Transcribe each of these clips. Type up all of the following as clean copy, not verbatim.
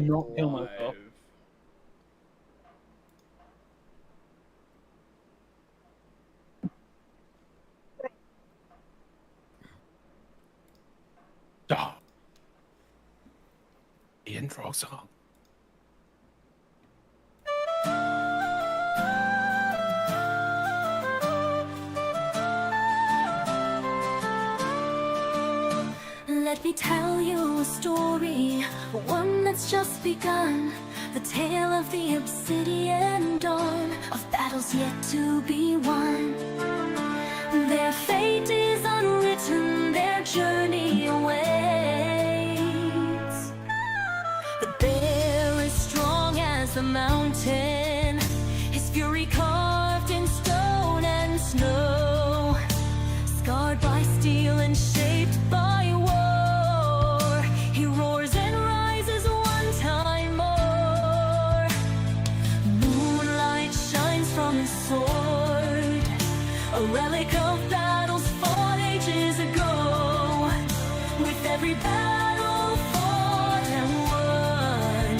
not kill myself. Oh. The intro song. Let me tell you a story, one that's just begun. The tale of the obsidian dawn, of battles yet to be won. Their fate is unwritten, their journey awaits. The bear is strong as the mountain, his fury carved in stone and snow, scarred by steel and shaped by war. He roars and rises one time more. Moonlight shines from his sword, a relic of battles fought ages ago. With every battle fought and won,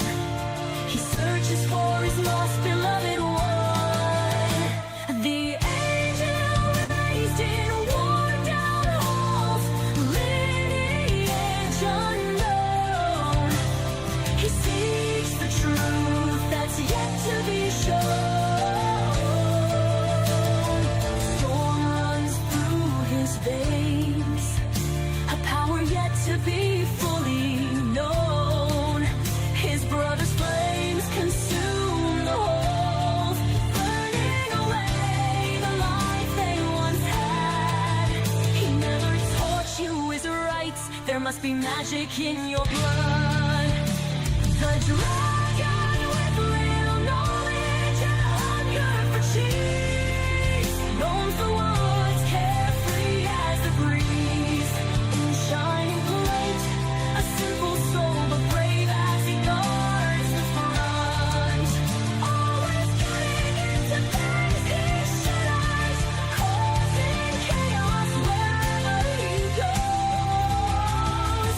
he searches for his lost beloved one. The angel raised in worn-down halls, lineage unknown. He seeks the truth that's yet to be shown. Storm runs through his veins, a power yet to be fully known. His brother's flames consume the halls, burning away the life they once had. He never taught you his rights, there must be magic in your blood. The dragon with little knowledge and a hunger for cheese, roams the woods carefree as the breeze. In shining plate, a simple soul but brave as he guards the front. Always cutting into things he shatters, causing chaos wherever he goes.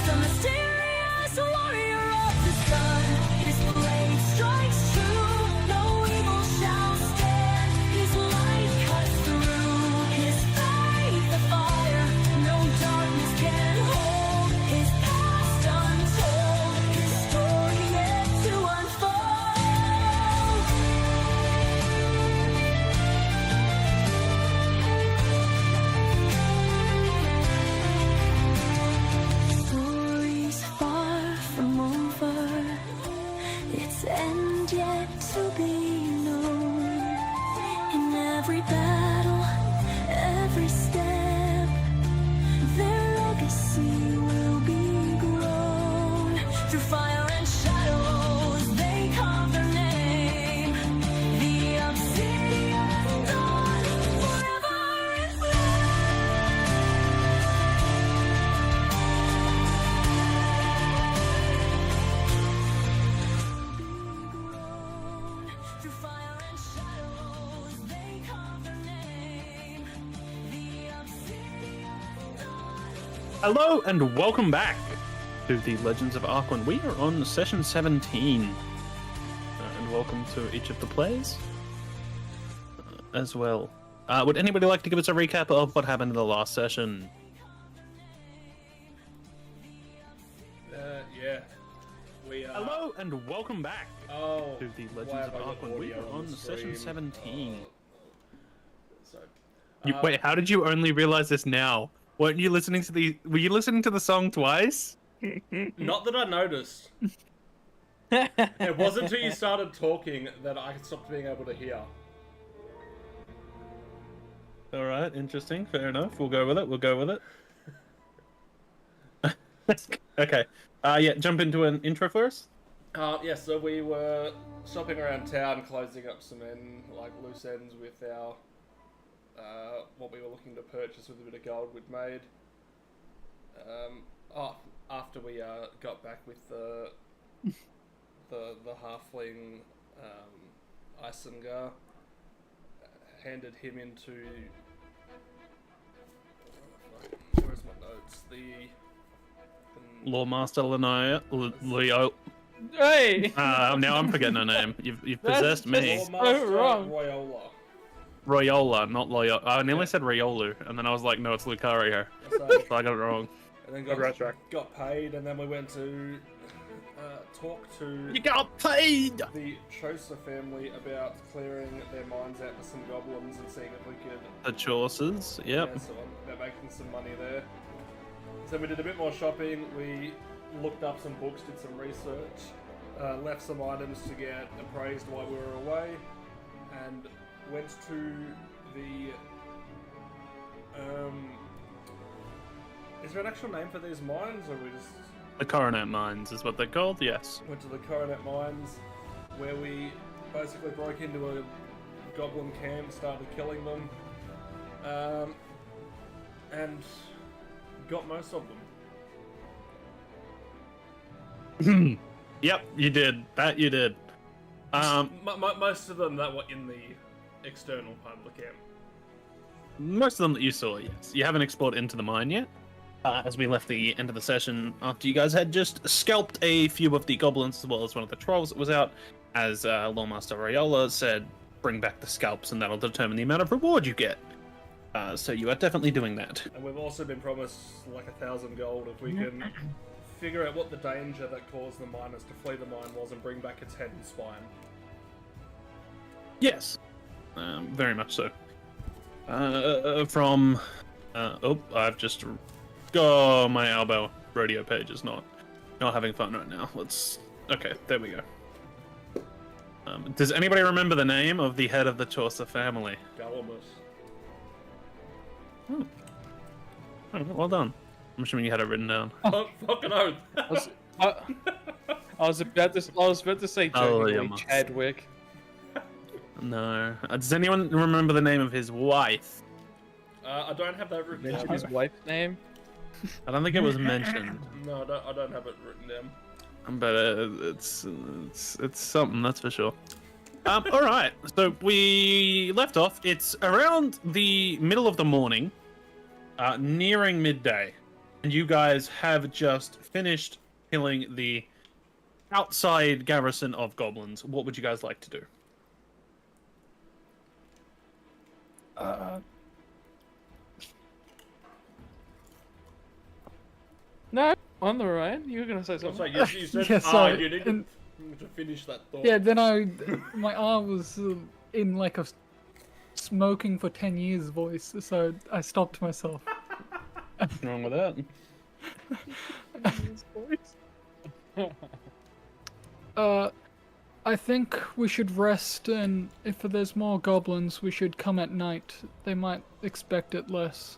The mysterious warrior of the sun, his blade strikes true, no evil shall stand. His light cuts through, his faith the fire, no darkness can hold. His past untold, his story yet to unfold. Stories far from over, its end yet to be known. In every battle, every step, their legacy will be grown. Through fire and shadows, they carve their name. The obsidian dawn, forever in flame. Through fire and shadows, they carve their name. The obsidian dawn. Hello and welcome back to the Legends of Arcwyn. We are on session 17. And welcome to each of the players as well. Would anybody like to give us a recap of what happened in the last session? Yeah. We are. Hello and welcome back Oh. to the why Legends have of I got Arcwyn. We audio are on the session stream? 17. So, Wait, how did you only realize this now? Weren't you listening to were you listening to the song twice? not that I noticed. It wasn't until you started talking that I stopped being able to hear. All right, interesting. Fair enough. We'll go with it. We'll go with it. Okay. Yeah, jump into an intro for us. Yeah, so we were shopping around town, closing up some loose ends with our what we were looking to purchase with a bit of gold we'd made. After we got back with the halfling Isengar, handed him into where's my notes? The Lawmaster Leo. Hey! Now I'm forgetting her name. You've possessed me. just- Master wrong. Royola. Royola, not Loyola. I nearly said Riolu, and then I was like, no, it's Lucario. So, So I got it wrong. and then Good retro. got paid, and then we went to talk to You got paid! the Chosa family about clearing their mines out to some goblins and seeing if we could The Chaucers, yep. yeah, so they're making some money there. So we did a bit more shopping. We looked up some books, did some research, left some items to get appraised while we were away, and went to the. Is there an actual name for these mines, or we just The Coronet Mines is what they're called, yes. went to the Coronet mines, where we basically broke into a goblin camp, started killing them, and got most of them. Yep, you did. That you did. Most of them that were in the external part of the camp. Most of them that you saw, yes. You haven't explored into the mine yet. As we left the end of the session, after you guys had just scalped a few of the goblins as well as one of the trolls that was out, as Lawmaster Rayola said, bring back the scalps and that'll determine the amount of reward you get. So you are definitely doing that. And we've also been promised like 1,000 gold if we can figure out what the danger that caused the miners to flee the mine was and bring back its head and spine. Yes, very much so. I've just... Oh, my elbow rodeo page is not having fun right now. Okay, there we go. Does anybody remember the name of the head of the Chaucer family? Galamus. Oh, well done. I'm assuming you had it written down. Oh, fucking oath! I was about to say Oh, jokingly yeah, must. Chadwick. No. Does anyone remember the name of his wife? I don't have that written Mention down. his wife's name. I don't think it was mentioned. No, I don't have it written down. But it's something, that's for sure. All right. So we left off. It's around the middle of the morning, nearing midday, and you guys have just finished killing the outside garrison of goblins. What would you guys like to do? No, on the right. You were gonna say I'm something. sorry, you said Yeah, sorry. you need And- to finish that thought. Yeah, then my arm was in like a smoking for 10 years voice, so I stopped myself. What's wrong with that? I think we should rest, and if there's more goblins, we should come at night. They might expect it less.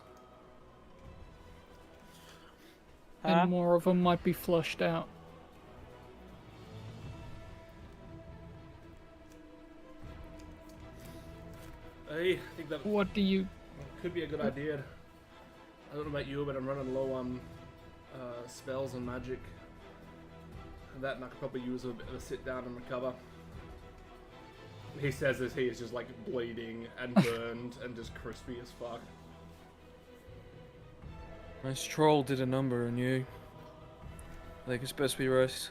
And more of them might be flushed out. Hey, I think that What do you... could be a good idea. I don't know about you, but I'm running low on spells and magic. And that, and I could probably use a bit of a sit down and recover. He says as he is just like bleeding and burned and just crispy as fuck. This troll did a number on you. I think it's best we rest.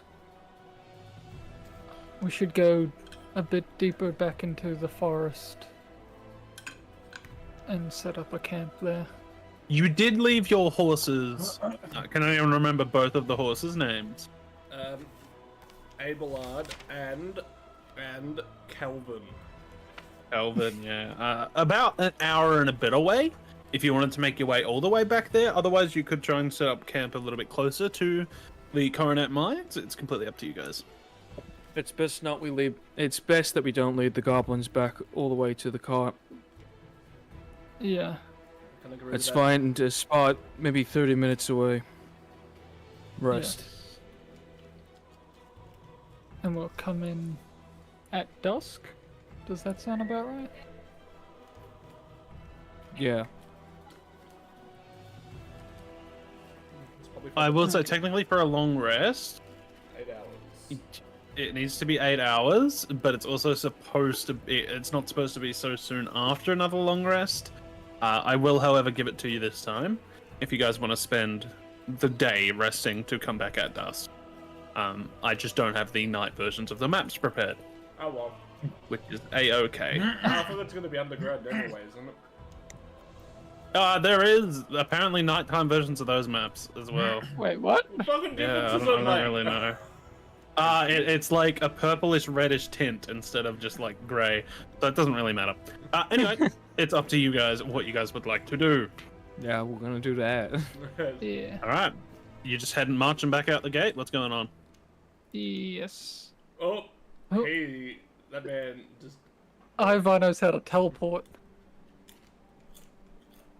We should go a bit deeper back into the forest and set up a camp there. You did leave your horses. Can anyone remember both of the horses' names? Abelard and Calvin. Calvin, yeah. About an hour and a bit away, if you wanted to make your way all the way back there. Otherwise, you could try and set up camp a little bit closer to the Coronet Mines. It's completely up to you guys. It's best not we lead. It's best that we don't lead the goblins back all the way to the cart. Yeah. Can agree It's with that. fine to spot maybe 30 minutes away. Rest. And we'll come in at dusk? Does that sound about right? Yeah. It's probably I will say, technically, for a long rest, 8 hours. it needs to be 8 hours, but it's also supposed to be. It's not supposed to be so soon after another long rest. I will, however, give it to you this time, if you guys want to spend the day resting to come back at dusk. I just don't have the night versions of the maps prepared, Oh well. which is a-okay. I thought it's gonna be underground anyway, isn't it? There is apparently nighttime versions of those maps as well. Wait, what? Fucking Yeah, I differences don't are really know. It's like a purplish reddish tint instead of just like grey, so it doesn't really matter. Anyway, it's up to you guys what you guys would like to do. Yeah, we're gonna do that. Yeah. All right, you just heading marching back out the gate. What's going on? Yes. Oh, Oh. hey, that man just. Ivar knows how to teleport.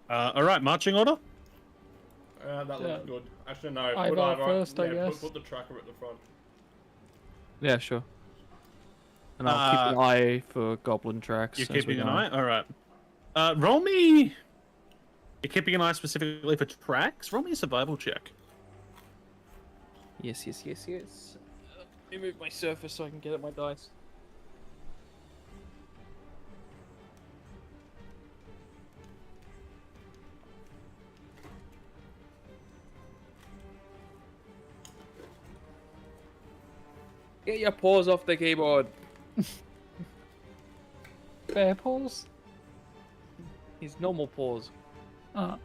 All right, marching order. That looks Yeah. good. Actually, no. Ivar Ivar first, I yeah, guess. Put the tracker at the front. Yeah, sure. And I'll keep an eye for goblin tracks. You're as we keeping an go. eye. All right. Roll me. You're keeping an eye specifically for tracks. Roll me a survival check. Yes. Let me move my surface so I can get at my dice. Get your paws off the keyboard. Bear paws? His normal paws. Ah.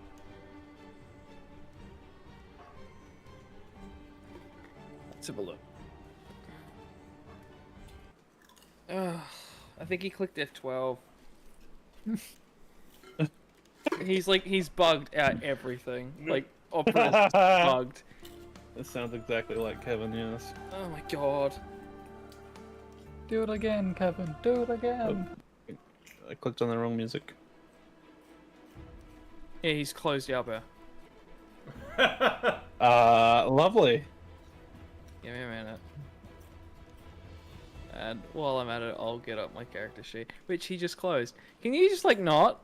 Let's have a look. I think he clicked F12. he's bugged out everything. Like Opera's bugged. That sounds exactly like Kevin. Yes. Oh my god. Do it again, Kevin. Do it again. I clicked on the wrong music. Yeah, he's closed the upper. Lovely. Give me a minute. And while I'm at it, I'll get up my character sheet, which he just closed. Can you just like not?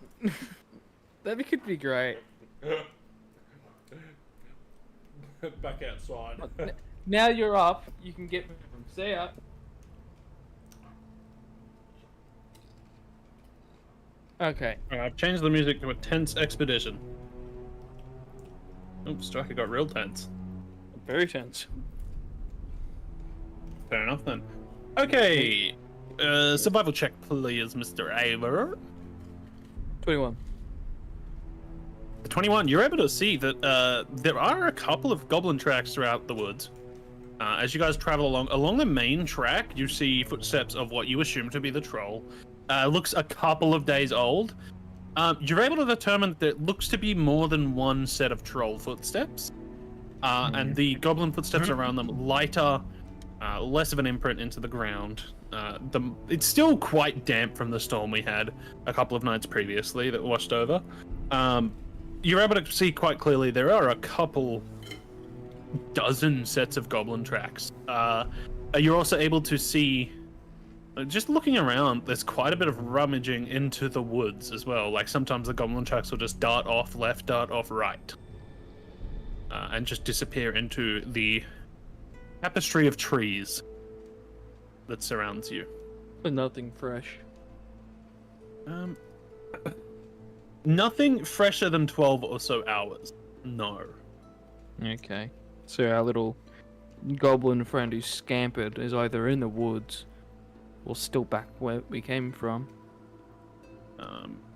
That could be great. Back outside. Now you're up. You can get. See ya. Okay. I've changed the music to a tense expedition. Oops, Striker got real tense. Very tense. Fair enough then. Okay. Survival check, please, Mr. Aver. 21. 21. You're able to see that there are a couple of goblin tracks throughout the woods. As you guys travel along the main track, you see footsteps of what you assume to be the troll. Looks a couple of days old. You're able to determine that there looks to be more than one set of troll footsteps. And the goblin footsteps around them lighter, less of an imprint into the ground. It's still quite damp from the storm we had a couple of nights previously that washed over. You're able to see quite clearly there are a couple dozen sets of goblin tracks. You're also able to see, just looking around, there's quite a bit of rummaging into the woods as well. Like sometimes the goblin tracks will just dart off left, dart off right, and just disappear into the tapestry of trees that surrounds you. But nothing fresh. Nothing fresher than 12 or so hours. No. Okay. So our little goblin friend who scampered is either in the woods or still back where we came from.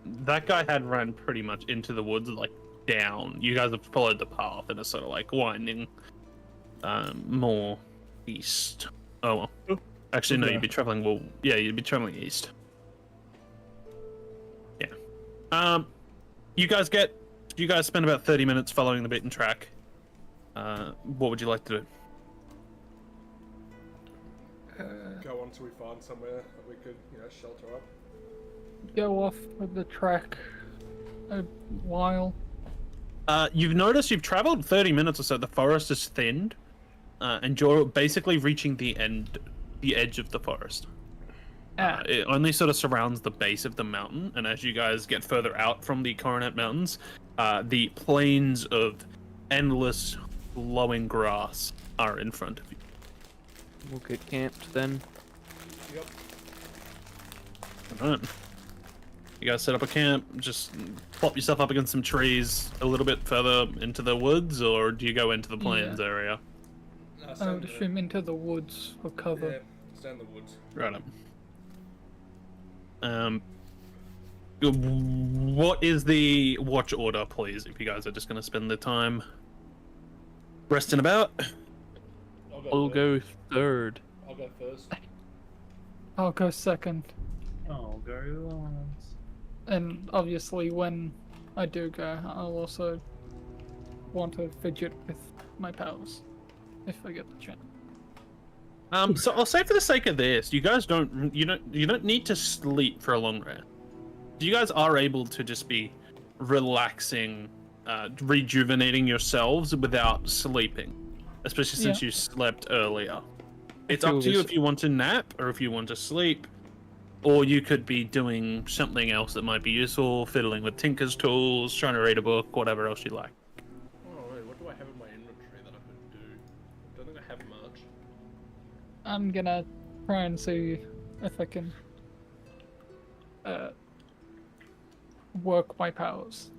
That guy had run pretty much into the woods, like down. You guys have followed the path and it's sort of like winding more east. Oh, well. Actually, no, you'd be traveling. Well, yeah, you'd be traveling east. Yeah. You guys spend about 30 minutes following the beaten track. What would you like to do? Go on till we find somewhere that we could, shelter up. Go off with the track a while. You've noticed you've traveled 30 minutes or so. The forest is thinned, and you're basically reaching the edge of the forest. It only sort of surrounds the base of the mountain, and as you guys get further out from the Coronet Mountains, the plains of endless flowing grass are in front of you. We'll get camped then. Yep. Alright. You guys set up a camp, just plop yourself up against some trees a little bit further into the woods, or do you go into the plains area? I would assume into the woods for cover. Yeah, stay in the woods. Right up. What is the watch order, please? If you guys are just going to spend the time resting about. I'll go third. I'll go first. I'll go second. Oh, very last. And obviously, when I do go, I'll also want to fidget with my powers if I get the chance. So I'll say for the sake of this, you guys don't need to sleep for a long rest. You guys are able to just be relaxing, rejuvenating yourselves without sleeping, especially since you slept earlier. It's up to you if you want to nap or if you want to sleep, or you could be doing something else that might be useful, fiddling with Tinker's tools, trying to read a book, whatever else you like. Oh wait, what do I have in my inventory that I could do? I don't think I have much. I'm gonna try and see if I can work my powers.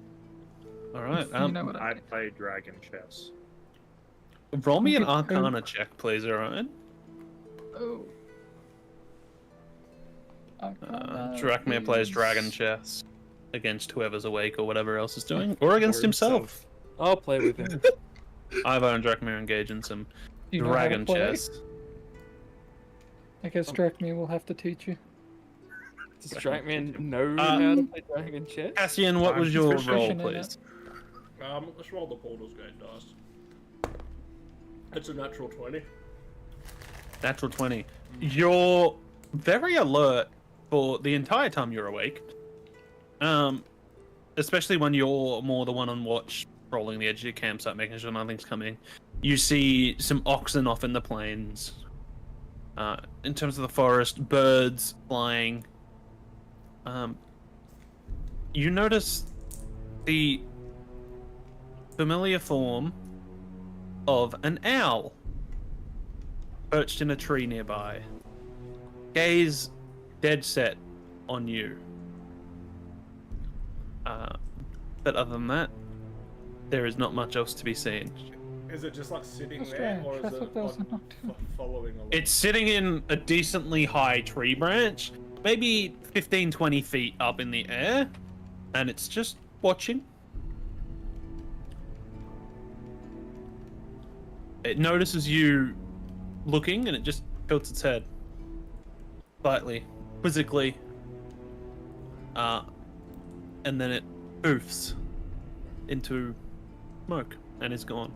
All right. You know what I I mean. play Dragon Chess. Roll me an Okay. Arcana check, please. All right. Oh. Drakmir plays Dragon Chess against whoever's awake or whatever else is doing, or against himself. I'll play with him. Ivo and Drakmir engage in some You know how to Dragon play? Chess. I guess Drakmir will have to teach you. Does Drakman know how to play Dragon Chess? Cassian, what was He's your proficient roll, in please? Let's roll the Baldur's Gate dice. It's a natural 20. Natural 20. You're very alert for the entire time you're awake. Especially when you're more the one on watch, rolling the edge of your campsite, making sure nothing's coming. You see some oxen off in the plains. In terms of the forest, birds flying. You notice the familiar form of an owl perched in a tree nearby. Gaze dead set on you. But other than that, there is not much else to be seen. Is it just like sitting That's there, strange. or I is thought it there was like, a nocturne. following along? It's sitting in a decently high tree branch, maybe 15-20 feet up in the air, and it's just watching. It notices you looking, and it just tilts its head slightly, quizzically, and then it poofs into smoke and is gone.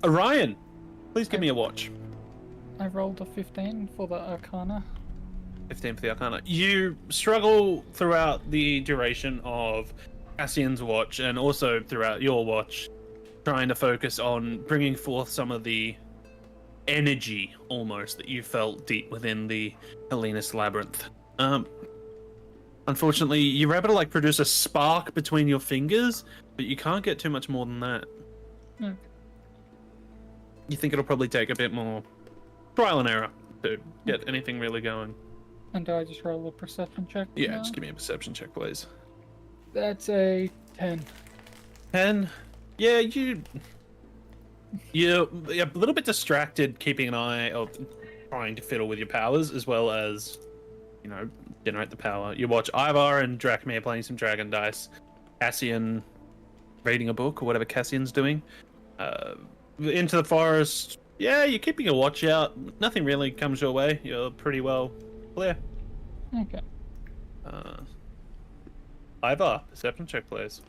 Orion, please give me a watch. I rolled a 15 for the Arcana. 15 for the Arcana. You struggle throughout the duration of Cassian's watch and also throughout your watch, trying to focus on bringing forth some of the energy almost that you felt deep within the Helenus Labyrinth. Unfortunately, you're able to like produce a spark between your fingers, but you can't get too much more than that. Okay. You think it'll probably take a bit more trial and error to get anything really going. And do I just roll a perception check? Yeah, now? just give me a perception check, please. That's a 10. 10. Yeah, you're a little bit distracted, keeping an eye or trying to fiddle with your powers, as well as, you know, generate the power. You watch Ivar and Drakmir playing some dragon dice, Cassian reading a book or whatever Cassian's doing. Into the forest. Yeah, you're keeping a watch out. Nothing really comes your way. You're pretty well clear. Okay. Ivar, perception check, please.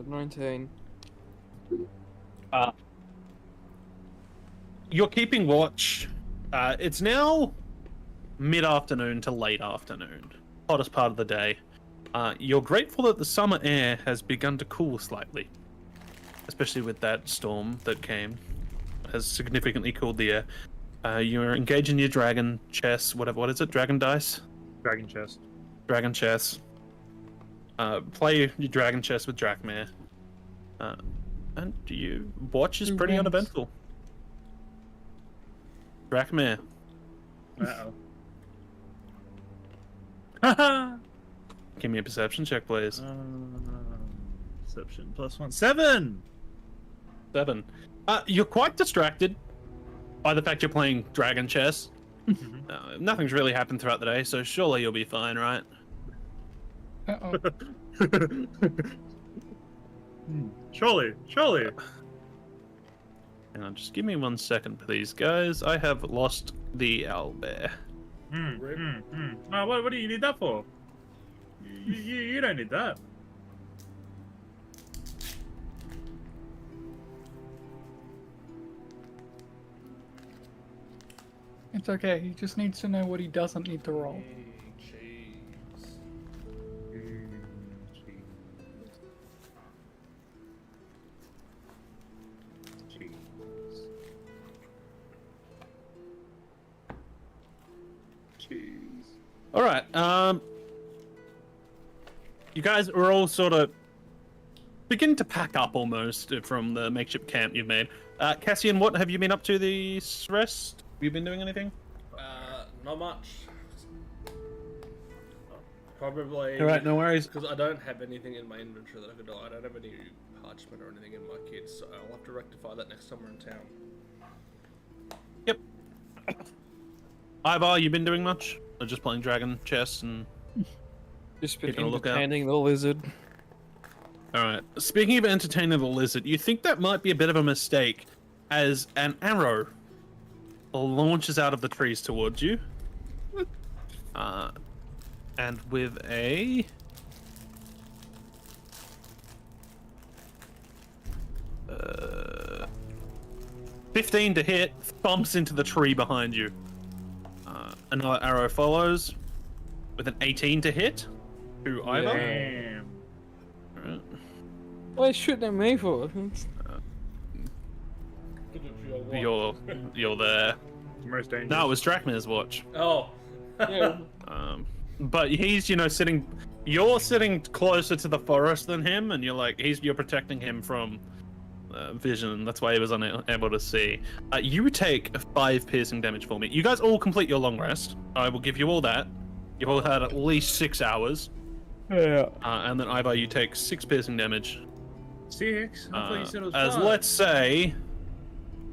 19. You're keeping watch. It's now mid-afternoon to late afternoon, hottest part of the day. You're grateful that the summer air has begun to cool slightly, especially with that storm that came, has significantly cooled the air. You're engaged in your dragon chess, what is it? Dragon dice? Dragon Chess. Dragon chess. Play your dragon chess with Drakmir. And you watch is Who pretty wins? uneventful. Drakmir. Uh-oh. Give me a perception check, please. Perception +1. 7! 7. You're quite distracted by the fact you're playing dragon chess. Nothing's really happened throughout the day, so surely you'll be fine, right? Uh-oh. Surely. Hang on, just give me 1 second, please, guys. I have lost the owlbear. What do you need that for? You don't need that. It's okay. He just needs to know what he doesn't need to roll. Cheese. All right. You guys are all sort of beginning to pack up almost from the makeshift camp you've made. Cassian, what have you been up to this rest? Have you been doing anything? Not much. Probably. All right, no worries. Because I don't have anything in my inventory that I could do. I don't have any parchment or anything in my kit, so I'll have to rectify that next time we're in town. Yep. Ivar, you been doing much? Or just playing dragon chess and... Just been Keeping a lookout. entertaining the lizard. Alright, speaking of entertaining the lizard, you think that might be a bit of a mistake as an arrow launches out of the trees towards you. And with a... 15 to hit, bumps into the tree behind you. Another arrow follows with an 18 to hit to Ivar. Damn. Alright. What are you shooting at me for? You're there. Most dangerous. No, it was Drachmir's watch. Oh. Yeah. But he's, sitting. You're sitting closer to the forest than him, and you're protecting him from vision. That's why he was unable to see. You take 5 piercing damage for me. You guys all complete your long rest. I will give you all that. You've all had at least 6 hours. Yeah. And then Ivar, you take 6 piercing damage. 6? I thought you said it was As 5. let's say,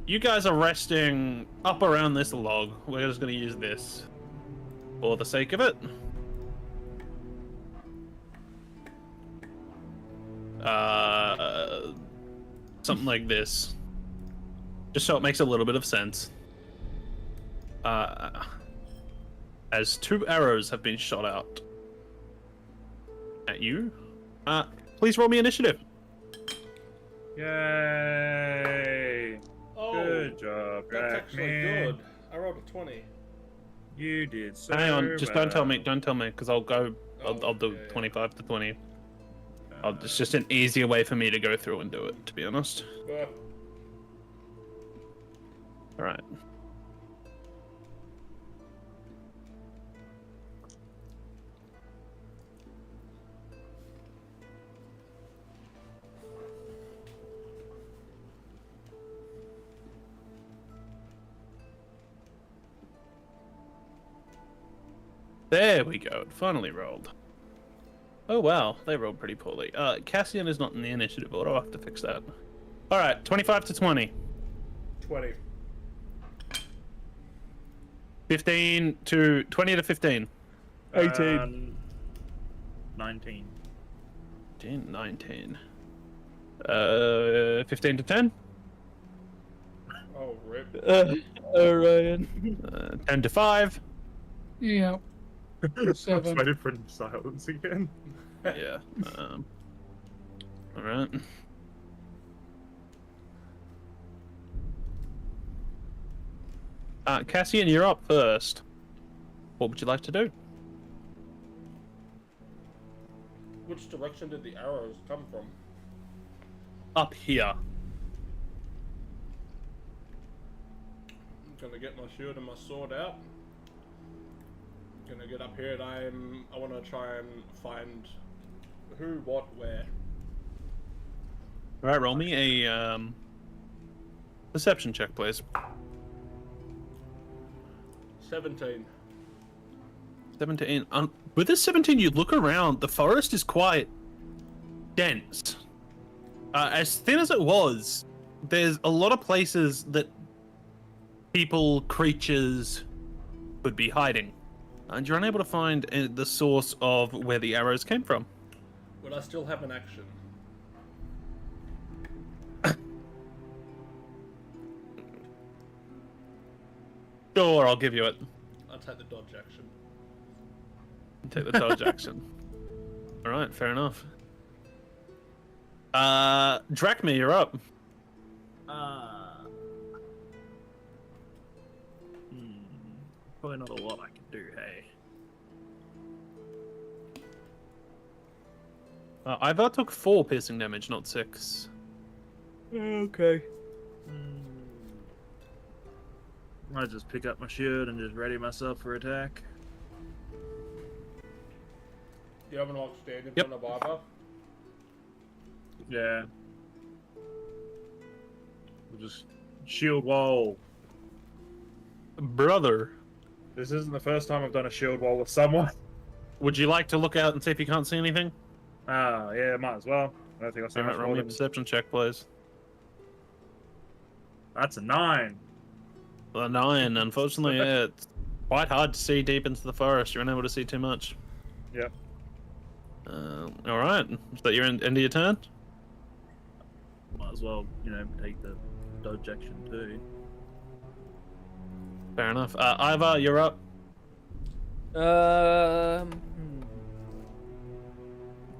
you guys are resting up around this log. We're just going to use this for the sake of it. Something like this, just so it makes a little bit of sense. As 2 arrows have been shot out at you, please roll me initiative. Yay! Oh, Good job, that's actually Drachmir. good. I rolled a 20. You did so Hang on, just don't tell me, well. because I'll do Yeah. 25 to 20. It's just an easier way for me to go through and do it, to be honest. All right. There we go. It finally rolled. Oh wow, they rolled pretty poorly. Cassian is not in the initiative order. I'll have to fix that. All right, 25 to 20. 20. 15 to 20 to 15. 18. 19. 15, 19. 15 to 10. Oh, rip. Ryan. 10 to 5. Yeah. I'm 7. waiting for silence again. Yeah. All right. Cassian, you're up first. What would you like to do? Which direction did the arrows come from? Up here. I'm gonna get my shield and my sword out. Gonna get up here and I want to try and find who, what, where. All right, roll me a perception check, please. 17. 17. with this 17, you look around. The forest is quite dense. As thin as it was, there's a lot of places that people, creatures could be hiding. And you're unable to find the source of where the arrows came from. Will I still have an action? Sure, I'll give you it. I'll take the dodge action. Take the dodge action. Alright, fair enough. Drachma, you're up. Probably not a lot I can do, hey. Ivar took 4 piercing damage, not 6. Okay. I just pick up my shield and just ready myself for attack. Do you have an orc stand in Yep. front of Ivar? Yeah. We'll just shield wall. Brother, This isn't the first time I've done a shield wall with someone. would you like to look out and see if you can't see anything? Yeah, might as well. I don't think I'll see Alright, much roll more me a than... perception check, please. That's a 9. A 9, unfortunately, yeah, it's quite hard to see deep into the forest. You're unable to see too much. Yep. Alright, is that your end of your turn? Might as well, take the dodge action too. Fair enough. Ivar, you're up.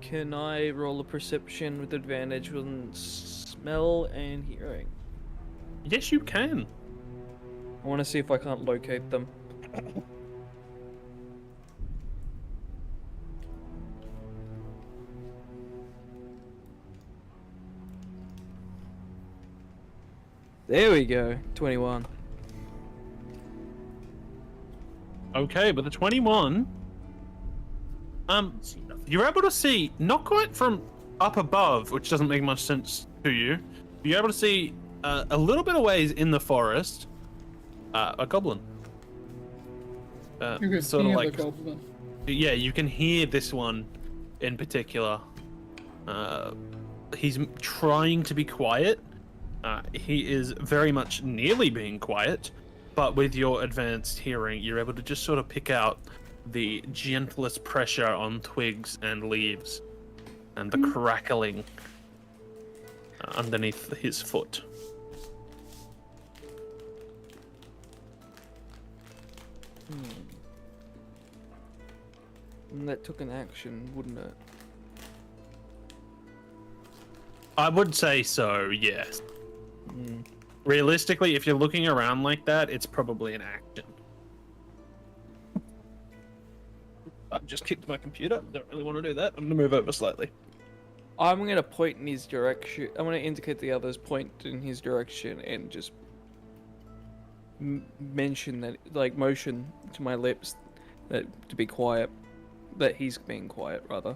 Can I roll a perception with advantage on smell and hearing? Yes, you can. I want to see if I can't locate them. There we go. 21. Okay, with a 21, you're able to see, not quite from up above, which doesn't make much sense to you. You're able to see a little bit of ways in the forest, a goblin. You can sort of hear like, the goblin. yeah, you can hear this one in particular. He's trying to be quiet. He is very much nearly being quiet, but with your advanced hearing, you're able to just sort of pick out the gentlest pressure on twigs and leaves and the crackling underneath his foot. And that took an action, wouldn't it? I would say so, yes. Realistically, if you're looking around like that, it's probably an action. I've just kicked my computer. Don't really want to do that. I'm gonna move over slightly. I'm going to point in his direction. I'm going to indicate the others point in his direction and just mention that, like, motion to my lips that to be quiet. That he's being quiet, rather.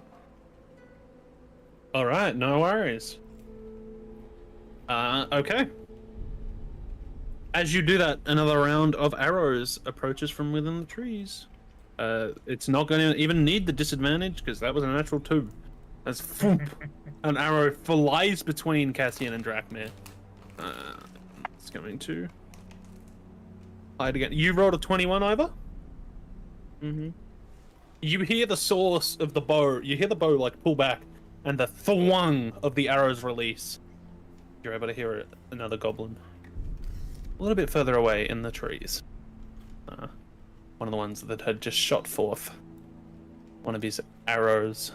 All right, no worries. Okay. As you do that, another round of arrows approaches from within the trees. It's not going to even need the disadvantage because that was a natural 2. As thump, an arrow flies between Cassian and Drachma. It's going to hide again. You rolled a 21, Ivor? Mm-hmm. You hear the source of the bow. You hear the bow like pull back, and the thwang of the arrows release. You're able to hear it. Another goblin, a little bit further away in the trees. One of the ones that had just shot forth one of his arrows.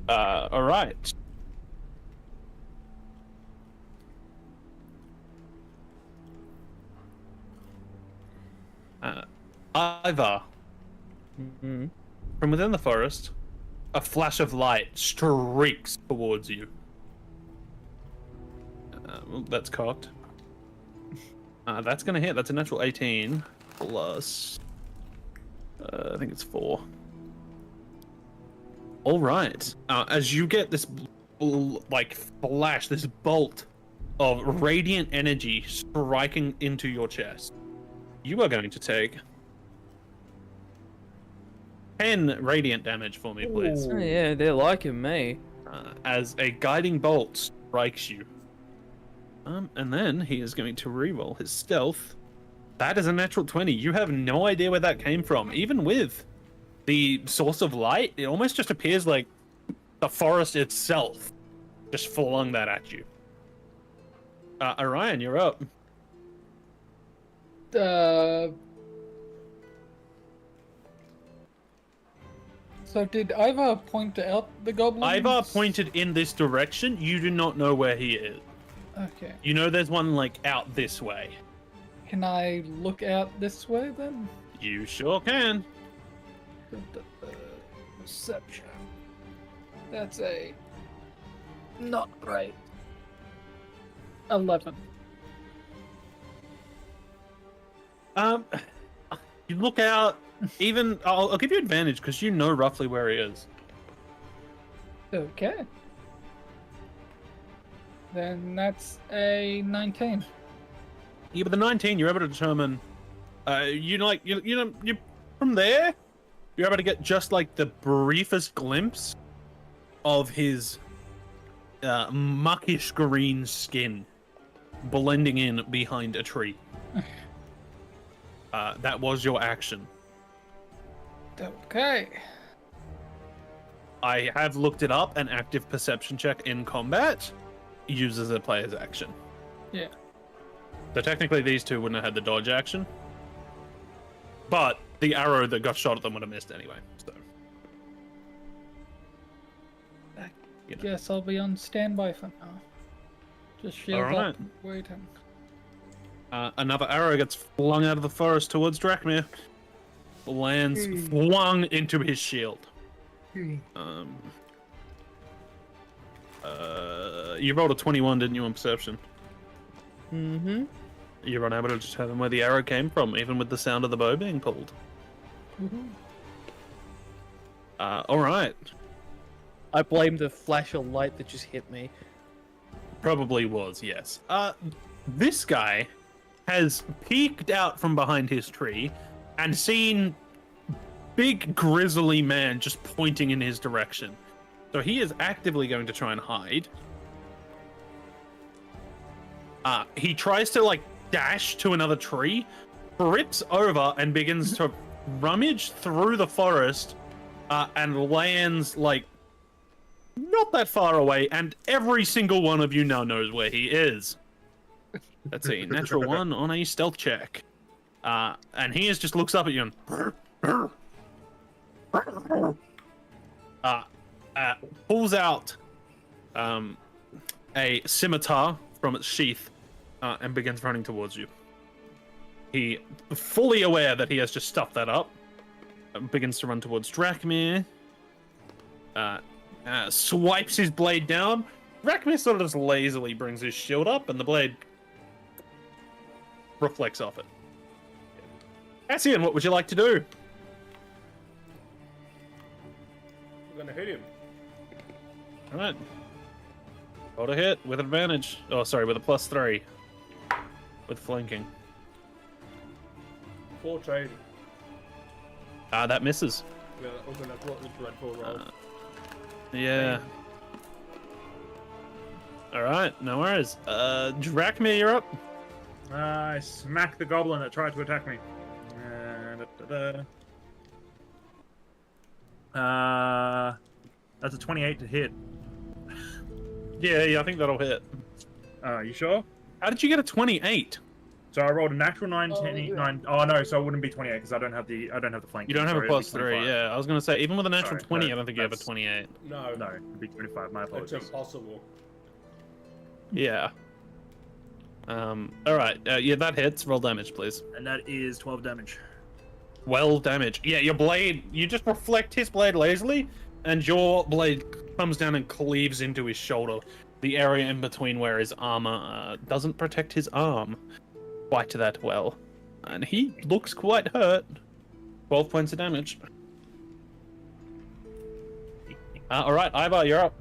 All right. Ivar, Mm-hmm. from within the forest, a flash of light streaks towards you. Well, that's cocked. That's gonna hit. That's a natural 18 plus. I think it's 4. All right. As you get this like flash, this bolt of radiant energy striking into your chest, You are going to take 10 radiant damage for me, please. Oh, yeah, they're liking me. As a guiding bolt strikes you. And then he is going to reroll his stealth. That is a natural 20. You have no idea where that came from. Even with the source of light, it almost just appears like the forest itself just flung that at you. Orion, you're up. So did Ivar point out the goblins? Ivar pointed in this direction. You do not know where he is. Okay. You know there's one, like, out this way. Can I look out this way then? You sure can. Perception. That's a... not right. 11. You look out. Even I'll give you advantage because you know roughly where he is. Okay. Then that's a 19. Yeah, but the 19, you're able to determine. You from there, you're able to get just like the briefest glimpse of his muckish green skin blending in behind a tree. That was your action. Okay. I have looked it up. An active perception check in combat uses a player's action. Yeah. So technically these two wouldn't have had the dodge action. But the arrow that got shot at them would have missed anyway. So you know. Guess I'll be on standby for now. Just shield Alright. up, waiting. Another arrow gets flung out of the forest towards Drachmir. Lands flung into his shield. You rolled a 21, didn't you, on perception? Mm-hmm. You're unable to determine where the arrow came from, even with the sound of the bow being pulled. Alright. I blame the flash of light that just hit me. Probably was, yes. This guy has peeked out from behind his tree and seen big grizzly man just pointing in his direction. So he is actively going to try and hide. He tries to like dash to another tree, trips over and begins to rummage through the forest and lands like not that far away, and every single one of you now knows where he is. Let's see, natural 1 on a stealth check. And he just looks up at you and pulls out a scimitar from its sheath and begins running towards you. He, fully aware that he has just stuffed that up, begins to run towards Drachmir. Swipes his blade down. Drachmir sort of just lazily brings his shield up, and the blade reflects off it. Cassian, what would you like to do? I'm gonna hit him. Alright. Roll a hit with advantage. Oh, sorry, with a +3. With flanking. 14. That misses. Yeah, I'm gonna block the dreadful roll. Yeah. Alright, no worries. Drachmir, you're up. I smack the goblin that tried to attack me. That's a 28 to hit. Yeah, I think that'll hit. You sure? How did you get a 28? So I rolled a natural 9, Oh, 10, yeah. 9. Oh no, so it wouldn't be 28 because I don't have the flank. You don't have a Sorry, it'd be +3, 25. yeah. I was gonna say, even with a natural Sorry, 20, no, I don't think you have a that's- 28. No, No, it'd be 25. My it's apologies. impossible. Yeah. Alright, yeah, that hits. Roll damage, please. And that is 12 damage. Well damage. Yeah, your blade, you just reflect his blade lazily, and your blade comes down and cleaves into his shoulder. The area in between where his armor doesn't protect his arm quite that well. And he looks quite hurt. 12 points of damage. Alright, Ivar, you're up.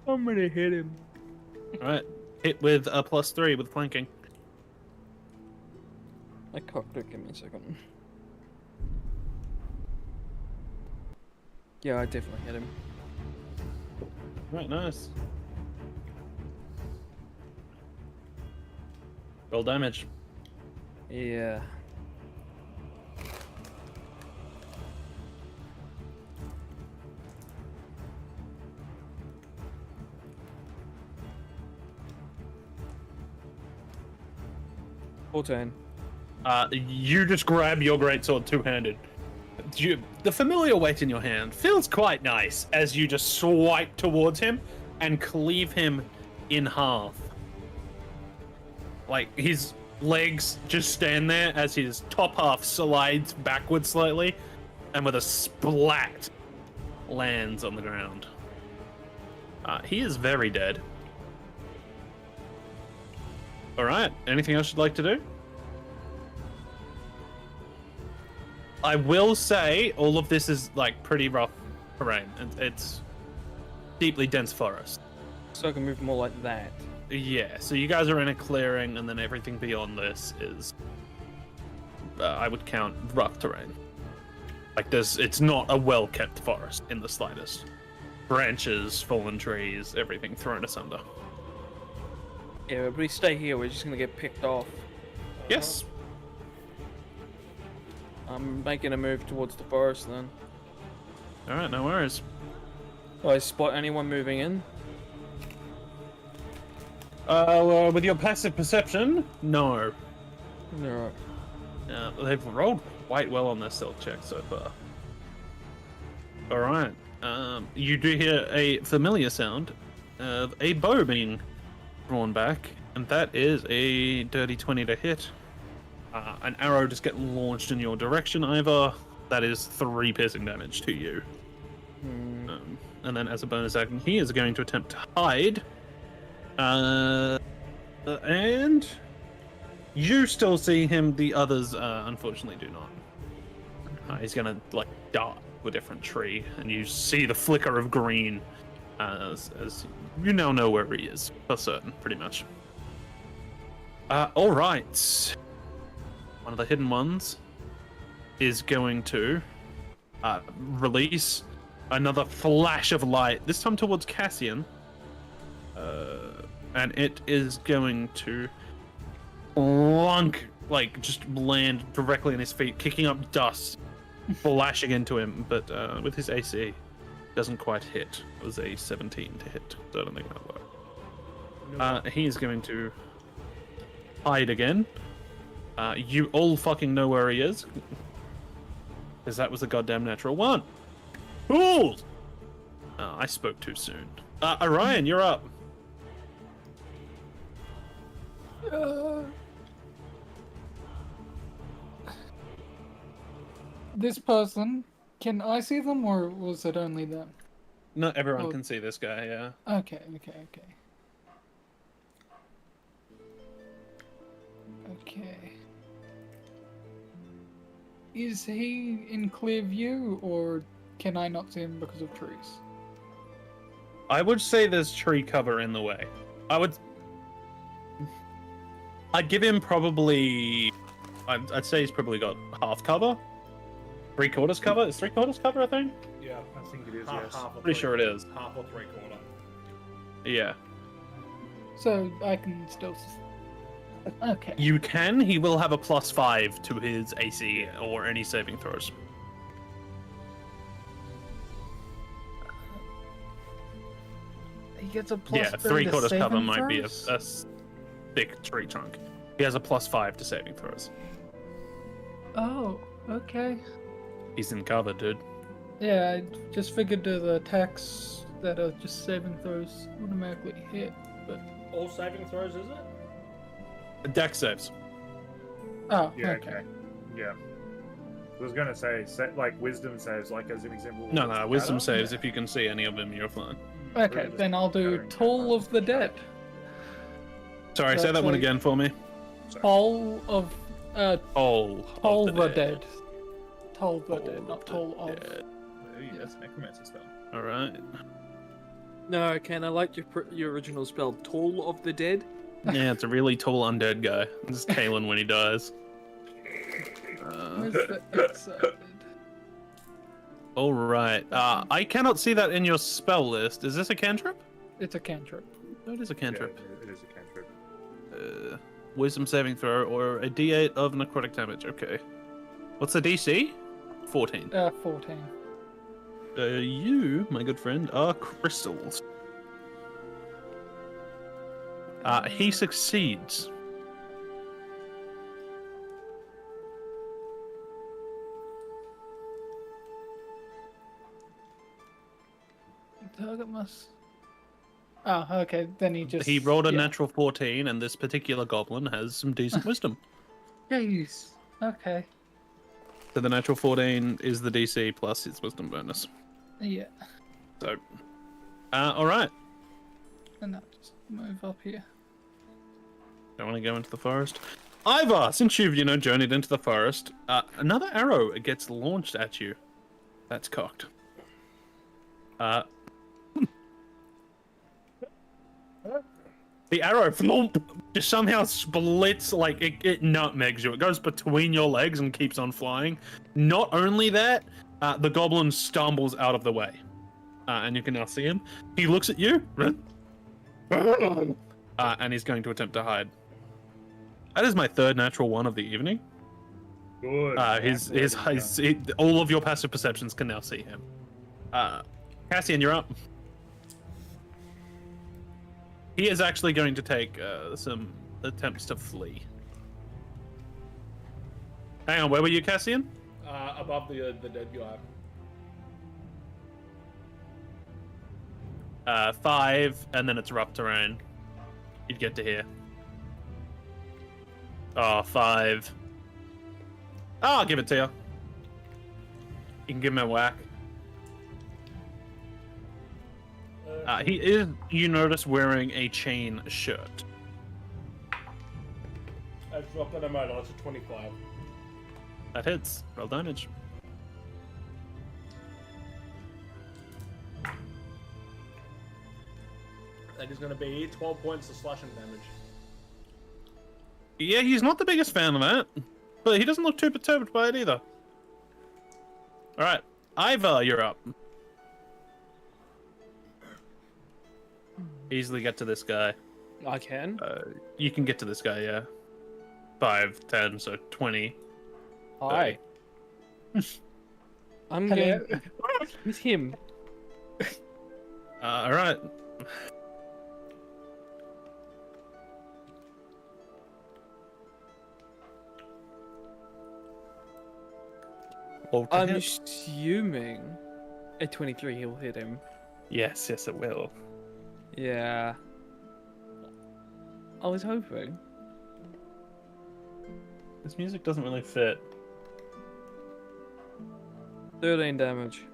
I'm gonna hit him. Alright, hit with a +3 with flanking. I cocked it. Give me a second. Yeah, I definitely hit him. Right, nice. Roll damage. Yeah. $14. You just grab your greatsword two-handed. The familiar weight in your hand feels quite nice as you just swipe towards him and cleave him in half. Like, his legs just stand there as his top half slides backwards slightly, and with a splat, lands on the ground. He is very dead. Alright, anything else you'd like to do? I will say all of this is like pretty rough terrain. It's deeply dense forest. So I can move more like that. Yeah, so you guys are in a clearing, and then everything beyond this is, I would count rough terrain. Like it's not a well-kept forest in the slightest. Branches, fallen trees, everything thrown asunder. Yeah, if we stay here, we're just gonna get picked off. Yes. I'm making a move towards the forest then. All right, no worries. Do I spot anyone moving in? With your passive perception, no. Alright. They've rolled quite well on their stealth check so far. All right. You do hear a familiar sound of a bow being drawn back, and that is a dirty 20 to hit. An arrow just getting launched in your direction, Ivor. That is 3 piercing damage to you. And then as a bonus action, he is going to attempt to hide. And you still see him. The others, unfortunately, do not. He's gonna like dart to a different tree, and you see the flicker of green as you now know where he is for certain, pretty much. All right. One of the hidden ones is going to release another flash of light, this time towards Cassian. And it is going to plunk, like, just land directly on his feet, kicking up dust, flashing into him, but with his AC, doesn't quite hit. It was a 17 to hit, so I don't think that'll work. He is going to hide again. You all fucking know where he is, because that was a goddamn natural one. Fools! I spoke too soon. Orion, you're up. This person, can I see them, or was it only them? Not everyone can see this guy, yeah. Okay. Is he in clear view, or can I not see him because of trees? I would say there's tree cover in the way. I'd give him probably... I'd say he's probably got half cover. 3/4 cover? Is 3/4 cover, I think? Yeah, I think it is, Half, yes. half or Pretty sure it is. Half or 3/4. Yeah. So I can still... Okay. You can. He will have a +5 to his AC or any saving throws. He gets a plus Yeah, 3 to 3/4 saving cover might be a throws? thick tree trunk. He has a +5 to saving throws. Oh, okay. He's in cover, dude. Yeah, I just figured the attacks that are just saving throws automatically hit, but... All saving throws, is it? Dex saves. Oh, Yeah, okay. Yeah. I was gonna say, like wisdom saves, like as an example. No, wisdom saves. Yeah. If you can see any of them, you're fine. Okay, then I'll do Toll of the Dead. Sorry, say That's that one like- again for me. Toll of... Toll the Dead. Toll the Dead, not Toll of. Ooh, that's necromancer spell. All right. No, Ken, I like your original spell, Toll of the Dead. Yeah, it's a really tall undead guy. This is Kalen when he dies. Where's the excited? All right. I cannot see that in your spell list. Is this a cantrip? It's a cantrip. No, it is a cantrip. Yeah, it is a cantrip. Wisdom saving throw or a D8 of necrotic damage. Okay. What's the DC? 14. 14. You, my good friend, are crystals. He succeeds. Target must. Oh, okay. Then He rolled a yeah. natural 14, and this particular goblin has some decent wisdom. Jeez. Okay. So the natural 14 is the DC plus his wisdom bonus. Yeah. So, all right. And now just move up here. Don't want to go into the forest. Ivar, since you've journeyed into the forest, another arrow gets launched at you. That's cocked. The arrow flump, just somehow splits, like it nutmegs you. It goes between your legs and keeps on flying. Not only that, the goblin stumbles out of the way. And you can now see him. He looks at you, and he's going to attempt to hide. That is my third natural one of the evening. Good. All of your passive perceptions can now see him. Cassian, you're up. He is actually going to take some attempts to flee. Hang on, where were you, Cassian? Above the dead guy. 5, and then it's rough terrain. You'd get to here. Oh, 5. Oh, I'll give it to you. You can give him a whack. He is, you notice, wearing a chain shirt. That's not gonna matter. That's a 25. That hits. Roll damage. That is gonna be 12 points of slashing damage. Yeah, he's not the biggest fan of that, but he doesn't look too perturbed by it either. All right, Ivar, you're up. Easily get to this guy. I can. You can get to this guy, yeah. 5, 10, so 20. Hi. I'm Hello. going with him. All right. I'm assuming at 23 he'll hit him. Yes, it will. Yeah. I was hoping. This music doesn't really fit. 13 damage.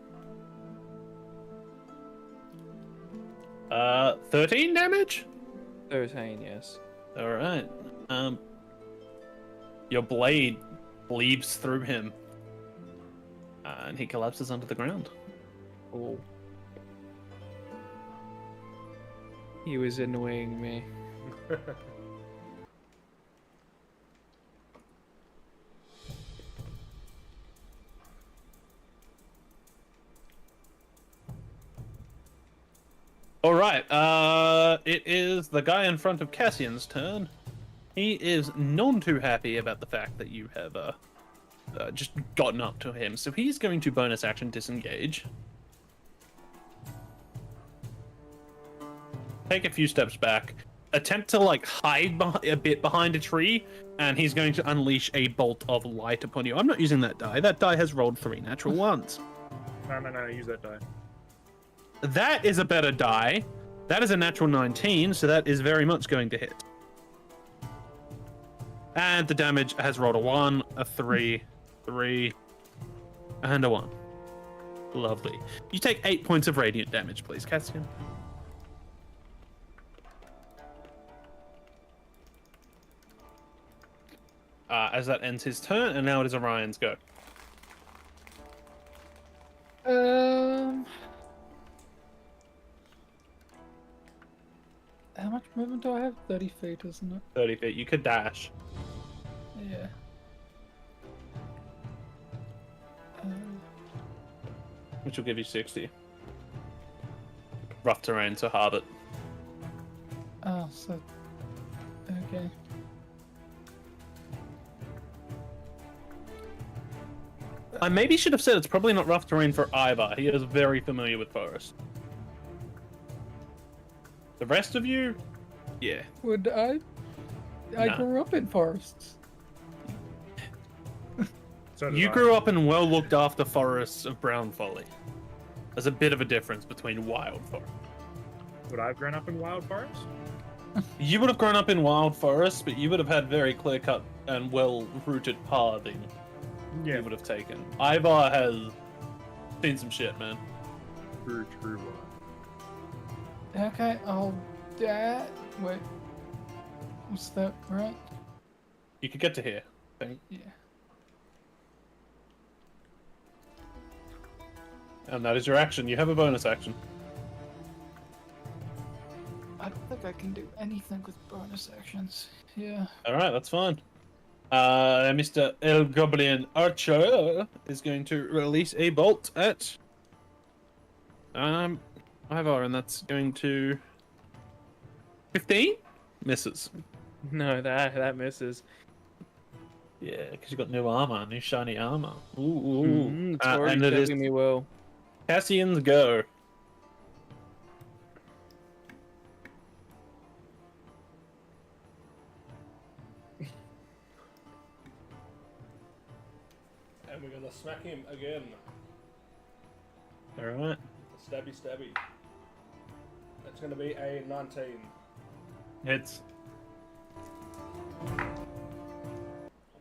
13 damage? 13, yes. All right. Your blade bleeds through him, and he collapses onto the ground. Oh. He was annoying me. All right. It is the guy in front of Cassian's turn. He is none too happy about the fact that you have just gotten up to him, so he's going to bonus action disengage. Take a few steps back, attempt to hide a bit behind a tree, and he's going to unleash a bolt of light upon you. I'm not using that die. That die has rolled 3 natural ones. No, use that die. That is a better die. That is a natural 19, so that is very much going to hit. And the damage has rolled a 1, a 3, 3, and a 1. Lovely. You take 8 points of radiant damage, please, Cassian. As that ends his turn, and now it is Orion's go. How much movement do I have? 30 feet, isn't it? 30 feet. You could dash. Yeah. which will give you 60. Rough terrain, so halve it. Oh, so okay. I maybe should have said it's probably not rough terrain for Ivar. He is very familiar with forest. The rest of you, yeah. Would I? I No. grew up in forests. So did You I. grew up in well looked after forests of brown folly. There's a bit of a difference between wild forest. Would I have grown up in wild forest? You would have grown up in wild forests, but you would have had very clear cut and well rooted pathing you would have taken. Ivar has seen some shit, man. True. Okay, I'll. Wait. What's that? Right? You could get to here. I think. Yeah. And that is your action. You have a bonus action. I don't think I can do anything with bonus actions. Yeah. Alright, that's fine. Mr. El Goblin Archer is going to release a bolt at Ivar, and that's going to 15? Misses. No, that misses. Yeah, because you got new armor, new shiny armor. Ooh. It's already and it is serving me well. Cassian's go. And we're gonna smack him again. Alright. Stabby, stabby. That's gonna be a 19. Hits.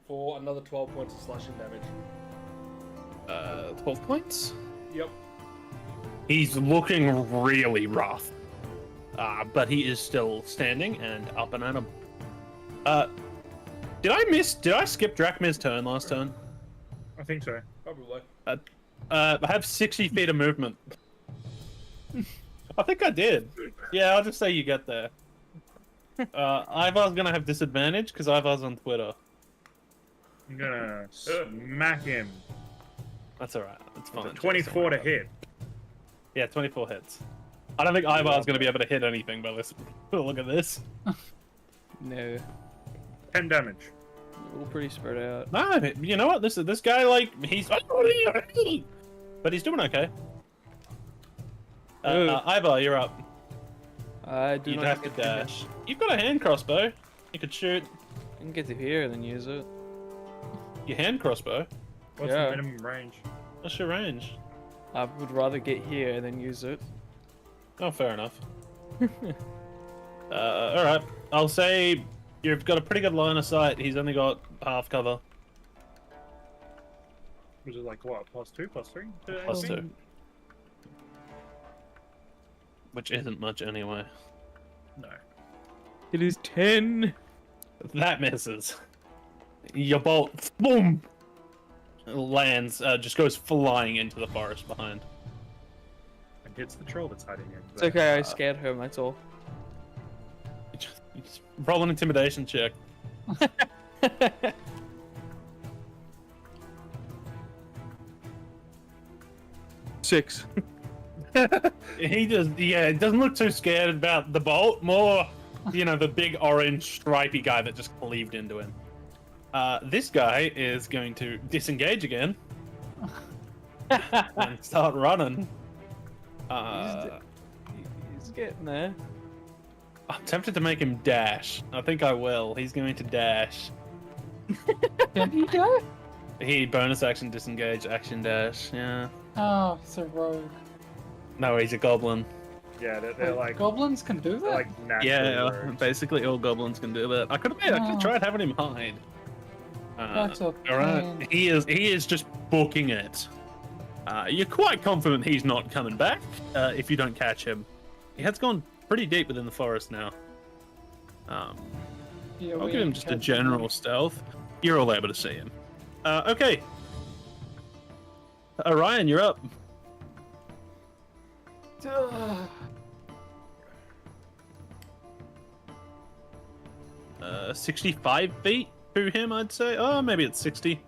For another 12 points of slashing damage. 12 points. Yep. He's looking really rough. But he is still standing and up and at him. Did I skip Drachmir's turn last turn? I think so. Probably. I have 60 feet of movement. I think I did. Yeah, I'll just say you get there. Ivar's gonna have disadvantage because Ivar's on Twitter. I'm gonna smack him. That's alright. That's fine. 24 to hit. Yeah, 24 hits. I don't think Ivar's gonna be able to hit anything by this. Look at this. No, 10 damage. all pretty spread out. No, you know what? This guy, like, he's... But he's doing okay. Ivar, you're up. I do You'd not have to get dash. You've got a hand crossbow. You could shoot I can get to here and then use it. your hand crossbow. What's Yeah. the minimum range? What's your range? I would rather get here and then use it. Oh, fair enough. Alright. I'll say you've got a pretty good line of sight. He's only got half cover. Was it like what? +2, +3? Plus 2. Which isn't much anyway. No. It is 10. That misses. Your bolt, boom, lands, just goes flying into the forest behind. And hits the troll that's hiding in. It's okay, I scared him, that's all. Just roll an intimidation check. 6. He just, yeah, doesn't look too scared about the bolt. More, you know, the big orange stripy guy that just cleaved into him. This guy is going to disengage again and start running. He's getting there. I'm tempted to make him dash. I think I will. He's going to dash. Can he die? He bonus action disengage, action dash. Yeah. Oh, it's a rogue. No, he's a goblin. Yeah, they're Wait, like goblins can do that? they're like natural Yeah, rogues. basically all goblins can do that. I could have Oh. tried having him hide. That's a All right, pain. he is just booking it. You're quite confident he's not coming back if you don't catch him. He has gone pretty deep within the forest now. Yeah, I'll we give him ain't just a catching general him. stealth. You're all able to see him. Okay. Ryan, you're up. 65 feet to him, I'd say. Oh, maybe it's 60.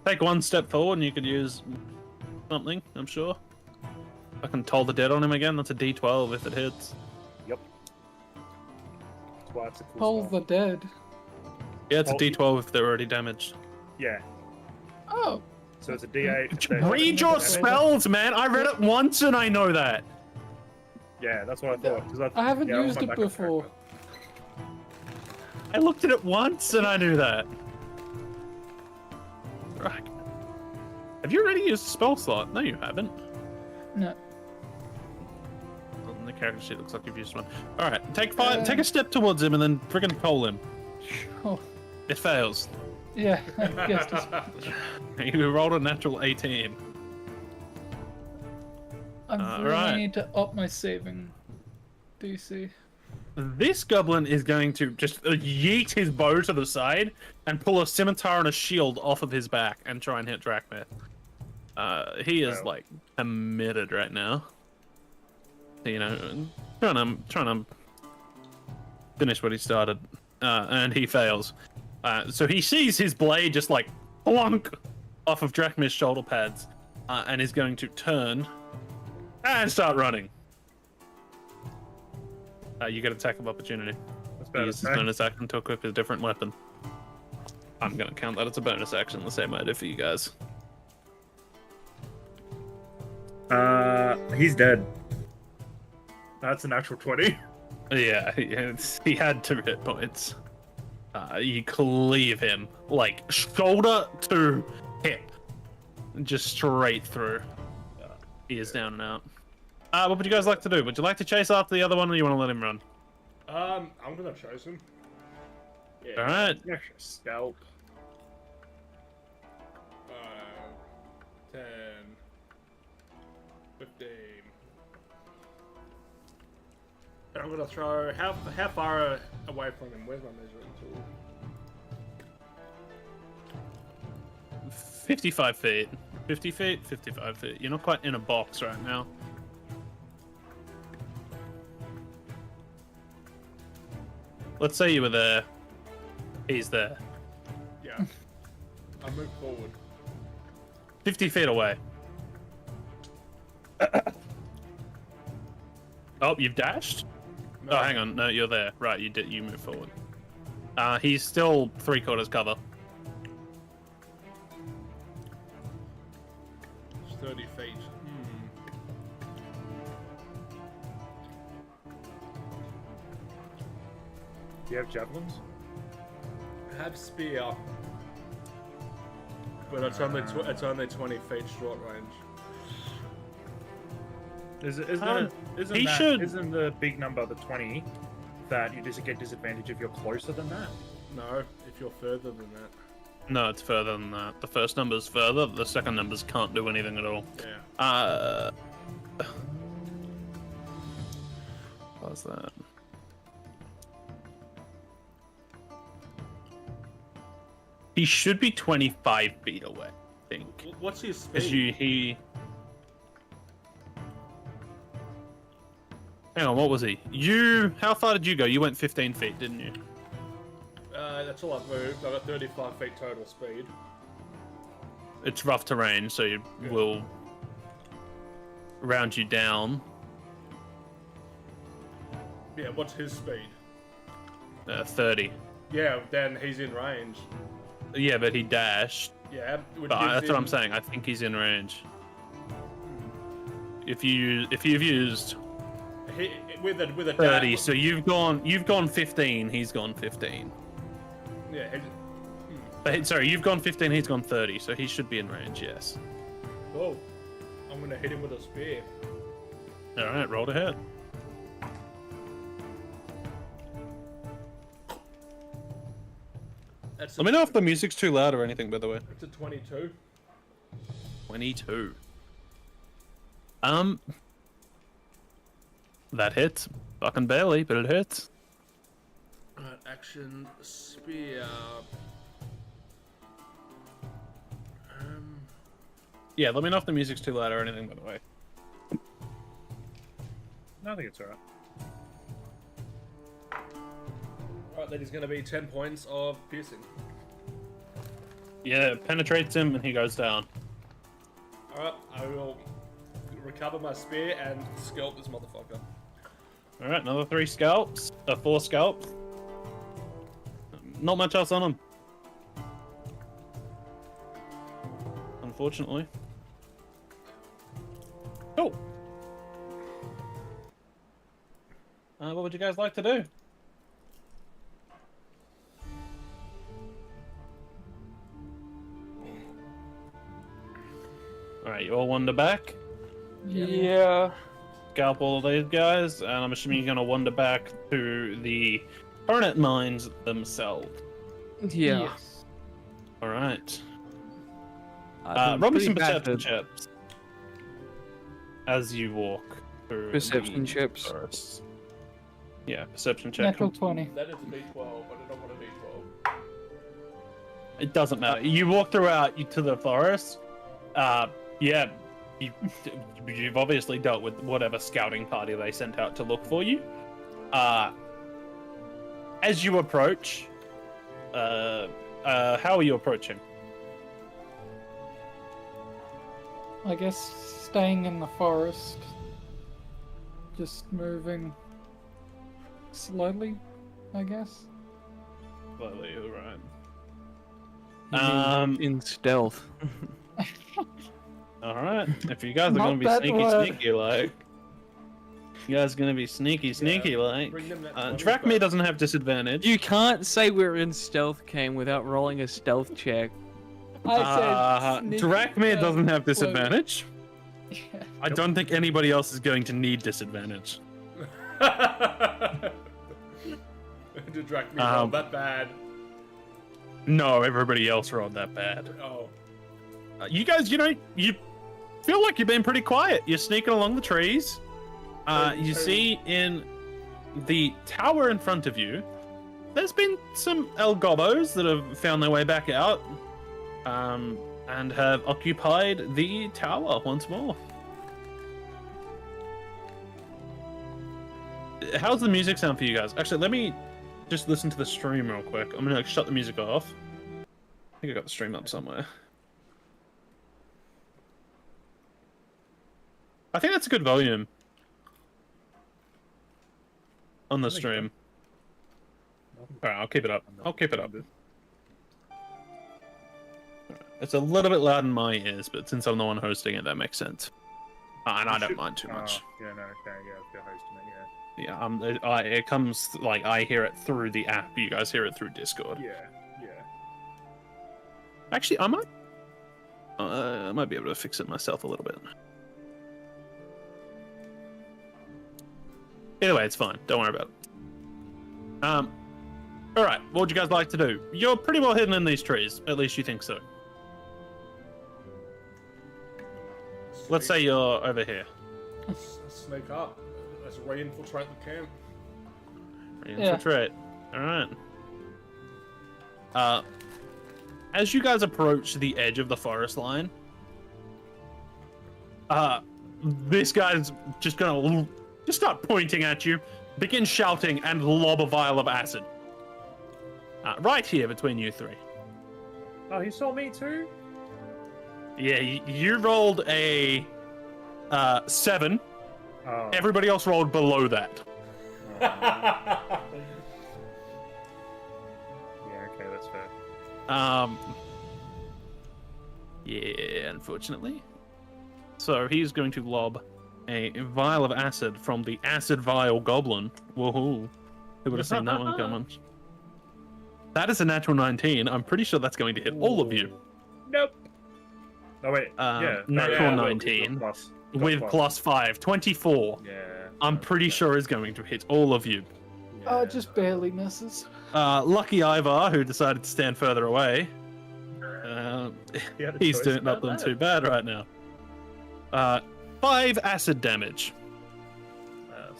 Take one step forward and you could use something, I'm sure. I can toll the dead on him again. That's a D12 if it hits. Yep. That's why it's a cool Toll spell. the dead. Yeah, it's a Oh, D12 if they're already damaged. Yeah. Oh, So it's a D8. if they're- Read your spells, man. I read it once and I know that. Yeah, that's what I thought. 'cause I haven't yeah, I used went it back on before. character. I looked at it once and I knew that. Right. Have you already used a spell slot? No, you haven't. No. On the character sheet looks like you've used one. All right, take a step towards him and then friggin' pull him. Oh, It fails. yeah. I guess it's, You rolled a natural 18. I really right. need to up my saving DC. This goblin is going to just yeet his bow to the side and pull a scimitar and a shield off of his back and try and hit Drachmeth. He is Oh. like committed right now. You know, trying to finish what he started, and he fails. So he sees his blade just like plunk off of Drachmeth's shoulder pads, and is going to turn and start running. You get attack of opportunity. That's He better. uses his bonus action to equip a different weapon. I'm gonna count that as a bonus action the same way I did for you guys. He's dead. That's an actual 20. Yeah, he had 2 hit points. You cleave him, like, shoulder to hip. Just straight through. He is down and out. What would you guys like to do? Would you like to chase after the other one, or you want to let him run? I'm gonna chase him. Yeah. Alright. Yeah, scalp. 5, 10, 15. And I'm gonna throw. How far away from him? Where's my measuring tool? 55 feet. 50 feet? 55 feet. You're not quite in a box right now. Let's say you were there. He's there. Yeah. I move forward. 50 feet away. Oh, you've dashed? No. Oh, hang on. No, you're there. Right, you did. You move forward. He's still 3/4 cover. It's 30 feet. Do you have javelins? Have spear, but it's only it's only 20 feet short range. Isn't he should- isn't the big number the 20 that you just get disadvantage if you're closer than that? No, if you're further than that. No, it's further than that. The first number's further. The second numbers can't do anything at all. Yeah. What's that? He should be 25 feet away, I think. What's his Because speed? Hang on, what was he? How far did you go? You went 15 feet, didn't you? That's all I've moved. I've got 35 feet total speed. It's rough terrain, so you will round you down. Yeah, what's his speed? 30. Yeah, then he's in range. Yeah, but he dashed. Yeah, which But gives that's what I'm him- saying. I think he's in range. If you've used with a 30, dash- so you've gone 15. He's gone 15. Yeah, But, sorry, you've gone 15. He's gone 30, so he should be in range. Yes. oh, I'm gonna hit him with a spear. All right, roll to hit. That's Let me know if the music's too loud or anything. By the way. It's a 22. 22. That hits. Fucking barely, but it hits. Alright, action spear. Yeah, let me know if the music's too loud or anything, by the way. No, I think it's alright. Alright, then he's gonna be 10 points of piercing. Yeah, it penetrates him and he goes down. Alright, I will recover my spear and scalp this motherfucker. All right, another 4 scalps. Not much else on them, unfortunately. Cool. What would you guys like to do? All right, you all wander back. Yeah. Scalp all of these guys, and I'm assuming you're gonna wander back to the Hornet mines themselves. Yeah. Yes. All right. I've been Roll me some pretty bad perception at checks as you walk through Perception the checks. forest. Yeah, perception check. Natural 20. That is a D12. I don't want a D12. It doesn't matter. You walk throughout to the forest. Yeah, you've obviously dealt with whatever scouting party they sent out to look for you. As you approach, how are you approaching? I guess staying in the forest. Just moving slowly, I guess. Slowly, alright. You mean in stealth. Alright. If you guys are Not gonna be that sneaky, word. sneaky like. You guys are gonna be sneaky, sneaky like. Bring them that 20 Track me back. doesn't have disadvantage. You can't say we're in stealth cam without rolling a stealth check. I said sneaky Drachmere stealth, doesn't have slow. disadvantage. Yeah. I don't think anybody else is going to need disadvantage. Did Drachmere roll that bad? No, everybody else rolled that bad. Oh. You guys, you feel like you've been pretty quiet. You're sneaking along the trees. You see in the tower in front of you, there's been some El Gobos that have found their way back out, and have occupied the tower once more. How's the music sound for you guys? Actually, let me just listen to the stream real quick. I'm gonna shut the music off. I think I got the stream up somewhere. I think that's a good volume on the stream. Alright, I'll keep it up. I'll keep it up. It's a little bit loud in my ears, but since I'm the one hosting it, that makes sense. And I don't mind too much. Yeah, no, okay, yeah, if you're hosting it, yeah. Yeah, it comes, like, I hear it through the app, you guys hear it through Discord. Yeah, yeah. Actually, I might be able to fix it myself a little bit. Either way, it's fine. Don't worry about it. Alright, what would you guys like to do? You're pretty well hidden in these trees. At least you think so. Let's say you're over here. Sneak up. Let's re-infiltrate the camp. Infiltrate. Alright. As you guys approach the edge of the forest line, this guy's just gonna start pointing at you, begin shouting, and lob a vial of acid. Right here between you three. Oh, he saw me too? Yeah, you rolled a 7. Oh. Everybody else rolled below that. Yeah, okay, that's fair. Yeah, unfortunately. So he's going to lob a vial of acid from the acid vial goblin. Woohoo. Who would have seen that one coming? That is a natural 19. I'm pretty sure that's going to hit all of you. Nope. Oh, wait. Yeah. Natural yeah, 19 plus with plus 5. 24. Yeah. I'm pretty sure is going to hit all of you. Oh, just barely misses. Lucky Ivar, who decided to stand further away. He had a He's choice doing about not them that. too bad right now. 5 acid damage.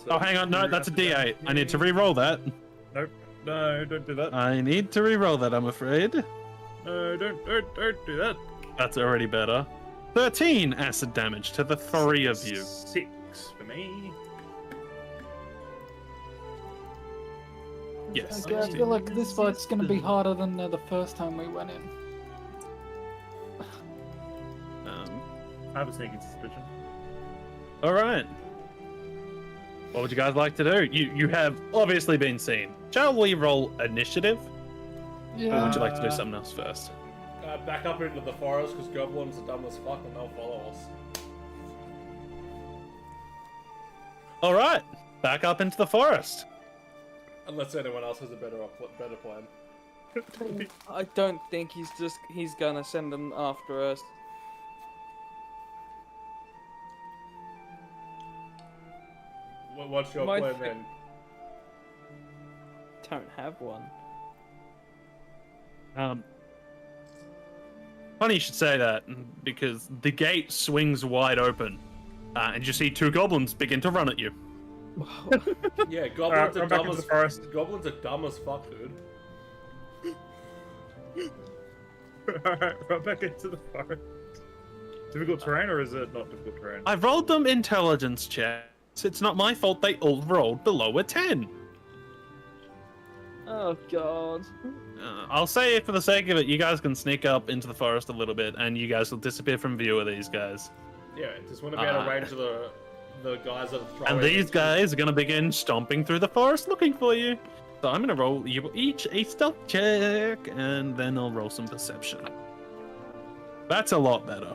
So Oh, hang on. No, that's a D8. I need to re-roll that. Nope. No, don't do that. I need to re-roll that, I'm afraid. No, don't do that. That's already better. 13 acid damage to the 3 of you. 6 for me. Yes. Okay, I feel like this fight's gonna be harder than the first time we went in. I have a sneaking suspicion. All right. What would you guys like to do? You have obviously been seen. Shall we roll initiative? Yeah. Or would you like to do something else first? Back up into the forest because goblins are dumb as fuck and they'll follow us. All right. Back up into the forest. Unless anyone else has a better plan. I don't think he's gonna send them after us. What's your My plan thi- then? Don't have one. Funny you should say that, because the gate swings wide open, and you see two goblins begin to run at you. Yeah, goblins are run back dumb into as the forest. goblins are dumb as fuck, dude. Alright, run back into the forest. Difficult terrain, or is it not difficult terrain? I rolled them intelligence checks. It's not my fault they all rolled below a 10. Oh god. I'll say for the sake of it, you guys can sneak up into the forest a little bit, and you guys will disappear from view of these guys. Yeah, just want to be out of range of the guys that are throwing. And these guys are going to begin stomping through the forest looking for you. So I'm going to roll you each a stealth check, and then I'll roll some perception. That's a lot better.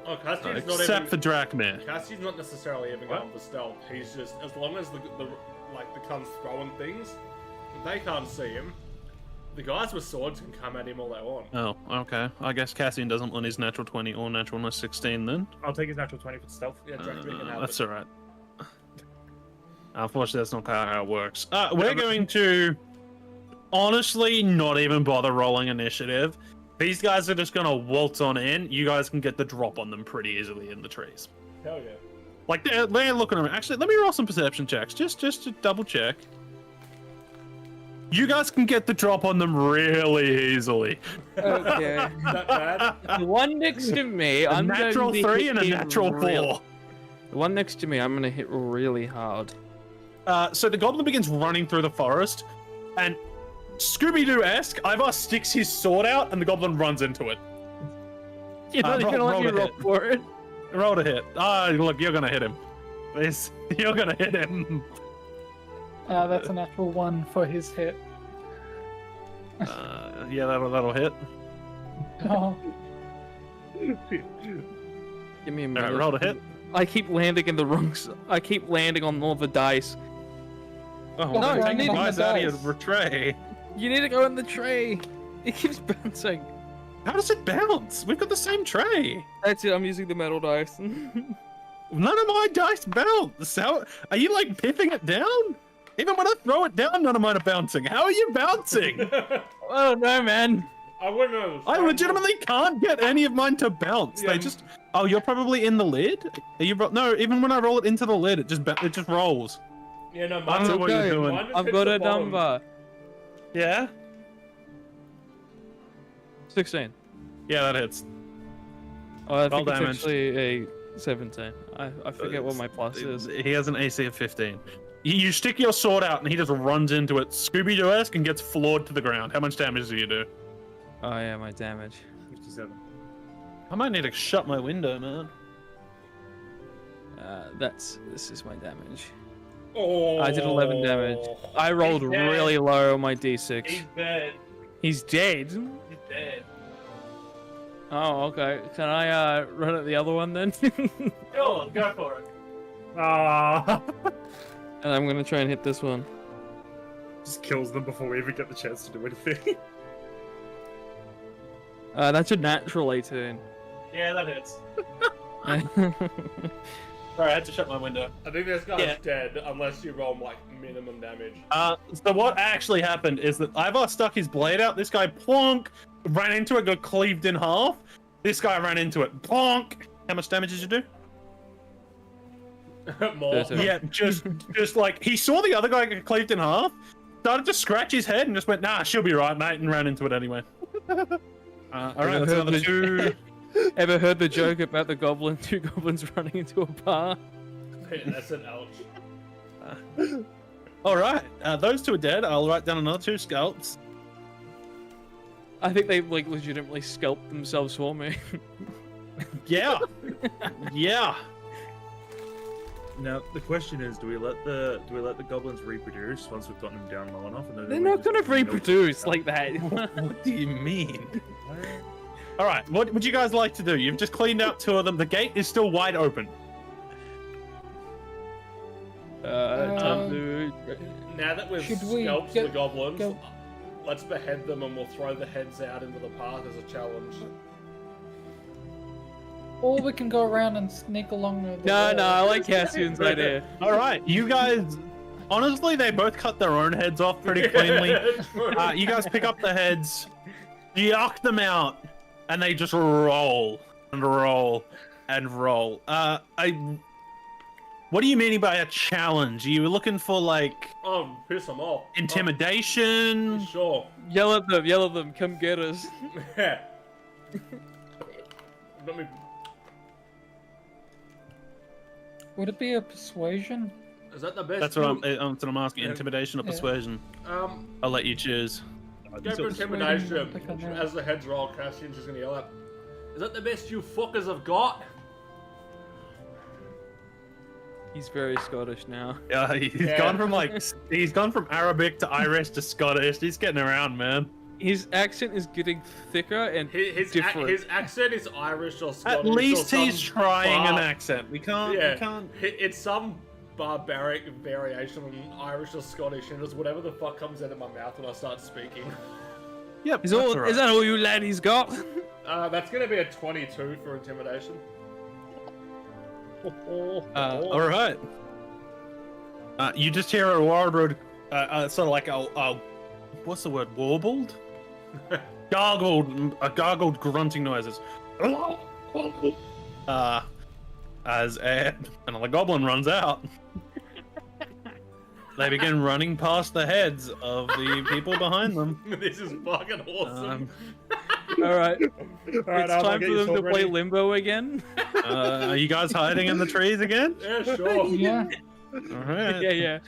Oh, Cassie's not Except even. for Drakmir. Cassie's not necessarily even What? going for stealth. He's just as long as the cunts throwing things, they can't see him. The guys with swords can come at him all they want. Oh, okay. I guess Cassian doesn't want his natural 20 or naturalness 16 then. I'll take his natural 20 for stealth. Yeah, Dracula can have That's it. alright. Unfortunately, that's not how it works. We're going to honestly not even bother rolling initiative. These guys are just going to waltz on in. You guys can get the drop on them pretty easily in the trees. Hell yeah. Like, they're looking around. Actually, let me roll some perception checks, just to double check. You guys can get the drop on them really easily. Okay. Is that bad? The one next to me, A I'm natural going to 3 hit and a him natural 4. The one next to me, I'm gonna hit really hard. So the goblin begins running through the forest, and Scooby-Doo-esque, Ivar sticks his sword out, and the goblin runs into it. You're not even roll let me a roll hit. for it. Roll to hit. Look, you're gonna hit him. You're gonna hit him. That's a natural 1 for his hit. Yeah, that'll hit. Oh, Give me a All minute. right, roll to hit. I keep landing in the wrong. I keep landing on all the dice. Oh, No, no, you take need the to dice out of dice. your tray. You need to go in the tray. It keeps bouncing. How does it bounce? We've got the same tray. That's it. I'm using the metal dice. None of my dice bounce. How are you like piffing it down? Even when I throw it down, none of mine are bouncing. How are you bouncing? Oh no, man. I wouldn't know. I legitimately can't get any of mine to bounce. Yeah. They just. Oh, you're probably in the lid. Are you? No, even when I roll it into the lid, it just rolls. Yeah, no, I don't mine know what you're okay. doing. Mine just I've hits got the a bottom. number. Yeah. 16. Yeah, that hits. Oh, I Roll think it's damage. actually a 17. I forget what my plus is. He has an AC of 15. You stick your sword out, and he just runs into it, Scooby-Doo-esque, and gets floored to the ground. How much damage do you do? Oh yeah, my damage. 57. I might need to shut my window, man. This is my damage. Oh. I did 11 damage. I rolled He's dead. really low on my d6. He's dead. He's dead. He's dead. Oh, okay. Can I run at the other one then? Go for it. Ah! And I'm gonna try and hit this one. Just kills them before we even get the chance to do anything. That's a natural 18. Yeah, that hits. Sorry, I had to shut my window. I think this guy's Yeah. dead unless you roll like minimum damage. So what actually happened is that Ivar stuck his blade out. This guy plonk ran into it, got cleaved in half. This guy ran into it, plonk. How much damage did you do? More. 13. Yeah, just like he saw the other guy get cleaved in half, started to scratch his head, and just went, "Nah, she'll be right, mate," and ran into it anyway. All right, that's another 2. Ever heard the joke about the goblin, 2 goblins running into a bar? That's an ouch. All right, those 2 are dead. I'll write down another 2 scalps. I think they like legitimately scalped themselves for me. Yeah, yeah. Now the question is, do we let the goblins reproduce once we've gotten them down low enough? And then They're we not just gonna milk reproduce them? like that. What do you mean? All right, what would you guys like to do? You've just cleaned out 2 of them. The gate is still wide open. Time to... Now that we've Should we scalped get- the goblins, go- let's behead them and we'll throw the heads out into the path as a challenge. Or we can go around and sneak along the No, wall. no, I like Cassian's idea. All right, you guys. Honestly, they both cut their own heads off pretty cleanly. You guys pick up the heads, yuck them out, and they just roll and roll and roll. What do you mean by a challenge? Are you looking for like Oh, piss them off. intimidation? Oh, sure. Yell at them, come get us. Let me. Would it be a persuasion? Is that the best? That's what I'm asking. Yeah. Intimidation or Yeah. persuasion? Um, I'll let you choose. go for intimidation. Pick on that. As the heads roll, Cassian's just gonna yell out, "Is that the best you fuckers have got?" He's very Scottish now. Yeah, he's Yeah. gone from he's gone from Arabic to Irish to Scottish. He's getting around, man. His accent is getting thicker and His different. his accent is Irish or Scottish. At least or he's some trying an bar- accent. We can't. Yeah, We can't. it's some barbaric variation on Irish or Scottish, and it's whatever the fuck comes out of my mouth when I start speaking. Yep. Is, that's all, all right. is that all you laddies got? That's gonna be a 22 for intimidation. All right. You just hear a word, sort of like a what's the word? Warbled, gargled grunting noises. As another goblin runs out. They begin running past the heads of the people behind them. This is fucking awesome. All right, Alright, it's time get for your them to sword play ready. limbo again. Are you guys hiding in the trees again? Yeah, sure. Yeah. All right. yeah.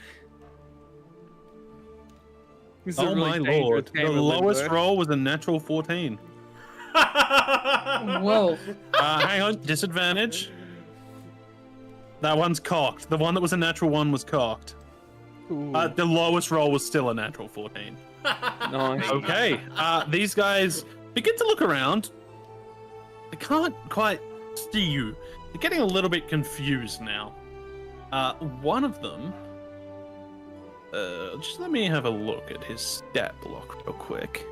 This is a Oh really my dangerous lord! game The of lowest limbo. roll was a natural 14. Well, Hang on, disadvantage. That one's cocked. The one that was a natural 1 was cocked. Ooh, The lowest roll was still a natural 14. nice. Okay, these guys begin to look around. They can't quite see you. They're getting a little bit confused now. One of them, just let me have a look at his stat block real quick.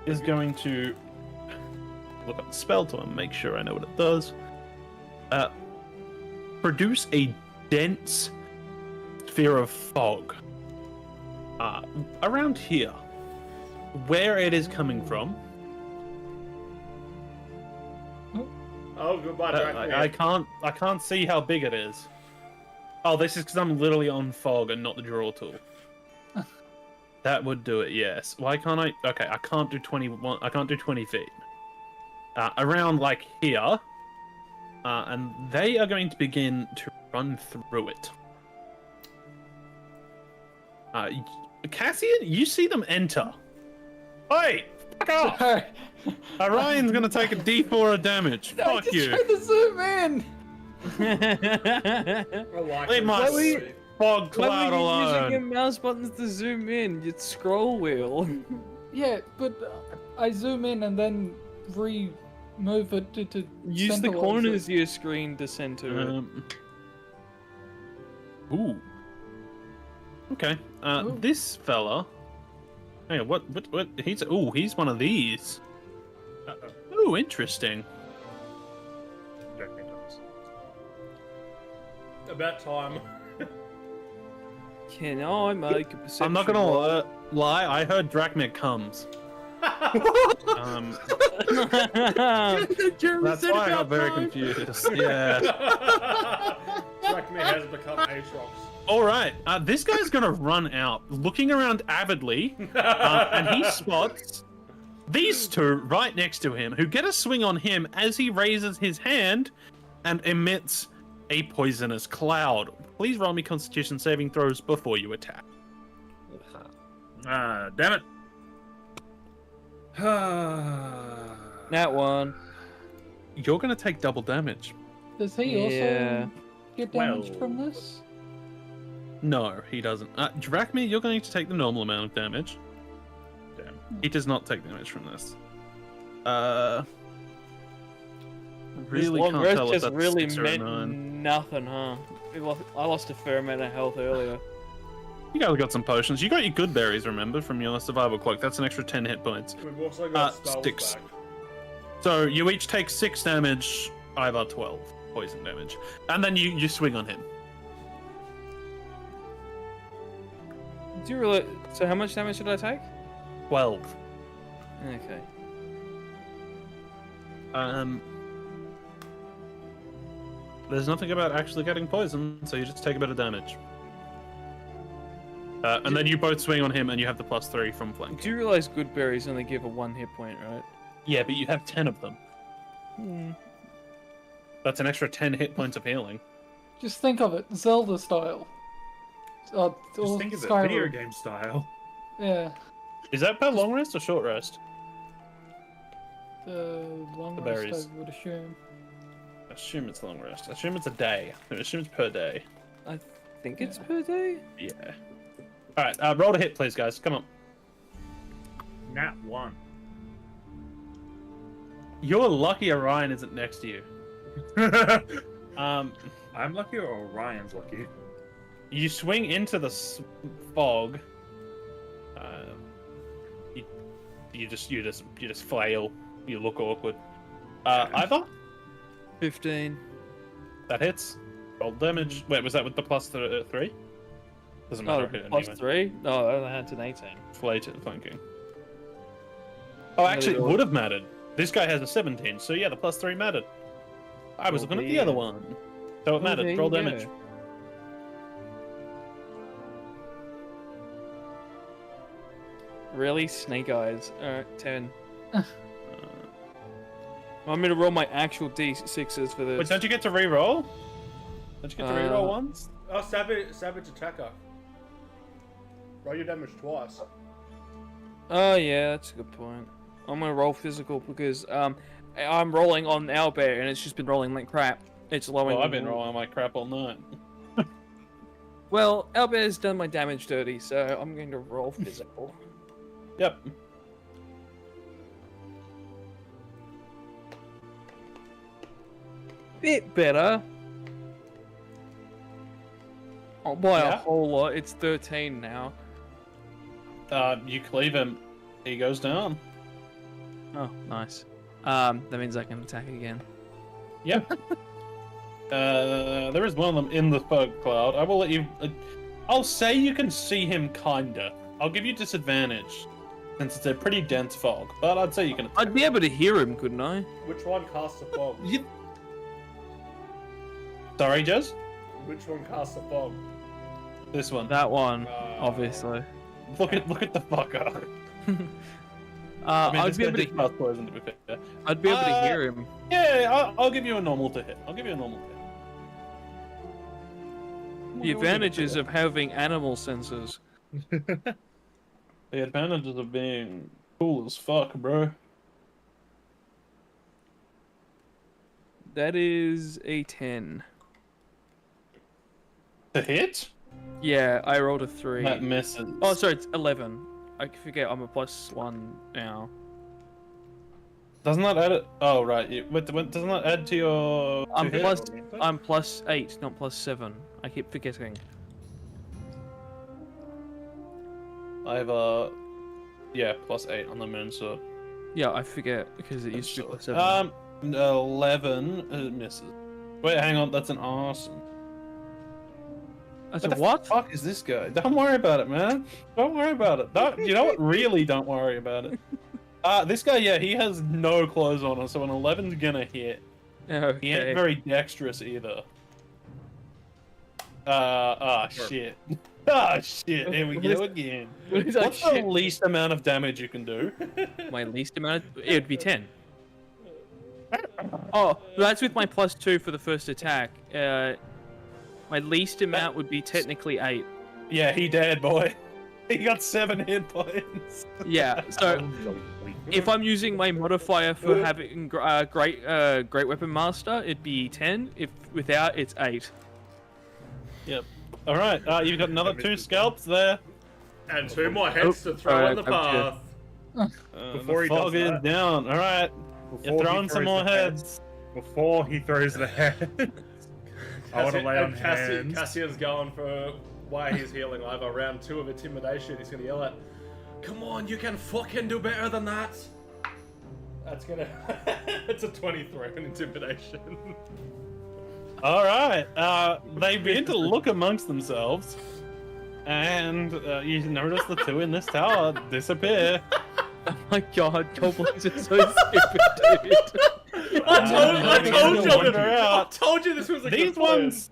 Is going to look up the spell to him, make sure I know what it does. Produce a dense sphere of fog around here. Where it is coming from, Oh, goodbye, Jack. I can't see how big it is. Oh, this is because I'm literally on fog and not the draw tool. That would do it, yes. Why can't I? Okay, I can't do 21. I can't do 20 feet. Around like here, and they are going to begin to run through it. Cassian, you see them enter. Hey, fuck off! Ryan's gonna take a D4 of damage. I Fuck just you. tried to zoom in. I like Leave it. my Why were you- fog Why cloud were you using your alone. mouse buttons to zoom in? Your scroll wheel. Yeah, but I zoom in and then move it to Use the centralize corners it. of your screen to center it. Ooh. Okay. Ooh. This fella. Hey, what? He's one of these. Ooh, interesting. About time. Can I make a perception? I'm not gonna roll? lie. I heard Drachmir comes. That's why I got very confused. Yeah. Drachmir has become Aatrox. All right. This guy's gonna run out, looking around avidly, and he spots these two right next to him, who get a swing on him as he raises his hand and emits a poisonous cloud. Please roll me Constitution saving throws before you attack. Damn it. That one. you're going to take double damage. Does he Yeah. also get damaged Well. from this? No, he doesn't. Drachmir, you're going to take the normal amount of damage. Damn. He does not take damage from this. Really This long can't rest tell if just that's really 6 or a meant 9. nothing, huh? I lost a fair amount of health earlier. You guys got some potions. You got your good berries, remember, from your survival cloak. That's an extra 10 hit points. We've also got spells 6. back. So you each take 6 damage, either 12 poison damage. And then you swing on him. Do you really? So how much damage did I take? 12. Okay. There's nothing about actually getting poisoned, so you just take a bit of damage. And then you both swing on him, and you have the +3 from flank. Do you realize good berries only give a 1 hit point, right? Yeah, but you have 10 of them. Hmm. That's an extra 10 hit points of healing. Just think of it, Zelda style. Just think of it, video game style. Yeah. Is that per long rest or short rest? Long The rest, berries. I would assume. Assume it's long rest. Assume it's a day. Assume it's per day. I think it's per day. Yeah. Alright, roll to hit, please, guys. Come on. Nat 1. You're lucky Orion isn't next to you. I'm lucky or Orion's lucky? You swing into the fog. You just flail. You look awkward. Ivor? 15. That hits. Roll damage. Wait, was that with the +3? Doesn't Oh, matter. +3? No, that's an 18. Flanking. Oh, actually, it would have mattered. This guy has a 17, so yeah, the +3 mattered. I was looking at the other one. So it mattered. there Roll you damage. go. Really? Snake eyes. Alright, 10. Want me to roll my actual D6s for this? Wait, don't you get to re-roll? Don't you get to re-roll once? Oh, savage attacker. Roll your damage twice. Oh yeah, that's a good point. I'm gonna roll physical because I'm rolling on owlbear and it's just been rolling like crap. It's lowering. Well, I've been rolling my crap all night. Well, owlbear's done my damage dirty, so I'm going to roll physical. Yep. Bit better. Oh, by a Yeah? whole lot. It's 13 now. You cleave him. He goes down. Oh, nice. That means I can attack again. Yep. There is one of them in the fog cloud. I will let you. I'll say you can see him, kinda. I'll give you disadvantage, since it's a pretty dense fog. But I'd say you can. I'd be able to hear him, couldn't I? Which one casts a fog? Sorry, Jez? Which one casts a fog? This one. That one, obviously. Look at the fucker. I'd be able to. Pass poison, to be fair. I'd be able to hear him. Yeah, I'll give you a normal to hit. The advantages of having animal senses. The advantages of being cool as fuck, bro. That is a 10. To hit? Yeah, I rolled a 3. That misses. Oh, sorry, it's 11. I forget I'm a +1 now. Doesn't that add it? Oh, right. Doesn't that add to your... I'm to hit? +8, not +7. I keep forgetting. I have yeah, +8 on the moon sword. Yeah, I forget because it used to be +7. 11 misses. Wait, hang on. That's an arson. I said, what? Fuck is this guy? Don't worry about it, man. Don't worry about it. You know what? Really, don't worry about it. This guy, yeah, he has no clothes on, so an 11's gonna hit. Okay. He ain't very dexterous either. Shit. Shit. Here we go again. What's the least amount of damage you can do? My least amount it would be 10. Oh, that's with my +2 for the first attack. My least amount would be technically 8. Yeah, he dead, boy. He got 7 hit points. Yeah, so If I'm using my modifier for having great weapon master, it'd be 10. If without, it's 8. Yep. All right. You've got another 2 scalps there. And 2 more heads to throw in the path. Before he the fog does is that- down. All right. You're Before he throwing some throws more the heads. Before he throws the head, I want to lay on hands. Cassian's going for why he's healing Iva. Round 2 of Intimidation. He's going to yell at, "Come on, you can fucking do better than that." That's going to... It's a 23 in Intimidation. All right. They begin to look amongst themselves, and you notice the 2 in this tower disappear. Oh my god, goblins are so stupid, dude. I told you this was a These good plan. ones,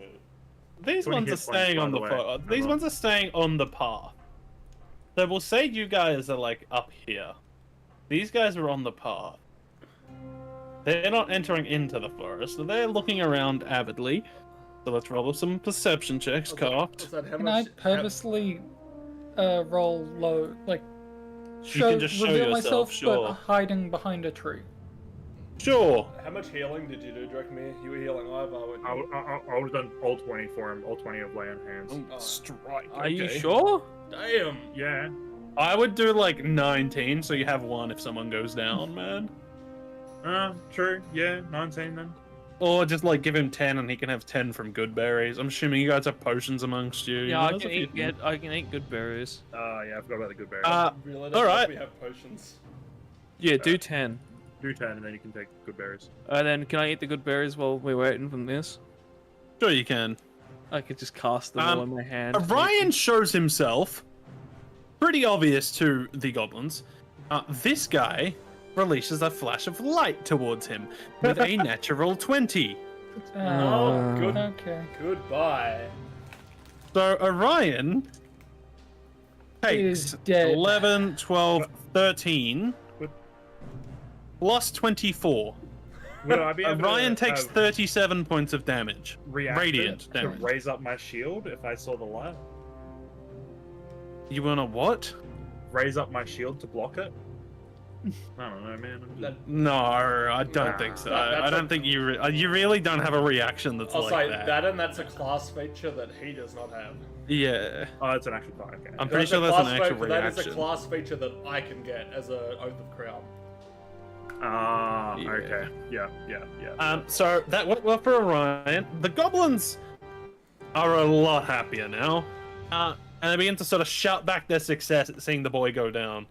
these 20 ones are hit points, staying by on the the way. path. These ones are staying on the path. So we'll say you guys are like up here. These guys are on the path. They're not entering into the forest, so they're looking around avidly. So let's roll some perception checks, cocked. Can I purposely roll low, like can just show reveal yourself, myself, sure. but hiding behind a tree? Sure. How much healing did you do, Drakmir? You were healing Ivar, weren't you? I would have done all 20 for him. All 20 of lay on hands. Oh. Strike. Are you okay. sure? Damn! Yeah. I would do like 19, so you have 1 if someone goes down, man. True. Yeah, 19 then. Or just like give him 10 and he can have 10 from good berries. I'm assuming you guys have potions amongst you. Yeah, you know, I can eat good berries. Yeah, I forgot about the good berries. Really? all right. We have potions. Yeah, do 10. Do 10 and then you can take good berries. Then can I eat the good berries while we're waiting for this? Sure you can. I could just cast them all in my hand. Orion shows himself. Pretty obvious to the goblins. This guy releases a flash of light towards him with a natural 20. Oh, good. Okay. Goodbye. So Orion Is takes dead. 11, 12, 13, plus 24. Would I be able Orion to takes have 37 points of damage. reacted Radiant to damage. raise up my shield if I saw the light? You wanna what? Raise up my shield to block it? I don't know, man. No, I don't think so. I don't think you really don't have a reaction that's I'll like say that, and that's a class feature that he does not have. Yeah. Oh, it's an actual card. Okay. I'm pretty sure that's an actual feature, that is a reaction. class feature that I can get as a Oath of Crown. Ah, Yeah. okay. Yeah. So that went well for Orion. The goblins are a lot happier now. And they begin to sort of shout back their success at seeing the boy go down.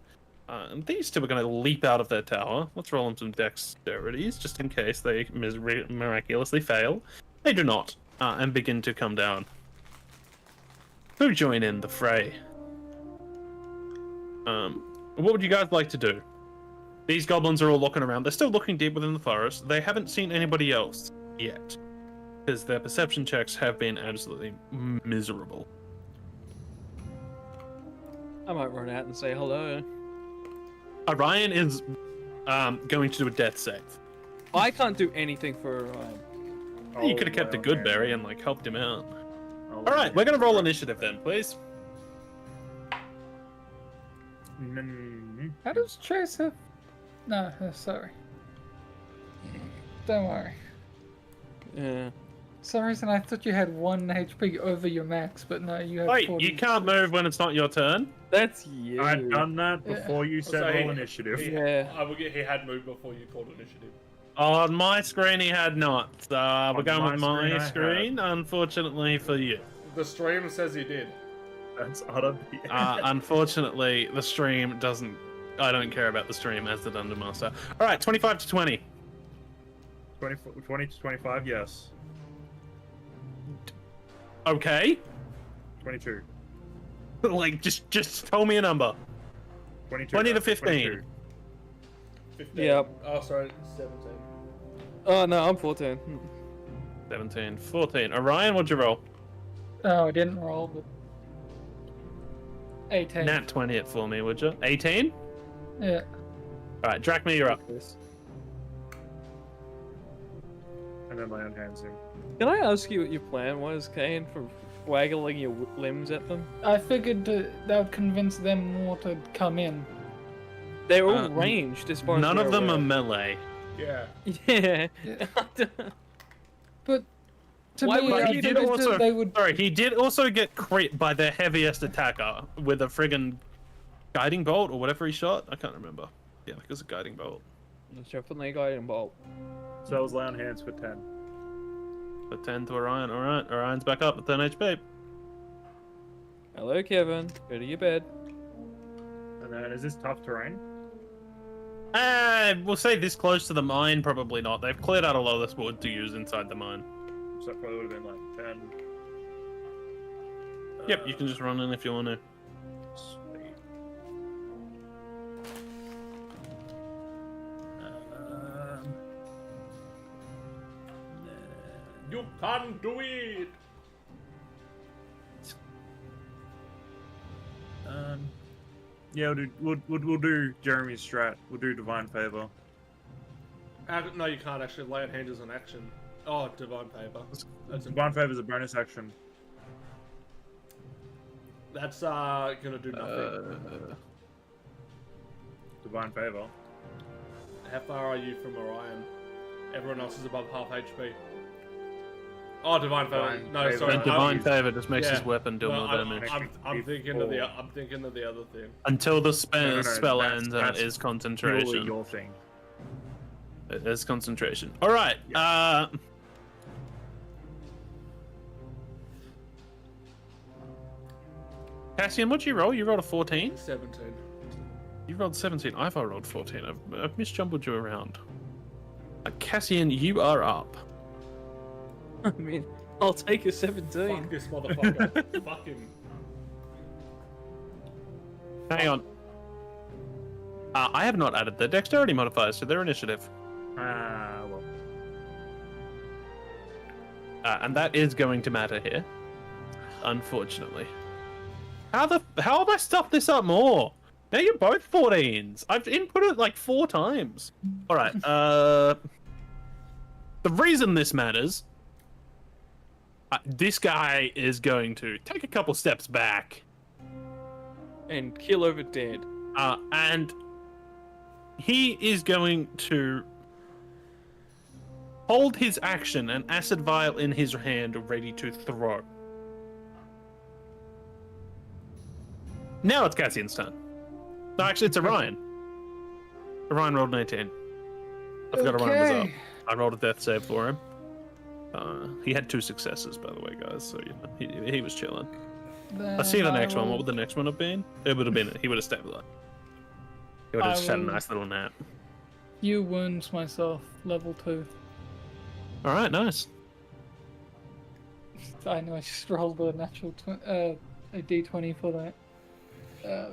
And these 2 are going to leap out of their tower. Let's roll them some dexterities, just in case they miraculously fail. They do not, and begin to come down. Who join in the fray? What would you guys like to do? These goblins are all looking around. They're still looking deep within the forest. They haven't seen anybody else yet, because their perception checks have been absolutely miserable. I might run out and say hello. Orion is going to do a death save. I can't do anything for Orion. You could have kept a good berry and like helped him out. Oh, All right, we're gonna roll initiative then, please. How does Chase have... No, sorry. Don't worry. Yeah. For some reason I thought you had 1 HP over your max, but no, you have Wait, 40. you can't move when it's not your turn? That's you. I'd done that before you said Also, roll initiative. Yeah. He had moved before you called initiative. On my screen, he had not. So we're going with my my screen, I screen, unfortunately for you. The stream says he did. That's utter BS. Unfortunately, the stream doesn't... I don't care about the stream as the Dungeon Master. All right, 25 to 20. 20 to 25, yes. Okay. 22. Like, just tell me a number. 22. 20 to 15. 22. 15. Yep. Oh, sorry, 17. Oh no, I'm 14. 17, 14. Orion, what'd you roll? Oh, I didn't roll, but... 18. Nat 20 it for me, would you? 18? Yeah. All right, Drachma, you're up. And then my own hands him. Can I ask you what your plan was, Kane, for waggling your limbs at them? I figured that would convince them more to come in. they're all ranged as far as None we're of them are aware. melee. Yeah. Yeah. But to Why me, would I he he figured did also. that they would. Sorry, he did also get crit by their heaviest attacker with a friggin' guiding bolt or whatever he shot. I can't remember. Yeah, I think it was a guiding bolt. It's definitely a guiding bolt. So I was lay on hands for 10. For 10 to Orion. All right, Orion's back up at 10 HP. Hello, Kevin. Go to your bed. And then, is this tough terrain? We'll say this close to the mine, probably not. They've cleared out a lot of this wood to use inside the mine. So that probably would have been like 10. Yep, you can just run in if you want to. Sweet. You can't do it. Yeah, we'll do Jeremy's strat. We'll do Divine Favor. No, you can't actually. Lay on hands is an action. Oh, divine favor. That's Divine Favor is a bonus action. gonna do nothing. Divine Favor. How far are you from Orion? Everyone else is above half HP. Oh, divine favor. Divine No, favor. sorry. And divine favor just makes yeah. his weapon do No, more damage. I'm thinking of the other thing. Until the No, spell that's- ends, that's is Purely concentration. your thing. It is concentration. All right. Cassian, what'd you roll? You rolled a 14? 17. You rolled 17. I've rolled 14. I've misjumbled you around. Cassian, you are up. I mean, I'll take a 17. Fuck this motherfucker. Fuck him. Hang on. I have not added the dexterity modifiers to their initiative. Well. And that is going to matter here. Unfortunately. How have I stuffed this up more? Now you're both 14s. I've input it like 4 times. Alright, the reason this matters, this guy is going to take a couple steps back. And kill over dead. And he is going to hold his action, an acid vial in his hand, ready to throw. Now it's Cassian's turn. No, actually, it's Orion. Orion rolled an 18. I forgot Orion was up. I rolled a death save for him. He had 2 successes, by the way, guys, so you know, he was chilling. Let's see the next one. What would the next one have been? It would have been, he would have stayed alive. He would have just had a nice little nap. Few wounds myself, level 2. Alright, nice. I know I just rolled a natural a d20 for that.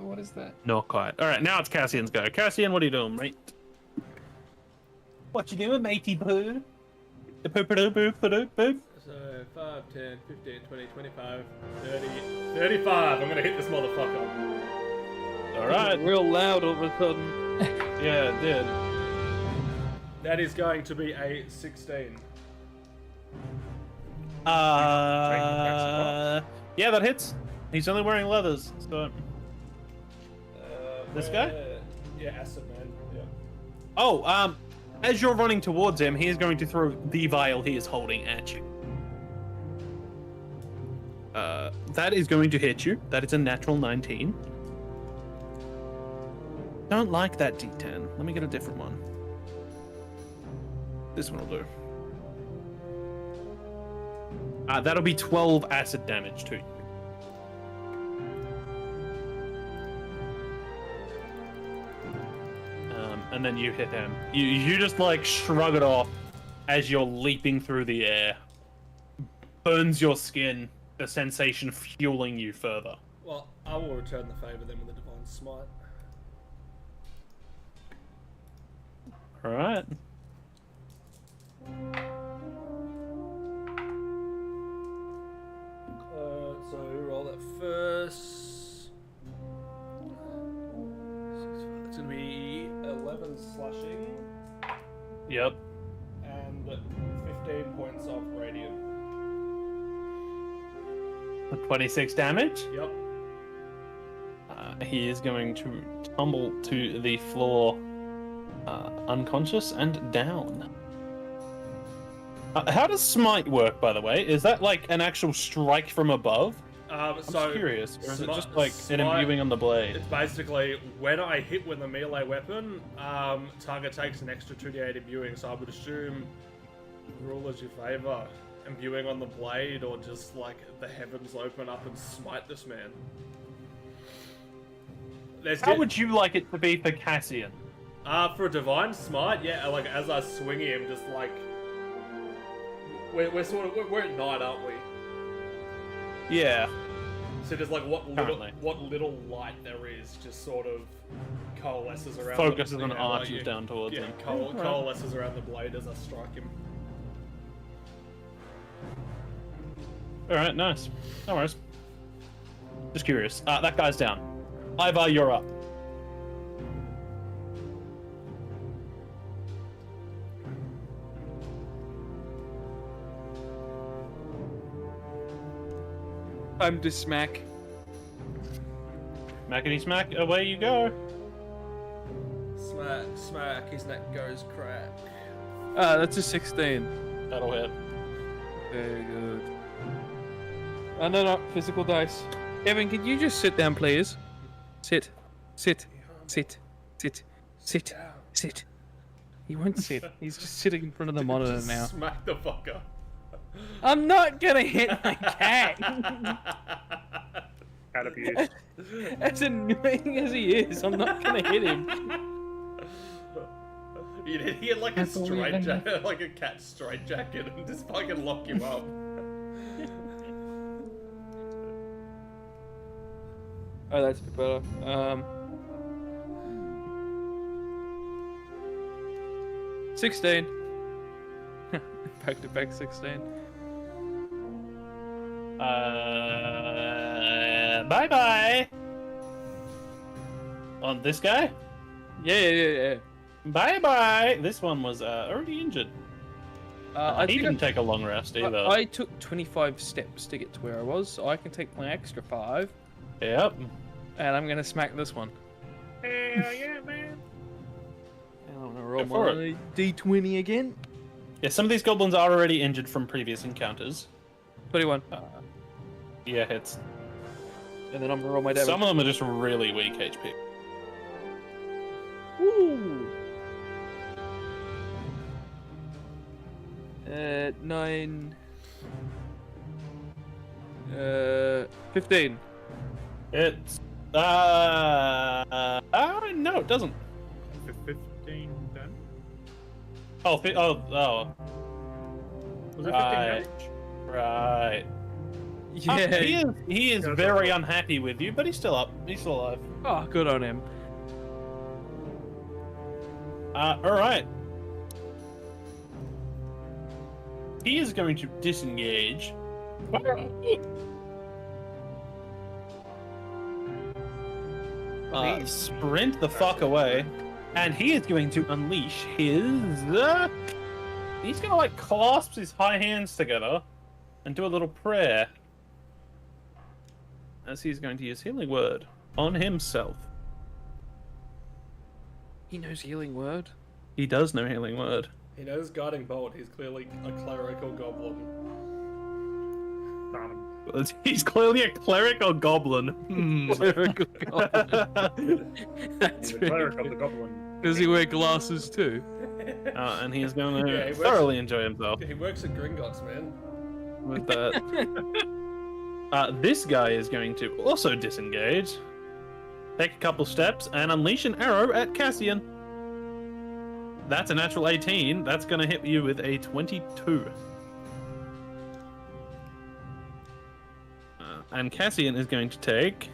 What is that? Not quite. Alright, now it's Cassian's go. Cassian, what are you doing, mate? What you doing, matey poo? The poo poo poo poo poo. So 5, 10, 15, 20, 25, 30, 35. I'm gonna hit this motherfucker. Alright. Real loud all of a sudden. Yeah, it did. That is going to be a 16. Yeah, that hits. He's only wearing leathers, so. This guy? Yeah, acid man. Yeah. Oh, as you're running towards him, he is going to throw the vial he is holding at you. That is going to hit you. That is a natural 19. Don't like that D10. Let me get a different one. This one will do. That'll be 12 acid damage to you. And then you hit him. You just like shrug it off as you're leaping through the air. Burns your skin, the sensation fueling you further. Well, I will return the favor then with a divine smite. Alright. So roll that first. It's gonna be 11 slashing Yep. and 15 points of radiant. 26 damage. Yep. He is going to tumble to the floor, unconscious and down. How does smite work, by the way? Is that like an actual strike from above? I'm just curious, or is it just like an imbuing on the blade? It's basically when I hit with a melee weapon, target takes an extra 2d8 imbuing, so I would assume rule as you favour. Imbuing on the blade, or just like the heavens open up and smite this man. How would you like it to be for Cassian? For a divine smite, yeah, like as I swing him, just like we're at night, aren't we? Yeah. So just like what little light there is, just sort of coalesces around. Focuses and arches down towards him. Coalesces around the blade as I strike him. All right, nice. No worries. Just curious. That guy's down. Ivar, you're up. Time to smack. Smackety smack, away you go. Smack, smack, his neck goes crack. That's a 16. That'll hit. Very good. No, physical dice. Evan, can you just sit down, please? Sit. He won't sit. He's just sitting in front of the monitor now. Smack the fucker. I'm not gonna hit my cat. Cat abuse. As annoying as he is, I'm not gonna hit him. You'd hit like a straight jacket, like a cat straight jacket, and just fucking lock you up. Oh, that's a bit better. — 16. Back to back 16. Bye bye. On this guy? Yeah. Bye bye. This one was already injured. He didn't take a long rest either. I took 25 steps to get to where I was, so I can take my extra 5. Yep. And I'm gonna smack this one. Hell yeah, man. And I'm gonna roll Go for my d20 again. Yeah, some of these goblins are already injured from previous encounters. 21. Yeah, hits. And then I'm gonna roll my damage. Some of them are just really weak HP. Woo! 9... 15. It's no, it doesn't. 15 done? Oh. Was it 15 Right. damage? Right. Yeah. He is very unhappy with you, but he's still up. He's still alive. Oh, good on him. Alright. He is going to disengage. Sprint the fuck away. And he is going to unleash his... he's gonna like clasp his high hands together and do a little prayer. As he's going to use Healing Word on himself. He knows Healing Word. He does know Healing Word. He knows Guiding Bolt. He's clearly a cleric or goblin. He's clearly a cleric or goblin. Cleric or goblin. That's He's a cleric of the goblin. Does he wear glasses too? And he is going to Yeah, he thoroughly enjoy himself He works at Gringotts, man. with that. This guy is going to also disengage, take a couple steps, and unleash an arrow at Cassian. That's a natural 18. That's going to hit you with a 22. And Cassian is going to take...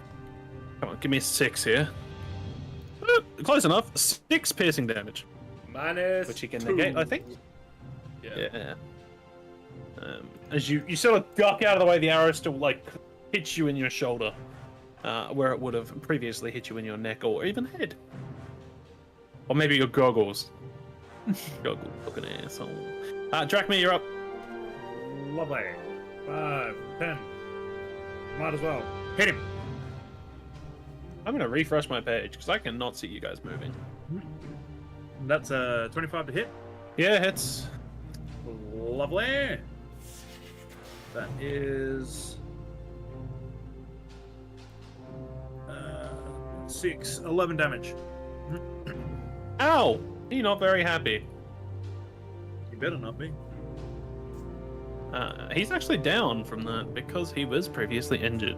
Come on, give me a 6 here. Close enough. 6 piercing damage. Minus Which he can 2. negate, I think. Yeah. As you sort of duck out of the way, the arrow still like hits you in your shoulder, where it would have previously hit you in your neck or even head, or maybe your goggles. Goggles, looking asshole. Drachma, you're up. Lovely. 5, 10. Might as well. Hit him. I'm gonna refresh my page because I cannot see you guys moving. That's 25 to hit. Yeah, hits. Lovely. That is 11 damage. Ow! You're not very happy. You better not be. He's actually down from that because he was previously injured.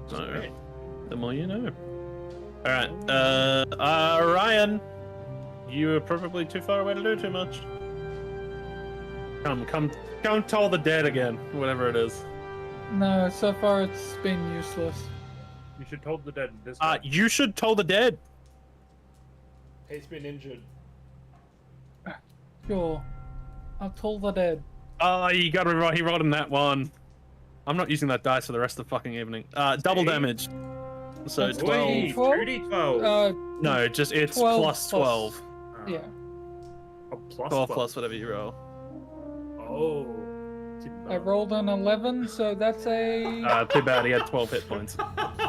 So, Okay. the more you know. Alright, Ryan, you are probably too far away to do too much. Come toll the dead again, whatever it is. No, so far it's been useless. You should hold the dead this time. You should toll the dead. He's been injured. Sure. I'll toll the dead. Oh, you got it right. He rolled in that one. I'm not using that dice for the rest of the fucking evening. Double damage. So That's 12. Wait, 12? 12. No, just it's 12 plus 12. Yeah. Oh, plus 12 plus whatever you roll. Oh. I rolled an 11, so that's a. Too bad. He had 12 hit points.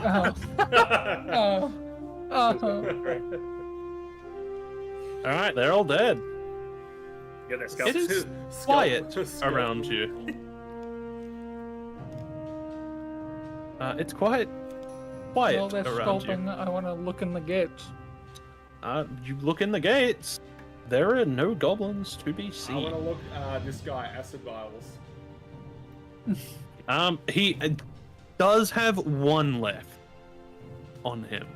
Oh. Oh. Oh. All right, they're all dead. Yeah, their scalps It is too. quiet Scalp. around you. It's quite quiet While they're around scalping, I want to look in the gates. you. You look in the gates. There are no goblins to be I want seen. to look this guy, Acid Vials. He does have one left on him.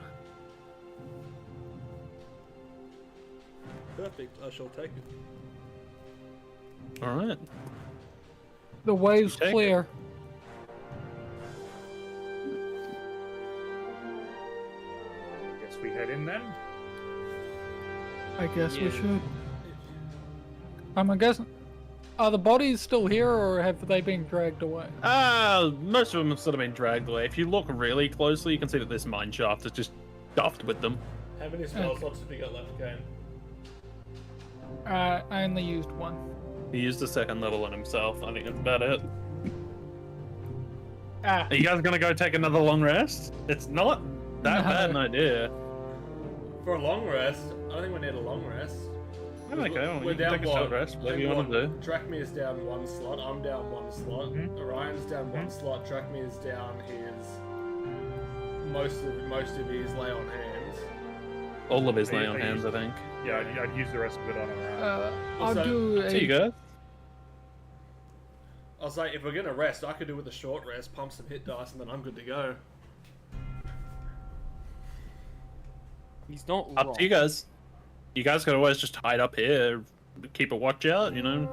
Perfect, I shall take it. All right. The wave's Take it. clear. Guess we head in then. I guess we Yeah. should. I guess. Are the bodies still here, or have they been dragged away? Most of them have sort of been dragged away. If you look really closely, you can see that this mine shaft is just stuffed with them. How many spell slots have you got left, Kane? I only used one. He used a second level on himself. I think that's about it. Ah. Are you guys gonna go take another long rest? It's not that No. bad an idea. For a long rest, I don't think we need a long rest. Okay, well, We're you can down take a what? short rest, whatever Hang you want on. to do. Track me is down one slot. I'm down one slot. Mhm. Orion's down one slot. Track me is down his. Most of his lay on hands. All of his I- lay on I hands, I used- think. Yeah, I'd use the rest of it on around. I'll Also, do So you a. go. I was like, if we're gonna rest, I could do with a short rest, pump some hit dice, and then I'm good to go. He's not Up wrong. to you guys. You guys could always just hide up here, keep a watch out, you know,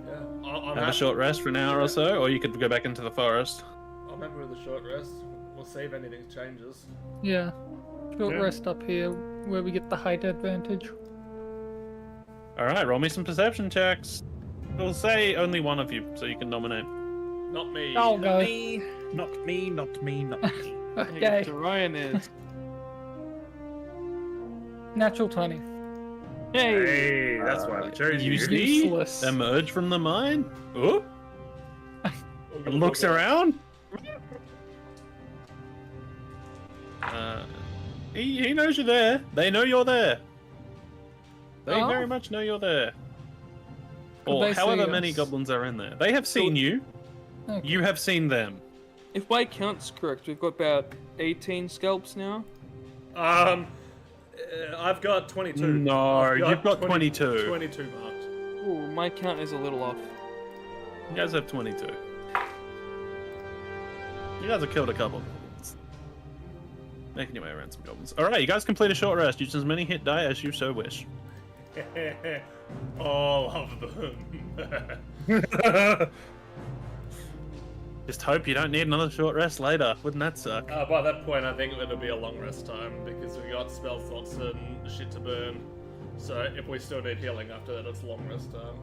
Yeah, I'm have a happy- short rest for an hour or so, or you could go back into the forest. I'm happy with a short rest. We'll see if anything changes. Yeah. Short Yeah. rest up here, where we get the height advantage. Alright, roll me some perception checks. We'll say only one of you, so you can nominate. Not me. I'll go. Not me, not me, not me. Okay. Ryan is. Natural 20. Hey! Hey, that's why we chose You you. see Useless. emerge from the mine. Oh, We're good, looks we're good. around. He knows you're there. They know you're there. They Oh. very much know you're there. Could Or they see however many us? goblins are in there. They have seen you. Okay. You have seen them. If my count's correct, we've got about 18 scalps now. I've got 22. No, I've you've got 22. 22 marked. Ooh, my count is a little off. You guys have 22. You guys have killed a couple goblins. Making your way around some goblins. Alright, you guys complete a short rest. Use as many hit die as you so wish. All of them. Just hope you don't need another short rest later. Wouldn't that suck? By that point, I think it'll be a long rest time because we got spell slots and shit to burn. So if we still need healing after that, it's long rest time.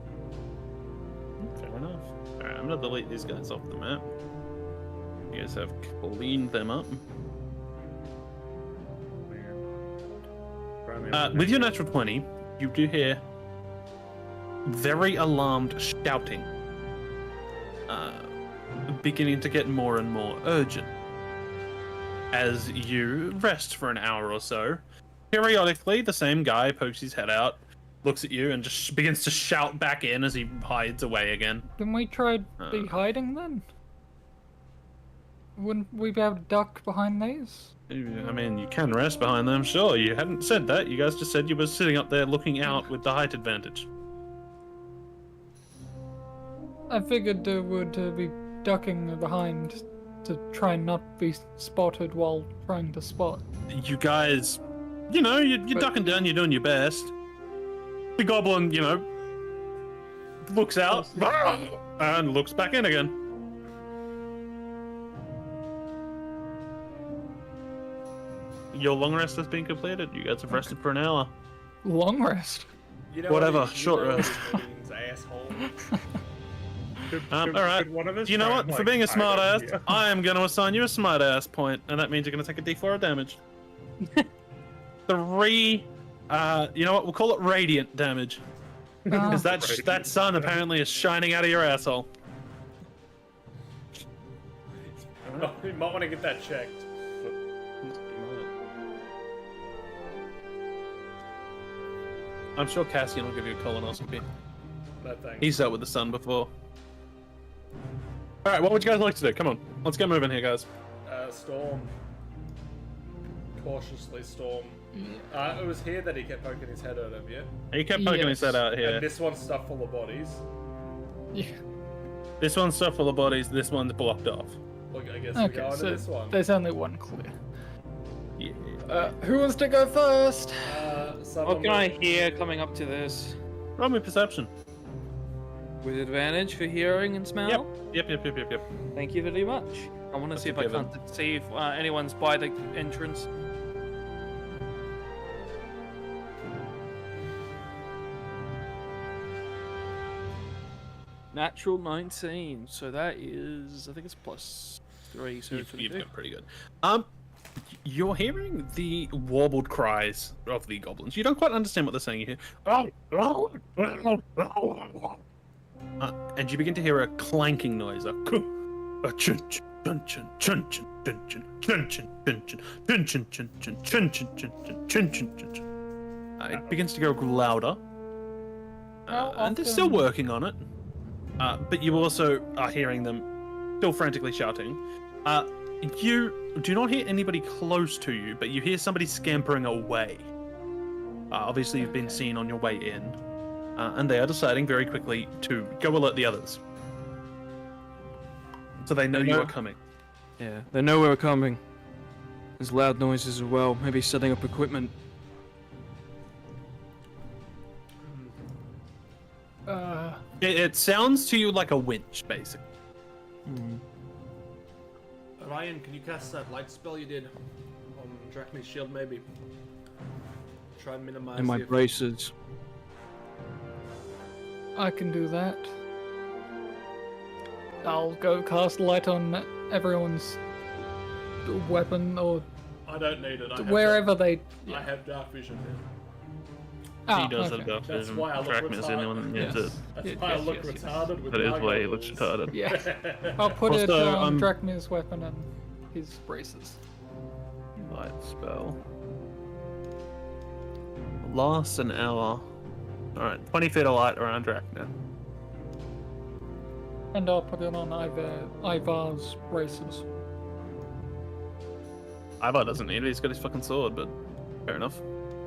Fair enough. Alright, I'm gonna delete these guys off the map. You guys have cleaned them up. With your natural 20, you do hear very alarmed shouting. Beginning to get more and more urgent. as you rest for an hour or so. Periodically, the same guy pokes his head out, looks at you, and just begins to shout back in as he hides away again. Can we try be hiding then? Wouldn't we be able to duck behind these? I mean, you can rest behind them, sure. You hadn't said that. You guys just said you were sitting up there looking out with the height advantage. I figured would be ducking behind to try and not be spotted while trying to spot. You guys, you're ducking down, you're doing your best. The goblin, looks out and looks back in again. Your long rest has been completed. You guys have rested for an hour. Long rest? Whatever, short rest. Asshole. All right. You know what? For being a smartass, I am going to assign you a smartass point, and that means you're going to take a D4 of damage. 3. You know what? We'll call it radiant damage, because that sun apparently is shining out of your asshole. You might want to get that checked. I'm sure Cassian will give you a colonoscopy. No thanks. He's dealt with the sun before. Alright, what would you guys like to do? Come on, let's get moving here, guys. Storm. Cautiously storm. It was here that he kept poking his head out of, yeah? He kept poking his head out here. And this one's stuffed full of bodies. Yeah. This one's stuffed full of bodies, this one's blocked off. Look, I guess we go into this one. There's only one clear. Yeah. Who wants to go first? What can I hear coming up to this? Roll me perception. With advantage for hearing and smell? Yep. Thank you very much. I want to see if I can't see if anyone's by the entrance. Natural 19, so that is, I think it's +3. So You've got pretty good. You're hearing the warbled cries of the goblins. You don't quite understand what they're saying. You hear, and you begin to hear a clanking noise. It begins to go louder, and they're still working on it. But you also are hearing them still frantically shouting. You do not hear anybody close to you, but you hear somebody scampering away. Obviously, you've been seen on your way in, and they are deciding very quickly to go alert the others. So they know you are coming. Yeah, they know we're coming. There's loud noises as well, maybe setting up equipment. It sounds to you like a winch, basically. Ryan, can you cast that light spell you did on Drachma's shield, maybe? Try and minimize In my the braces. I can do that. I'll go cast light on everyone's weapon or I don't need it. wherever they. I have dark vision now. Ah, He does okay. have dark That's vision. why I look Drachma's the only one that needs Yes. it. That's why I look retarded with That is my why he looks goggles. retarded. Yeah. I'll put it Also, on Drachma's weapon and his braces. Light spell. Lasts an hour. Alright, 20 feet of light around Drachma. And I'll put it on Ivar's braces. Ivar doesn't need it, he's got his fucking sword, but fair enough.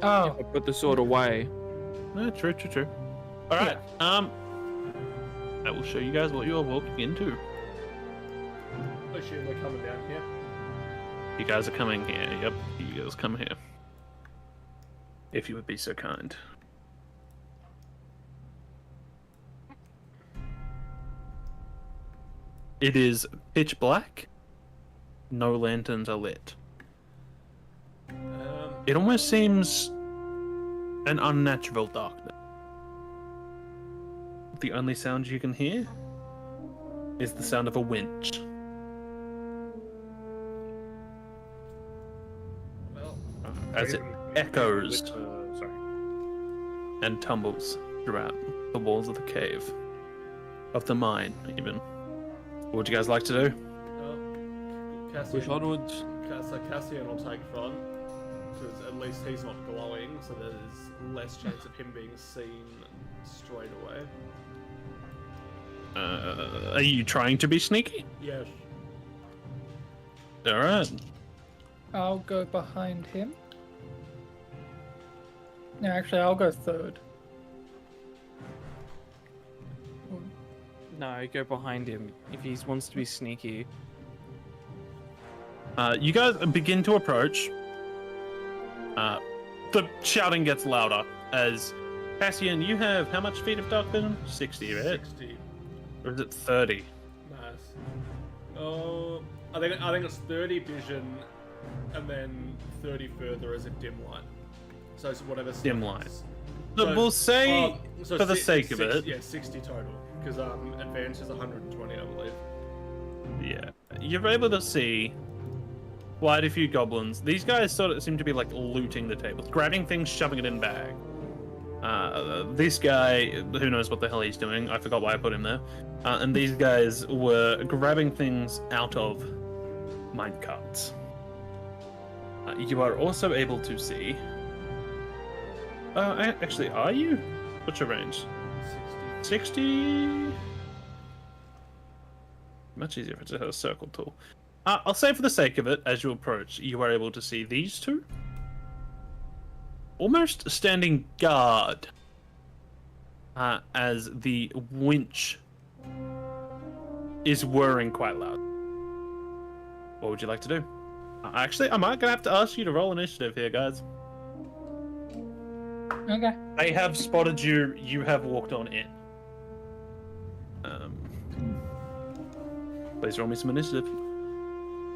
Oh, I put the sword away. No, true. Alright, I will show you guys what you are walking into. Assume we're coming down here. You guys are coming here, yep, you guys come here. If you would be so kind. It is pitch black. No lanterns are lit. It almost seems an unnatural darkness. The only sound you can hear is the sound of a winch. Well, As it echoes Sorry. and tumbles throughout the walls of the cave. Of the mine, even. What would you guys like to do? Push onwards. So Cassian will take front, because at least he's not glowing, so there's less chance of him being seen straight away. Are you trying to be sneaky? Yes. All right. I'll go behind him. No, actually, I'll go third. No, go behind him if he wants to be sneaky. You guys begin to approach. The shouting gets louder as Cassian, you have how much feet of dark vision? 60, right? 60. Or is it 30? Nice. Oh, I think it's 30 vision, and then 30 further as a dim light. So it's whatever. Dim light. So we'll say, so for the sake of it. Yeah, 60 total. Because advance is 120, I believe. Yeah, you're able to see quite a few goblins. These guys sort of seem to be like looting the tables, grabbing things, shoving it in bag. This guy, who knows what the hell he's doing? I forgot why I put him there. And these guys were grabbing things out of minecarts. You are also able to see. Actually, are you? What's your range? 60. Much easier if it's a circle tool. I'll say for the sake of it, as you approach, you are able to see these two almost standing guard as the winch is whirring quite loud. What would you like to do? Actually, I might gonna have to ask you to roll initiative here, guys. Okay. They have spotted you. You have walked on in. Please roll me some initiative.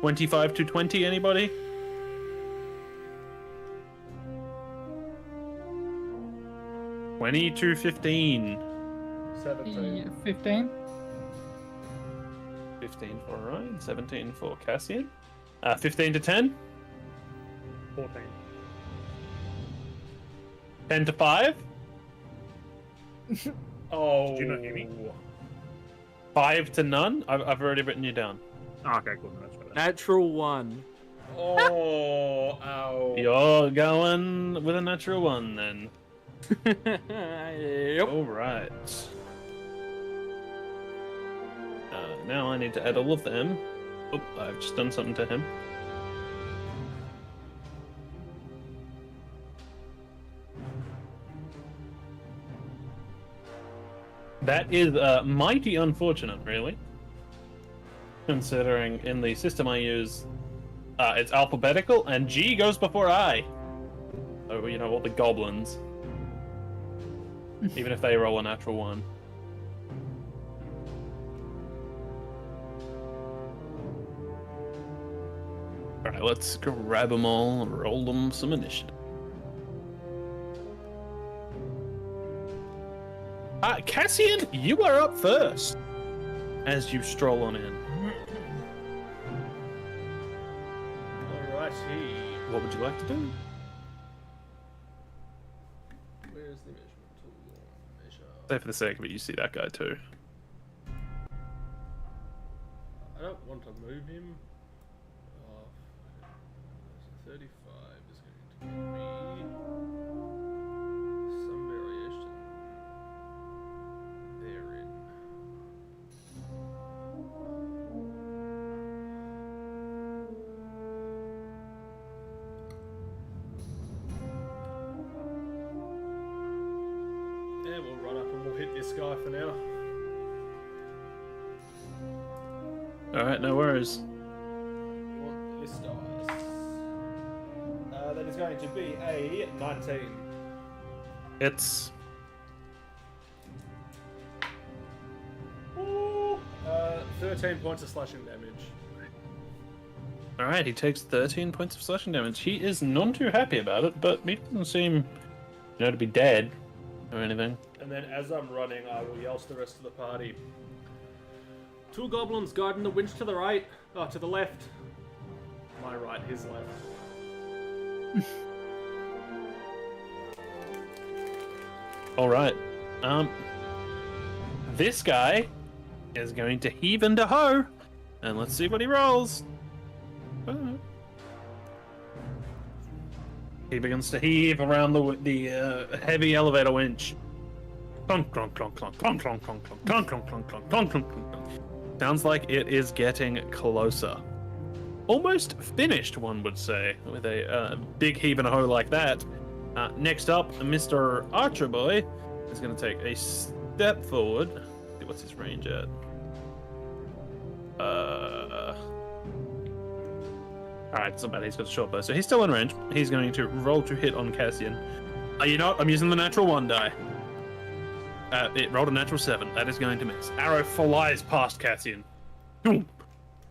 25 to 20, anybody? To 15. 17. 15. 15 for Ryan, 17 for Cassian. 15 to 10. 14. 10 to 5. Oh. Did you not hear me? 5 to none. I've already written you down. Oh, okay, cool. No, that's better. Natural 1. Oh, ow. You're going with a natural 1 then. Yep. All right. Now I need to add all of them. Oh, I've just done something to him. That is mighty unfortunate, really. Considering in the system I use, it's alphabetical, and G goes before I. So, you know, all the goblins. Even if they roll a natural 1. Alright, let's grab them all and roll them some initiative. Cassian, you are up first as you stroll on in. Alrighty. What would you like to do? Where's the measurement tool? Measure. Say for the sake of it, you see that guy too. I don't want to move him. 35 is going to give me some variation therein. Yeah, we'll run up and we'll hit this guy for now. Alright, no worries. You want this dice? That is going to be a 19. It's 13 points of slashing damage. alright, he takes 13 points of slashing damage. He is none too happy about it, but he doesn't seem, you know, to be dead or anything. And then as I'm running, I will yell to the rest of the party. 2 goblins guarding the winch to the right. Oh, to the left. My right, his left. Alright. This guy is going to heave into hoe, and let's see what he rolls. Alright. He begins to heave around the heavy elevator winch. Clunk, clunk, clunk, clunk, clunk, clunk, clunk, clunk, clunk, clunk, clunk, clunk, clunk, clunk, clunk, clunk. Sounds like it is getting closer. Almost finished, one would say, with a big heave and a hoe like that. Next up, Mr. Archer Boy is going to take a step forward. See what's his range at? Alright, it's not bad. He's got a short bow, so he's still in range. He's going to roll to hit on Cassian. You know what? I'm using the natural 1 die. It rolled a natural 7. That is going to miss. Arrow flies past Cassian. Boom!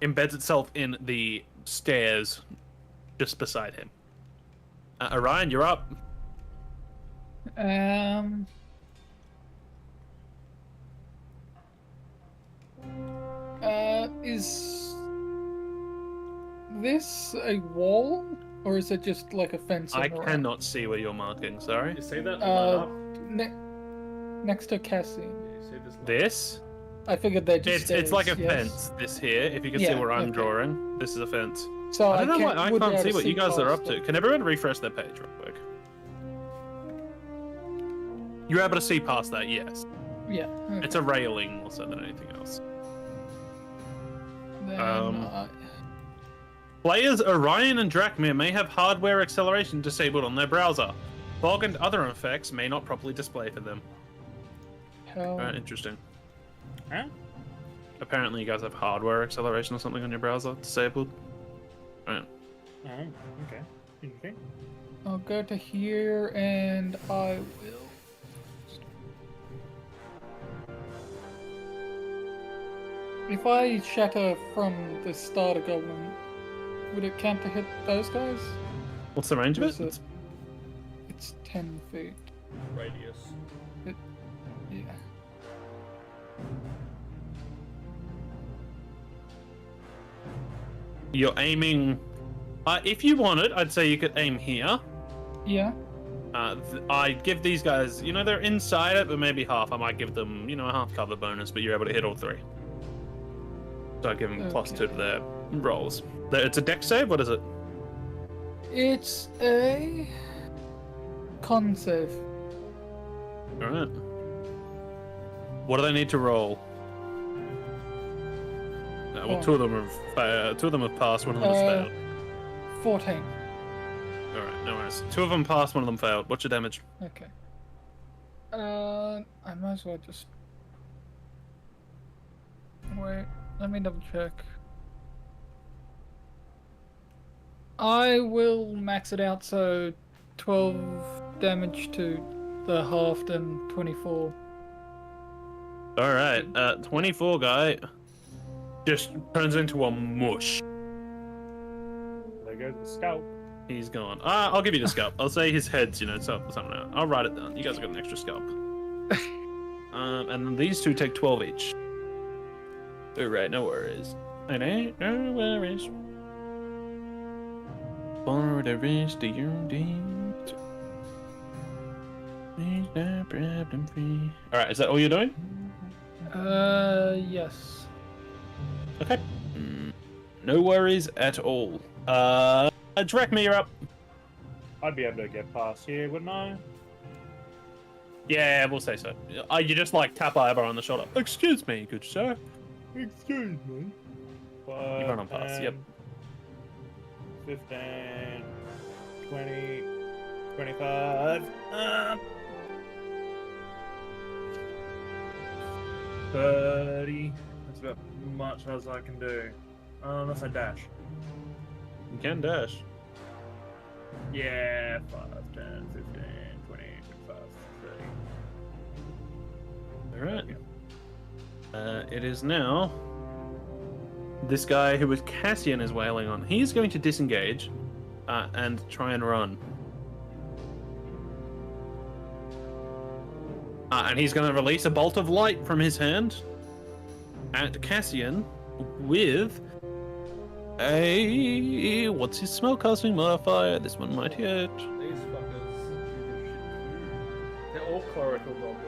Embeds itself in the stairs just beside him. Orion, you're up. Is this a wall, or is it just like a fence? I cannot see where you're marking, sorry. You see that line up? Next to Cassie. You see this line? This? I figured they just. It's like a yes. fence, this here. If you can see Yeah, where I'm okay. drawing, this is a fence. So I don't know why I would be can't able see to what you guys are up past to. it. Can everyone refresh their page real quick? You're able to see past that, yes. Yeah. Okay. It's a railing more so than anything else. Then, Players Orion and Drachmir may have hardware acceleration disabled on their browser. Fog and other effects may not properly display for them. hell, Interesting. Huh? Apparently you guys have hardware acceleration or something on your browser disabled. Right. Oh, okay. Interesting. I'll go to here and I will. If I shatter from the starter goblin, would it count to hit those guys? What's the range of Is it? It's 10 feet. Radius. Yeah. You're aiming... if you wanted, I'd say you could aim here. Yeah. I'd give these guys, you know, they're inside it, but maybe half. I might give them, you know, a half cover bonus, but you're able to hit all 3. So I'd give them +2 to their rolls. It's a dex save? What is it? It's a con save. Alright. What do they need to roll? Well, One. two of them have passed, one of them has failed. 14. Alright, no worries. 2 of them passed, 1 of them failed. What's your damage? Okay. I might as well just... Wait, let me double check. I will max it out, so 12 damage to the halved and 24. Alright, 24 guy just turns into a mush. There goes the scalp. He's gone. I'll give you the scalp. I'll say his head's, you know, something out. I'll write it down. You guys have got an extra scalp. And then these 2 take 12 each. Alright, no worries. Alright, no worries. For the rest of your days. Alright, is that all you're doing? Yes. Okay. No worries at all. Drachmir, you're up. I'd be able to get past here, wouldn't I? Yeah, we'll say so. You just like tap Ivor on the shoulder. Excuse me, good sir. Excuse me. You run on past, yep. 15, 20, 25, 30. That's about much as I can do. Unless I dash. You can dash. Yeah, 5, 10, 15, 20, 25, 30. Alright. It is now this guy who was Cassian is wailing on. He's going to disengage and try and run. And he's going to release a bolt of light from his hand at Cassian with a... What's his spellcasting modifier? This one might hit. These fuckers. They're all clerical goblins.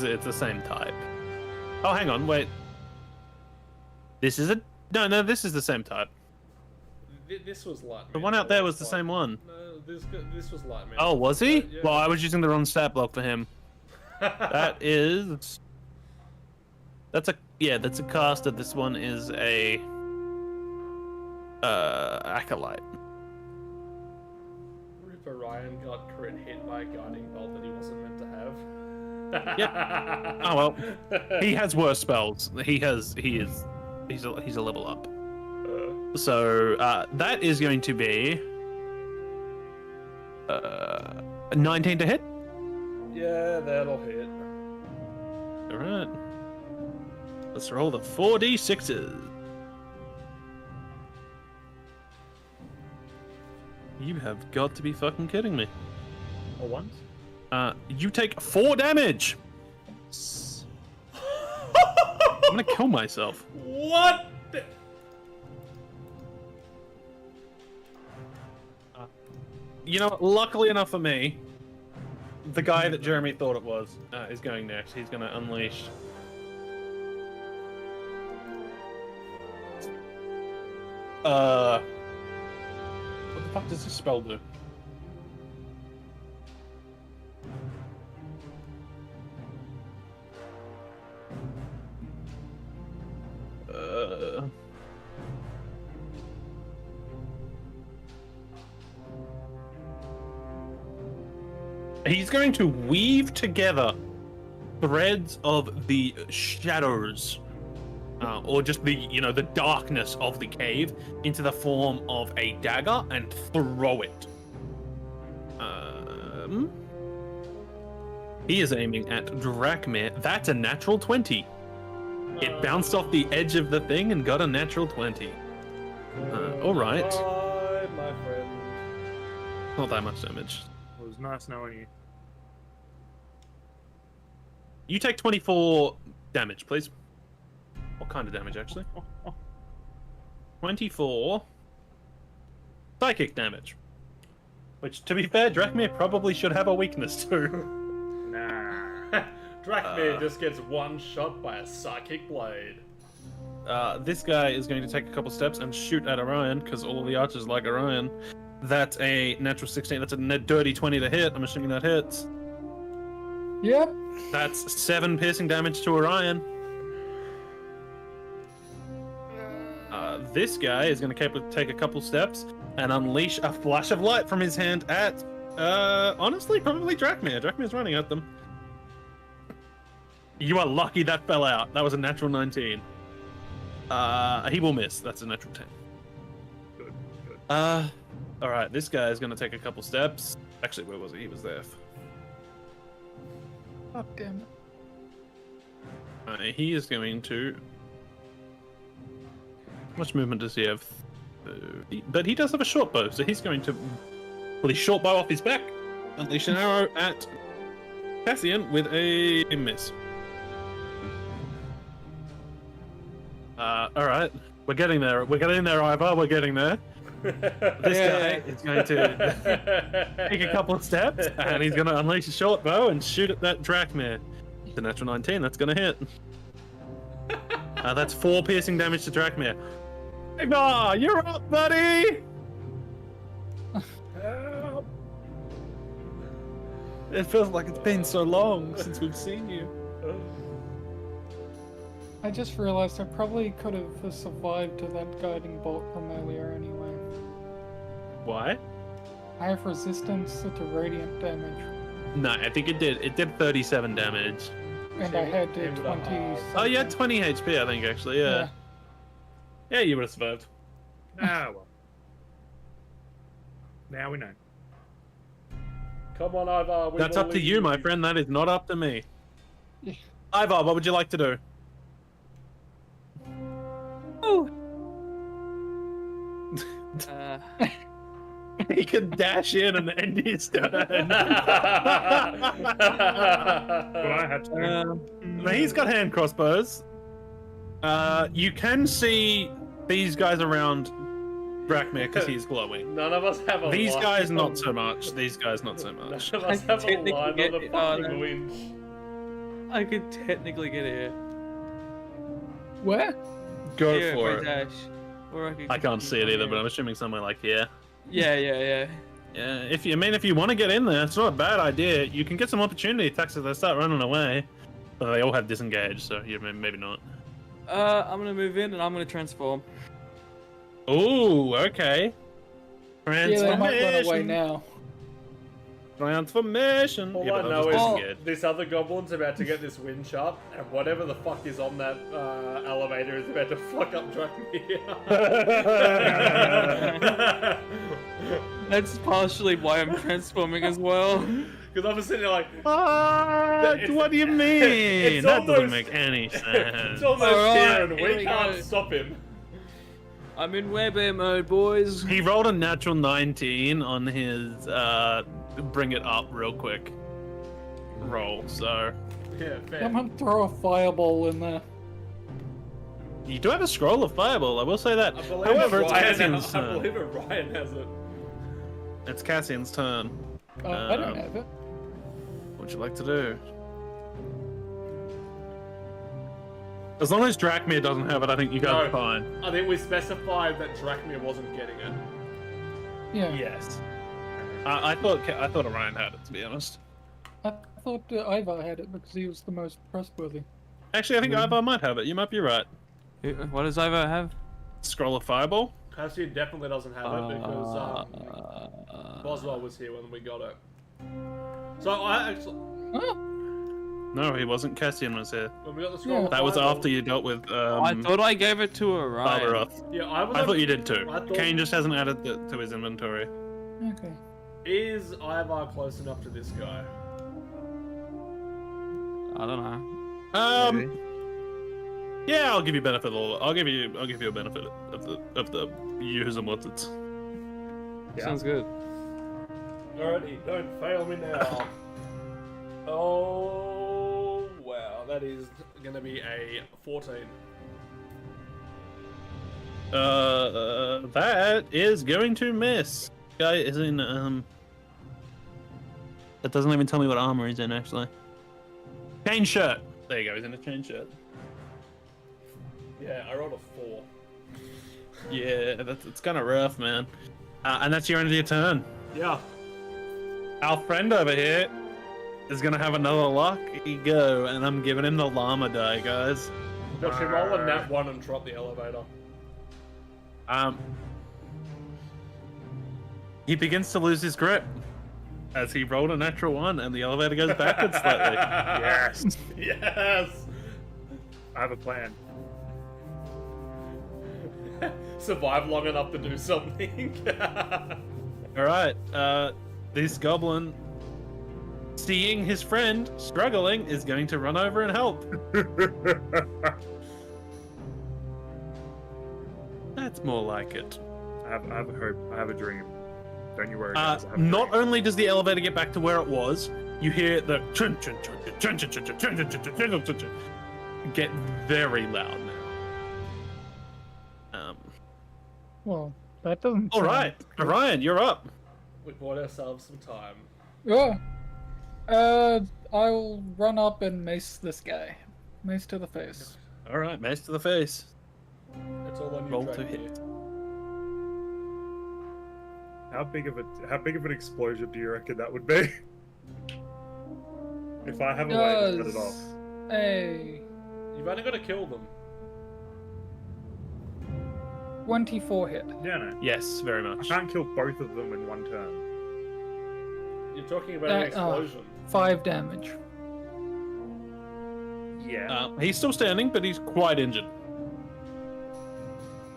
It's the same type. Oh, hang on, wait. This is a... No, this is the same type. This was light. The one out there was the same one. No, this was light man. Oh, was he? Yeah. Well, I was using the wrong stat block for him. That is. That's a caster. This one is a acolyte. If Orion got crit hit by a guiding bolt that he wasn't meant to have. Yep. Oh well, he has worse spells. He's a level up. So that is going to be 19 to hit. Yeah, that'll hit. All right. Let's roll the 4d6s. You have got to be fucking kidding me. Or once? You take 4 damage. I'm gonna kill myself. What? You know, luckily enough for me, the guy that Jeremy thought it was is going next. He's gonna unleash. What the fuck does this spell do? He's going to weave together threads of the shadows, or just the the darkness of the cave into the form of a dagger and throw it. He is aiming at Drachmir. That's a natural 20. It bounced off the edge of the thing and got a natural 20. All right. Bye, my friend. Not that much damage. It was nice knowing you. You take 24 damage, please. What kind of damage, actually? 24 psychic damage. Which, to be fair, Drachmir probably should have a weakness to. Nah. Drachmir just gets one shot by a psychic blade. This guy is going to take a couple steps and shoot at Orion, because all of the archers like Orion. That's a natural 16. That's a dirty 20 to hit. I'm assuming that hits. Yep. That's 7 piercing damage to Orion. This guy is going to take a couple steps and unleash a flash of light from his hand at, honestly, probably Drachmir. Drachmir's running at them. You are lucky that fell out. That was a natural 19. He will miss. That's a natural 10. Good. All right, this guy is going to take a couple steps. Actually, where was he? He was there. Oh, damn it. He is going to... How much movement does he have? But he does have a short bow, so he's going to pull his short bow off his back, unleash an arrow at Cassian with a miss. Alright, we're getting there. We're getting there, Ivar. We're getting there. This guy is going to take a couple of steps, and he's going to unleash a short bow and shoot at that Drachmir. The natural 19, that's going to hit. That's 4 piercing damage to Drachmir. Ivar, you're up, buddy! Help. It feels like it's been so long since we've seen you. I just realized I probably could have survived to that guiding bolt from earlier anyway. Why? I have resistance to radiant damage, No, I think it did. It did 37 damage. and I had Aim with a 20. heart. Oh, you had 20 HP, I think, actually, yeah. Yeah, you would have survived. Ah, well. Now we know. Come on, Ivar. We That's up to believe you, my friend. That is not up to me. Yeah. Ivar, what would you like to do? Oh. He can dash in and end his turn. But I had to. Now, he's got hand crossbows. You can see these guys around Drachmir because he's glowing. None of us have a These line guys, on- not so much. These guys, not so much. None of us have a Technically line on get the it. fucking No. winch. I could technically get here. Where? Go Yeah, for by it. dash. Or I can't see it either, but I'm assuming somewhere like here. Yeah. Yeah, if you want to get in there, it's not a bad idea. You can get some opportunity attacks if they start running away. But they all have disengaged, so yeah, maybe not. I'm gonna move in and I'm gonna transform. Ooh, okay. Yeah, they might run away Transformation. now. Transformation. All Yeah, I but know they'll is just disengage. this other goblin's about to get this winch up, and whatever the fuck is on that elevator is about to fuck up Dracmir. That's partially why I'm transforming as well. Because I'm sitting there like, What do you mean? it's That doesn't almost- make any sense. it's almost Alright, here and here we we can't go. stop him. I'm in werebear mode, boys. He rolled a natural 19 on his bring it up real quick roll, so Yeah, fair. Someone throw a fireball in there. you do have a scroll of fireball, I will say that. I believe However, it's Ryan, Cassian's I turn. believe it. Ryan has it. It's Cassian's turn. I don't have it. What would you like to do? As long as Dracmir doesn't have it, I think you guys No. are fine. I think we specified that Dracmir wasn't getting it. Yeah. Yes. I thought Orion had it, to be honest. I thought Ivar had it because he was the most trustworthy. Actually, I think Ivar might have it. You might be right. What does Ivo have? Scroll of fireball. Cassian definitely doesn't have it because Boswell was here when we got it. So I actually, Oh, No, he wasn't. Cassian was here. when we got the scroll, Yeah. of That was fireball- after you dealt with I thought I gave it to Orion. Barbaroth. Yeah, I thought you did too. I thought- Kane just hasn't added it to his inventory. okay. Is Ivar close enough to this guy? I don't know. Yeah, I'll give you benefit of the. I'll give you a benefit of the use and what it's. Yeah. Sounds good. Alrighty, don't fail me now. Oh wow, that is gonna be a 14. That is going to miss. Guy is in That doesn't even tell me what armor he's in actually. Chain shirt. There you go. He's in a chain shirt. Yeah, I rolled a 4. Yeah, it's kind of rough, man. And that's your end of your turn. Yeah. Our friend over here is gonna have another lucky go, and I'm giving him the llama die, guys. Watch him roll a nat 1 and drop the elevator. He begins to lose his grip as he rolled a natural 1, and the elevator goes backwards slightly. Yes. Yes! I have a plan. Survive long enough to do something. All right, this goblin, seeing his friend struggling, is going to run over and help. That's more like it. I have a hope. I have a dream. Don't you worry, guys. I have a Not dream. only does the elevator get back to where it was, you hear the chun chun chun chun chun chun chun chun chun chun chun chun chun get very loud now. Well, that doesn't. All sound right, good. Orion, you're up. We bought ourselves some time. Yeah. I'll run up and mace this guy. Mace to the face. All right, mace to the face. That's all on you, Roll to Dracmir. hit. How big of an explosion do you reckon that would be? If I have a way to cut it off. Hey, You've only got to kill them. 24 hit. Yeah, no. Yes, very I much. can't kill both of them in one turn. You're talking about an Oh. explosion. 5 damage. Yeah. He's still standing, but he's quite injured.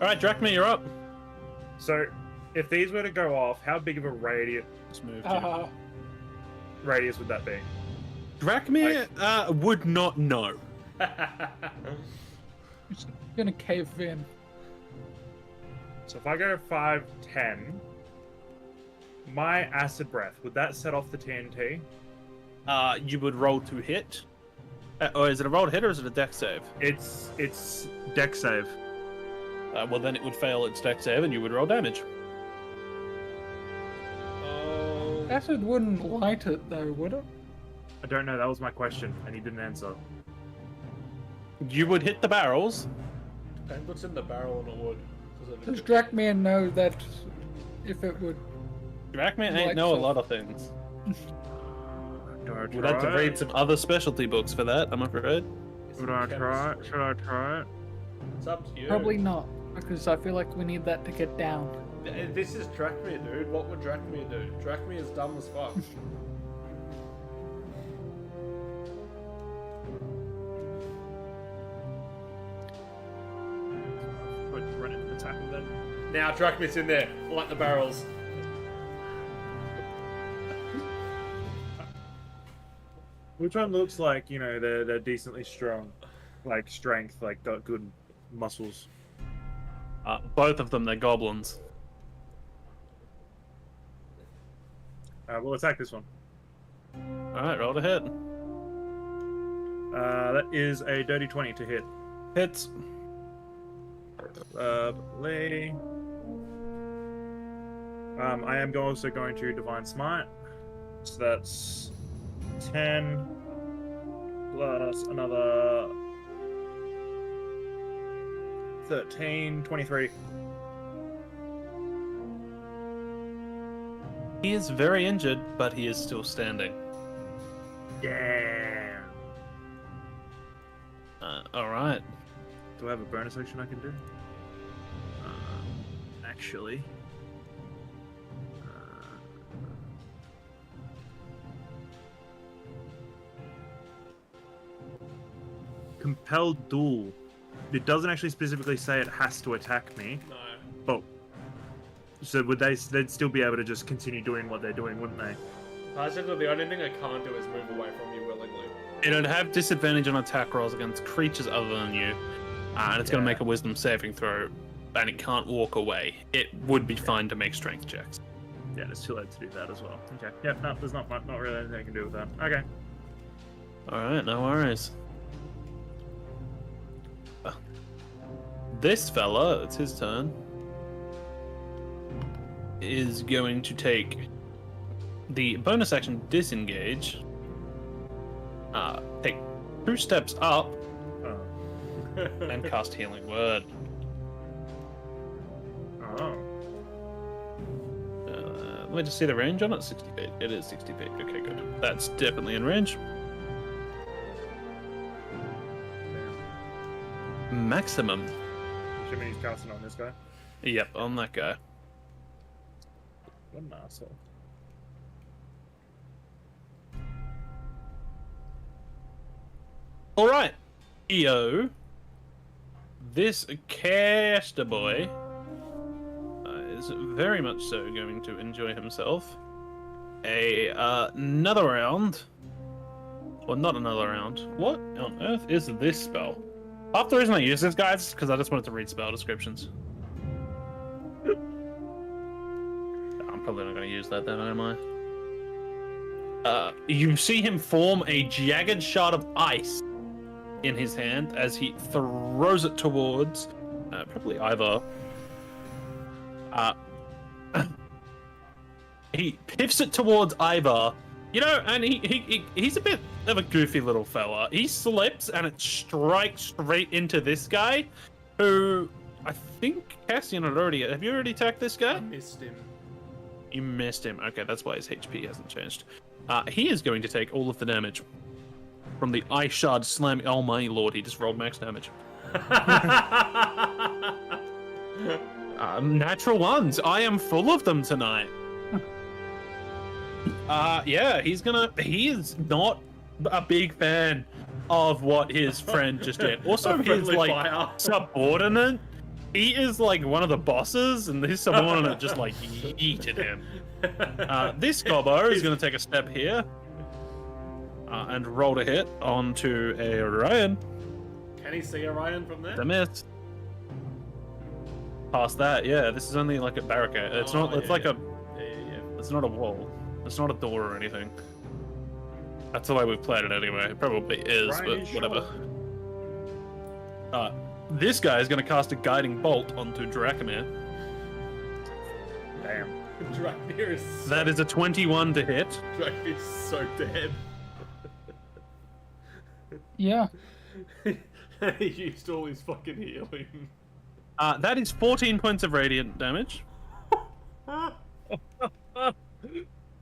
All right, Dracmir, you're up. So, if these were to go off, how big of a radius Just moved you. would that be? Dracmir would not know. Just gonna cave in. So if I go 5, 10, my acid breath, would that set off the TNT? You would roll to hit. Or is it a roll to hit or is it a deck save? It's deck save. Well, then it would fail its deck save and you would roll damage. Oh. Acid wouldn't light it though, would it? I don't know, that was my question, and he didn't answer. You would hit the barrels. Depends what's in the barrel and it would. Does Drakman know that if it would... Drakman ain't Like know a so. lot of things. Do I We'd have to try? read some other specialty books for that, I'm afraid. Would I try? Should I try it? It's up to you. Probably not, because I feel like we need that to get down. This is Drakmir, dude. What would Drakmir do? Drakmir is dumb as fuck. Would run into attack him then. Now Drakmir's in there, like the barrels. Which one looks like, you know, they're decently strong? Like strength, like got good muscles. Both of them, they're goblins. We'll attack this one. Alright, roll to hit. That is a dirty 20 to hit. Hits. Lady. I am also going to Divine Smite. So that's 10 plus another 13, 23. He is very injured, but he is still standing. Yeah. Alright. Do I have a bonus action I can do? Actually. Compelled duel. It doesn't actually specifically say it has to attack me. No. But so would they'd still be able to just continue doing what they're doing, wouldn't they? Basically, the only thing I can't do is move away from you willingly. It'd have disadvantage on attack rolls against creatures other than you. And it's going to make a wisdom saving throw. And it can't walk away. It would be fine to make strength checks. Yeah, it's too late to do that as well. Okay. Yep, no, there's not really anything I can do with that. Okay. Alright, no worries. This fella, it's his turn, is going to take the bonus action disengage, take 2 steps up, Oh. and cast Healing Word. Oh. Let me just see the range on it. 60 feet. It is 60 feet. Okay, good. That's definitely in range. Maximum. Assuming he's casting on this guy. Yep, on that guy. What an asshole. All right, EO. This caster boy is very much so going to enjoy himself. Another round. Well, not another round. What on earth is this spell? Half the reason I use this, guys, is because I just wanted to read spell descriptions. I'm probably not going to use that then, am I? You see him form a jagged shard of ice in his hand as he throws it towards probably either. He piffs it towards Ivar. You know, and he's a bit of a goofy little fella. He slips and it strikes straight into this guy, who I think Cassian had already. Have you already attacked this guy? I missed him. You missed him. Okay, that's why his HP hasn't changed. He is going to take all of the damage from the ice shard slamming. Oh my lord, he just rolled max damage. Natural ones. I am full of them tonight. Yeah, he is not a big fan of what his friend just did. Also, A his friendly like fire. subordinate, he is like one of the bosses, and his subordinate just like yeeted him. This gobbo is going to take a step here and roll to hit onto a Ryan. Can he see Orion from there? The miss. Past that, yeah. This is only like a barricade. It's Oh, not. It's yeah, like yeah. a. It's not a wall. It's not a door or anything. That's the way we've played it anyway. It probably is, Ryan but is whatever. This guy is going to cast a guiding bolt onto Dracomir. Damn. Drakmir is so, That is a 21 to hit. Drakmir's so dead. Yeah. He used all his fucking healing. That is 14 points of radiant damage.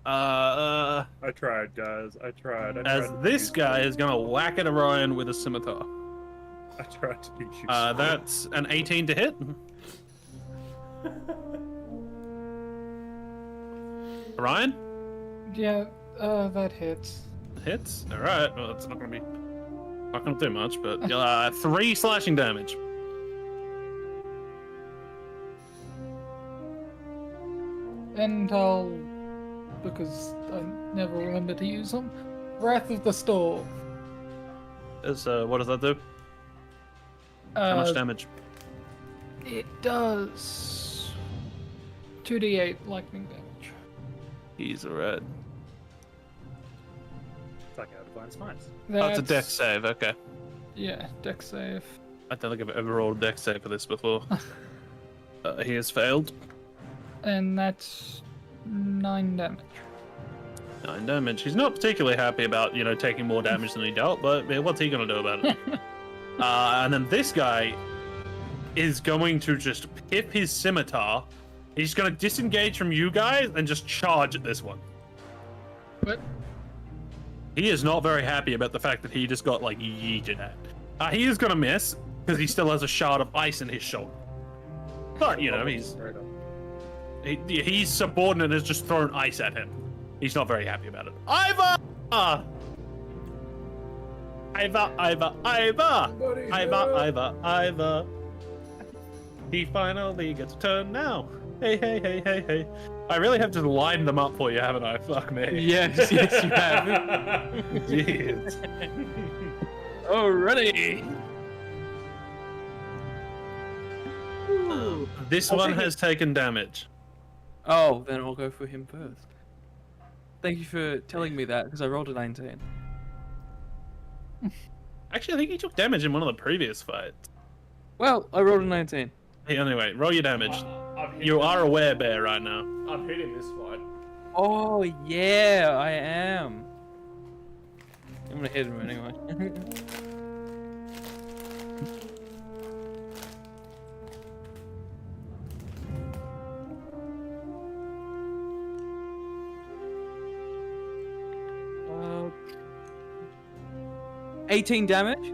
I tried, guys. I tried. As this guy is gonna whack at Orion with a scimitar. I tried to be useful. That's an 18 to hit. Orion? Yeah, that hits. Hits. All right. Well, it's not gonna do much, but 3 slashing damage. And I'll, because I never remember to use them, Wrath of the Storm. What does that do? How much damage? It does 2d8 lightning damage. He's alright. It's like our divine smites. Oh, it's a dex save. Okay. Yeah, dex save. I don't think I've ever rolled a dex save for this before. He has failed. And that's 9 damage. 9 damage. He's not particularly happy about, taking more damage than he dealt, but what's he gonna do about it? And then this guy is going to just pip his scimitar. He's gonna disengage from you guys and just charge at this one. What? He is not very happy about the fact that he just got, yeeted at. He is gonna miss, because he still has a shard of ice in his shoulder. But, he's subordinate has just thrown ice at him. He's not very happy about it. Iva! Iva. He finally gets a turn now. Hey. I really have to line them up for you, haven't I? Fuck me. Yes, you have. Jeez. Alrighty. This one has taken damage. Oh, then I'll go for him first. Thank you for telling me that, because I rolled a 19. Actually, I think he took damage in one of the previous fights. Well, I rolled a 19. Hey, anyway, roll your damage. I've hit You him. are a werebear right now. I've hit him this fight. Oh, yeah, I am. I'm gonna hit him anyway. uh, 18 damage?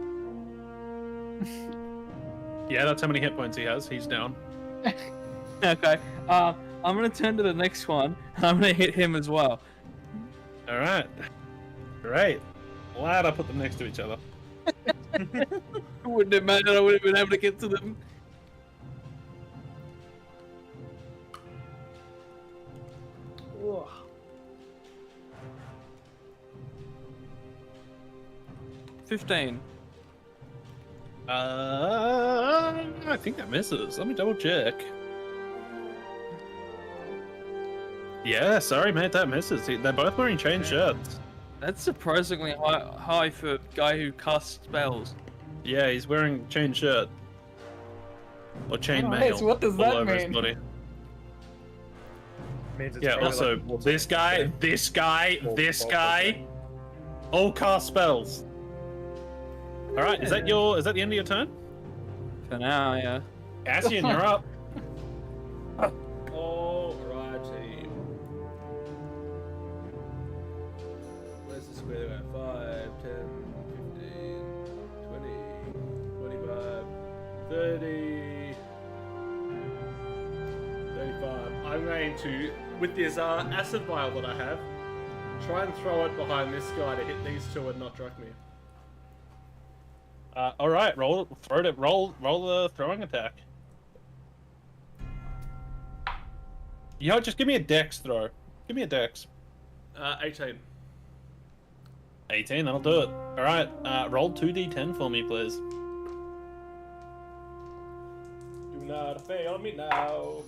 Yeah, that's how many hit points he has. He's down. Okay. I'm gonna turn to the next one, and I'm gonna hit him as well. All right. Great. Glad I put them next to each other. Wouldn't have mattered, I would have been able to get to them. Ugh. $15. I think that misses. Let me double check. Yeah, sorry, mate, that misses. They're both wearing chain shirts. That's surprisingly high for a guy who casts spells. Yeah, he's wearing chain shirt. Or chain Oh, mail. yes, what does all that over his mean? body. Means it's Yeah, really also, like- this guy, all cast spells. Alright, is that the end of your turn? For now, yeah. Cassian, you're up. Alrighty. Where's the square at? 5, 10, 15, 20, 25, 30, 35. I'm going to, with this acid vial that I have, try and throw it behind this guy to hit these two and not drug me. Alright, roll the throwing attack. Just give me a dex throw. Give me a dex. 18. 18, that'll do it. Alright, roll 2d10 for me, please. Do not fail me now.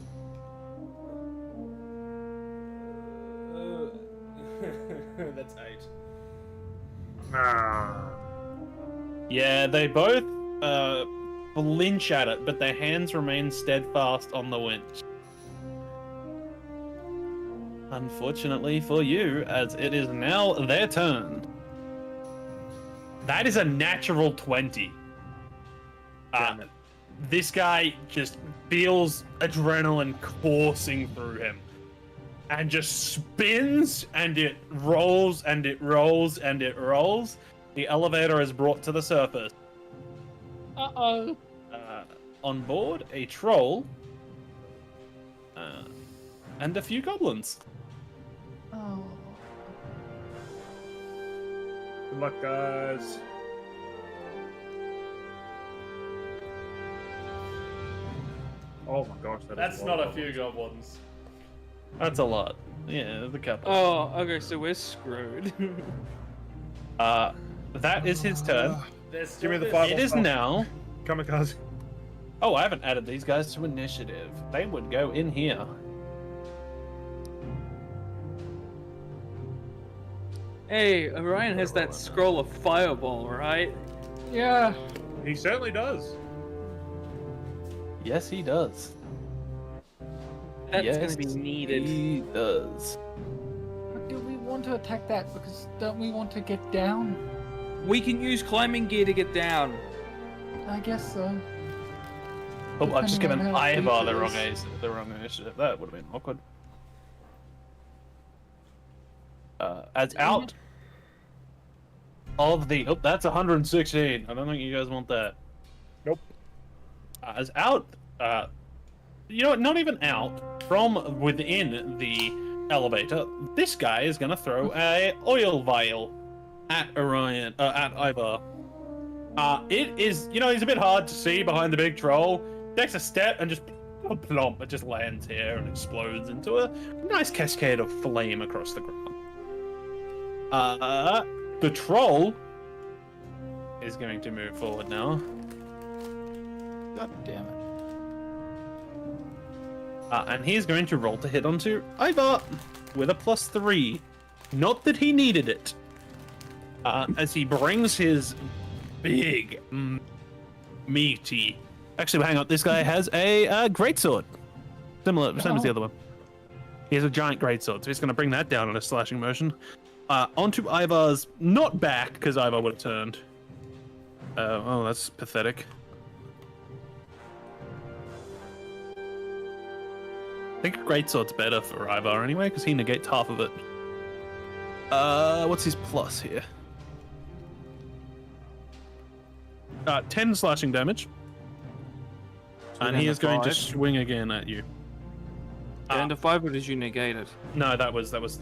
That's 8. Ah. Yeah, they both flinch at it, but their hands remain steadfast on the winch. Unfortunately for you, as it is now their turn. That is a natural 20. Damn it. this guy just feels adrenaline coursing through him. And just spins, and it rolls, and it rolls, and it rolls. The elevator is brought to the surface. Uh-oh. On board, a troll, and a few goblins. Oh. Good luck, guys. Oh my gosh, That's not a few goblins. That's a lot. Yeah, the couple. Oh, okay, so we're screwed. That is his turn. Give me the 5. It is now. Kamikaze. Oh, I haven't added these guys to initiative. They would go in here. Hey, Orion has that scroll of fireball, right? Yeah. He certainly does. Yes, he does. That's yes, gonna be needed. He does. But do we want to attack that? Because don't we want to get down? We can use climbing gear to get down. I guess so. Oh, I've just given Depending on how Ivar the deep it wrong initiative. That would have been awkward. As out of the... Oh, that's 116. I don't think you guys want that. Nope. As out... you know what? Not even out. From within the elevator, this guy is going to throw a oil vial at Orion... at Ivar. It is... You know, he's a bit hard to see behind the big troll. Takes a step and just... plomp, it just lands here and explodes into a nice cascade of flame across the ground. The troll is going to move forward now. God damn it. And he's going to roll to hit onto Ivar with a +3. Not that he needed it. As he brings his big, meaty... Actually, hang on. This guy has a greatsword. Same as the other one. He has a giant greatsword, so he's going to bring that down in a slashing motion. Onto Ivar's, not back, because Ivar would have turned. Oh, that's pathetic. I think greatsword's better for Ivar anyway, because he negates half of it. What's his plus here? 10 slashing damage. And he is going to swing again at you. Down to 5, or did you negate it? No, that was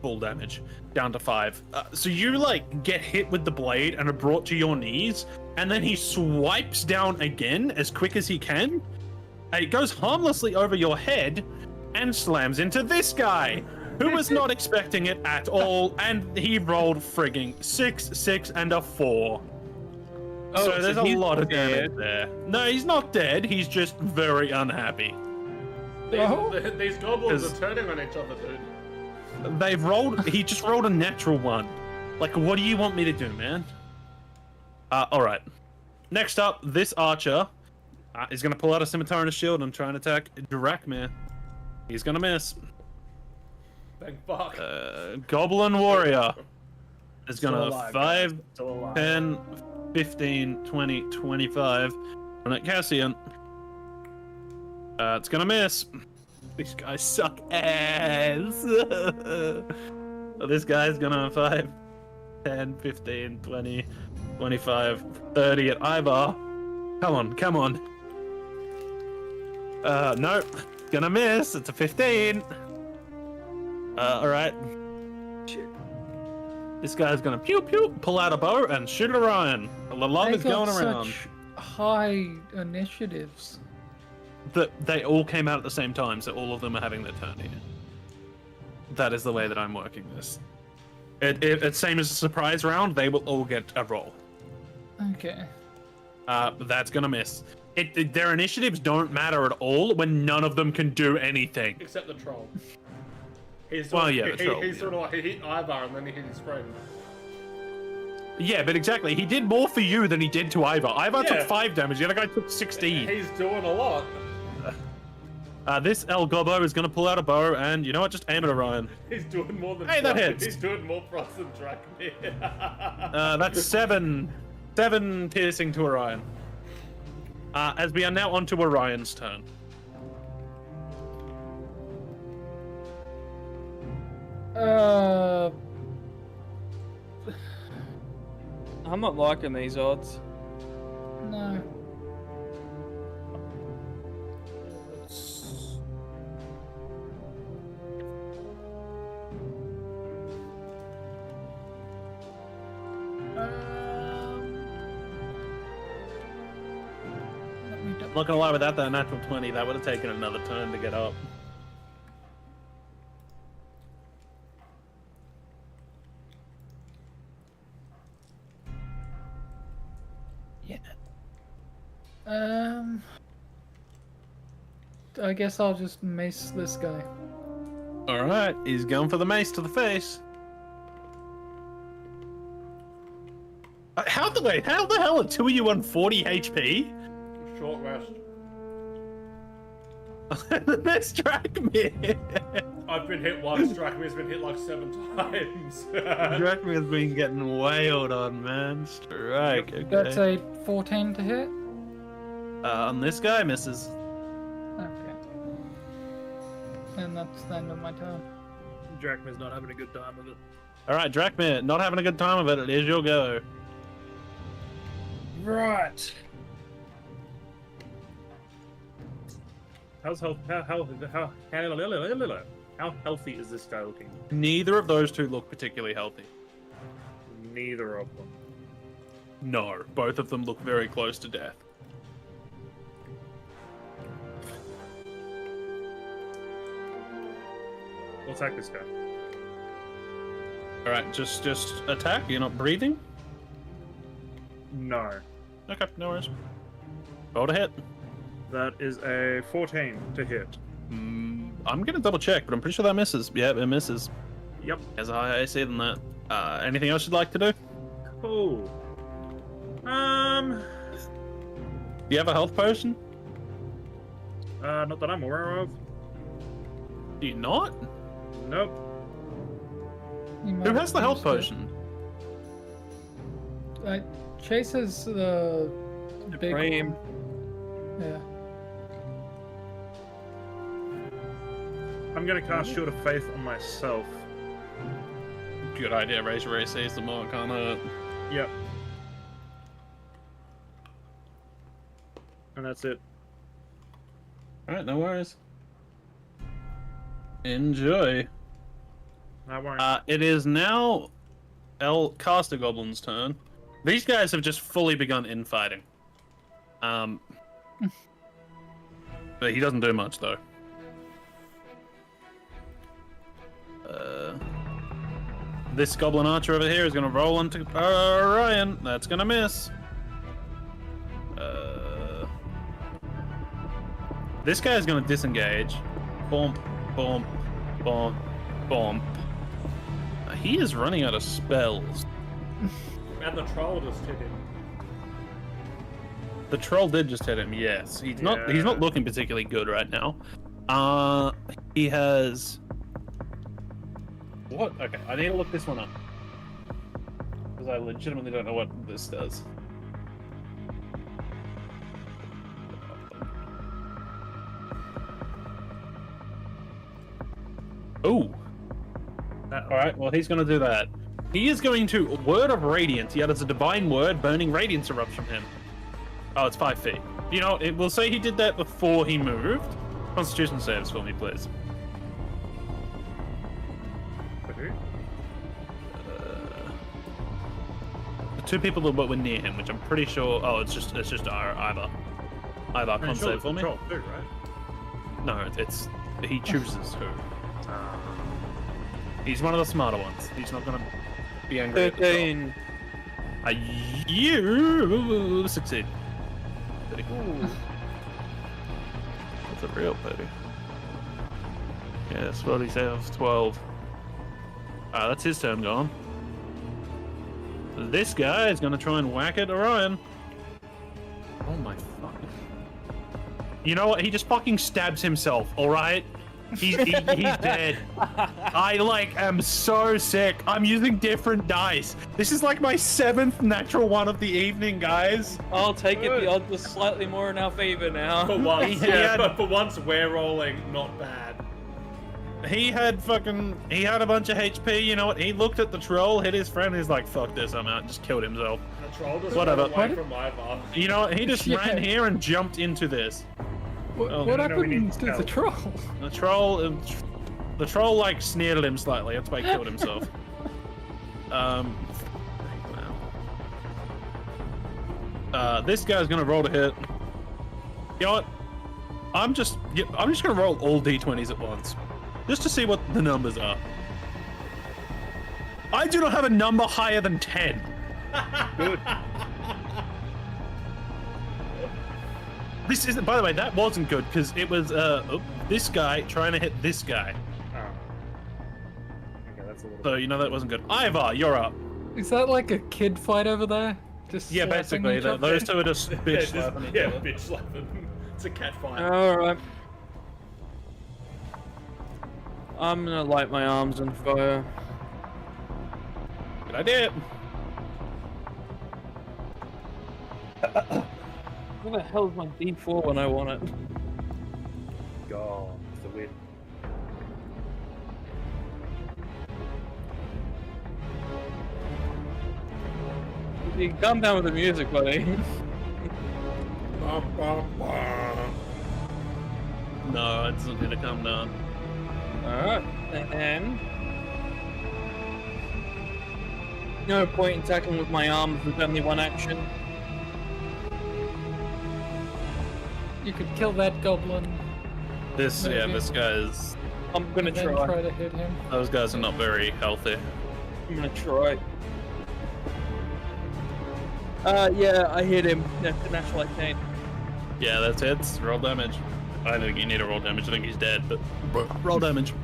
full damage. Down to 5. So you like get hit with the blade and are brought to your knees, and then he swipes down again as quick as he can. And it goes harmlessly over your head and slams into this guy, who was not expecting it at all, and he rolled frigging 6, 6, and a 4. Oh, so there's a he's lot of dead. damage there. No, he's not dead. He's just very unhappy. These goblins are turning on each other, dude. They've rolled. He just rolled a natural 1. Like, what do you want me to do, man? All right. Next up, this archer is going to pull out a scimitar and a shield and try and attack Drakmir. He's going to miss. Thank fuck. Goblin warrior is going to alive, 5, Still alive. 10, 15, 20, 25. On at Cassian. It's gonna miss. These guys suck ass. This guy's gonna 5, 10, 15, 20, 25, 30 at Ivar. Come on, come on. Nope. Gonna miss. It's a 15. Alright. This guy's gonna pew pew, pull out a bow and shoot at Orion. The love They is going got around. such high initiatives. They all came out at the same time, so all of them are having their turn here. That is the way that I'm working this. It's same as a surprise round. They will all get a roll. Okay. That's gonna miss. Their initiatives don't matter at all when none of them can do anything. Except the troll. He's Well, sort of, yeah, the troll, He's yeah. sort of like, he hit Ivar and then he hit his friend. Yeah, but exactly. He did more for you than he did to Ivar. Ivar Yeah. took 5 damage. The other guy took 16. He's doing a lot. This El Gobbo is gonna pull out a bow and, you know what? Just aim at Orion. He's doing more than Hey, that Drak- hits. He's doing more for us than Drakmir. That's 7 piercing to Orion. As we are now on to Orion's turn. I'm not liking these odds. No. Let me double- Not gonna lie, without that natural 20, that would have taken another turn to get up. Yeah. I guess I'll just mace this guy. Alright, he's going for the mace to the face. How the hell are two of you on 40 HP? Short rest. That's Drachmir. I've been hit once. Dracomir's been hit like 7 times. Drachmir's been getting wailed on, man. Strike. Okay. That's a 14 to hit. On this guy, misses. Okay. And that's the end of my turn. Drachmir's not having a good time with it. Alright, Drachmir, not having a good time of it. It is your go. Right. How healthy is this guy looking? Neither of those two look particularly healthy. Neither of them. No, both of them look very close to death. We'll attack this guy. Alright, just attack. You're not breathing? No. Okay, no worries. Roll to hit. That is a 14 to hit. I'm gonna double check, but I'm pretty sure that misses. Yeah, it misses. Yep. As high AC than that. Anything else you'd like to do? Cool. Do you have a health potion? Not that I'm aware of. Do you not? Nope. Who has the health potion? Chase has the big Frame. one. Yeah. I'm gonna cast Shield of Faith on myself. Good idea. Raise your AC, the more it can't hurt. Yep. And that's it. Alright, no worries. Enjoy. Not worrying. It is now Caster Goblin's turn. These guys have just fully begun infighting. But he doesn't do much though. This Goblin Archer over here is gonna roll into Orion. That's gonna miss. This guy is gonna disengage. Boom, boom, boom, boom. He is running out of spells. And the troll just hit him. The troll did just hit him. Yes, he's not looking particularly good right now. He has. What? Okay, I need to look this one up because I legitimately don't know what this does. Oh. Alright, well, he's going to do that. He is going to Word of Radiance. He utters a divine word, burning radiance erupts from him. Oh, it's 5 feet. You know, it will say he did that before he moved. Constitution saves for me, please. The two people that were near him, which I'm pretty sure. Oh, it's just either. Con save for me. Control too, right? No, it's he chooses who. He's one of the smarter ones. He's not gonna be angry. 13. You succeed. Pretty cool. That's a real pity. Yes, well, he saves 12. That's his turn gone. This guy is gonna try and whack at Orion. Oh my fuck. You know what? He just fucking stabs himself, alright? He's dead. I am so sick. I'm using different dice. This is like my 7th natural one of the evening, guys. I'll take it. The odds are slightly more in our favor now. For once, Yeah. but for once we're rolling not bad. He had a bunch of HP. You know what? He looked at the troll, hit his friend. He's like, "Fuck this, I'm out." And just killed himself. The troll just Whatever. ran away What? from Ivar. You know what? He just Yeah. ran here and jumped into this. What, Oh, what no, we need happened to the stealth. troll? The troll like sneered at him slightly. That's why he killed himself. This guy's gonna roll to hit. You know what? I'm just gonna roll all d20s at once, just to see what the numbers are. I do not have a number higher than 10. Good. This isn't. By the way, that wasn't good because it was this guy trying to hit this guy. Oh. Okay, that's a little. So you know that wasn't good. Ivar, you're up. Is that like a kid fight over there? Just Yeah, slapping basically, each other? those two are just bitch slapping each Yeah, other. bitch slapping. It's a cat fight. Alright. I'm gonna light my arms on fire. Good idea. Where the hell's my D4 when I want it? God, it's a win. You can calm down with the music, buddy. No, it's not gonna come down. Alright, and no point in tackling with my arms with only one action. You could kill that goblin This guy's. I'm gonna and then try. try to hit him. Those guys are not very healthy. I'm gonna try. Yeah, I hit him. Natural 18. Yeah, that's it. Roll damage. I don't think you need to roll damage. I think he's dead, but roll damage.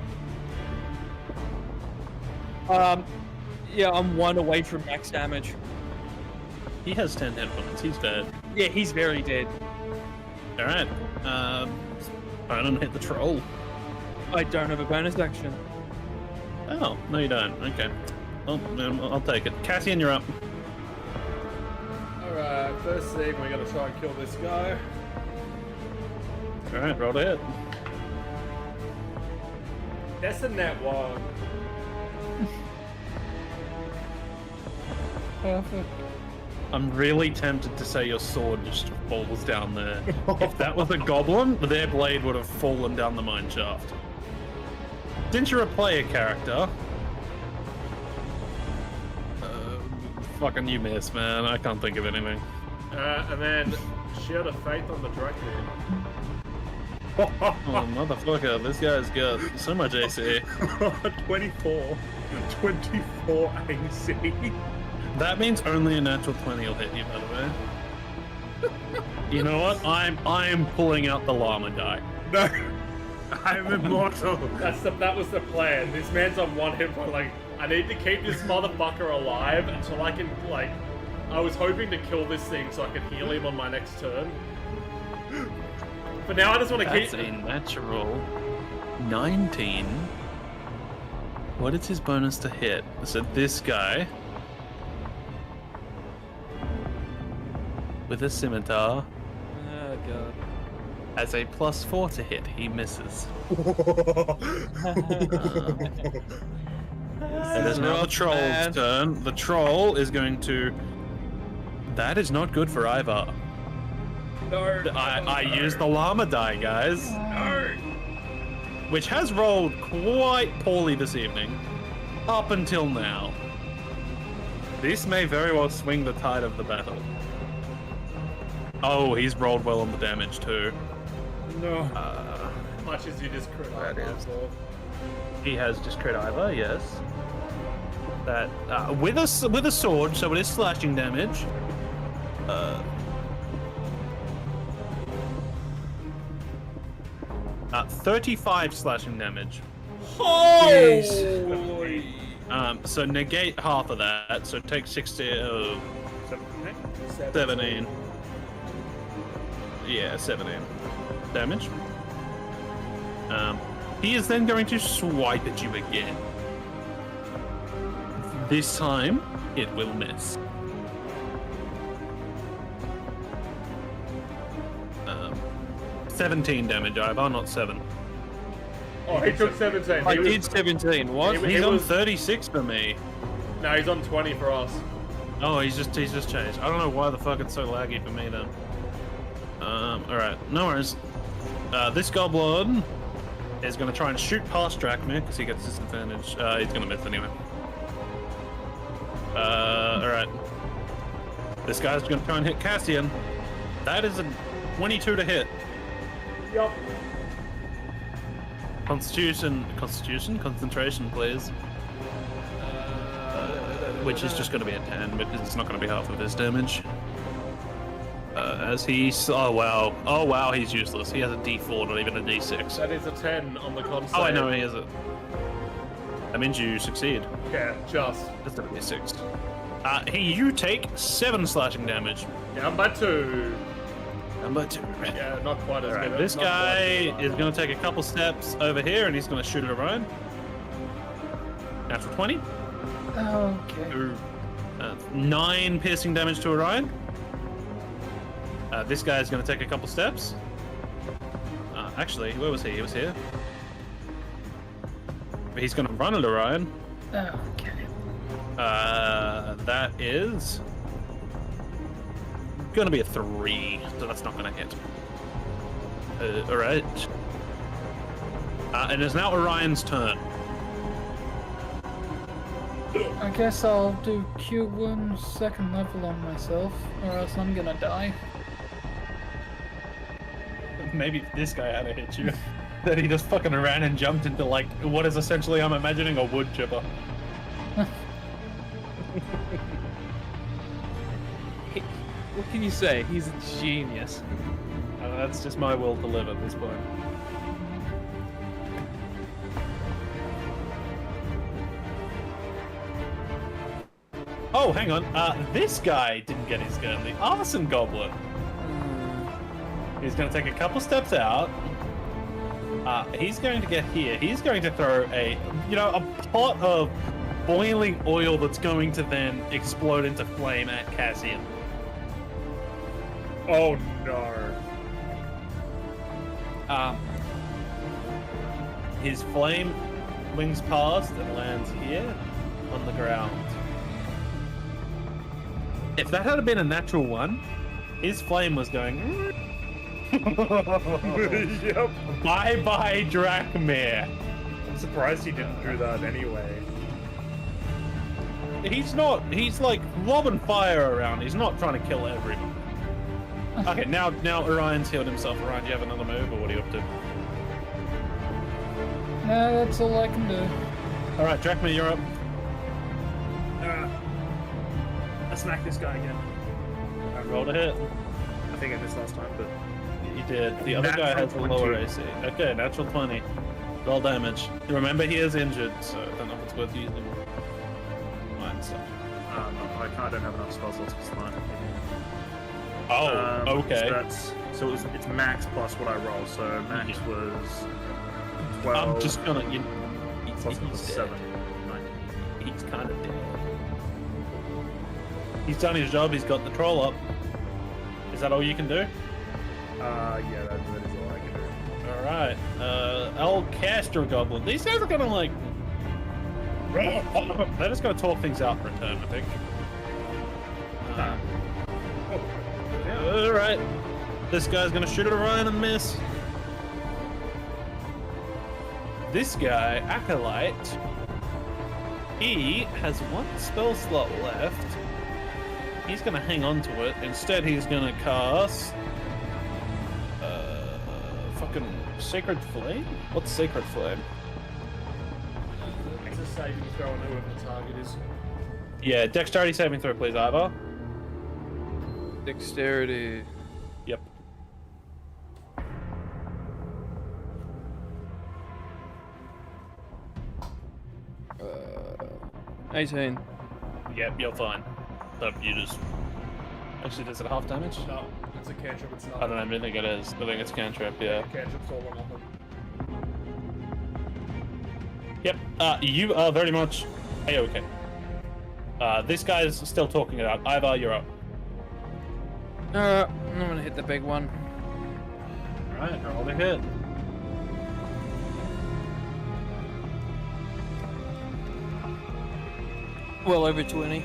Yeah, I'm 1 away from max damage. He has 10 hit points. He's dead. Yeah, he's very dead. All right. I don't hit the troll. I don't have a bonus action. Oh, no, you don't. Okay. I'll take it. Cassian, you're up. Alright, first thing, we're gonna try and kill this guy. All right, roll to hit. That's a net 1. Perfect. I'm really tempted to say your sword just falls down there. If that was a goblin, their blade would have fallen down the mine shaft. Since you're a player character, fucking you miss, man. I can't think of anything. And then Shield of Faith on the Draken. Oh, motherfucker, this guy's got so much AC. 24 AC. That means only a natural 20 will hit you, by the way. You know what? I'm pulling out the llama die. No, I'm immortal. That was the plan. This man's on 1 hit point. Like, I need to keep this motherfucker alive until I can, like, I was hoping to kill this thing so I could heal him on my next turn. But now I just want to That's keep. a natural 19. What is his bonus to hit? So this guy with a scimitar Oh god. has a +4 to hit. He misses. And it's now the rough, troll's man. turn. The troll is going to. That is not good for Ivar. No. I used the llama die, guys. No. Which has rolled quite poorly this evening, up until now. This may very well swing the tide of the battle. Oh, he's rolled well on the damage too. No. Much as you just crit That Ivar is- for. He has just crit Ivar, yes. That with a sword, so it is slashing damage. 35 slashing damage. Holy! So negate half of that, so take 17. Yeah, 17 damage. He is then going to swipe at you again. This time, it will miss. 17 damage, Ivar, not 7. Oh, he took 17. I He was- did 17. What? He He's on was- 36 for me. No, he's on 20 for us. Oh, he's just changed. I don't know why the fuck it's so laggy for me then. Alright, no worries. This goblin is gonna try and shoot past Drachmir because he gets disadvantage. He's gonna miss anyway. Alright. This guy's gonna try and hit Cassian. That is a 22 to hit. Yup. Concentration, please. Which is just going to be a 10 because it's not going to be half of his damage. As he's... Oh wow, he's useless. He has a D4, not even a D6. That is a 10 on the con Oh, I save. know he has it. That means you succeed. Yeah, just. That's a D6. You take 7 slashing damage. Down by 2. Number 2. Yeah, not quite as Alright, good. this not quite guy as good. is going to take a couple steps over here and he's going to shoot at Orion. Natural 20. Okay. 9 piercing damage to Orion. This guy is going to take a couple steps. Actually, where was he? He was here. He's going to run at Orion. Okay. That is going to be a 3, so that's not going to hit. Alright. And it's now Orion's turn. I guess I'll do Q1 second level on myself, or else I'm gonna die. Maybe this guy had to hit you. That he just fucking ran and jumped into, like, what is essentially, I'm imagining, a wood chipper. What can you say? He's a genius. That's just my will to live at this point. Oh, hang on. This guy didn't get his gun. The arson goblin. He's going to take a couple steps out. He's going to get here. He's going to throw a pot of boiling oil that's going to then explode into flame at Cassian. Oh no. His flame wings past and lands here on the ground. If that had been a natural one, his flame was going. Yep. Bye bye, Drachmir. I'm surprised he didn't do that anyway. He's not. He's like lobbing fire around. He's not trying to kill everybody. Okay, now Orion's healed himself. Orion, do you have another move, or what are you up to? No, that's all I can do. All right, Drachmir, you're up. I smacked this guy again. Roll to hit. I think I missed last time, but You did. The other guy has a Natural lower 20. AC. Okay, natural 20. Roll damage. Remember, he is injured, so I don't know if it's worth using mine stuff. I don't have enough spell slots for mine. Oh, okay. So it's max plus what I roll. So max Yeah. was 12. I'm just gonna. plus it was He's 7. dead. He's kind of dead. He's done his job. He's got the troll up. Is that all you can do? Yeah, that is all I can do. All right. Alcaster Goblin. These guys are gonna like. They're just gonna talk things out for a turn, I think. All right. This guy's gonna shoot at Orion and miss. This guy, Acolyte, he has 1 spell slot left. He's gonna hang on to it. Instead, he's gonna cast fucking Sacred Flame? What's Sacred Flame? It's a saving throw on whoever the target is. Yeah, dexterity saving throw, please, Ivar. Dexterity. Yep. 18. Yep, you're fine. So you just... Actually, does it half damage? No, it's a cantrip. It's not. I don't know, I think it is. I think it's cantrip, yeah. Cantrip's all or nothing. You are very much A-okay. This guy is still talking it out. Ivar, you're up. I'm gonna hit the big one. Alright, roll the hit. Well over 20.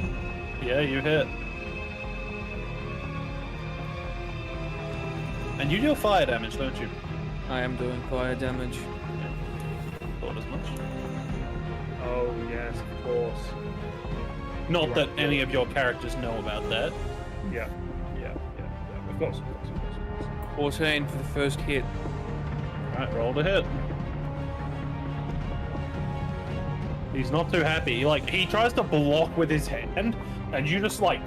Yeah, you hit. And you deal fire damage, don't you? I am doing fire damage. Thought as much. Oh yes, of course. Not that any of your characters know about that. Yeah. Of course. 14 for the first hit. Alright, roll the hit. He's not too happy. He tries to block with his hand, and you just put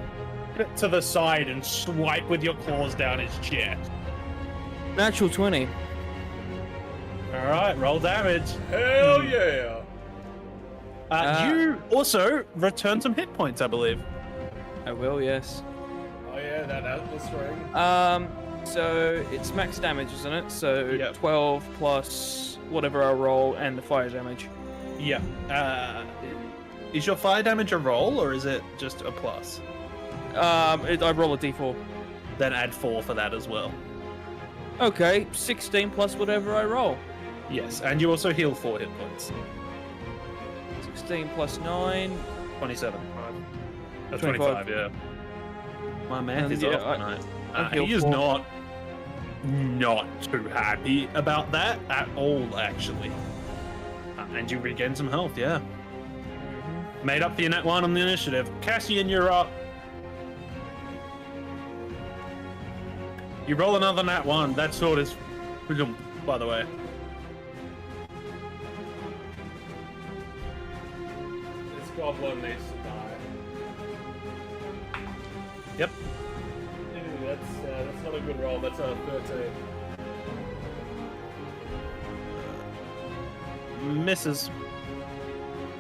it to the side and swipe with your claws down his chest. Natural 20. Alright, roll damage. Hell yeah! You also return some hit points, I believe. I will, yes. Oh yeah, that Atlas ring. So it's max damage, isn't it? So Yep. 12 plus whatever I roll and the fire damage. Yeah. Is your fire damage a roll, or is it just a plus? I roll a d4. Then add 4 for that as well. Okay, 16 plus whatever I roll. Yes, and you also heal 4 hit points. 16 plus 9. 27. 25. 25, yeah. My math And is yeah, off tonight. I heal He is 4. not too happy about that at all, actually. And you regain some health, yeah. Made up for your net 1 on the initiative. Cassian, you're up. You roll another nat 1. That sword is, by the way. This goblin needs to die. Yep. Ew, that's not a good roll. That's a 13. Misses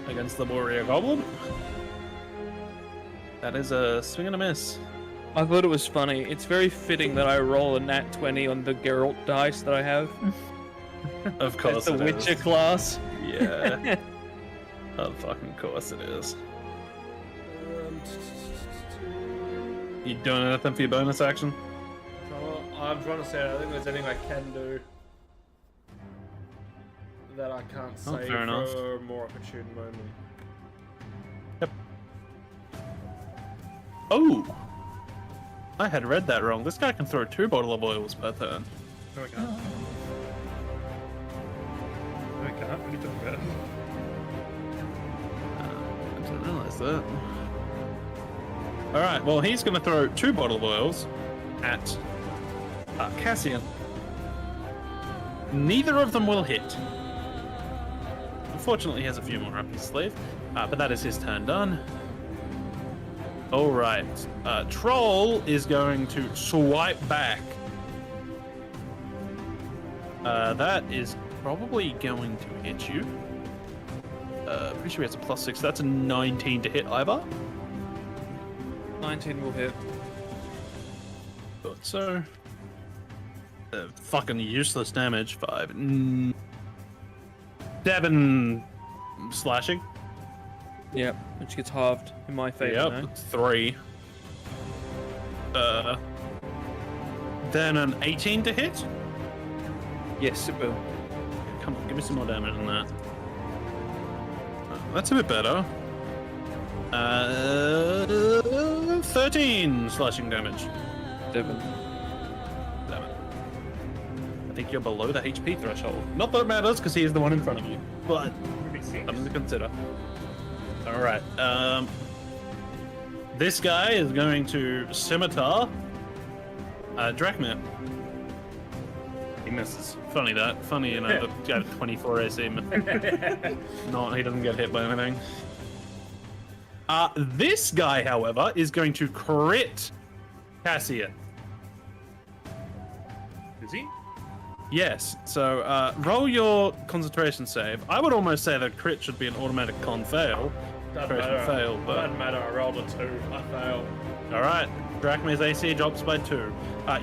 against the warrior goblin. That is a swing and a miss. I thought it was funny. It's very fitting that I roll a nat 20 on the Geralt dice that I have. Of course It's the it Witcher is. class. Yeah. Of fucking course it is. You doing anything for your bonus action? I'm trying to say, I think there's anything I can do that I can't Oh, say fair enough. for a more opportune moment. Yep. Oh! I had read that wrong. This guy can throw 2 bottle of oils per turn. No, I can't. No, I can't. What are you talking about? I didn't realize that. Alright, well, he's going to throw 2 bottle of oils at Cassian. Neither of them will hit. Unfortunately, he has a few more up his sleeve, but that is his turn done. Alright, Troll is going to swipe back. That is probably going to hit you. Pretty sure he has a +6. That's a 19 to hit Ivar. 19 will hit. Thought so. Fucking useless damage. 5. 7 slashing. Yep, which gets halved in my favor now. Yep, 3. Then an 18 to hit. Yes, it will. Come on, give me some more damage than that. That's a bit better. 13 slashing damage. 7. 7. I think you're below the HP threshold. Not that it matters, because he is the one in front of you. But Maybe 6. something to consider. Alright, this guy is going to scimitar Drachmir. He misses. Funny that. Funny, you know, the guy with 24 AC. Not, he doesn't get hit by anything. This guy, however, is going to crit Cassian. Is he? Yes, so roll your concentration save. I would almost say that crit should be an automatic con fail. Doesn't Concentration matter. fail, but... Doesn't matter. I rolled a 2. I failed. Alright, Drachmir's AC drops by 2.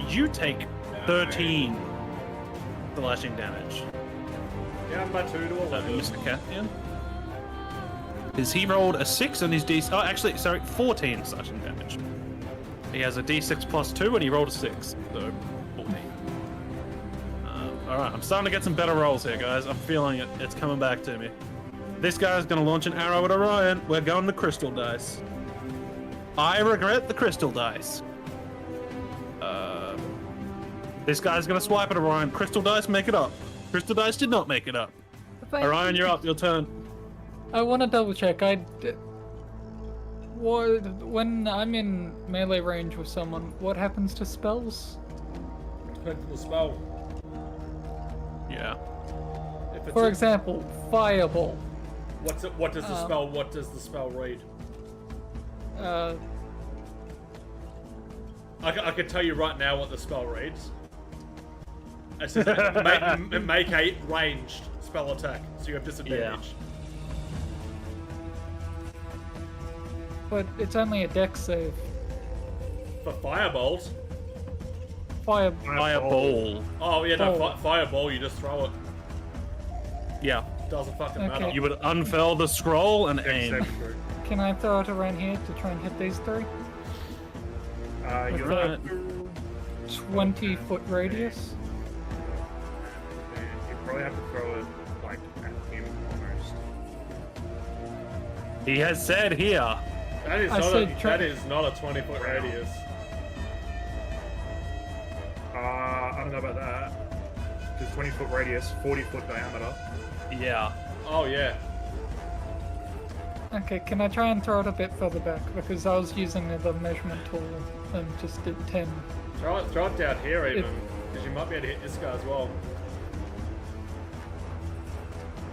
You take 13 slashing damage. Yeah, by 2 to 11. Mr. Cassian? is he rolled a 6 on his D6. Oh, actually, sorry, 14 slashing damage. He has a D6 plus 2, and he rolled a 6, so 14. Alright, I'm starting to get some better rolls here, guys. I'm feeling it. It's coming back to me. This guy's going to launch an arrow at Orion. We're going to crystal dice. I regret the crystal dice. This guy's going to swipe at Orion. Crystal dice, make it up. Crystal dice did not make it up. Orion, you're up. Your turn. I want to double check. When I'm in melee range with someone, what happens to spells? Depends on the spell. Yeah. If it's For example, fireball. what does the spell? What does the spell read? I can tell you right now what the spell reads. It says make a ranged spell attack, so you have disadvantage. But it's only a dex save. For fireballs. Fireball. Oh yeah, no, Ball. fireball. You just throw it. Yeah. Doesn't fucking Okay. matter. You would unfurl the scroll and aim. Except for- Can I throw it around here to try and hit these three? you'll Right. have to, 20-foot radius? you probably have to throw it like at him almost. He has said here. That is I not said that is not a 20-foot radius. I don't know about that. Because 20-foot radius, 40-foot diameter. Yeah. Oh yeah. Okay, can I try and throw it a bit further back? Because I was using the measurement tool and just did 10. Throw it down here even, because you might be able to hit this guy as well.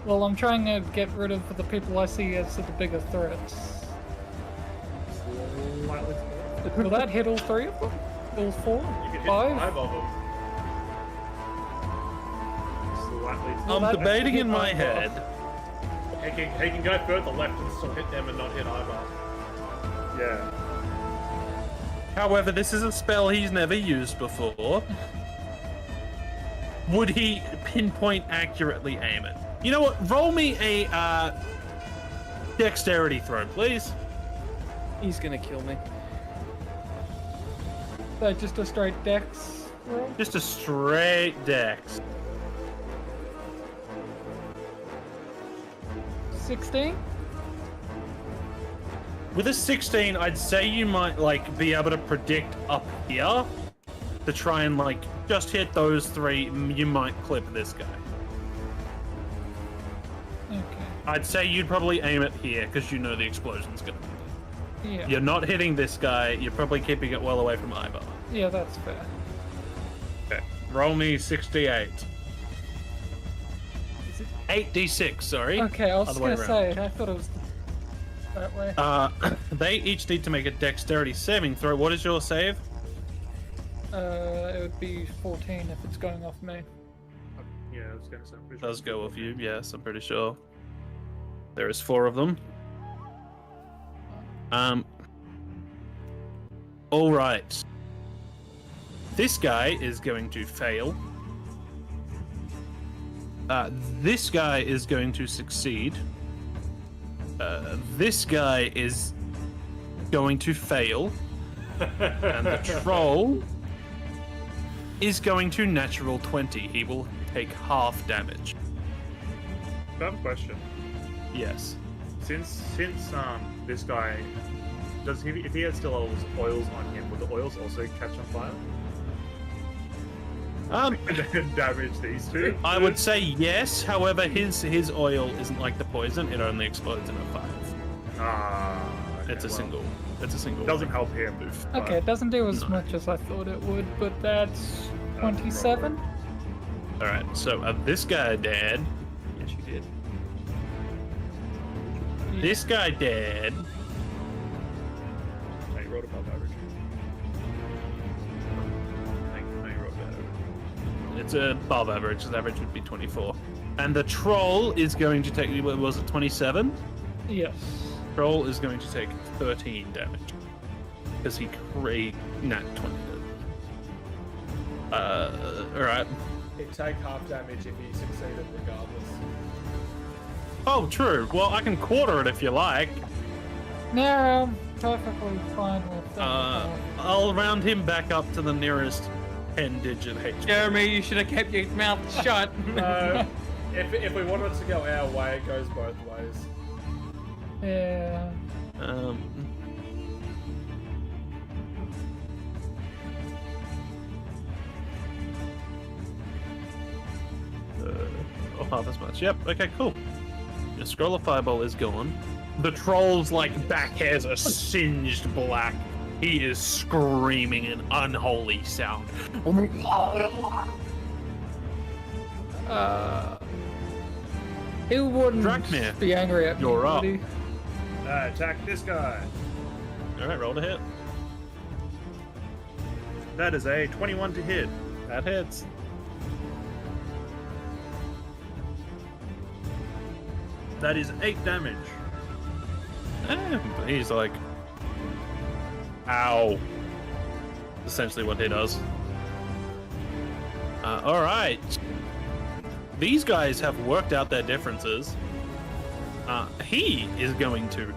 Well, I'm trying to get rid of the people I see as the bigger threats. Slightly Will that hit all three of them? All four? You can hit 5? 5 of them. slightly Well, I'm that- debating in my hit head. He can go further left and still hit them and not hit either. yeah. However, this is a spell he's never used before. Would he pinpoint accurately aim it? You know what? Roll me a dexterity throw, please. He's gonna kill me. So just a straight dex roll? Just a straight dex. 16? With a 16, I'd say you might like be able to predict up here to try and like just hit those three. You might clip this guy. Okay. I'd say you'd probably aim it here because you know the explosion's gonna be there. Yeah. You're not hitting this guy. You're probably keeping it well away from Ivar. Yeah, that's fair. Okay. Roll me 68. 8d6, sorry. Okay, I was Other way gonna around. say, I thought it was that way. They each need to make a dexterity saving throw. What is your save? It would be 14 if it's going off me. Yeah, I was gonna say. I'm pretty Does sure. go off you, yes, I'm pretty sure. There is 4 of them. Alright. This guy is going to fail. This guy is going to succeed. This guy is going to fail. And the troll is going to natural 20. He will take half damage. I have a question. Yes. Since this guy does he if he has still oils on him, will the oils also catch on fire? And then damage these two? I would say yes. However, his oil isn't like the poison. It only explodes in a 5. Okay, It's a well, single. It's a single. Doesn't help him. but- Okay, it doesn't do as No. much as I thought it would, but that's 27? All right. So this guy dead. Yes, you did. This guy dead. No, you rolled above average. No, you rolled better. It's above average. His average would be 24. And the troll is going to take. What was it? 27. Yes. Troll is going to take 13 damage because he nat 20. All right. He'd take half damage if he succeeded regardless. Oh, true. Well, I can quarter it if you like. No, I'm perfectly fine with that. I'll round him back up to the nearest 10-digit HP. Jeremy, you should have kept your mouth shut. No, if we wanted to go our way, it goes both ways. Yeah. Half as much. Yep. Okay. Cool. Your scroll of fireball is gone. The troll's like back hairs are singed black. He is screaming an unholy sound. He wouldn't Drakmir, be angry at me. you're up. would he? Attack this guy. All right, roll to hit. That is a 21 to hit. That hits. That is 8 damage. He's like, ow. Essentially what he does. All right. These guys have worked out their differences. He is going to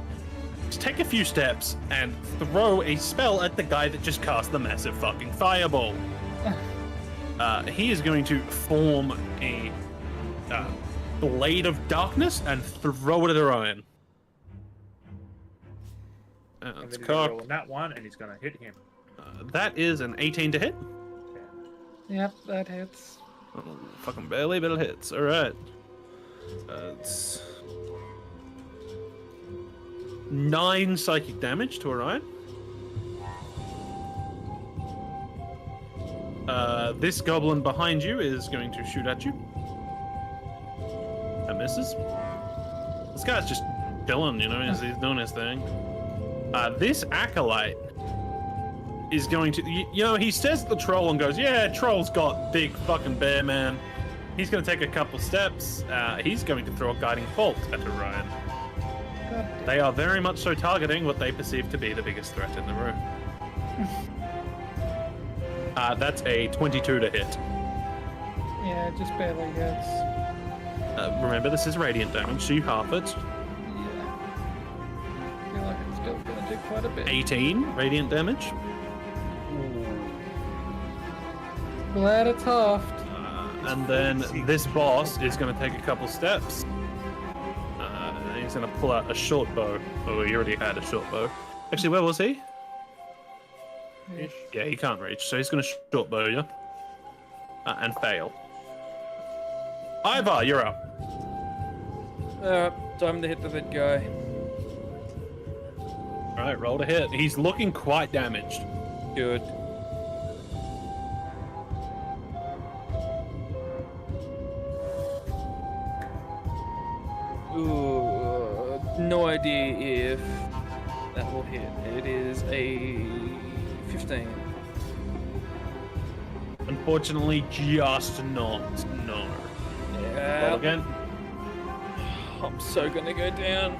take a few steps and throw a spell at the guy that just cast the massive fucking fireball. He is going to form a blade of darkness and throw it at Orion. And It's then he's gonna cocked. roll that one, and he's gonna hit him. That is an 18 to hit. Yep, that hits. Oh, fucking barely, but it hits. All right. It's 9 psychic damage to Orion. This goblin behind you is going to shoot at you. That misses. This guy's just chilling, you know, he's doing his thing. This acolyte is going to, you know, he says to the troll and goes, yeah, troll's got big fucking bear, man. He's going to take a couple steps. He's going to throw a guiding bolt at Orion. God They are very much so targeting what they perceive to be the biggest threat in the room. That's a 22 to hit. yeah, it just barely hits. Remember, this is radiant damage, so you half it. Yeah. I feel like it's still gonna do quite a bit. 18 radiant damage. Glad it's halved. And then this boss is going to take a couple steps. He's going to pull out a short bow. Oh, he already had a short bow. Actually, where was he? Yeah, he can't reach, so he's going to short bow you. And fail. Ivar, you're up. Time to hit the big guy. Alright, roll to hit. He's looking quite damaged. Good. Ooh, no idea if that will hit. It is a 15. Unfortunately, just not. No. Yeah. Roll again. I'm so gonna go down.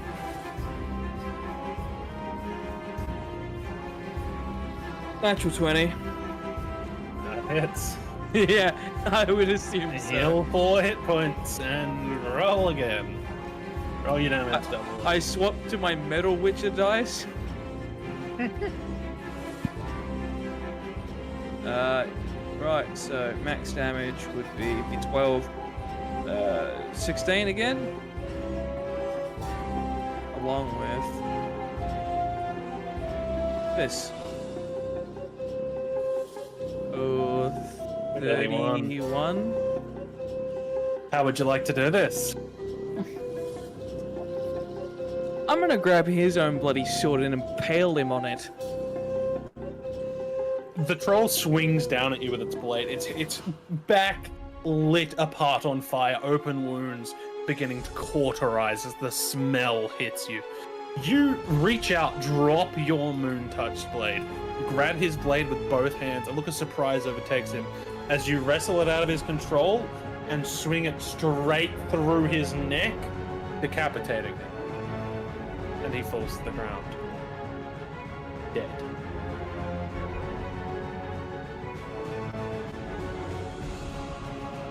Natural 20. That hits. Yeah, I would assume so. Heal 4 hit points and roll again. Roll your damage double. I swapped to my Metal Witcher dice. Right, so max damage would be 12. 16 again. Along with this. Oh, 31. How would you like to do this? I'm gonna grab his own bloody sword and impale him on it. The troll swings down at you with its blade. Its back lit apart on fire, open wounds beginning to cauterize as the smell hits you. You reach out, drop your moon-touched blade, grab his blade with both hands. A look of surprise overtakes him as you wrestle it out of his control and swing it straight through his neck, decapitating him. And he falls to the ground, dead.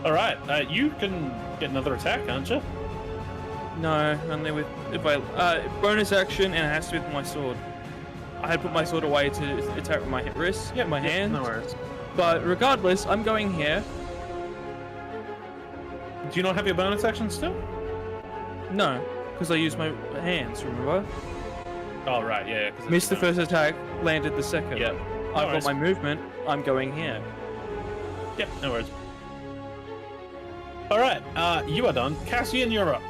All right, you can get another attack, can't you? No, only with if I bonus action, and it has to be with my sword. I had put my sword away to attack with my wrist, my hand. No worries. But regardless, I'm going here. Do you not have your bonus action still? No, because I used my hands. Remember? Oh right, yeah. Missed the first attack, landed the second. Yeah. I've got my movement. I'm going here. Yep, no worries. All right, you are done. Cassian, you're up.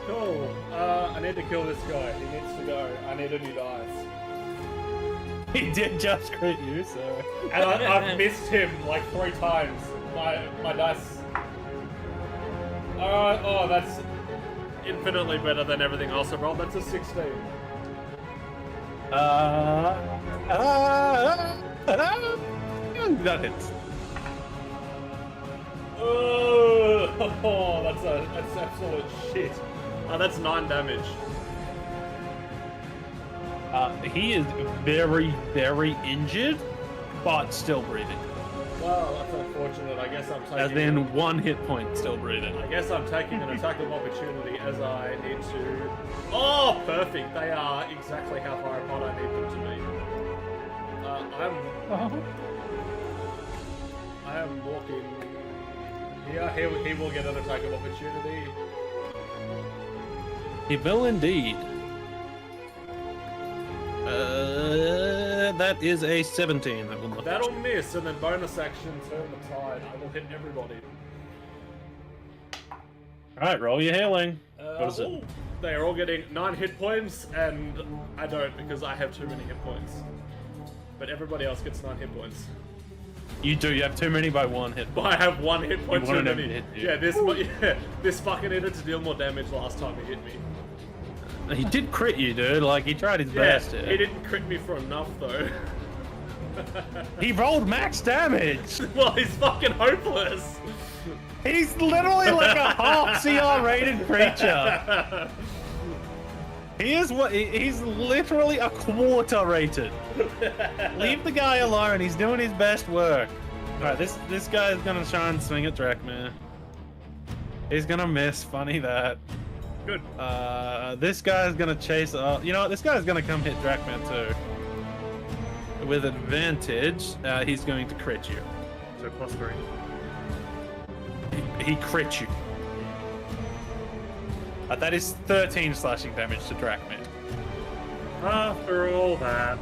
Cool. I need to kill this guy. He needs to go. I need a new dice. He did just crit you, so. And I've missed him like 3 times. My dice. Alright, oh, that's infinitely better than everything else I've rolled. That's a 16. That hits. Oh, that's absolute shit. Oh, that's 9 damage. He is very, very injured, but still breathing. Well, that's unfortunate. I guess I'm taking. As in 1 hit point, still breathing. I guess I'm taking an attack of opportunity as I need to. Oh, perfect! They are exactly how far apart I need them to be. I am walking. Yeah, he will get an attack of opportunity. He will indeed. That is a 17. That will not That'll miss, and then bonus action, turn the tide. I will hit everybody. Alright, roll your healing. What is it? Ooh, they are all getting 9 hit points, and I don't because I have too many hit points. But everybody else gets 9 hit points. You do, you have too many by 1 hit. But I have 1 hit point You too wanted him many. to hit you. Yeah, this fucker needed to deal more damage last time he hit me. He did crit you, dude. Like, he tried his best here. He didn't crit me for enough, though. He rolled max damage! Well, he's fucking hopeless. He's literally like a half CR rated creature. He's literally a quarter rated. Leave the guy alone, he's doing his best work. Alright, this guy's gonna try and swing at Drachmir. He's gonna miss, funny that. Good. This guy's gonna chase you know what, this guy's gonna come hit Drachmir too. With advantage, he's going to crit you. So +3. He crit you. That is 13 slashing damage to Drachmir. After all that.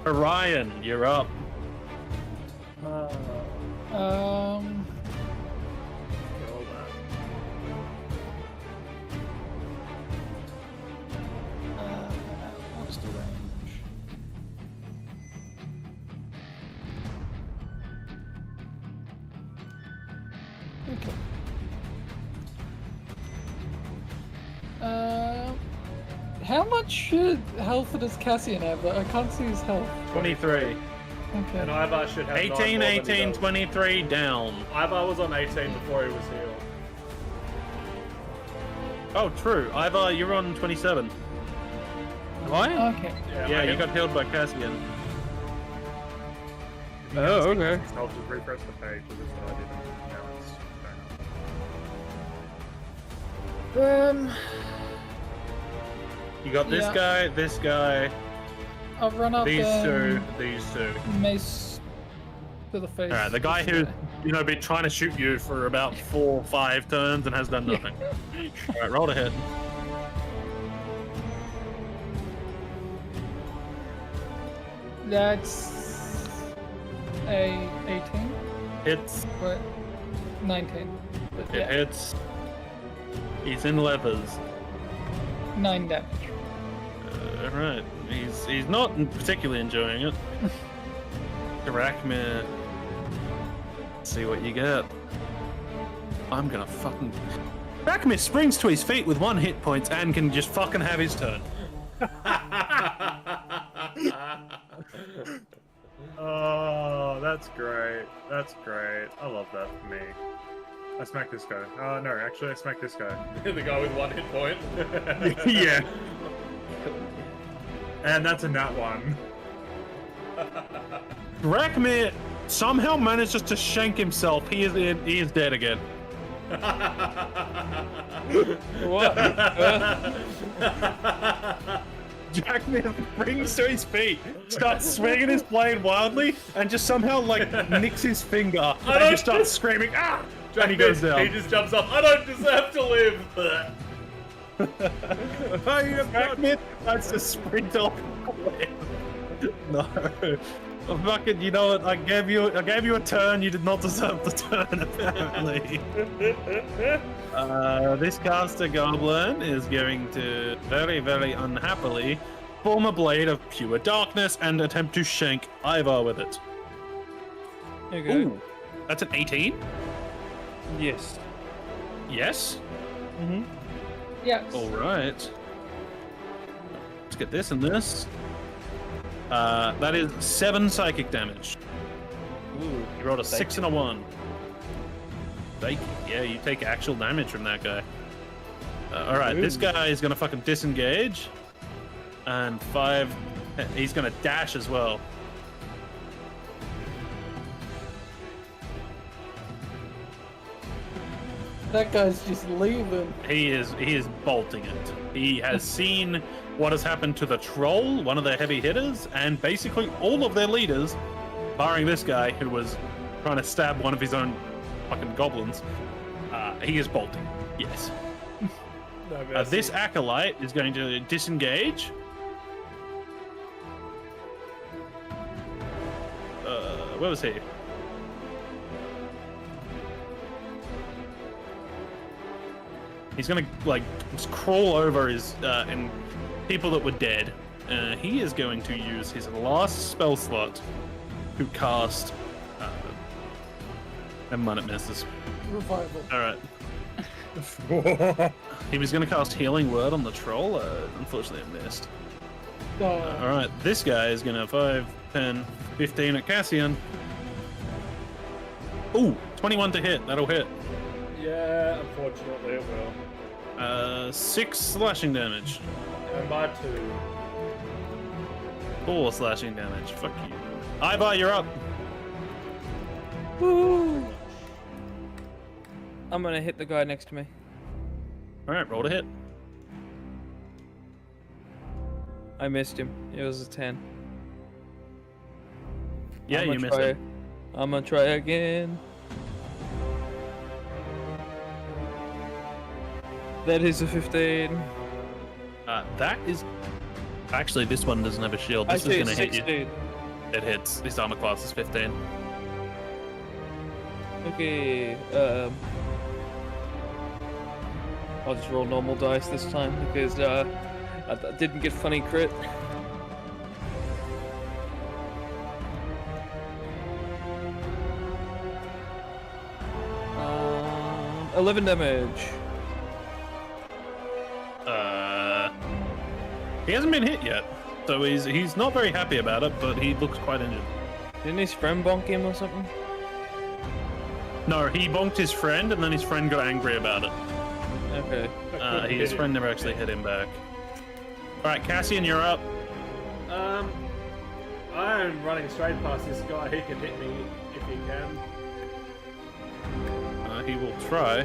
Orion, you're up. After all that. What's the range? Okay. How much health does Cassian have? I can't see his health. 23. And Okay. Ivar should have 9 18, more than he 18, does. 23, down. Ivar was on 18 before he was healed. Oh, true. Ivar, you're on 27. Am I? Okay. Yeah, you got healed by Cassian. Oh, okay. I'll just refresh the page of this that I didn't. Now it's fair enough. You got this Yeah. guy, I'll run up these two, and these two. mace to the face. Alright, the guy who's, been trying to shoot you for about 4 or 5 turns and has done nothing. Alright, roll to hit. That's a 18, Hits. but 19. But It yeah, hits. He's in levers. 9 damage. Alright, he's not particularly enjoying it. Drachmir. See what you get. I'm gonna fucking... Drachmir springs to his feet with 1 hit point and can just fucking have his turn. Oh, that's great. That's great. I love that for me. I smack this guy. No, actually, I smack this guy. The guy with 1 hit point. Yeah. And that's a nat 1. Drachmir somehow manages to shank himself. He is dead again. What? Jackman springs to his feet, starts swinging his blade wildly, and just somehow like nicks his finger, and just starts screaming, ah! And he goes down. He just jumps up. I don't deserve to live. Jackman tries to sprint off. No. Fucking, you know what? I gave you a turn. You did not deserve the turn, apparently. This caster goblin is going to very, very unhappily form a blade of pure darkness and attempt to shank Ivar with it. Okay. Ooh, that's an 18. Yes. Yes. Mm-hmm. Yes. All right. Let's get this and this. That is 7 psychic damage. Ooh. You rolled a 6 and a 1. Yeah, you take actual damage from that guy. Alright, this guy is gonna fucking disengage. And 5... He's gonna dash as well. That guy's just leaving. He is bolting it. He has seen what has happened to the troll, one of their heavy hitters, and basically all of their leaders, barring this guy who was trying to stab one of his own fucking goblins. He is bolting. Yes. This acolyte is going to disengage. Where was he? He's gonna like just crawl over his and people that were dead. He is going to use his last spell slot to cast. Never mind, it misses. Revival. All right. He was gonna cast Healing Word on the troll. Unfortunately, it missed. All right, this guy is gonna 5, 10, 15 at Cassian. Ooh, 21 to hit. That'll hit. Yeah, unfortunately it will. 6 slashing damage. And by 2. 4 slashing damage. Fuck you. Ivar, you're up. Woo! I'm gonna hit the guy next to me. Alright, roll to hit. I missed him. It was a 10. Yeah, you missed it. I'm gonna try again. That is a 15. That is... Actually, this one doesn't have a shield. This is gonna hit you. It hits. His armor class is 15. Okay, I'll just roll normal dice this time because I didn't get funny crit. 11 damage. He hasn't been hit yet, so he's not very happy about it, but he looks quite injured. Didn't his friend bonk him or something? No, he bonked his friend, and then his friend got angry about it. Okay. His friend never actually hit him back. Alright, Cassian, you're up. I'm running straight past this guy. He can hit me if he can. He will try.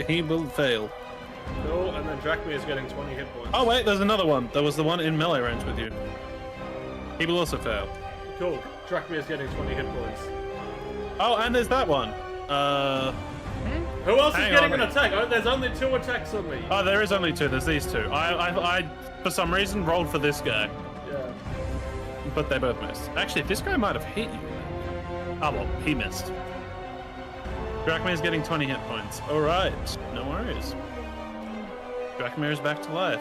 He will fail. Cool, and then Drachmir is getting 20 hit points. Oh wait, there's another one. There was the one in melee range with you. He will also fail. Cool, Drachmir is getting 20 hit points. Oh, and there's that one. Who else is Hang getting on. an attack? Oh, there's only 2 attacks on me. Oh, there is only 2. There's these 2. I for some reason rolled for this guy, Yeah. but they both missed. Actually, this guy might have hit you. Oh well, he missed. Drachmir's getting 20 hit points. All right, no worries. Drachmir is back to life.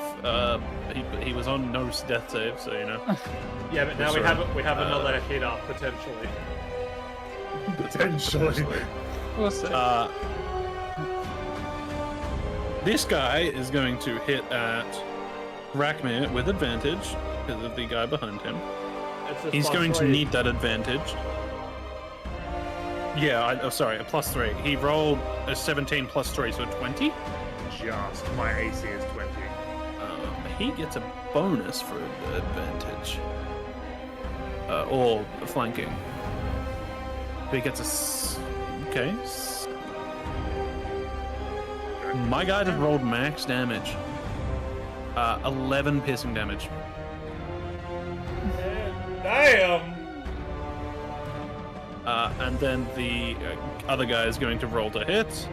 He was on no death save, so you know. Yeah, but now Sorry. we have another hit up potentially. Potentially. We'll see. This guy is going to hit at Drachmir with advantage because of the guy behind him. It's a He's plus going to 3. need that advantage. Yeah, sorry, a plus 3. He rolled a 17 plus 3, so 20. Just. My AC is 20. He gets a bonus for advantage. Or flanking. He gets okay. My guy just rolled max damage. 11 piercing damage. Damn! And then the other guy is going to roll to hit.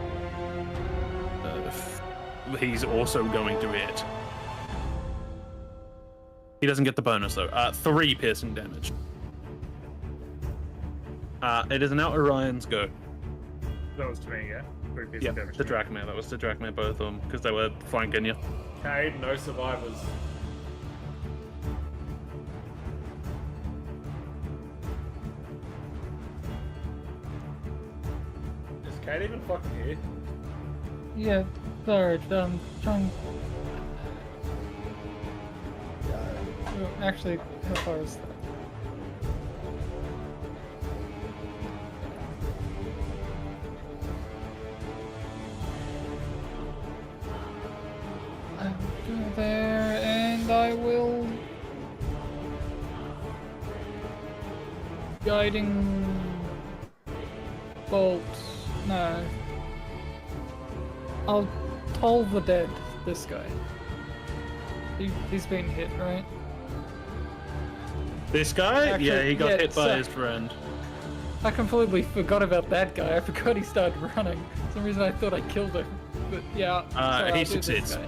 He's also going to hit. He doesn't get the bonus though. 3 piercing damage. It is now Orion's go. That was to me, yeah? 3 piercing damage. The Drachmare. That was the Drachmare, both of them, because they were flanking you. Okay, no survivors. Is Kate even fucking here? Yeah, third. Trying. Actually, how far is that? I'll go there, and I will. Guiding bolt. No. I'll toll the dead. This guy. He's been hit, right? This guy? Actually, yeah, he got yeah, hit by so- his friend. I completely forgot about that guy. I forgot he started running. For some reason I thought I killed him. But yeah. so I'll he do this succeeds. guy.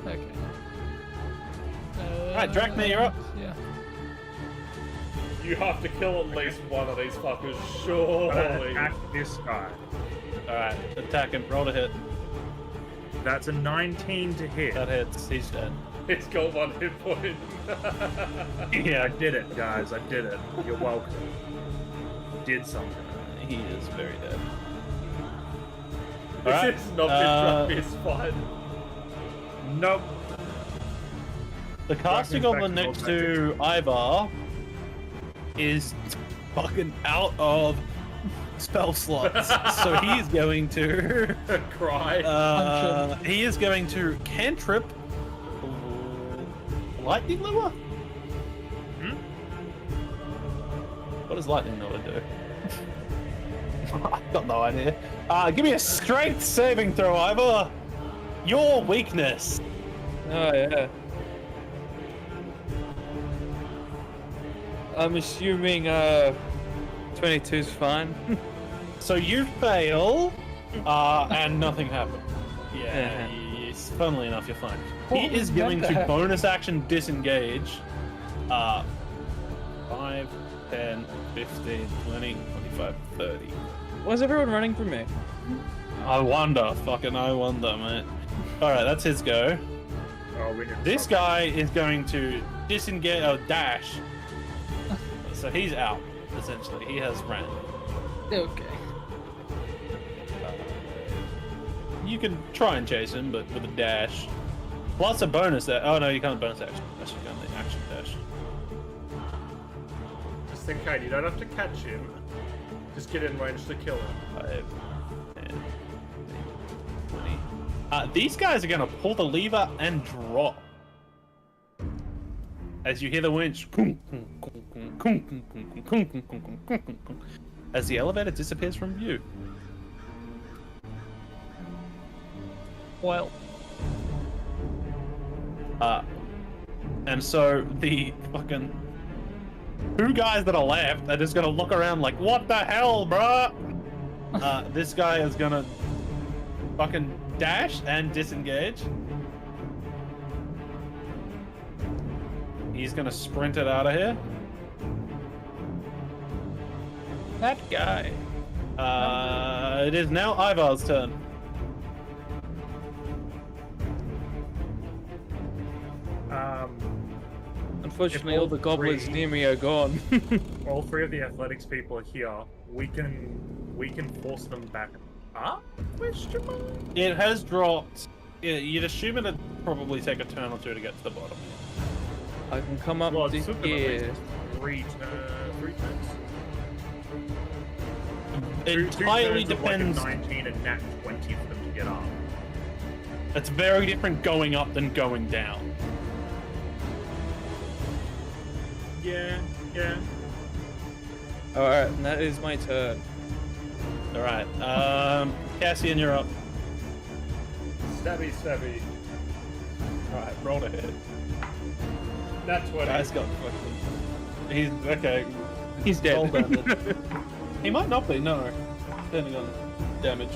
Okay. Alright, Drachmare, you're up. Yeah. You have to kill at least one of these fuckers, surely. Attack this guy. Alright, attack him. Roll to hit. That's a 19 to hit. That hits. He's dead. It's got 1 hit point. Yeah, I did it, guys. I did it. You're welcome. Did something. he is very dead. This Alright, is not been Drachmare's fight. Nope. The casting Drachmare's goblin back to next to Ivar is fucking out of spell slots, so he's going to Cry. he is going to cantrip lightning lure. What does lightning lure do? I've got no idea. Give me a strength saving throw, Ivor. Your weakness. Oh yeah. I'm assuming 22's fine. So you fail, and nothing happened. Yeah. Yes, funnily enough, you're fine. What He was is meant going to to happen? bonus action disengage. 5, 10, 15, 20, 25, 30. Why is everyone running from me? I wonder, I wonder, mate. Alright, that's his go. Oh, we did This something. guy is going to disengage, dash. So he's out, essentially. He has ran. Okay. You can try and chase him, but with a dash. Plus a bonus that. Oh no, you can't bonus action. That's just going to action dash. Just think, Kate, you don't have to catch him. Just get in range to kill him. 5, 10, 20. These guys are going to pull the lever and drop. As you hear the winch. As the elevator disappears from view. Well. And so the fucking 2 guys that are left are just gonna look around like, what the hell, bruh? This guy is gonna fucking dash and disengage. He's gonna sprint it out of here. That guy. It is now Ivar's turn. Unfortunately, If all the goblins three- near me are gone. All 3 of the athletics people are here. We can force them back up? Question mark? It has dropped. Yeah, you'd assume it'd probably take a turn or 2 to get to the bottom. I can come up Well, to it took them at here. least 3 turns. It Two entirely turns of like a depends. 19 and nat 20 for them to get up. It's very different going up than going down. Yeah, yeah. Alright, and that is my turn. All right. Cassian, you're up. Stabby, stabby. All right, roll to hit. That's what Guy's got fucking. He's okay. He's dead. Roll damage. He might not be. No, depending on damage.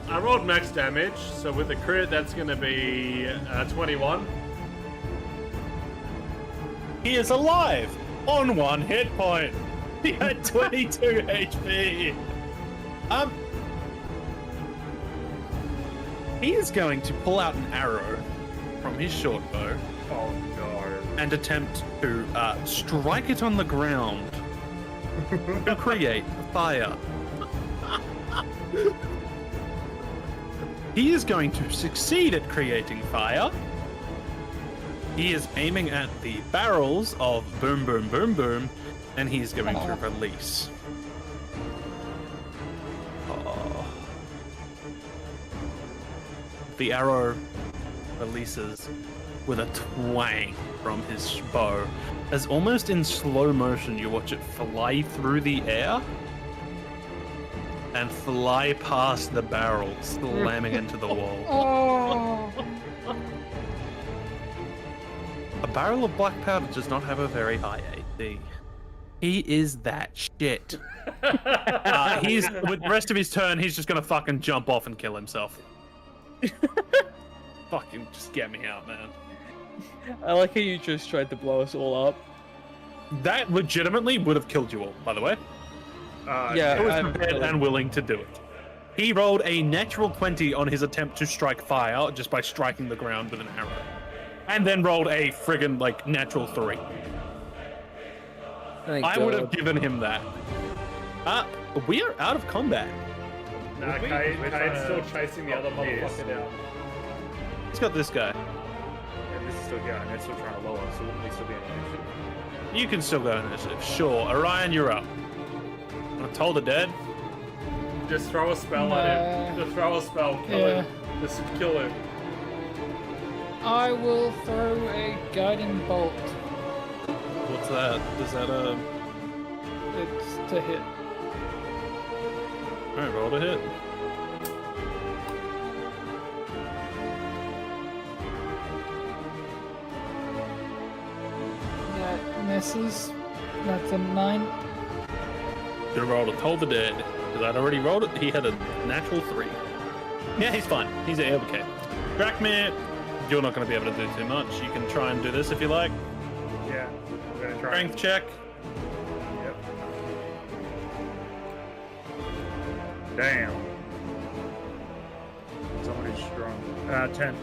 I rolled max damage, so with the crit, that's going to be 21. He is alive on 1 hit point. He had 22 HP. He is going to pull out an arrow from his short bow Oh no. and attempt to strike it on the ground to create fire. He is going to succeed at creating fire. He is aiming at the barrels of boom, boom, boom, boom, and he's going to release. Oh. The arrow releases with a twang from his bow. As almost in slow motion, you watch it fly through the air and fly past the barrel, slamming into the wall. Oh. A barrel of black powder does not have a very high AC. He is that shit. He's with the rest of his turn, he's just gonna fucking jump off and kill himself. Fucking just get me out, man. I like how you just tried to blow us all up. That legitimately would have killed you all, by the way. Yeah, He was I'm prepared really- and willing to do it. He rolled a natural 20 on his attempt to strike fire just by striking the ground with an arrow. And then rolled a friggin' like natural 3. Thank I would have God. given him that. We are out of combat. Nah, Kate's still chasing the other motherfucker down. Let's got this guy. And this is still going. They're still trying to lower, so wouldn't we still be in initiative? You can still go initiative. Sure. Orion, you're up. I told the dead. Just throw a spell at him. Just throw a spell. Kill Yeah. him. Just kill him. I will throw a guiding bolt. What's that? Is that a... It's to hit. Alright, roll to hit. That misses. That's a 9. Should have rolled a told the dead. Because I'd already rolled it. He had a natural 3. Yeah, he's fine. He's okay. Drakmir, you're not going to be able to do too much. You can try and do this if you like. Yeah, I'm gonna try. Strength check. Yep. Damn. Somebody's strong. 10.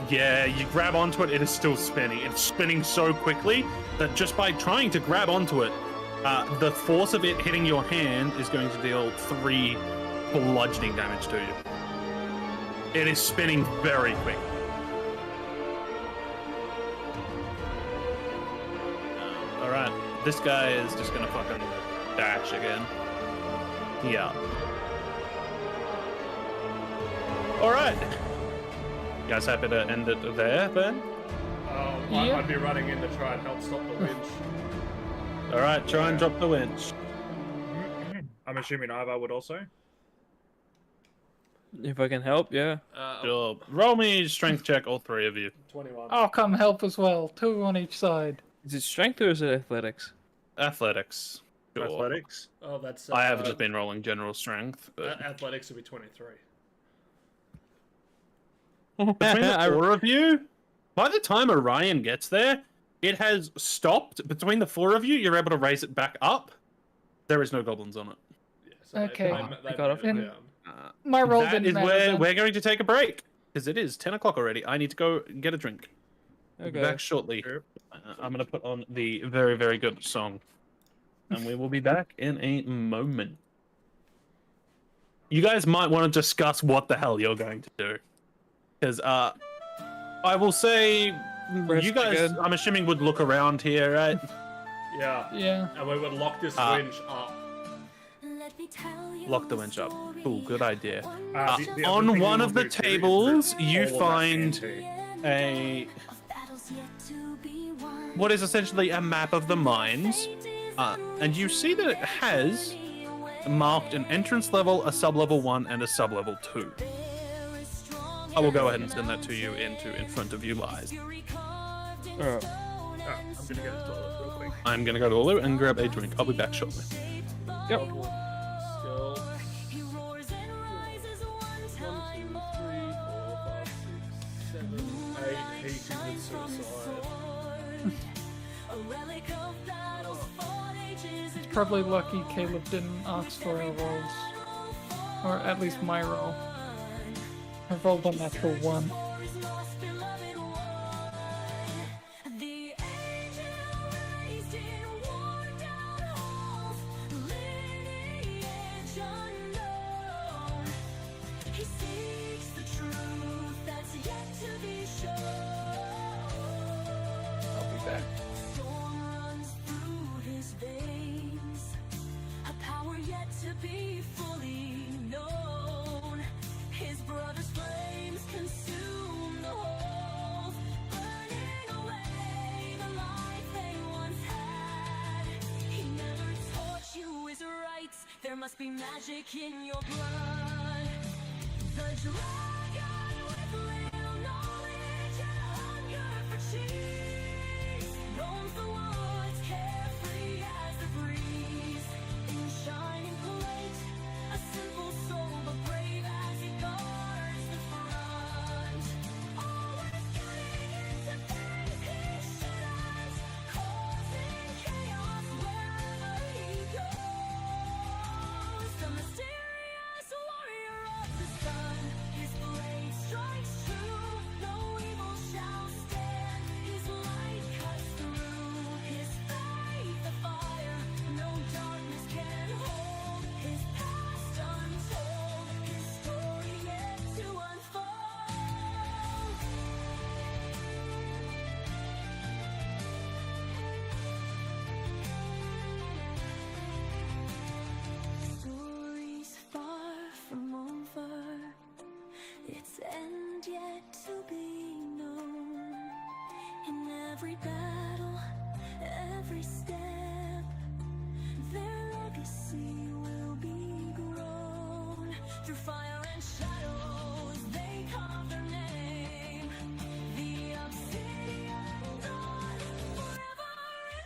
Yeah, you grab onto it, it is still spinning. It's spinning so quickly that just by trying to grab onto it, the force of it hitting your hand is going to deal 3 bludgeoning damage to you. It is spinning very quick. Alright, this guy is just gonna fucking dash again. Yeah. Alright. You guys happy to end it there, then? Yeah. I'd be running in to try and help stop the winch. Alright, try and drop the winch. I'm assuming Ivar would also. If I can help, yeah. Sure. Roll me strength check, all 3 of you. 21. I'll come help as well. 2 on each side. Is it strength or is it athletics? Athletics. Sure. Athletics. Oh, that's. I have just been rolling general strength, but Athletics would be 23. between the I- 4 of you, by the time Orion gets there, it has stopped. Between the 4 of you, you're able to raise it back up. There is no goblins on it. Yeah, so Okay. They got off. made it Then- down. My roll That didn't is matter. where then. we're going to take a break because it is 10 o'clock already. I need to go get a drink. We'll be Okay. back shortly. Sure. I'm going to put on the very, very good song. And we will be back in a moment. You guys might want to discuss what the hell you're going to do. Because I will say, Rest you guys, again. I'm assuming, would look around here, right? Yeah. Yeah. And we would lock this Ah. winch up. Lock the winch up. Cool, good idea. The other On thing one we of will the do too is tables, rip you all of that find into- a what is essentially a map of the mines, and you see that it has marked an entrance level, a sub-level 1, and a sub-level 2. I will go ahead and send that to you in front of you lies. I'm gonna go to the toilet real quick. I'm gonna go to the loo and grab a drink. I'll be back shortly. Yep. Skull. 1, 2, 3, 4, 5, 6, 7, 8. He committed suicide. It's probably lucky Caleb didn't ask for our rolls. Or at least my roll. I rolled a natural 1. I'll be back. To be fully known, his brother's flames consume the whole, burning away the life they once had. He never taught you his rights. There must be magic in your blood. The dragon with little knowledge and hunger for cheese roams the woods, carefree as the breeze. In shining plate, a simple soul, but brave as he guards the front. Always cutting into things he shouldn't, causing chaos wherever he goes. The mysterious warrior of the sun, his blade strikes true, no evil shall stand. His light cuts through, his faith a fire, no darkness can hold. His past untold, his story yet to unfold. Stories far from over, its end yet to be known. In every battle, every step, their legacy will be grown. Through fire and shadows, they carve their name. The obsidian dawn, forever in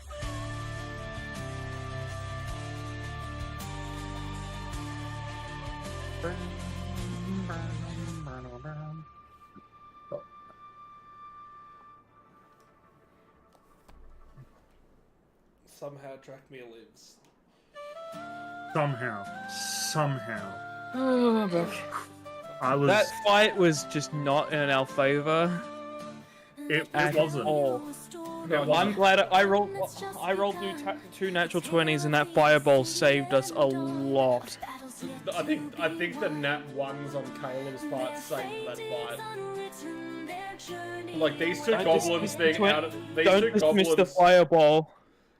Somehow Drachmir lives. Somehow. Oh, gosh. I was. That fight was just not in our favor It at wasn't. all. No, I'm glad I rolled two natural 20s, and that fireball saved us a lot. I think the nat 1s on Caleb's part saved that fight. Like these two Don't goblins dismiss being the out of these Don't two dismiss goblins. the fireball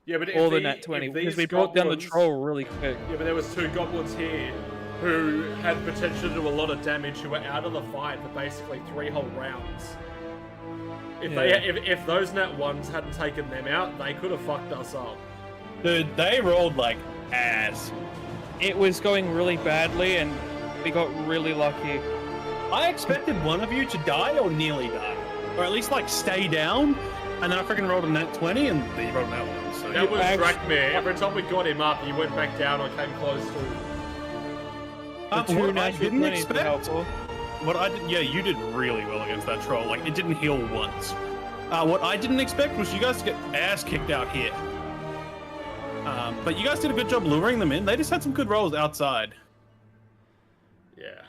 Yeah, but if or the the- nat 20 if because these we brought down the goblins- troll really quick. Yeah, but there was two goblins here who had potential to do a lot of damage who were out of the fight for basically 3 whole rounds. If those nat 1s hadn't taken them out, they could have fucked us up. Dude, they rolled like ass. It was going really badly, and we got really lucky. I expected one of you to die or nearly die. Or at least like stay down, and then I freaking rolled a nat 20 and he rolled that one. So That was actually- Drachmir. Every time we got him up, he went back down or came close to. The two what I natural didn't 20s were expect, helpful. what I did, yeah, you did really well against that troll. Like it didn't heal once. What I didn't expect was you guys to get ass kicked out here. But you guys did a good job luring them in. They just had some good rolls outside. Yeah.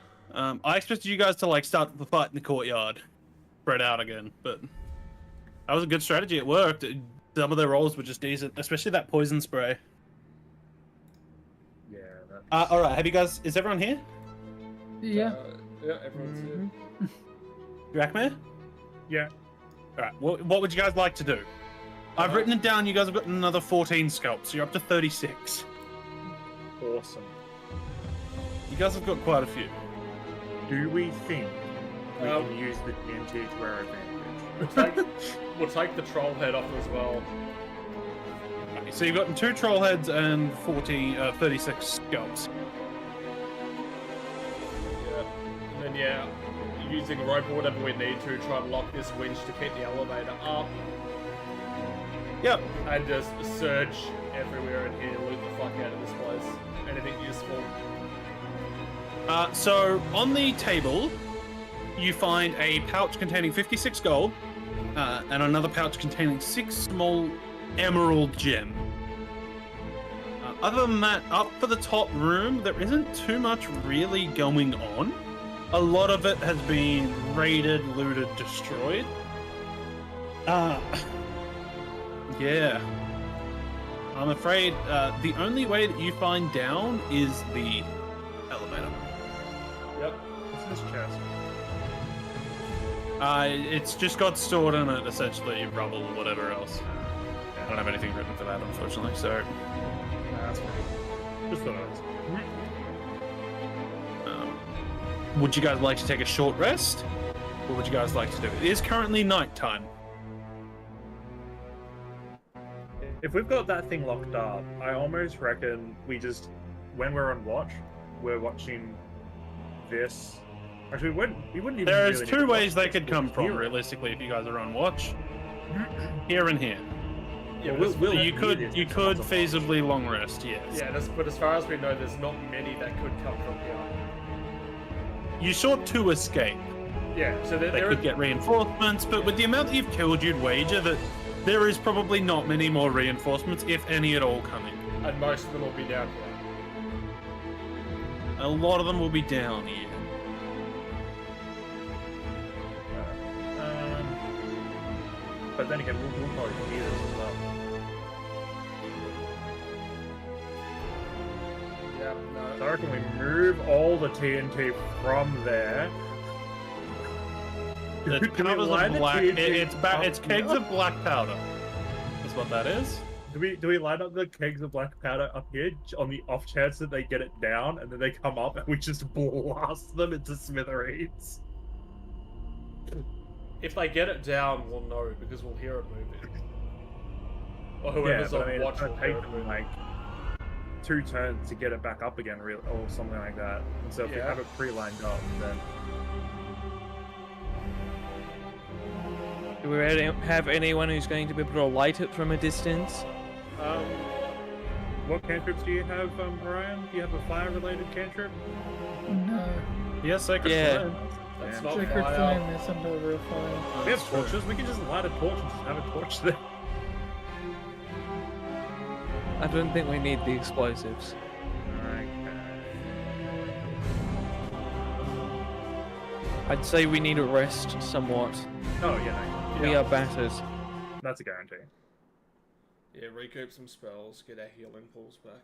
I expected you guys to like start the fight in the courtyard, spread out again, but that was a good strategy. It worked. Some of their rolls were just decent, especially that poison spray. Yeah. All right, have you guys? Is everyone here? Yeah. Yeah, everyone's here. Drachmir? Yeah. All right. What would you guys like to do? I've written it down. You guys have got another 14 scalps, so you're up to 36. Awesome. You guys have got quite a few. Do we think we Um, can use the TNT to our advantage? We'll take the troll head off as well. Okay, so you've got 2 troll heads and 36 scalps. Yeah. And then yeah, using a rope or whatever we need to try and lock this winch to keep the elevator up. Yep. And just search everywhere in here, loot the fuck out of this place. Anything useful. So on the table, you find a pouch containing 56 gold, and another pouch containing 6 small emerald gem. Other than that, up for the top room, there isn't too much really going on. A lot of it has been raided, looted, destroyed. Yeah. I'm afraid the only way that you find down is the elevator. Yep. What's this chest? It's just got stored in it, essentially, rubble or whatever else. I don't have anything written for that, unfortunately, so... That's pretty. Just thought I was. Would you guys like to take a short rest? What would you guys like to do? It is currently nighttime. If we've got that thing locked up, I almost reckon we just, when we're on watch, we're watching this. Actually, we wouldn't even. There's really 2 need ways to they watch could this. come from, Here. realistically, if you guys are on watch. Here and here. Yeah, We'll You could need it you if could someone's on watch. feasibly long rest, yes. Yeah, but as far as we know, there's not many that could come from here. You saw 2 escape. Yeah, so They there could get reinforcements, but with the amount that you've killed, you'd wager that there is probably not many more reinforcements, if any at all, coming. and most of them will be down here. A lot of them will be down here. But then again, we'll probably need this as well. Yeah, So no. I reckon we move all the TNT from there. The Do we powder's line the black. TNT It's up kegs here? of black powder. That's what that is. Do we line up the kegs of black powder up here on the off chance that they get it down and then they come up and we just blast them into smithereens? If they get it down, we'll know because we'll hear it moving. Or whoever's but on I mean, watch it's will gonna hear take it them moving. like 2 turns to get it back up again, or something like that. And so if we Yeah. have it pre-lined up, then Do we have anyone who's going to be able to light it from a distance? what cantrips do you have, Ryan? Do you have a fire-related cantrip? No. Yes, sacred Yeah. flame. That's Yeah. not Sacred fire. flame isn't a real fire. We have torches. We can just light a torch and just have a torch there. I don't think we need the explosives. I'd say we need a rest somewhat. Oh yeah, We Yeah. are battered. that's a guarantee. Yeah, recoup some spells, get our healing pulls back.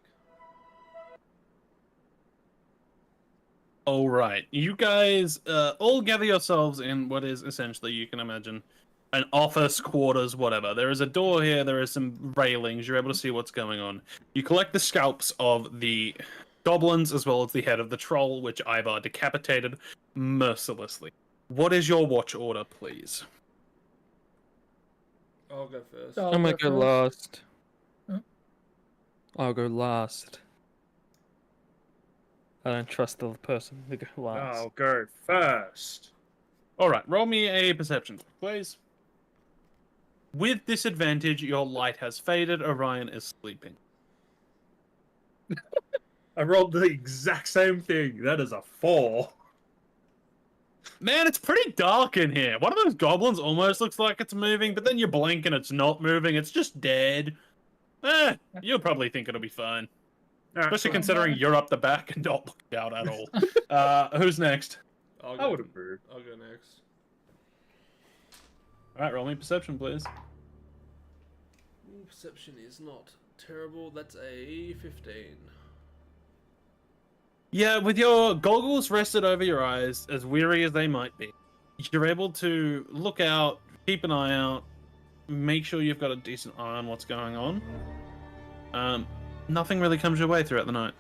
All right, you guys all gather yourselves in what is essentially, you can imagine, an office, quarters, whatever. There is a door here, there is some railings, you're able to see what's going on. You collect the scalps of the goblins as well as the head of the troll, which Ivar decapitated mercilessly. What is your watch order, please? I'll go first. Oh. I'm gonna go go first. last. Huh? I'll go last. I don't trust the person to go last. I'll go first. All right, roll me a perception, please. With disadvantage, your light has faded. Orion is sleeping. I rolled the exact same thing. That is a 4. Man, it's pretty dark in here. One of those goblins almost looks like it's moving, but then you blink and it's not moving. It's just dead. You'll probably think it'll be fine. Alright, Especially cool. considering you're up the back and not looked out at all. Who's next? I'll I go, would have moved. I'll go next. All right, roll me perception, please. Ooh, perception is not terrible. That's a 15. Yeah, with your goggles rested over your eyes, as weary as they might be, you're able to look out, keep an eye out, make sure you've got a decent eye on what's going on. Nothing really comes your way throughout the night.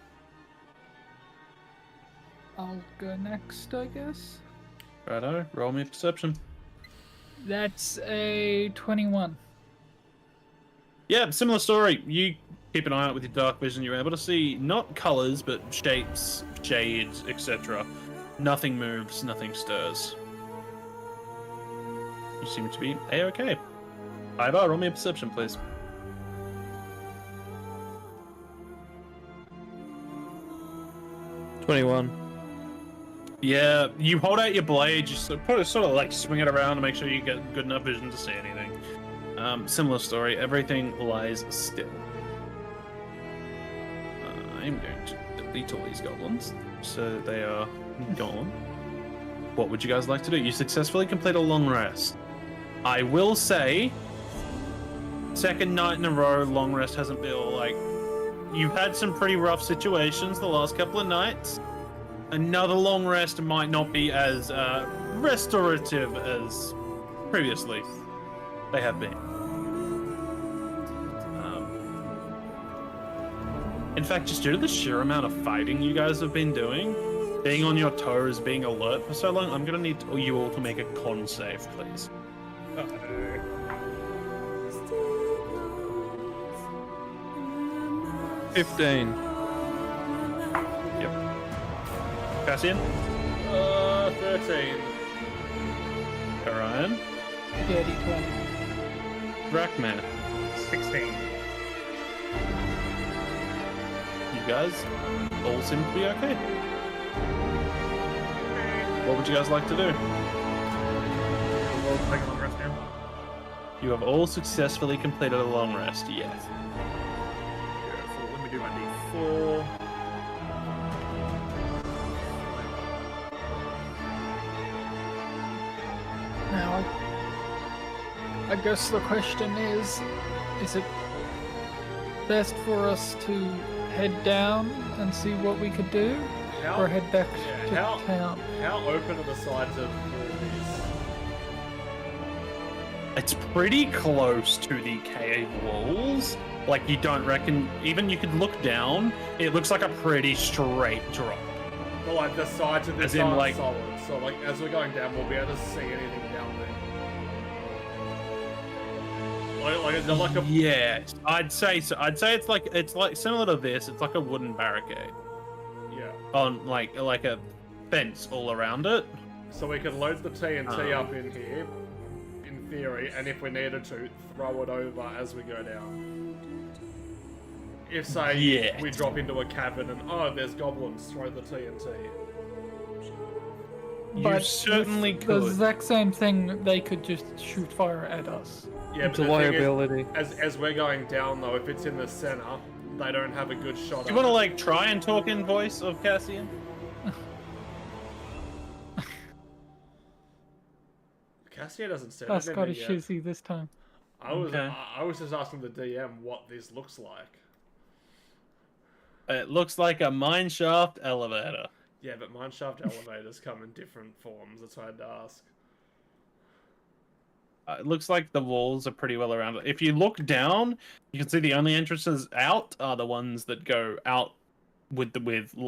I'll go next, I guess. Righto, roll me perception. That's a 21. Yeah, similar story. You keep an eye out with your dark vision. You're able to see not colors, but shapes, shades, etc. Nothing moves, nothing stirs. You seem to be A-okay. Ivar, roll me a perception, please. $21. Yeah, you hold out your blade, you sort of like swing it around to make sure you get good enough vision to see anything. Similar story, everything lies still. I'm going to delete all these goblins, so they are gone. What would you guys like to do? You successfully complete a long rest. I will say, second night in a row, long rest hasn't been like... You've had some pretty rough situations the last couple of nights. Another long rest might not be as restorative as previously they have been. In fact, just due to the sheer amount of fighting you guys have been doing, being on your toes, being alert for so long, I'm gonna need you all to make a con save, please. 15. Yep. Cassian? 13. Orion? Dirty 20. Rackman? 16. You guys all seem to be okay. What would you guys like to do? We'll take a long rest now. You have all successfully completed a long rest, yes. Beautiful. Let me do my D4. Now, I guess the question is it best for us to head down and see what we could do, or head back to town? How open are the sides of these? It's pretty close to the cave walls. Like, you don't reckon, even you could look down, it looks like a pretty straight drop. But like the sides of this As in, aren't like- solid, so like as we're going down, we'll be able to see anything down there. Like is there like a Yes, I'd say so. I'd say it's like similar to this. It's like a wooden barricade yeah? on like a fence all around it. So we could load the TNT Um. up in here, in theory, and if we needed to, throw it over as we go down. If say Yes. we drop into a cavern and there's goblins, throw the TNT. You But certainly with could. The exact same thing, they could just shoot fire at us. Yeah, It's a but the thing is, liability. as we're going down though, if it's in the center, they don't have a good shot. Do you want to like try and talk in voice of Cassian? Cassian doesn't say That's got a anything yet. shizzy this time. I was Okay. I was just asking the DM what this looks like. It looks like a mineshaft elevator. Yeah, but mineshaft elevators come in different forms. That's why I had to ask. It looks like the walls are pretty well around it. If you look down, you can see the only entrances out are the ones that go out with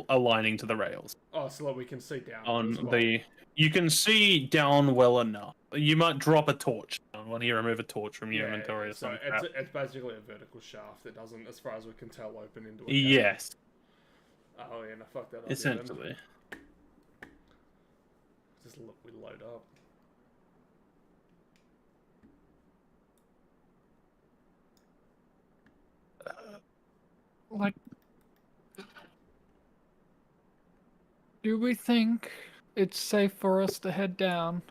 aligning to the rails. Oh, so that we can see down On as well. the, you can see down well enough. You might drop a torch down when you remove a torch from your inventory or so something. it's basically a vertical shaft that doesn't, as far as we can tell, open into a cavern. Yes, Oh yeah, no, fuck that up. essentially. Just look, we load up. Like, do we think it's safe for us to head down,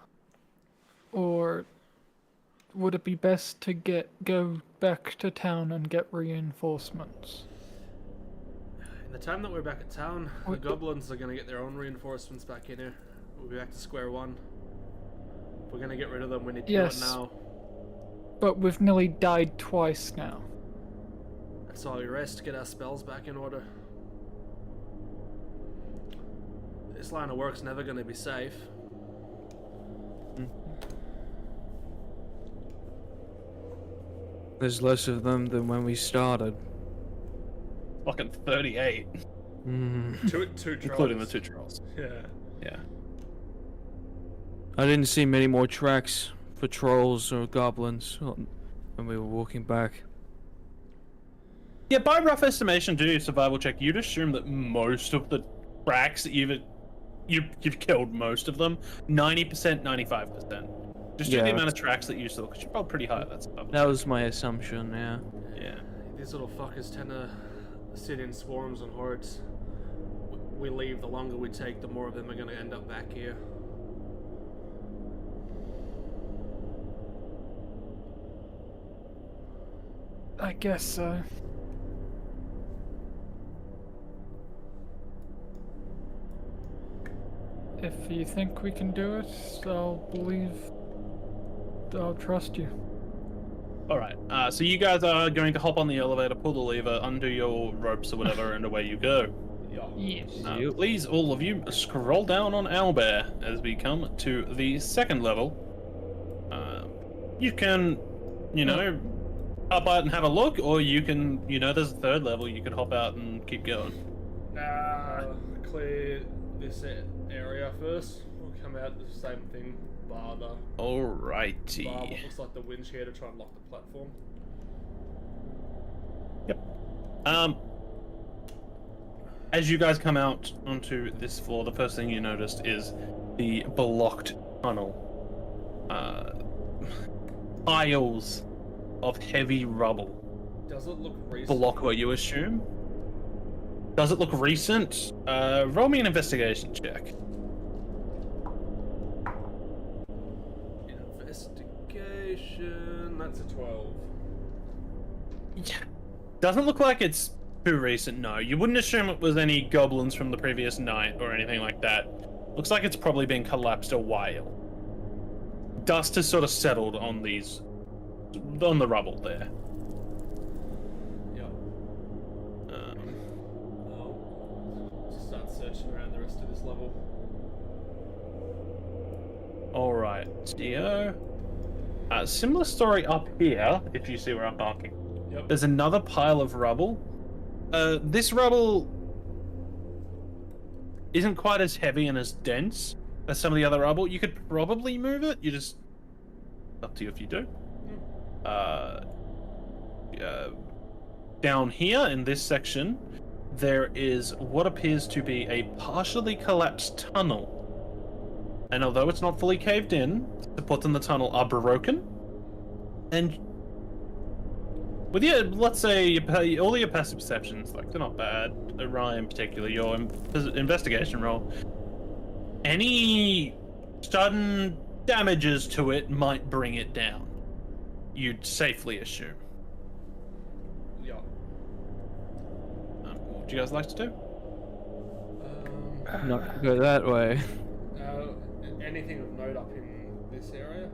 or would it be best to go back to town and get reinforcements? In the time that we're back at town, the goblins are gonna get their own reinforcements back in here. We'll be back to square one. If we're gonna get rid of them, we need to Yes. do it now. But we've nearly died twice now. That's all we rest to get our spells back in order. This line of work's never gonna be safe. There's less of them than when we started. Fucking 38, Two trolls. including the 2 trolls. Yeah. Yeah. I didn't see many more tracks for trolls or goblins when we were walking back. Yeah, by rough estimation, do your survival check. You'd assume that most of the tracks that you've killed most of them, 90%, 95%. Just do the amount of tracks that you saw, because you're probably pretty high at that survival That check. was my assumption. Yeah. Yeah. These little fuckers tend to sit in swarms and hordes. We leave, the longer we take, the more of them are going to end up back here. I guess so. If you think we can do it, I'll trust you. Alright, so you guys are going to hop on the elevator, pull the lever, undo your ropes or whatever, and away you go. Yes. Please, all of you, scroll down on Owlbear as we come to the second level. You can, hop out and have a look, or you can, there's a third level, you can hop out and keep going. Clear this area first. We'll come out the same thing, bar Alrighty. what looks like the winch here to try and lock the platform. Yep. As you guys come out onto this floor, the first thing you noticed is the blocked tunnel. Piles of heavy rubble Does it look recent? block what you assume. Does it look recent? Roll me an investigation check. Investigation. That's a 12. Yeah. Doesn't look like it's too recent, no. You wouldn't assume it was any goblins from the previous night or anything like that. Looks like it's probably been collapsed a while. Dust has sort of settled on the rubble there. Yeah. Just start searching around the rest of this level. Alright, Geo. Similar story up here, if you see where I'm marking. Yep. There's another pile of rubble. This rubble isn't quite as heavy and as dense as some of the other rubble. You could probably move it. Up to you if you do. Down here in this section, there is what appears to be a partially collapsed tunnel. And although it's not fully caved in, the ports in the tunnel are broken. And with let's say all your passive perceptions, like, they're not bad. Ryan in particular, your investigation roll. Any sudden damages to it might bring it down. You'd safely assume. Yeah. What would you guys like to do? Not go that way. Anything of note up in this area?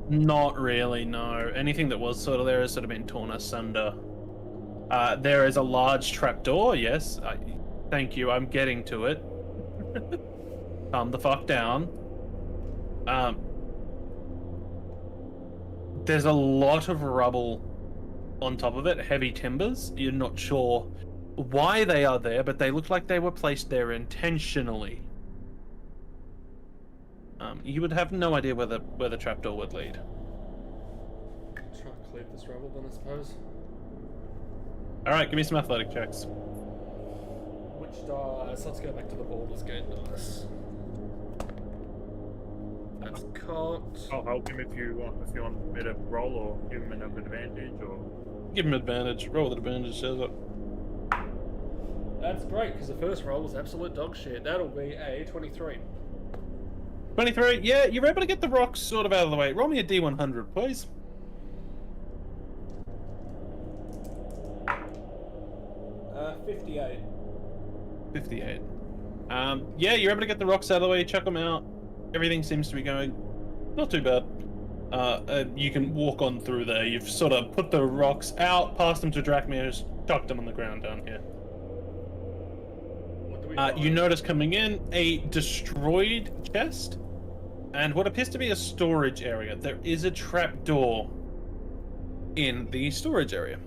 Not really, no. Anything that was sort of there has sort of been torn asunder. There is a large trapdoor, yes. Thank you, I'm getting to it. Calm the fuck down. There's a lot of rubble on top of it, heavy timbers. You're not sure why they are there, but they look like they were placed there intentionally. You would have no idea where the trapdoor would lead. Try and clear this rubble then, I suppose. Alright, give me some athletic checks. Which dice? Let's go back to the Baldur's Gate dice. That's cocked. I'll help him if you want me to roll, or give him an advantage, or... Give him advantage. Roll with advantage, shows up. That's great, because the first roll was absolute dog shit. That'll be a 23. 23, yeah, you're able to get the rocks sort of out of the way. Roll me a D100, please. 58. 58. Yeah, you're able to get the rocks out of the way, chuck them out. Everything seems to be going not too bad. You can walk on through there. You've sort of put the rocks out, passed them to Drachmir, who's chucked them on the ground down here. What do we find? You notice coming in a destroyed chest and what appears to be a storage area. There is a trapdoor in the storage area,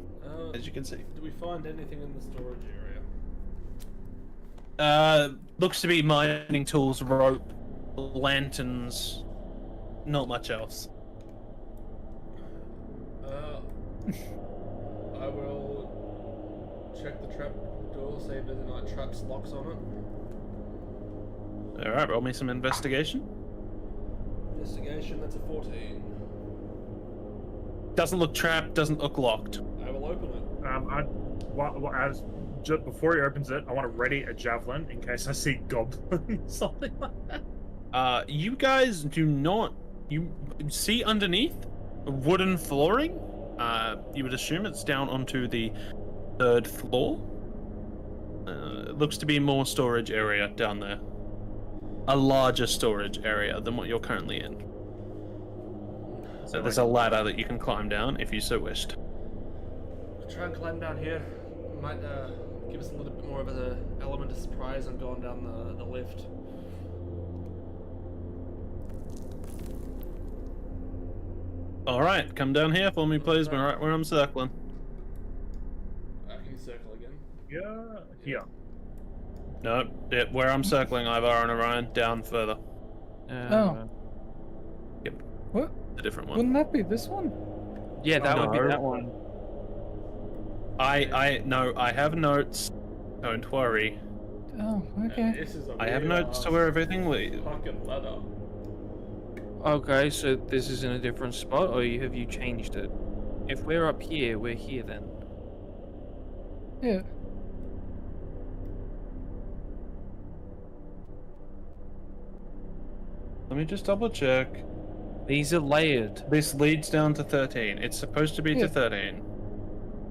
as you can see. Do we find anything in the storage area? Looks to be mining tools, rope, lanterns, not much else. I will check the trap door, see if there's any like traps, locks on it. Alright, roll me some investigation. Investigation, that's a 14. Doesn't look trapped, doesn't look locked. I will open it. Before he opens it, I want to ready a javelin in case I see goblins, something like that. You guys do not. You see underneath wooden flooring. You would assume it's down onto the 3rd floor. It looks to be more storage area down there. A larger storage area than what you're currently in. So there's a ladder that you can climb down if you so wished. I'll try and climb down here. Might give us a little bit more of an element of surprise on going down the lift. Alright, come down here for me, please. Right where I'm circling. Can you circle again? Yeah, here. No, where I'm circling, Ivar and Orion, down further. Oh. Yep. What? A different one. Wouldn't that be this one? Yeah, that would be No. that one. No, I have notes. Don't worry. Oh, okay. This is a I have real notes to ass where everything leads. fucking ladder. Okay, so this is in a different spot, or have you changed it? If we're up here, we're here then. Yeah. Let me just double check. These are layered. This leads down to 13. It's supposed to be Yeah. to 13.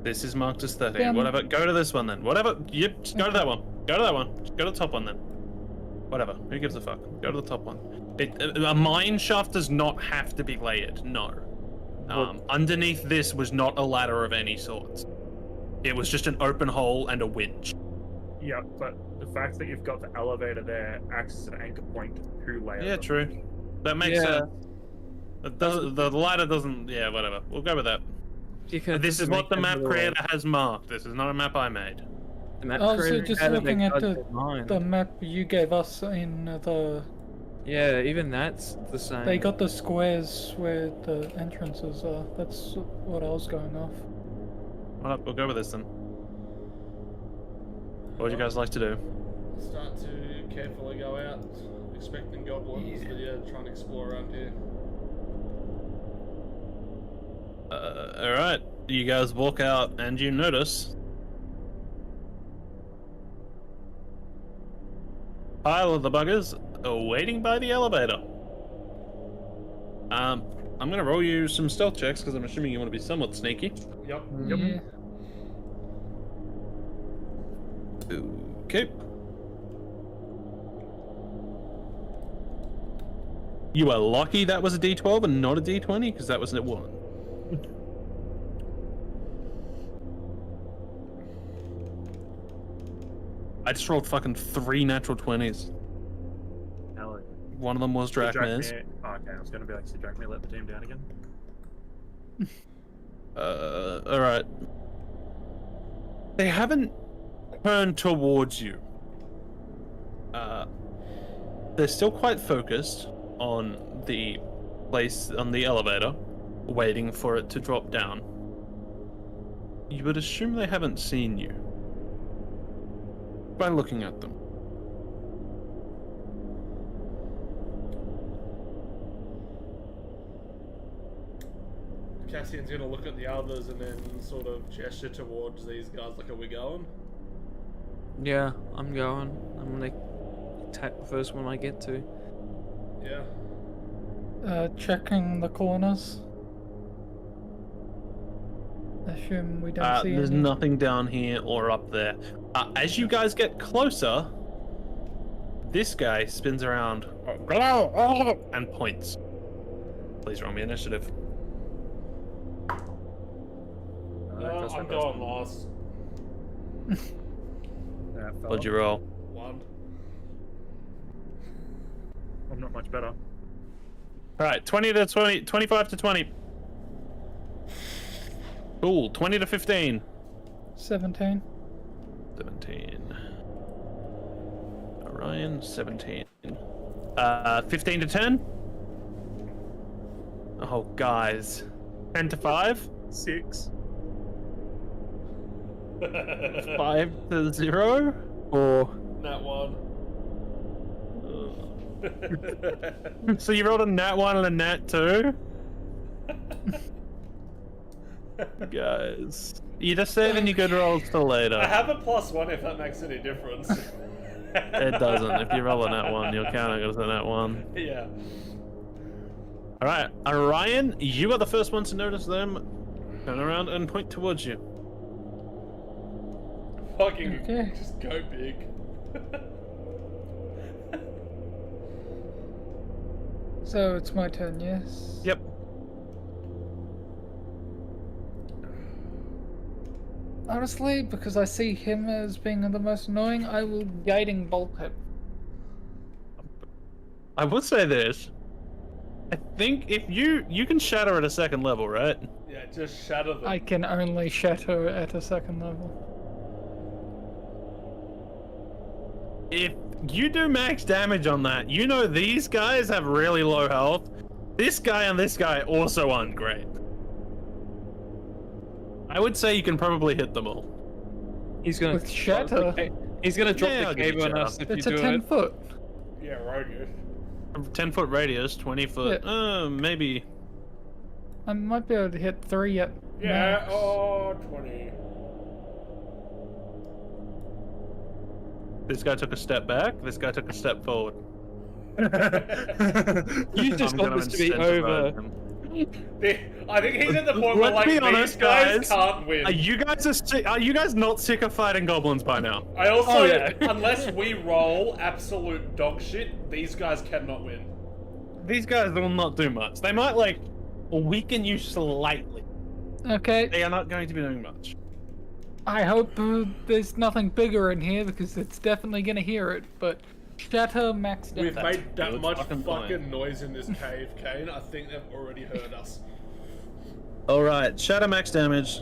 This is marked as 13. Then- Whatever. Go to this one then. Whatever. Yep. Just go to that one. Go to that one. Just go to the top one then. Whatever. Who gives a fuck? Go to the top one. A mine shaft does not have to be layered. No. Underneath this was not a ladder of any sort. It was just an open hole and a winch. Yeah, but the fact that you've got the elevator there acts as an anchor point to layer. Yeah, them. true. That makes Yeah. sense. The ladder doesn't. Yeah, whatever. We'll go with that. This is what the map creator has marked. This is not a map I made. The map Also, creator just had to looking make at goddamn mind. The map you gave us in the... Yeah, even that's the same. They got the squares where the entrances are. That's what I was going off. Well, we'll go with this then. What would you guys like to do? Start to carefully go out, expecting goblins, but yeah, try and explore around here. Alright. You guys walk out and you notice pile of the buggers are waiting by the elevator. I'm gonna roll you some stealth checks because I'm assuming you want to be somewhat sneaky. Yep. Yeah. Okay. You are lucky that was a D12 and not a D20 because that was a 1. I just rolled fucking 3 natural 20s. Hell, One of them was Drachmares. Oh, okay, I was gonna be like, so Drachmare let the team down again. Alright. They haven't turned towards you. They're still quite focused on the place, on the elevator, waiting for it to drop down. You would assume they haven't seen you by looking at them. Cassian's gonna look at the others and then sort of gesture towards these guys like, are we going? Yeah, I'm going. I'm gonna attack the first one I get to. Yeah. Checking the corners. Assume we don't see There's any. nothing down here or up there. As you guys get closer, this guy spins around and points. Please roll me initiative. That's my I'm first going one. last. Yeah, What'd you roll? 1. I'm not much better. Alright, 20 to 20, 25 to 20. Cool, 20 to 15. 17. 17. Orion, 17. 15 to 10? Oh, guys. 10 to 5? 6. 5-0? Or Nat 1. so you rolled a nat 1 and a nat 2? Guys, you're just saving your good rolls till later. I have a +1 if that makes any difference. It doesn't. If you roll a nat 1, you'll count it as a nat 1. Yeah. Alright, Orion, you are the first one to notice them. Turn around and point towards you. Fucking Okay. just go big. So it's my turn, yes? Yep. Honestly, because I see him as being the most annoying, I will guiding bolt him. I would say this. I think if you can shatter at a second level, right? Yeah, just shatter them. I can only shatter at a second level. If you do max damage on that, you know these guys have really low health. This guy and this guy also aren't great. I would say you can probably hit them all. He's gonna With shatter? He's gonna drop Yeah, I'll the give you cable on shatter. us if It's you a do 10 it. foot. Yeah, radius. 10-foot radius, 20 foot. Maybe. I might be able to hit 3 at Yeah, max. oh, 20. This guy took a step back. This guy took a step forward. You just I'm want gonna this to be incentivize over. him. I think he's at the point where, Let's like, be these honest, guys guys. can't win. Are you guys not sick of fighting goblins by now? I also, Oh, yeah. unless we roll absolute dog shit, these guys cannot win. These guys will not do much. They might like weaken you slightly. Okay, They are not going to be doing much. I hope there's nothing bigger in here because it's definitely gonna hear it, but shatter max We've damage. made that good much fucking fucking point. noise in this cave, Kane. I think they've already heard us. All right, shatter max damage.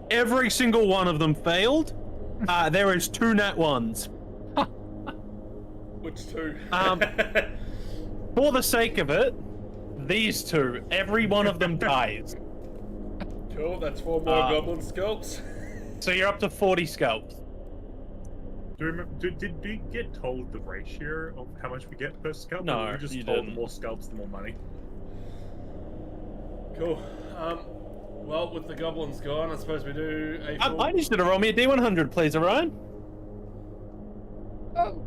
Every single one of them failed. There is 2 nat 1s. Which two? For the sake of it, these 2, every one of them dies. Cool, that's 4 more goblin scalps. So you're up to 40 scalps. Do you remember, did we get told the ratio of how much we get per scalp? No, or were we just you told didn't. the more scalps, the more money. Cool. Well, with the goblins gone, I suppose we do a full... I need you to roll me a D100, please, Orion. Oh,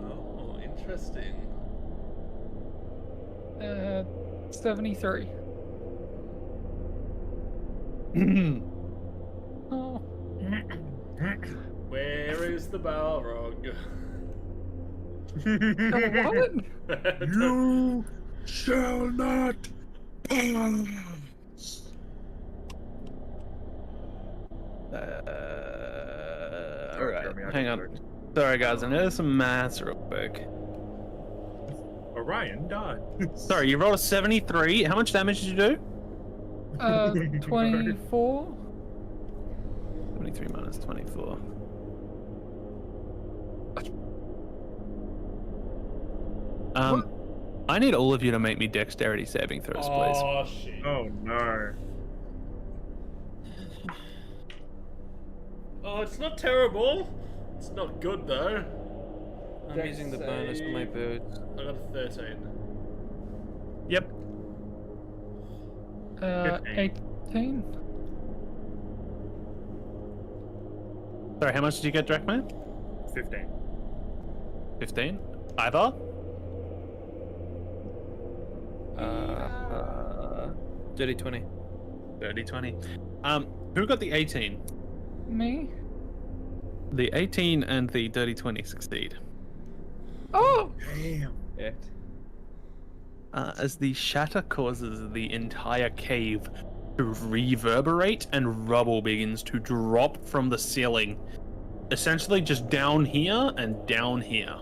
Oh, interesting. 73. Oh, Where is the Balrog? what? You shall not pass. Alright, hang on. Sorry, guys, I know there's some maths real quick. Orion died. Sorry, you rolled a 73. How much damage did you do? 24? 23 minus 24. I need all of you to make me dexterity saving throws, please. Oh, shit. Oh no. Oh, it's not terrible. It's not good, though. I'm Dex using the bonus for my save. birds. I got a 13. Yep. 18? Sorry, how much did you get, Drachman? 15. 15. Ivar? Dirty 20. 30, 20. Who got the 18? Me? The 18 and the dirty 20 succeed. Oh! Damn. Yeah. As the shatter causes the entire cave to reverberate and rubble begins to drop from the ceiling. Essentially just down here and down here.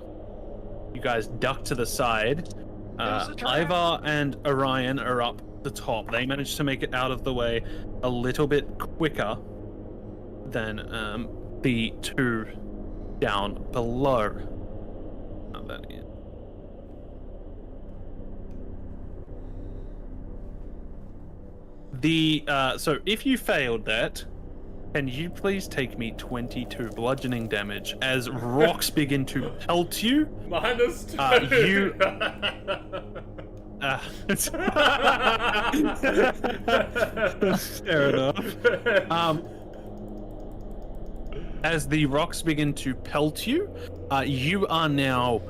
You guys duck to the side. Ivar and Orion are up the top. They managed to make it out of the way a little bit quicker than the 2 down below. Not that is. So if you failed that, can you please take me 22 bludgeoning damage as rocks begin to pelt you? -2. You. Fair enough. As the rocks begin to pelt you, you are now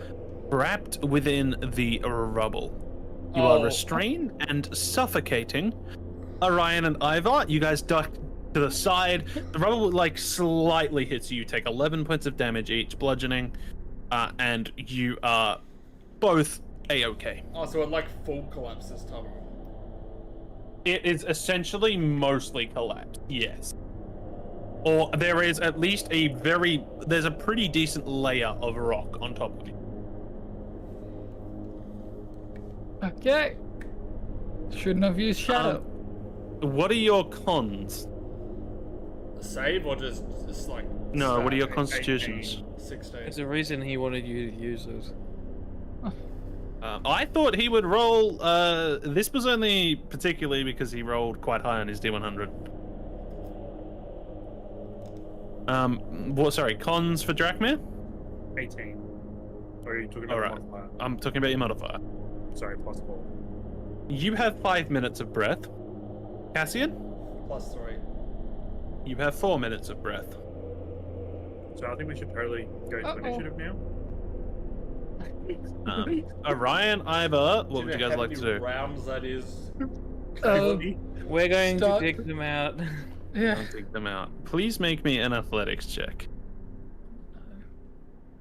trapped within the rubble. You are restrained and suffocating. Orion and Ivar, you guys duck to the side. The rubble like slightly hits you. You take 11 points of damage each, bludgeoning, and you are both a-okay. Oh, so it like full collapse this time. It is essentially mostly collapsed, yes. Or there is at least there's a pretty decent layer of rock on top of you. Okay. Shouldn't have used shadow. What are your cons? Save or just like. No, what are your stat? constitutions? 16. There's a reason he wanted you to use those. I thought he would roll. This was only particularly because he rolled quite high on his D100. Sorry, cons for Drachmir? 18. Or are you talking about Alright. modifier? I'm talking about your modifier. Sorry, possible. You have 5 minutes of breath. Cassian, +3. you have 4 minutes of breath. So I think we should totally go into initiative now. Orion, Ivar, what would you know guys how like many to do? rounds that is? We're going Start- to dig them out. Yeah. I'll take them out. Please make me an athletics check.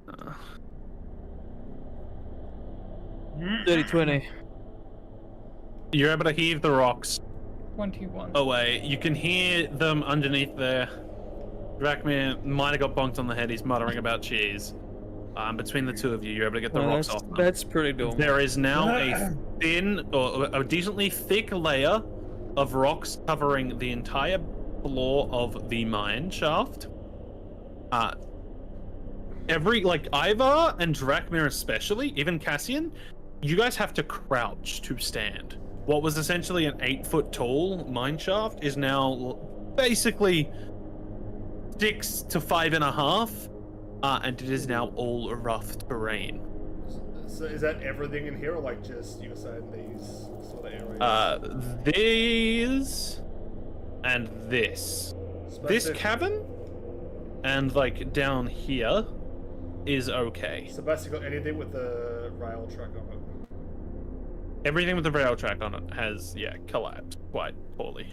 Uh, 30-20. You're able to heave the rocks 21. away. You can hear them underneath there. Drachmir might have got bonked on the head. He's muttering about cheese. Between the two of you, you're able to get the rocks off them. That's pretty dull. There is now a thin, or a decently thick layer of rocks covering the entire floor of the mine shaft. Ivar and Drachmir especially, even Cassian, you guys have to crouch to stand. What was essentially an 8-foot tall mine shaft is now basically 6 to 5.5, and it is now all rough terrain. So is that everything in here, or like just you were saying these sort of areas? These and this. This Basically- cavern and like down here is okay. So basically anything with the rail track on it. Everything with the rail track on it has, collapsed quite poorly.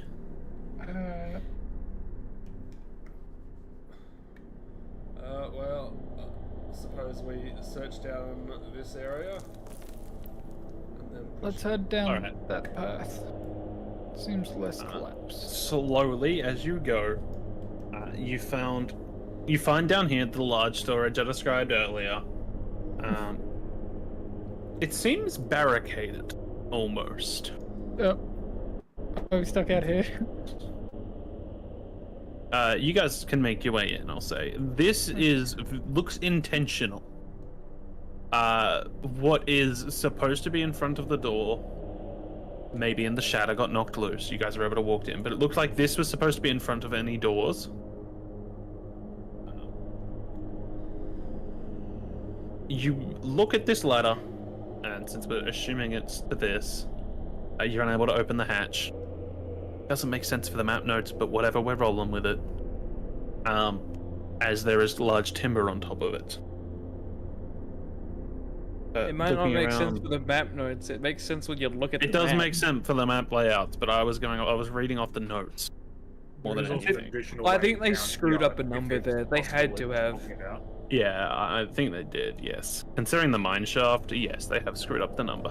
Well, suppose we search down this area. And then push. Let's head down Alright. that path. Seems less collapsed. Slowly, as you go, you find down here the large storage I described earlier. It seems barricaded, almost. Oh. Are we stuck out here? You guys can make your way in, I'll say. This looks intentional. What is supposed to be in front of the door, maybe in the shadow, got knocked loose. You guys were able to walk in, but it looked like this was supposed to be in front of any doors. You look at this ladder, and since we're assuming it's this, you're unable to open the hatch. Doesn't make sense for the map notes, but whatever, we're rolling with it. As there is large timber on top of it. It might not looking make sense around- for the map notes. It makes sense when you look at the It does map. make sense for the map layouts, but I was reading off the notes more than There's also anything. additional Well, I way think they down screwed here up a if number it's there. They had possible to it's have. knocking it out. Yeah, I think they did. Yes, considering the mine shaft, yes, they have screwed up the number.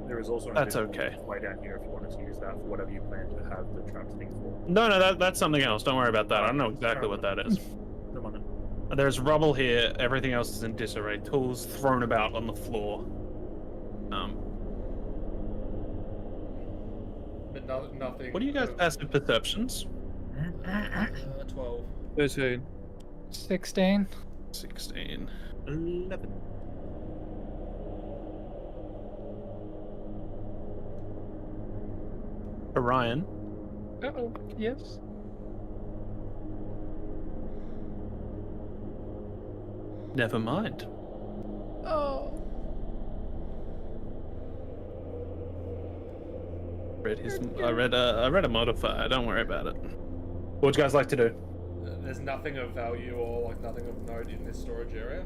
There is also an That's additional okay. way down here if you wanted to use that for whatever you plan to have the trap thing for. No, that's something else. Don't worry about that. I don't know exactly what that is. Come on then. There's rubble here. Everything else is in disarray. Tools thrown about on the floor. But nothing. What are you guys' passive perceptions? 12. 13. 16. 16. 11. Orion, Uh-oh. Yes. Never mind. Oh. I read a modifier. Don't worry about it. What would you guys like to do? There's nothing of value or like nothing of note in this storage area.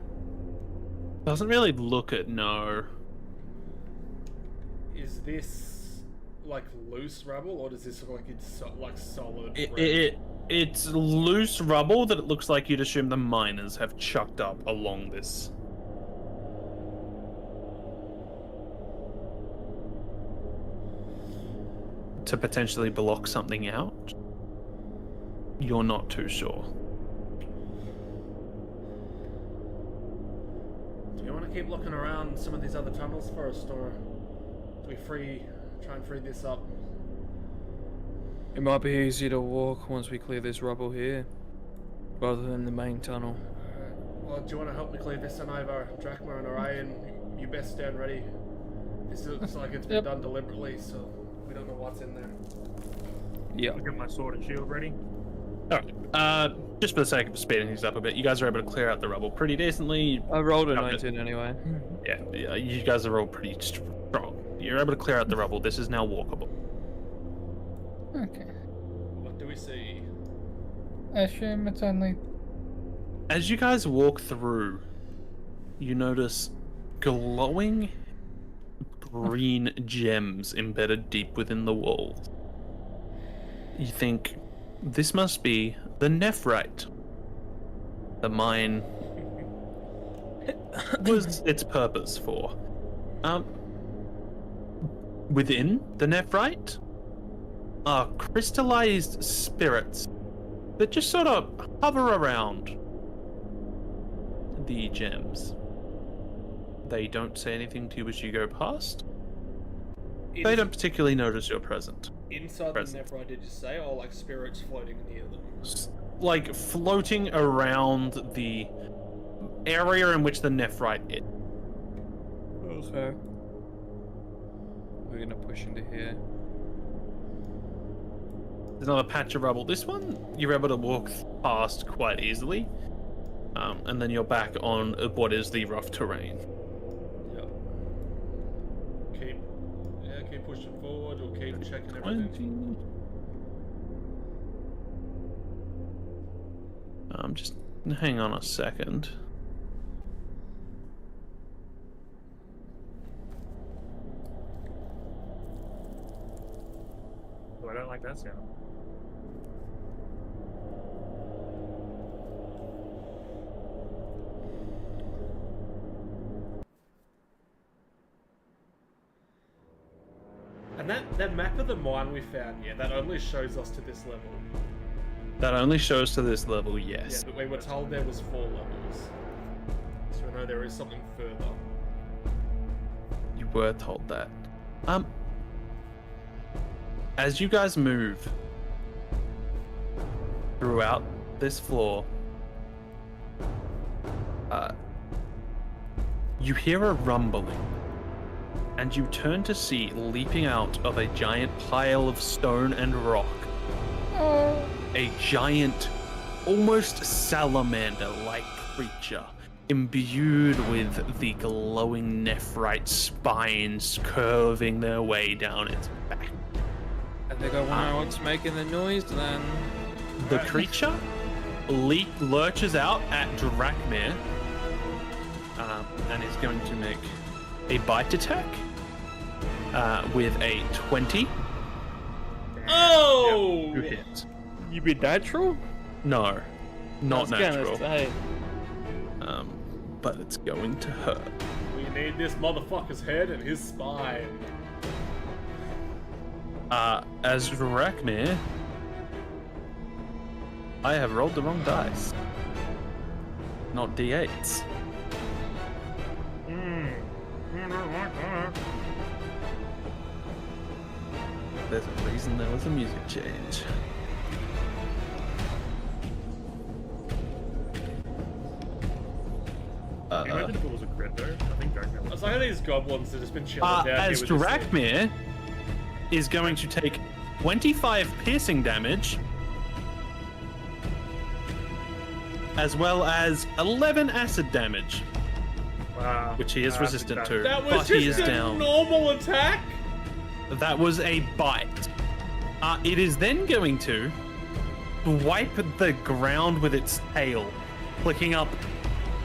Doesn't really look it. No. Is this like loose rubble, or does this look like it's like solid? It's loose rubble that it looks like you'd assume the miners have chucked up along this. To potentially block something out. You're not too sure. Do we want to keep looking around some of these other tunnels first, or do we try and free this up? It might be easier to walk once we clear this rubble here, rather than the main tunnel. Well, do you want to help me clear this one over, Drachma and Orion? You best stand ready. This looks like it's been done deliberately, so we don't know what's in there. Yeah. I'll get my sword and shield ready. Alright, just for the sake of speeding things up a bit, you guys are able to clear out the rubble pretty decently. I rolled a 19 anyway. Yeah, you guys are all pretty strong. You're able to clear out the rubble. This is now walkable. Okay. What do we see? I assume it's only... As you guys walk through, you notice glowing green gems embedded deep within the walls. You think, this must be the Nephrite. The mine was its purpose for. Within the Nephrite are crystallized spirits that just sort of hover around the gems. They don't say anything to you as you go past. They don't particularly notice you're present. Inside the Nephrite, did you say, or like spirits floating near them? Like floating around the area in which the Nephrite is. Okay. We're gonna push into here. There's another patch of rubble. This one you're able to walk past quite easily, and then you're back on what is the rough terrain. Yep. Keep pushing forward, or keep checking everything. 20. Just hang on a second. Oh, I don't like that sound. And that map of the mine we found, that only shows us to this level. That only shows to this level, yes. Yeah, but we were told there was 4 levels. So we know there is something further. You were told that. As you guys move throughout this floor, you hear a rumbling, and you turn to see leaping out of a giant pile of stone and rock, a giant, almost salamander-like creature, imbued with the glowing nephrite spines curving their way down its back. I think I know what's making the noise then. The creature lurches out at Drachmir, and is going to make a bite attack with a 20. Oh! Who hits? You be natural? No, not natural. Say. But it's going to hurt. We need this motherfucker's head and his spine. As Drachmir, I have rolled the wrong dice. Not D8s. There's a reason there was a music change. Imagine if it was a crit though. I think Drachmir. It's like these goblins that have just been chilling down as here with this thing. Drachmir is going to take 25 piercing damage, as well as 11 acid damage, Wow. which he is I resistant think to. That was but he is just a down. normal attack. That was a bite. It is then going to wipe the ground with its tail, flicking up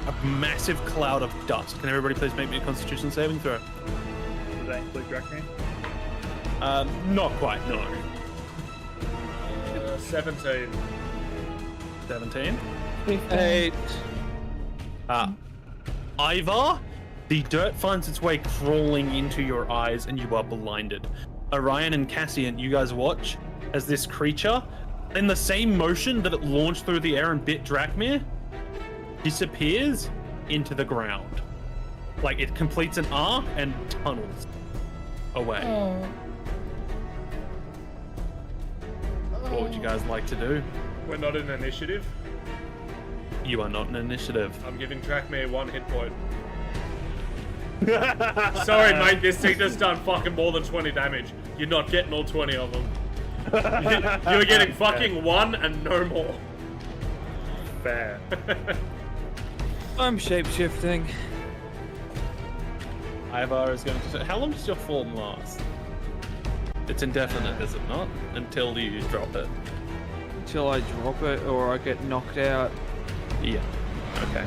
a massive cloud of dust. Can everybody please make me a Constitution saving throw? Does that include Dracmir? Not quite, no. 17. 17. 8. Ivar, the dirt finds its way crawling into your eyes and you are blinded. Orion and Cassian, you guys watch as this creature, in the same motion that it launched through the air and bit Dracmir, disappears into the ground. Like it completes an arc and tunnels away. Oh. What would you guys like to do? We're not in initiative. You are not an initiative. I'm giving Dracmir 1 hit point. Sorry, mate, this thing just done fucking more than 20 damage. You're not getting all 20 of them. You're getting fucking 1 and no more. Fair. I'm shape-shifting. Ivar is going to... How long does your form last? It's indefinite, is it not? Until you drop it. Until I drop it or I get knocked out. Yeah. Okay.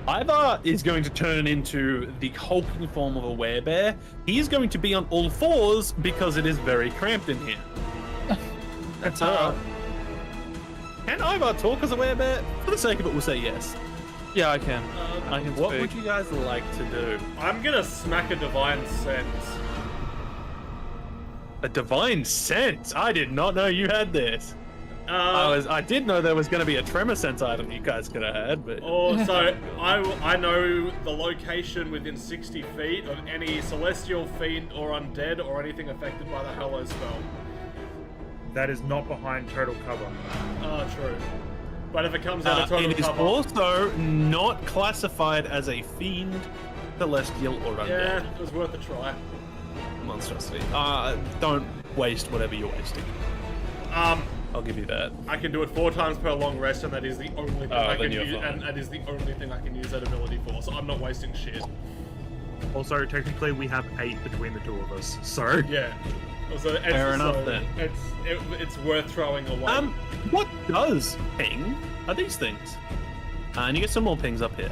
Ivar is going to turn into the hulking form of a werebear. He is going to be on all fours because it is very cramped in here. That's Can Ivar talk as a werebear? For the sake of it, we'll say yes. Yeah, I can. I can what would you guys like to do? I'm gonna smack a divine sense. A divine sense? I did not know you had this. I did know there was going to be a tremor sense item you guys could have had, but... Also, I know the location within 60 feet of any celestial, fiend, or undead, or anything affected by the Hallow spell. That is not behind total cover. Oh, true. But if it comes out of total it is cover... also not classified as a fiend, celestial, or undead. Yeah, it was worth a try. Monstrosity. Don't waste whatever you're wasting. I'll give you that. I can do it 4 times per long rest, and that is the only thing I can use. fine. And that is the only thing I can use that ability for. So I'm not wasting shit. Also, technically, we have 8 between the two of us, so... Yeah. Also, it's, Fair enough, then. It's worth throwing away. What does ping are these things? And you get some more pings up here.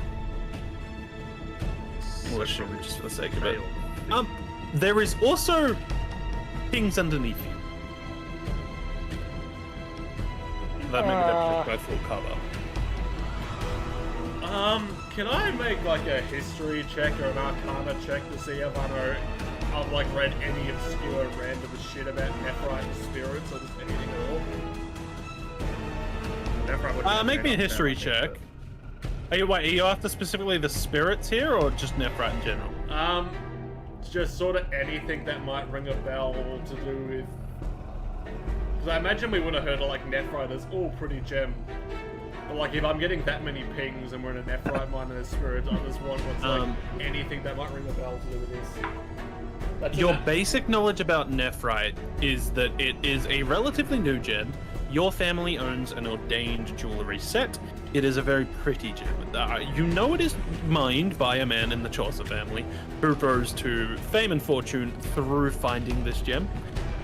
We'll assume just for the sake of it. There is also pings underneath you. That maybe that should go full cover. Can I make like a history check or an arcana check to see if I know I've like read any obscure random shit about Nephrite and spirits or just anything at all? Make me a history check. Are you after specifically the spirits here or just Nephrite in general? It's just sort of anything that might ring a bell to do with. Because I imagine we would have heard of like Nephrite as pretty gem. But like if I'm getting that many pings and we're in a Nephrite mine and a spirit, I just want what's like anything that might ring a bell to do with this. That's Your basic knowledge about Nephrite is that it is a relatively new gem. Your family owns an ordained jewelry set. It is a very pretty gem. You know it is mined by a man in the Chaucer family who rose to fame and fortune through finding this gem.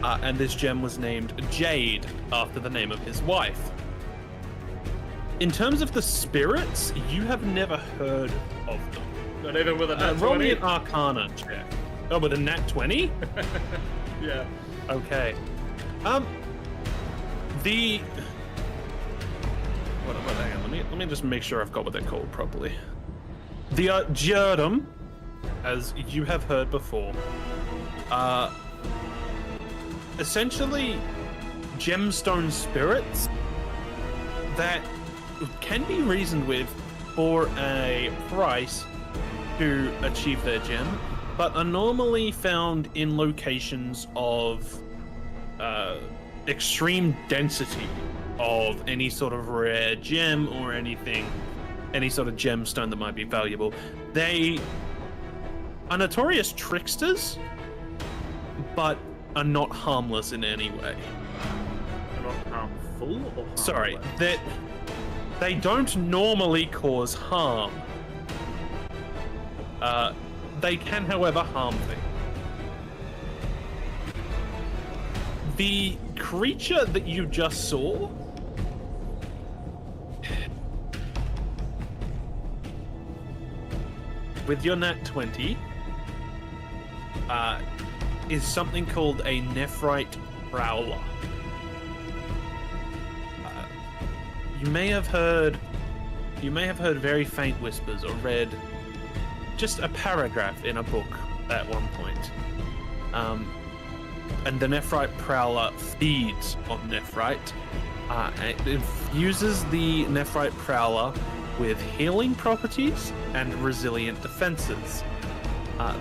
And this gem was named Jade after the name of his wife. In terms of the spirits, you have never heard of them. Not even with a nat 20? Roll me an Arcana check. Oh, with a nat 20? Yeah. Okay. Hang on, let me just make sure I've got what they're called properly. The Gyrdum, as you have heard before, essentially gemstone spirits that can be reasoned with for a price to achieve their gem, but are normally found in locations of extreme density of any sort of rare gem or anything, any sort of gemstone that might be valuable. They are notorious tricksters, but are not harmless in any way. They're not harmful or harmless? Sorry, that they don't normally cause harm. They can, however, harm things. The creature that you just saw with your nat 20 is something called a Nephrite Prowler. You may have heard very faint whispers or read just a paragraph in a book at one point. And the Nephrite Prowler feeds on Nephrite. It infuses the Nephrite Prowler with healing properties and resilient defenses.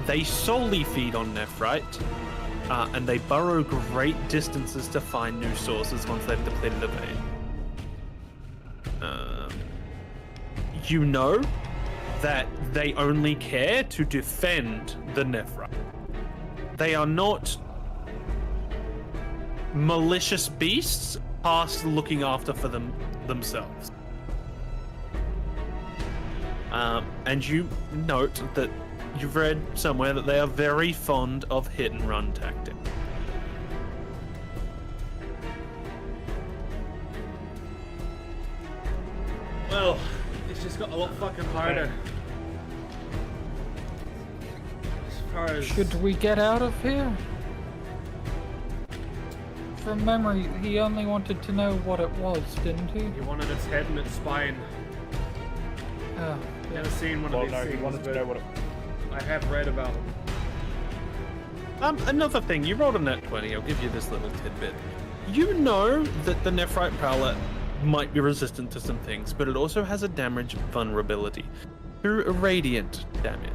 They solely feed on Nephrite, and they burrow great distances to find new sources once they've depleted a vein. You know that they only care to defend the Nephrite. They are not malicious beasts past looking after for themselves. And you note that you've read somewhere that they are very fond of hit and run tactics. Well, it's just got a lot fucking harder. As far as Should we get out of here? From memory, he only wanted to know what it was, didn't he? he wanted its head and its spine. Oh, Never seen one Well, of these no, things, he wanted to but know what it I have read about them. Another thing, you rolled a nat 20, I'll give you this little tidbit. You know that the Nephrite Prowler might be resistant to some things, but it also has a damage vulnerability to radiant damage.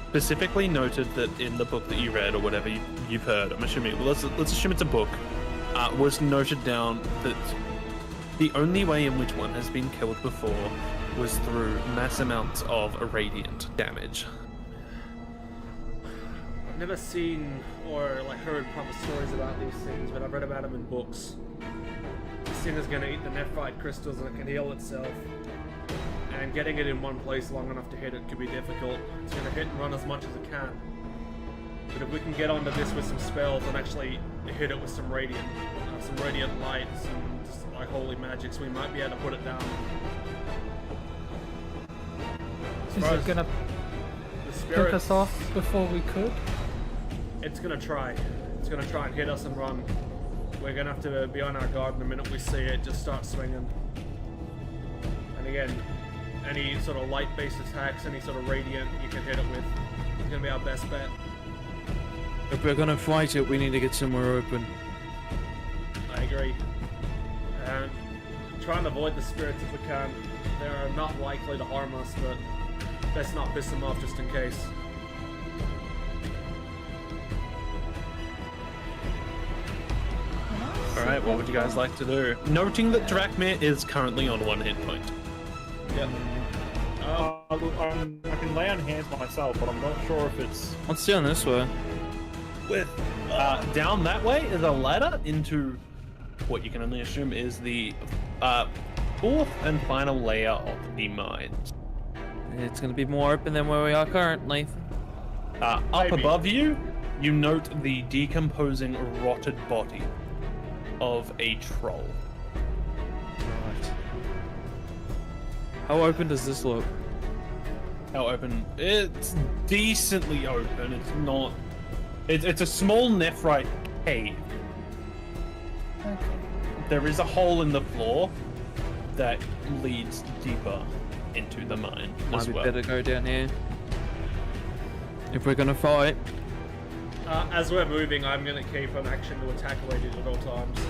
Specifically noted that in the book that you read, or whatever you've heard, I'm assuming, well, let's assume it's a book, was noted down that the only way in which one has been killed before was through mass amounts of radiant damage. I've never seen or like heard proper stories about these things, but I've read about them in books. This thing is going to eat the Nephrite crystals and it can heal itself. And getting it in one place long enough to hit it could be difficult. It's going to hit and run as much as it can. But if we can get onto this with some spells and actually hit it with some radiant light, some just like holy magics, we might be able to put it down. As is far it as gonna the pick spirits, us off before we could? It's gonna try. It's gonna try and hit us and run. We're gonna have to be on our guard the minute we see it. Just start swinging. And again, any sort of light-based attacks, any sort of radiant you can hit it with, is gonna be our best bet. If we're gonna fight it, we need to get somewhere open. I agree. And try and avoid the spirits if we can. They're not likely to harm us, but let's not piss them off just in case. Alright, what would you guys like to do? Noting that Drakmir is currently on 1 hit point. Yep. I can lay on hands myself, but I'm not sure if it's... Let's down this way. With down that way is a ladder into what you can only assume is the fourth and final layer of the mines. It's gonna be more open than where we are currently. Up Maybe. above you, you note the decomposing, rotted body of a troll. Right. How open does this look? How open? It's decently open. It's not. It's a small nephrite cave. Okay. There is a hole in the floor that leads deeper into the mine Might as be well. better go down here. If we're gonna fight. As we're moving, I'm gonna keep an action to attack radiant at all times.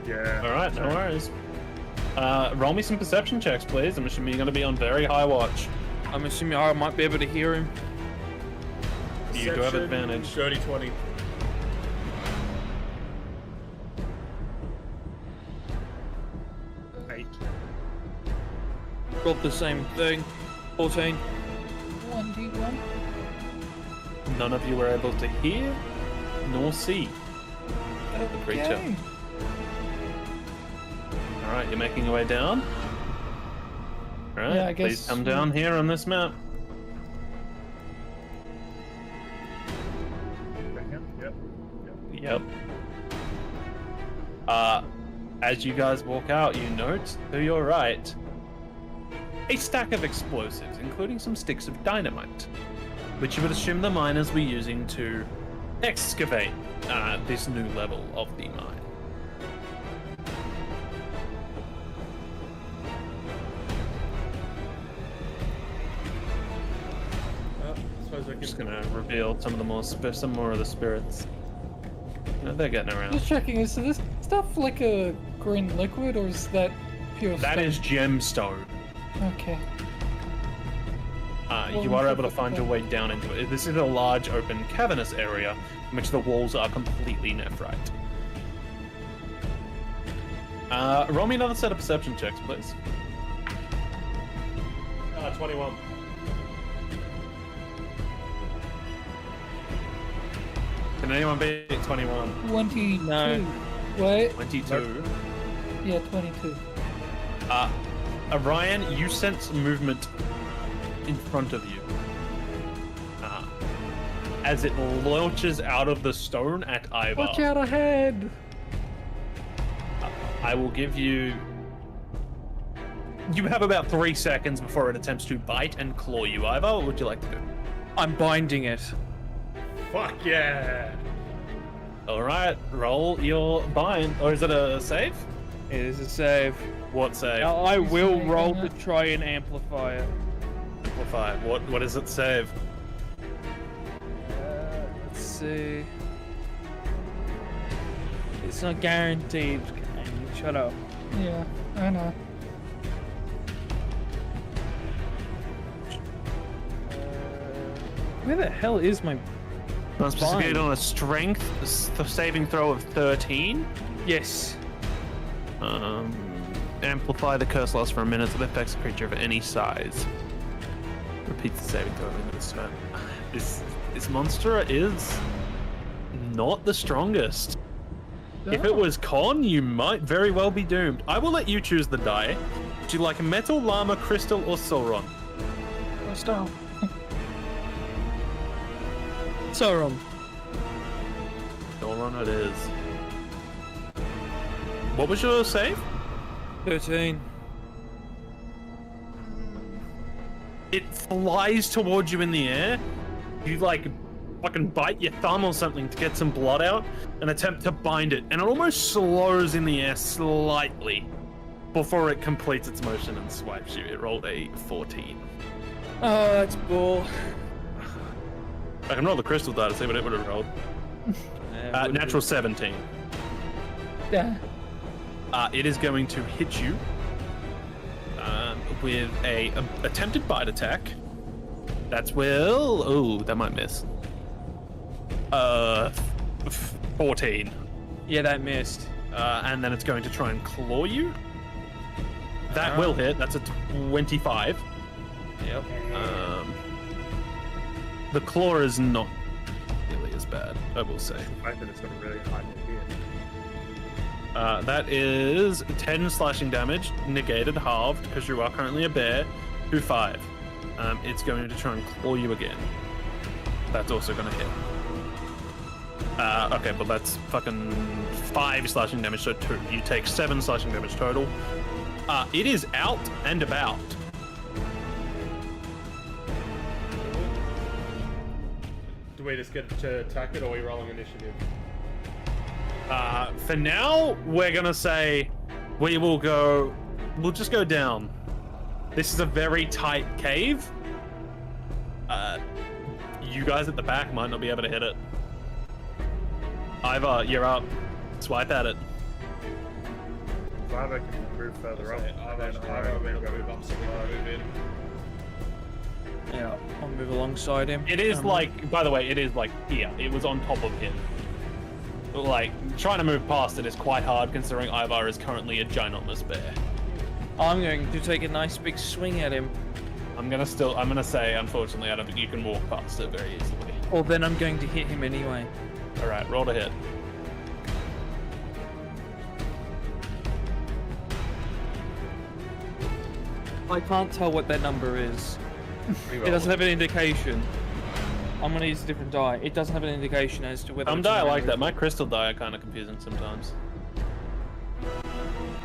Yeah. All right, no worries. Roll me some perception checks, please. I'm assuming you're going to be on very high watch. I'm assuming I might be able to hear him. You do have advantage. Dirty 20. Got the same thing. 14. 1d1? None of you were able to hear nor see the creature. Okay. All right, you're making your way down. All right, Yeah, I please guess come down here on this map. Yep. Yep. As you guys walk out, you note to your right a stack of explosives, including some sticks of dynamite, which you would assume the miners were using to excavate this new level of the mine. Well, I suppose we I'm just can. gonna reveal some more of the spirits. You know, they're getting around. Just checking, is this stuff like a green liquid or is that pure That stone? is gemstone. Okay. You Well, are we able to should find your way down into it. This is a large, open, cavernous area in which the walls are completely nephrite. Roll me another set of perception checks, please. 21. Can anyone beat 21? 22. No. Wait. 22. Yeah, 22. Orion, you sense movement in front of you. As it launches out of the stone at Ivar. Watch out ahead! I will give you... You have about 3 seconds before it attempts to bite and claw you, Ivar. What would you like to do? I'm binding it. Fuck yeah! Alright, roll your bind. Or is it a save? It is a save. What save? Now, I will Save roll on to it. try and amplify it. Amplify. What does it save? Let's see. It's not guaranteed. Shut up. Yeah, I know. Where the hell is my... Must succeed Bind. on a strength saving throw of 13. Yes. Amplify the curse lasts for a minute. It affects a creature of any size. Repeat the saving throw every minute. So this monster is not the strongest. If it was Con, you might very well be doomed. I will let you choose the die. Do you like metal, llama, crystal, or Sauron? Stop. Sauron. Sauron it is. What was your save? 13. It flies towards you in the air. You like fucking bite your thumb or something to get some blood out and attempt to bind it, and it almost slows in the air slightly before it completes its motion and swipes you. It rolled a 14. Oh, that's bull. I can roll the crystal die to see what it would have rolled. Natural 17. Yeah. It is going to hit you with a attempted bite attack. That's will. Oh, that might miss. 14. Yeah, that missed. And then it's going to try and claw you. That will hit. That's a 25. Yep. The claw is not nearly as bad, I will say. I think it's got a really high hit. That is 10 slashing damage, negated, halved, because you are currently a bear, to 5. It's going to try and claw you again. That's also going to hit. Okay, but that's fucking 5 slashing damage, so 2. You take 7 slashing damage total. It is out and about. Do we just get to attack it, or are we rolling initiative? For now, we're gonna say we'll just go down. This is a very tight cave. You guys at the back might not be able to hit it. Ivar, you're up. Swipe at it. Lava can move further up. I've got to move up so we can move in. Yeah, I'll move alongside him. It is like, by the way, it is like here. It was on top of him. Like, trying to move past it is quite hard considering Ivar is currently a ginormous bear. I'm going to take a nice big swing at him. I'm gonna say, unfortunately, I don't think you can walk past it very easily. Or then I'm going to hit him anyway. Alright, roll to hit. I can't tell what that number is. It doesn't have an indication. I'm gonna use a different die. It doesn't have an indication as to whether. Some it's a die like number. that. My crystal die are kind of confusing sometimes.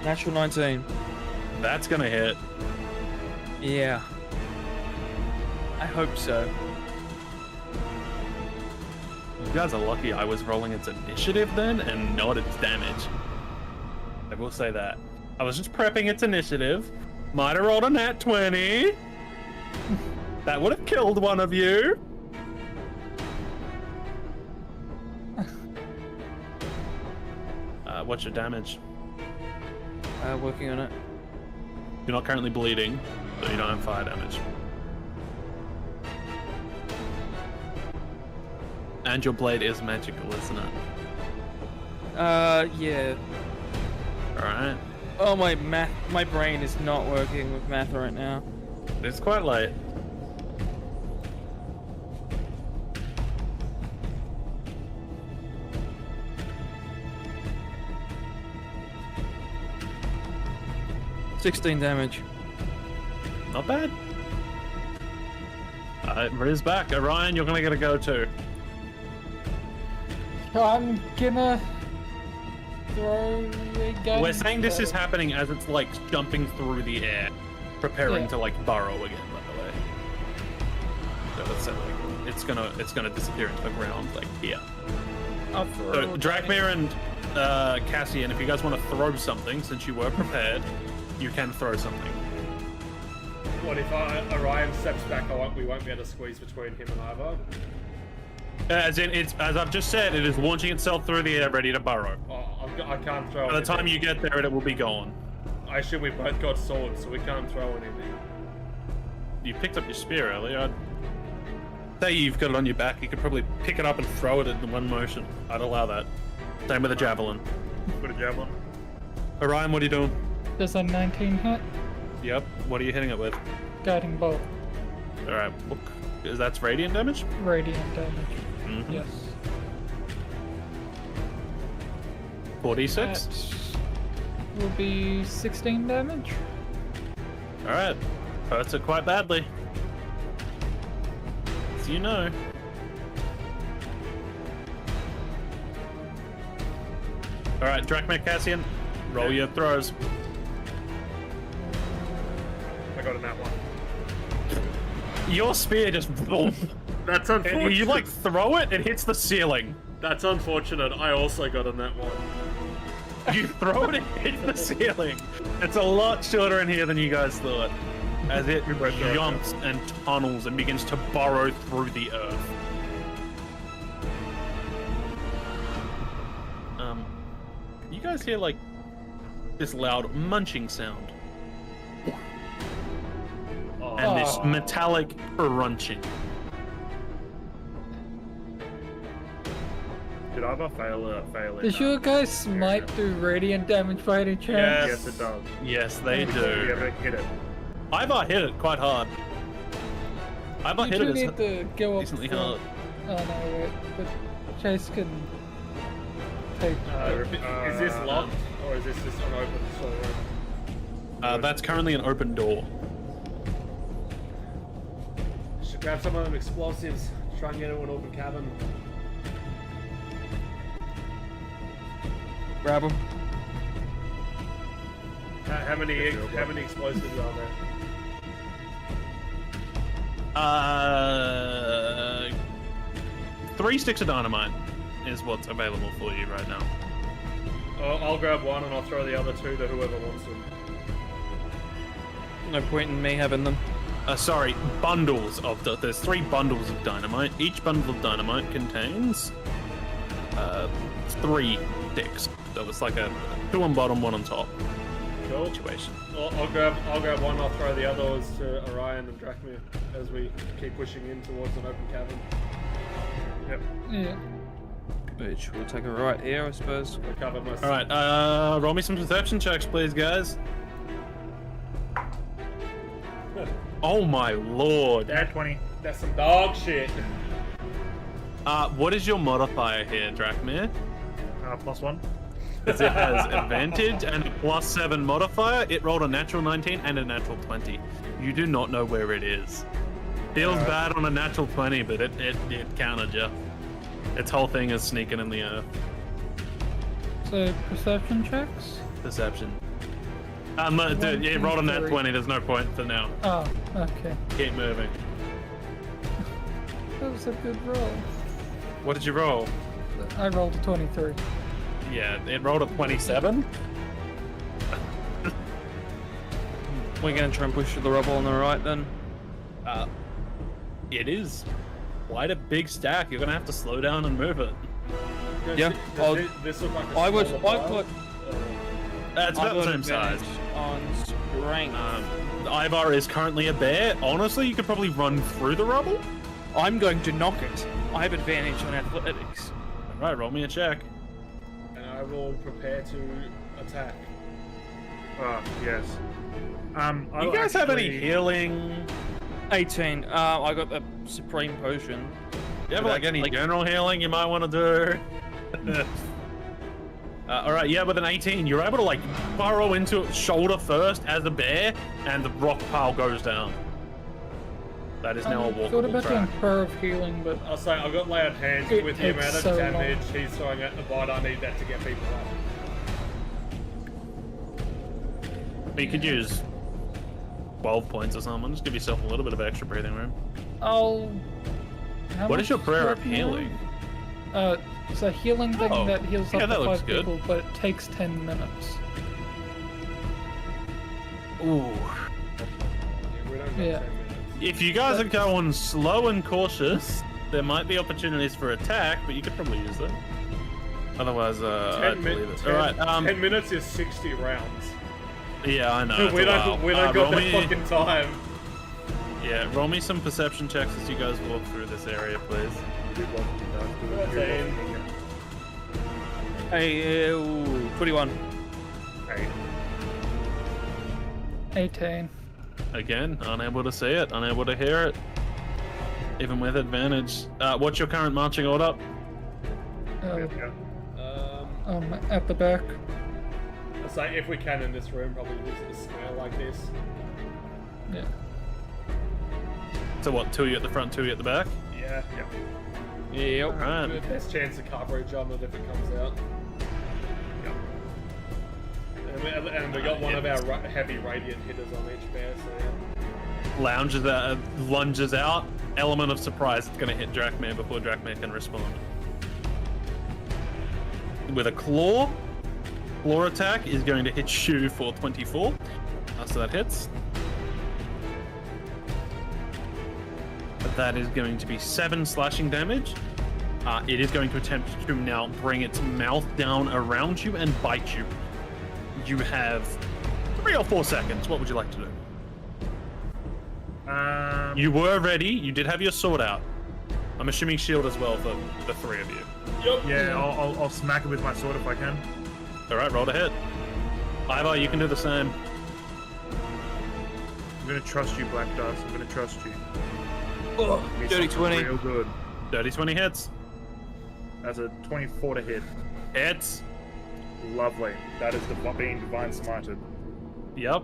Natural 19. That's gonna hit. Yeah. I hope so. You guys are lucky I was rolling its initiative then and not its damage. I will say that. I was just prepping its initiative. Might have rolled a nat 20. That would have killed one of you. What's your damage? Working on it. You're not currently bleeding, so you don't have fire damage. And your blade is magical, isn't it? Yeah. Alright. Oh, my brain is not working with math right now. It's quite late. $16 damage. Not bad. Riz back. Orion, you're gonna get a go too. I'm gonna throw again. We're saying this is happening as it's like jumping through the air, preparing Yeah. to like burrow again. By the way, so let's say like it's gonna disappear into the ground like here. I'll throw So it. Dragmir and Cassian, if you guys want to throw something, since you were prepared, you can throw something. What if Orion steps back? We won't be able to squeeze between him and Ivar. As in, it's as I've just said, it is launching itself through the air, ready to burrow. Oh, I can't throw. By the time anything. you get there, it will be gone. I assume we both got swords, so we can't throw anything. You picked up your spear earlier. I'd say you've got it on your back. You could probably pick it up and throw it in one motion. I'd allow that. Same with a javelin. Got a javelin. Orion, what are you doing? Does a 19 hit? Yep. What are you hitting it with? Guiding bolt. All right. Look, that's radiant damage. Radiant damage. Mhm. Yes. 4d6. That will be 16 damage. All right. Hurts it quite badly. So you know. All right, Drachmir Cassian, roll your throws. I got a nat one. Your spear just boom. That's And unfortunate. you like throw it, it hits the ceiling. That's unfortunate. I also got on that one. You throw it, it hits the ceiling. It's a lot shorter in here than you guys thought. As it jumps and tunnels and begins to burrow through the earth. You guys hear like this loud munching sound. And this metallic crunching. Did Ivar fail it? Does your guys smite do radiant damage by any chance? Yes, it does. Yes, they Did you do. ever hit it? Ivar hit it quite hard. Ivar You hit do it need to go up decently front. hard. Oh no, wait. But Chase can take. Is this locked, or is this just an open storeroom? That's currently an open door. Should grab some of them explosives. Try and get into an open cabin. Grab him. How many explosives are there? 3 sticks of dynamite is what's available for you right now. I'll grab one and I'll throw the other two to whoever wants them. No point in me having them. Sorry, bundles of there's 3 bundles of dynamite. Each bundle of dynamite contains 3 sticks. So it's like a 2 on bottom, 1 on top Cool. situation. I'll grab one. I'll throw the others to Orion and Drachmir as we keep pushing in towards an open cabin. Yep. Yeah. Which we'll take a right here, I suppose. Recover my. All right, roll me some perception checks, please, guys. Oh my lord. Nat 20. That's some dog shit. What is your modifier here, Drachmir? +1. Because it has advantage and a +7 modifier. It rolled a natural 19 and a natural 20. You do not know where it is. Feels bad on a natural 20, but it countered you. Its whole thing is sneaking in the earth. So perception checks. Perception. Dude, it rolled a nat 20. There's no point for now. Oh, okay. Keep moving. That was a good roll. What did you roll? I rolled a 23. Yeah, it rolled a 27. We're gonna try and push through the rubble on the right then. It is quite a big stack. You're gonna have to slow down and move it. Yeah, This look like a I would. smaller I pile? put. It's about the same size. On strength. Ivar is currently a bear. Honestly, you could probably run through the rubble. I'm going to knock it. I have advantage on athletics. All right, roll me a check. And I will prepare to attack. Yes. Do you guys have any healing? 18. I got the supreme potion. Do you have like any general healing you might want to do? All right, yeah, with an 18, you're able to like burrow into its shoulder first as a bear, and the rock pile goes down. That is now a Thought walkable about doing track. prayer of healing, but I'll say I've got layered hands It with the takes amount of so long. damage he's throwing at the bot. I need that to get people up. But you could use 12 points or something. Just give yourself a little bit of extra breathing room. I'll. What is your prayer of healing? It's a healing thing Oh, that heals yeah, up that to looks 5 good. people, but it takes 10 minutes. Ooh. Yeah, we don't have Yeah. 10 minutes. If you guys are going slow and cautious, there might be opportunities for attack, but you could probably use them. Otherwise, I 10 believe minutes. it. All right. 10 minutes is 60 rounds. Yeah, I know. we don't got roll that me, fucking time. Yeah, roll me some perception checks as you guys walk through this area, please. 13. Hey, 21. 18. Again, unable to see it, unable to hear it, even with advantage. What's your current marching order? At the back. I'll say if we can in this room, probably use a scale like this. Yeah. So what, 2 you at the front, 2 you at the back? Yeah. Yep. Alright. The best chance of coverage on it if it comes out. And we got one of our heavy radiant hitters on each bear, so yeah. Lunges out. Element of surprise, it's going to hit Drakmare before Drakmare can respond. With a claw attack is going to hit Shu for 24. So that hits. That is going to be 7 slashing damage. It is going to attempt to now bring its mouth down around you and bite you. You have 3 or 4 seconds. What would you like to do? You were ready. You did have your sword out. I'm assuming shield as well for the 3 of you. Yep. Yeah, I'll smack it with my sword if I can. All right, roll to hit. Ivar, you can do the same. I'm gonna trust you, Black Dust. I'm gonna trust you. Oh, Give me dirty something 20. Real good. Dirty 20 hits. That's a 24 to hit. Hits. Lovely. That is being divine smited. Yep.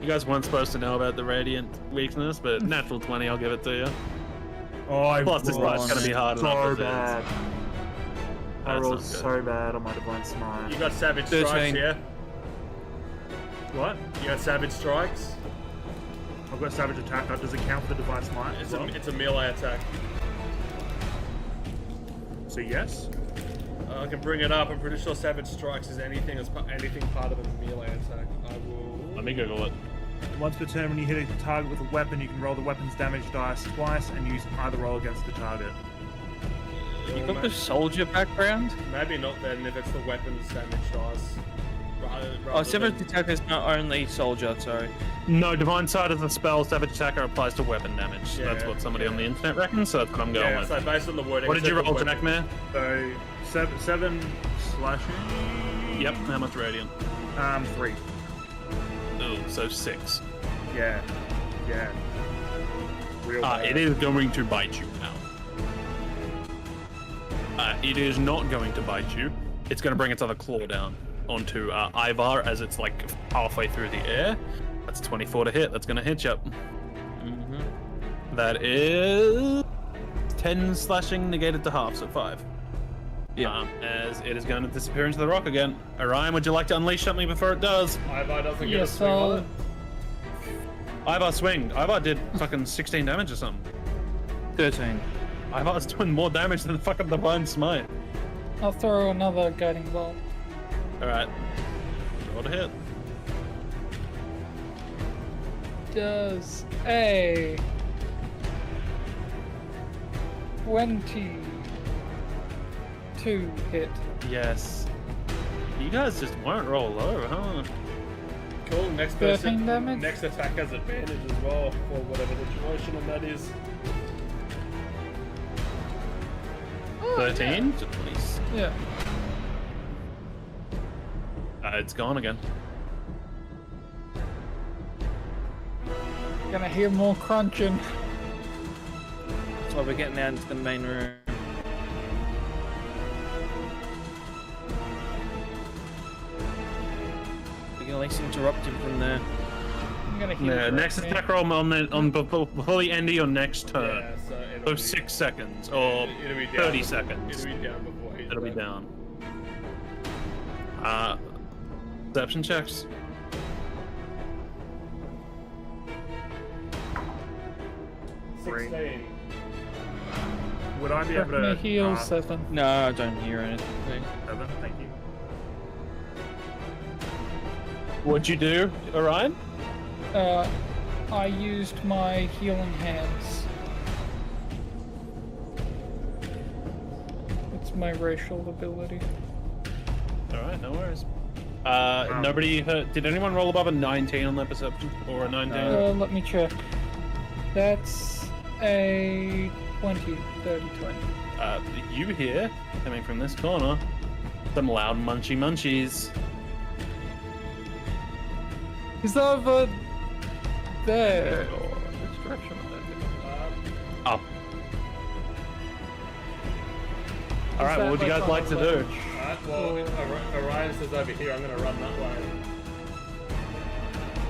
You guys weren't supposed to know about the radiant weakness, but natural 20, I'll give it to you. Oh, I Plus this fight's gonna be hard enough so as it is. bad. I That's rolled not good. so bad on my divine smite. You got savage strikes, 13. yeah? What? You got savage strikes? I've got savage attack. Does it count for divine smite? It's as well? a melee attack. So yes. I can bring it up. I'm pretty sure savage strikes is anything part of a melee attack. I will. Let me Google it. Once per turn, when you hit a target with a weapon, you can roll the weapon's damage dice twice and use either roll against the target. You got the soldier background? Maybe not then if it's the weapons damage dice. Oh, Savage Attacker is not only soldier, sorry. No, Divine Sight is a spell. Savage Attacker applies to weapon damage. Yeah, That's what somebody yeah. on the internet reckons, so that's what I'm going Yeah, with. so based on the wording. What did you it said roll, the weapon- Drakmare? So 7 slashing. Yep, how much radiant? 3. Ooh, so 6. Yeah. Real bad. It is going to bite you now. It is not going to bite you. It's going to bring its other claw down onto Ivar as it's like halfway through the air. That's 24 to hit. That's going to hit you. Mm-hmm. That is 10 slashing negated to half, so 5. Yeah. As it is going to disappear into the rock again. Orion, would you like to unleash something before it does? Ivar doesn't get a Yes, swing on it. Ivar swinged. Ivar did fucking 16 damage or something. 13. Ivar's doing more damage than fucking Divine Smite. I'll throw another guiding bolt. Alright. Roll to hit. Does a 22 hit? Yes. You guys just won't roll low, huh? Cool. Next 13 person. damage? Next attack has advantage as well for whatever the duration on that is. 13? Please. Yeah. It's gone again. Gonna hear more crunching. So we're getting out into the main room. We can at least interrupt him from there. I'm gonna hear Yeah, next attack roll before the end of your next turn. Yeah, so So it'll 6 seconds or it'll be down 30 before- seconds. It'll be down before he's It'll be done. down. Perception checks. Three. 16. Would I be able Let me to heal 7. No, I don't hear anything. 7? Thank you. What'd you do, Orion? I used my healing hands. It's my racial ability. Alright, no worries. Nobody hurt. Did anyone roll above a 19 on that perception? Or a 19? Let me check. That's a 20, 30, 20. You hear, coming from this corner, some loud munchy munchies. He's over there. Which direction are they? Up. Alright, what would you guys like to do? Alright, well, Orion says over here, I'm gonna run that way.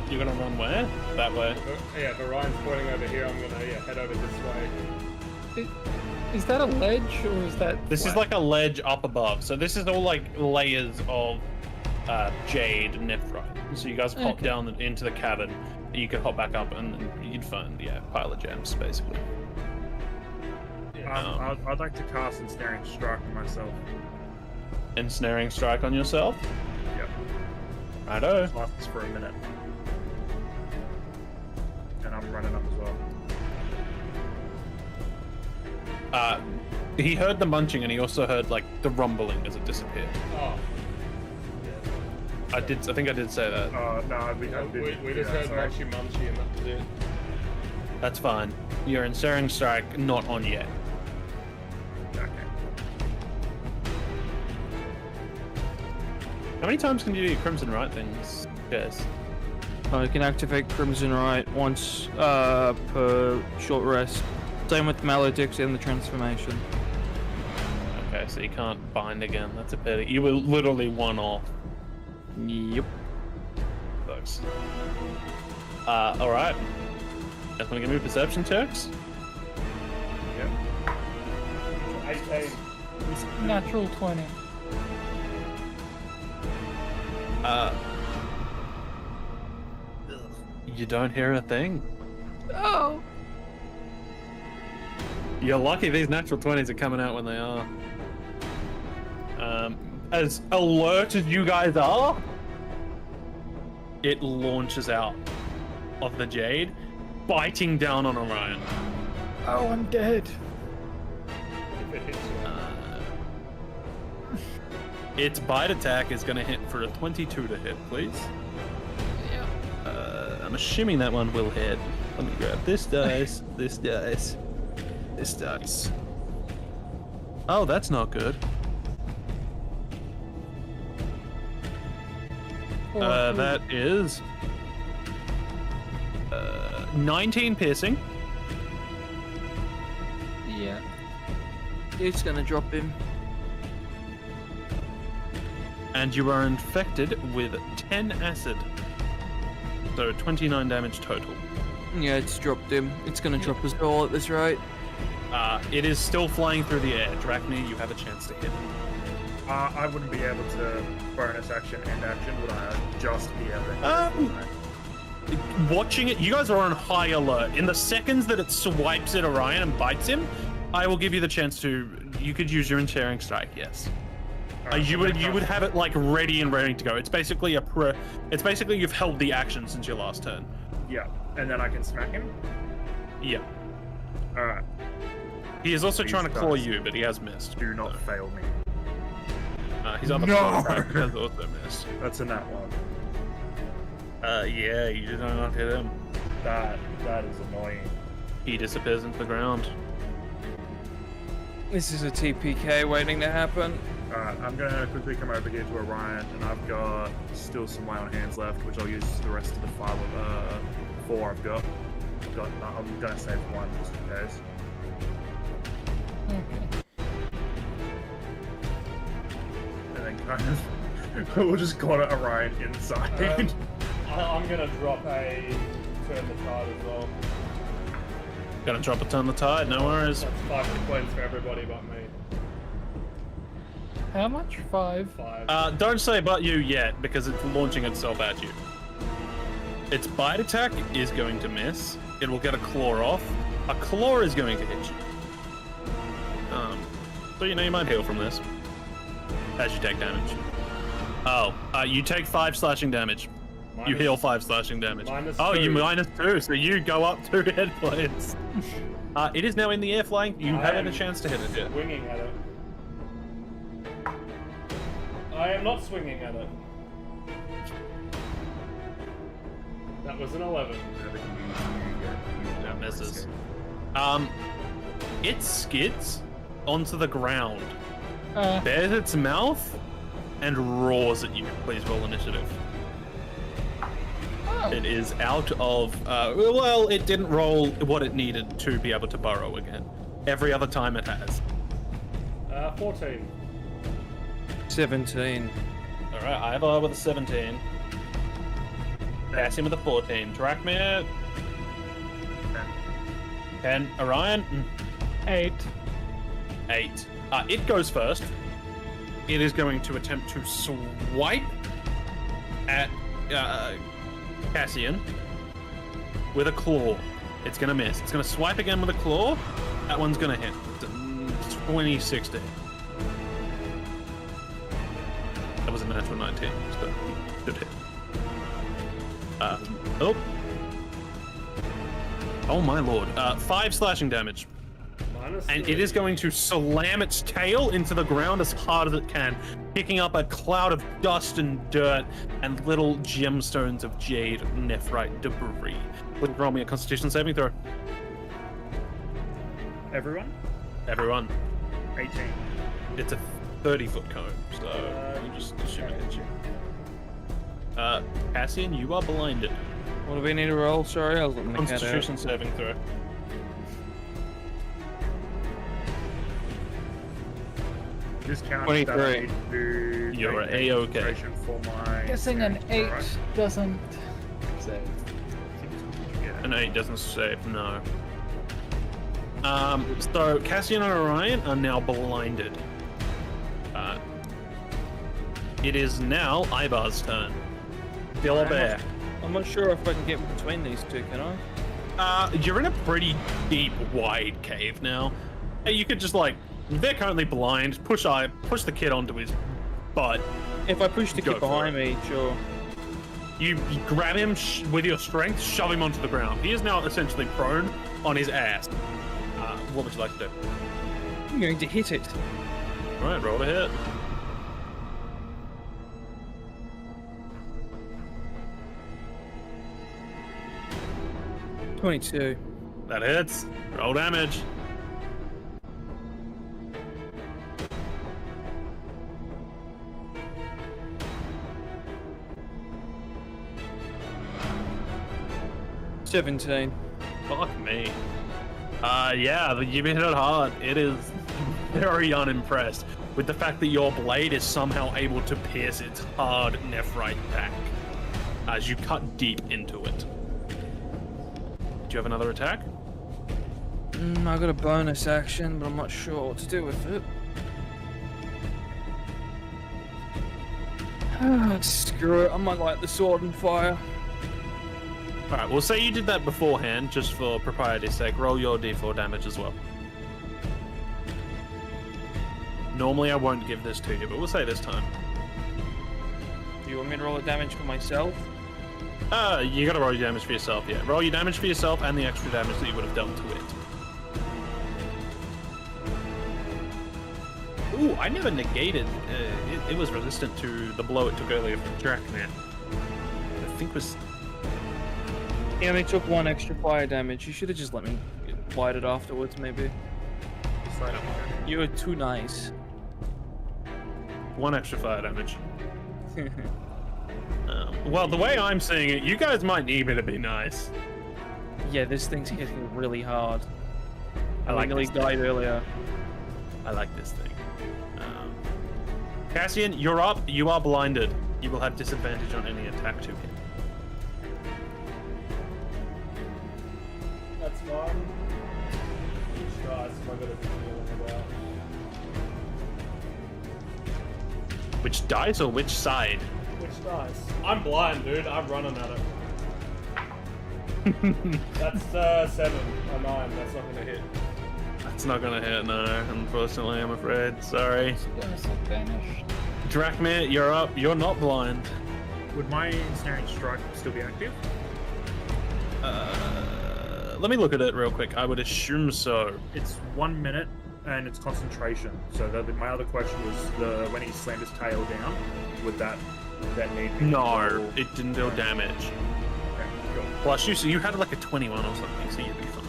You're gonna run where? That way. Yeah, if Orion's pointing over here, I'm gonna head over this way. Is that a ledge or is that? This is flat? like a ledge up above. So this is all like layers of jade and nephrite. So you guys hop Okay. down into the cavern, and you could hop back up, and you'd find pile of gems basically. I'd like to cast Ensnaring Strike on myself. Ensnaring strike on yourself. Yep. Righto. It lasts for a minute. And I'm running up as well. He heard the munching, and he also heard like the rumbling as it disappeared. Oh. I think I did say that. No, we We just heard Munchy Munchy and that was it. That's fine. Your ensnaring strike not on yet. Okay. How many times can you do Crimson Right things? Yes. I can activate Crimson Right once per short rest. Same with Maledict and the transformation. Okay, so you can't bind again. That's a pity. You were literally one off. Yep. Folks. Alright. Guys wanna give me perception checks? Yep. 18. Natural 20. You don't hear a thing. Oh. You're lucky these natural 20s are coming out when they are. As alert as you guys are, it launches out of the jade, biting down on Orion. Oh, I'm dead. If it hits you. Its bite attack is going to hit for a 22 to hit, please. Yeah. I'm assuming that one will hit. Let me grab this dice, this dice, this dice. Oh, that's not good. That is 19 piercing. Yeah. It's gonna drop him. and you are infected with 10 acid. So 29 damage total. Yeah, it's dropped him. It's gonna drop us all at this rate. It is still flying through the air. Drachmir, you have a chance to hit it. I wouldn't be able to bonus action and action, would I? Just be able to hit it? Watching it, you guys are on high alert. In the seconds that it swipes at Orion and bites him, I will give you the chance to. You could use your Enchairing Strike. Yes. You would have it like ready and ready to go. It's basically It's basically you've held the action since your last turn. Yeah, and then I can smack him. Yeah. All right. He is also Please, trying to claw guys. you, but he has missed. Do not fail me. His other No! claw attack has also missed. That's a nat one. Yeah, you did not hit him. That is annoying. He disappears into the ground. This is a TPK waiting to happen. Alright, I'm gonna quickly come over here to Orion, and I've got still some lay on hands left, which I'll use the rest of the 4 I've got. I'm gonna save one just in case. Okay. And then kind of, we'll just corner Orion inside. I'm gonna drop a turn the tide as well. Gonna drop a ton of the tide, no worries. That's 5 points for everybody but me. How much? 5? 5. Don't say but you yet, because it's launching itself at you. Its bite attack is going to miss. It will get a claw off. A claw is going to hit you. So you know you might heal from this. As you take damage. You take 5 slashing damage. You heal 5 slashing damage. -2. You -2, so you go up 2 hit points. It is now in the air flying. You haven't a chance to hit it yet. Swinging at it. I am not swinging at it. That was an 11. That misses. It skids onto the ground, bares its mouth, and roars at you. Please roll initiative. It is out of, well, it didn't roll what it needed to be able to burrow again. Every other time it has. 14. 17. Alright, Ivar with a 17. Cassian with a 14. Drachmir. 10. Orion. 8. 8. It goes first. It is going to attempt to swipe at Cassian with a claw. It's going to miss. It's going to swipe again with a claw. That one's going to hit. 2060. That was a natural 19. So good hit. Oh my lord. 5 slashing damage. And it is going to slam its tail into the ground as hard as it can, picking up a cloud of dust and dirt and little gemstones of jade nephrite debris. Please roll me a Constitution saving throw. Everyone? Everyone. 18. It's a 30-foot cone, so you just assume it hits you. Cassian, you are blinded. What do we need to roll? Sorry, I was looking at Constitution saving throw. Just count 23. You're A-okay. Guessing an 8 doesn't save. An 8 doesn't save, no. So Cassian and Orion are now blinded. It is now Ivar's turn. Still a bear. I'm not sure if I can get between these two, can I? You're in a pretty deep, wide cave now. You could just like, they're currently blind. Push the kid onto his butt. If I push the Go kid for behind me, sure. You grab him with your strength, shove him onto the ground. He is now essentially prone on his ass. What would you like to do? I'm going to hit it. All right, roll to hit. $22. That hits. Roll damage. $17. Fuck me. Yeah, you've hit it hard. It is very unimpressed. with the fact that your blade is somehow able to pierce its hard nephrite back as you cut deep into it. Do you have another attack? I got a bonus action, but I'm not sure what to do with it. Screw it, I might light the sword on fire. Alright, we'll say you did that beforehand, just for propriety's sake. Roll your d4 damage as well. Normally I won't give this to you, but we'll say this time. Do you want me to roll the damage for myself? You gotta roll your damage for yourself, yeah. Roll your damage for yourself and the extra damage that you would have dealt to it. Ooh, I never negated. It was resistant to the blow it took earlier from Dracman. I think was. He only took 1 extra fire damage. You should have just let me light it afterwards, maybe. Right up. You were too nice. 1 extra fire damage. Well, the way I'm seeing it, you guys might need me to be nice. Yeah, this thing's hitting really hard. I nearly died earlier. I like this thing. Cassian, you're up. You are blinded. You will have disadvantage on any attack to him. That's fine. Which dice am I gonna be feeling about? Which dice or which side? Which dice? I'm blind, dude. I'm running at it. That's 7 or 9. That's not gonna hit. That's not gonna hit, no. Unfortunately, I'm afraid. Sorry. Yes, it vanished. Dracmir, you're up. You're not blind. Would my ensnaring strike still be active? Let me look at it real quick. I would assume so. It's 1 minute and it's concentration. So my other question was when he slammed his tail down, would that need me? No, it didn't deal damage. Okay, cool. Plus, you had like a 21 or something, so you'd be fine.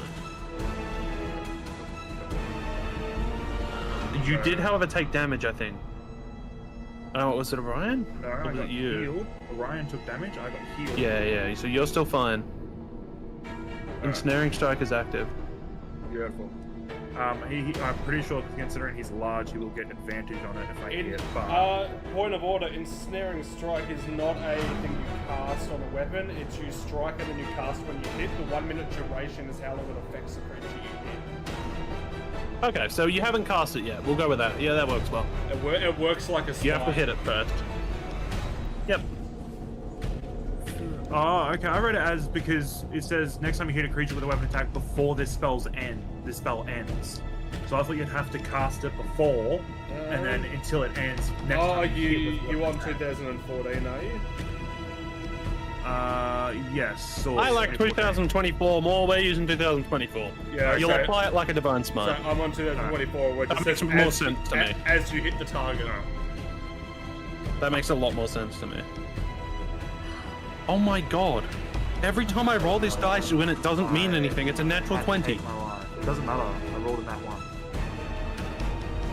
You did, however, take damage, I think. Oh, was it Orion? No, Or I was got it you? healed. Orion took damage. I got healed. Yeah, so you're still fine. Ensnaring strike is active. Beautiful. I'm pretty sure, considering he's large, he will get advantage on it if I hit. But Point of order, ensnaring strike is not a thing you cast on a weapon, it's you strike and then you cast when you hit. The 1 minute duration is how long it affects the creature you hit. Okay, so you haven't cast it yet. We'll go with that. Yeah, that works well. It works like a strike. You have to hit it first. Yep. oh, okay. I read it as because it says next time you hit a creature with a weapon attack before this spell ends. So I thought you'd have to cast it before, and then until it ends. Next time you on 2014, are you? Yes. So I like 2024 more. We're using 2024. Yeah, You'll okay. apply it like a divine smite. So I'm on 2024, which That it makes says more sense to me. as you hit the target. That makes a lot more sense to me. Oh my god. Every time I roll this dice when it doesn't mean anything, it's a natural 20. It doesn't matter. I rolled in that one.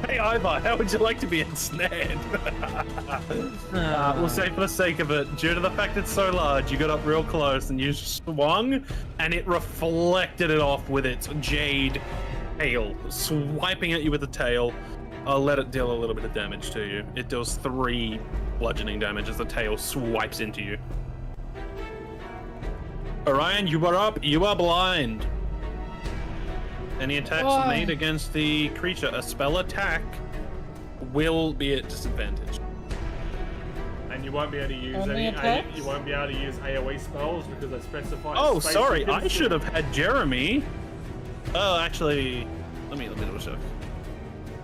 Hey Ivar, how would you like to be ensnared? We'll say for the sake of it, due to the fact it's so large, you got up real close and you swung, and it reflected it off with its jade tail, swiping at you with the tail. I'll let it deal a little bit of damage to you. It deals 3 bludgeoning damage as the tail swipes into you. Orion, you are up. You are blind. Any attacks Why? made against the creature, a spell attack, will be at disadvantage. And you won't be able to use Only attacks? you won't be able to use AoE spells because they specify. Oh, space sorry, you can I should have had Jeremy. Oh, actually, let me double check.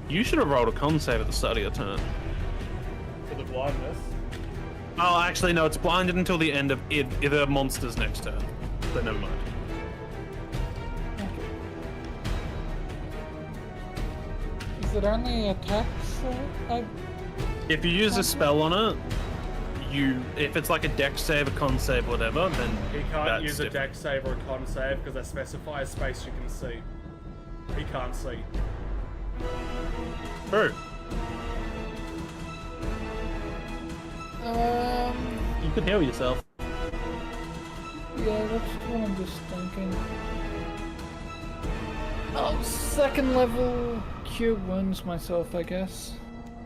You should have rolled a con save at the start of your turn. for the blindness. Oh, actually, no, it's blinded until the end of the monster's next turn. But never mind. Is it only attacks? If you use a spell on it, if it's like a dex save, a con save, whatever, then He can't that's use a different. dex save or a con save because they specify a space you can see. He can't see. True. You can heal yourself. Yeah, that's what I'm just thinking. Oh, second level cure wounds myself, I guess.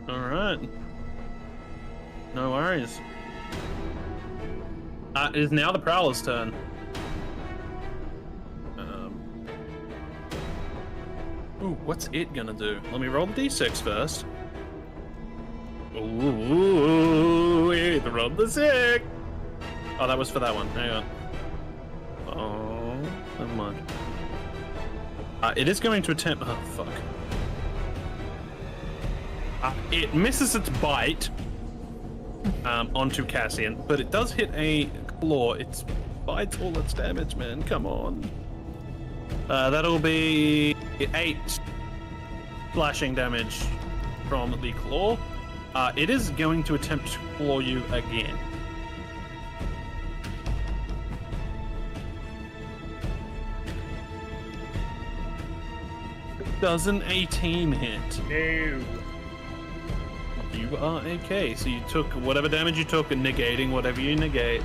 Alright. No worries. It is now the Prowler's turn. Ooh, what's it gonna do? Let me roll the d6 first. Ooh, it rolled the 6! Oh, that was for that one. Hang on. Oh, never mind. It is going to attempt... Oh, fuck. It misses its bite onto Cassian, but it does hit a claw. It bites all its damage, man. Come on. That'll be 8 slashing damage from the claw. It is going to attempt to claw you again. Does an 18 hit? No. You are okay. So you took whatever damage you took and negating whatever you negate.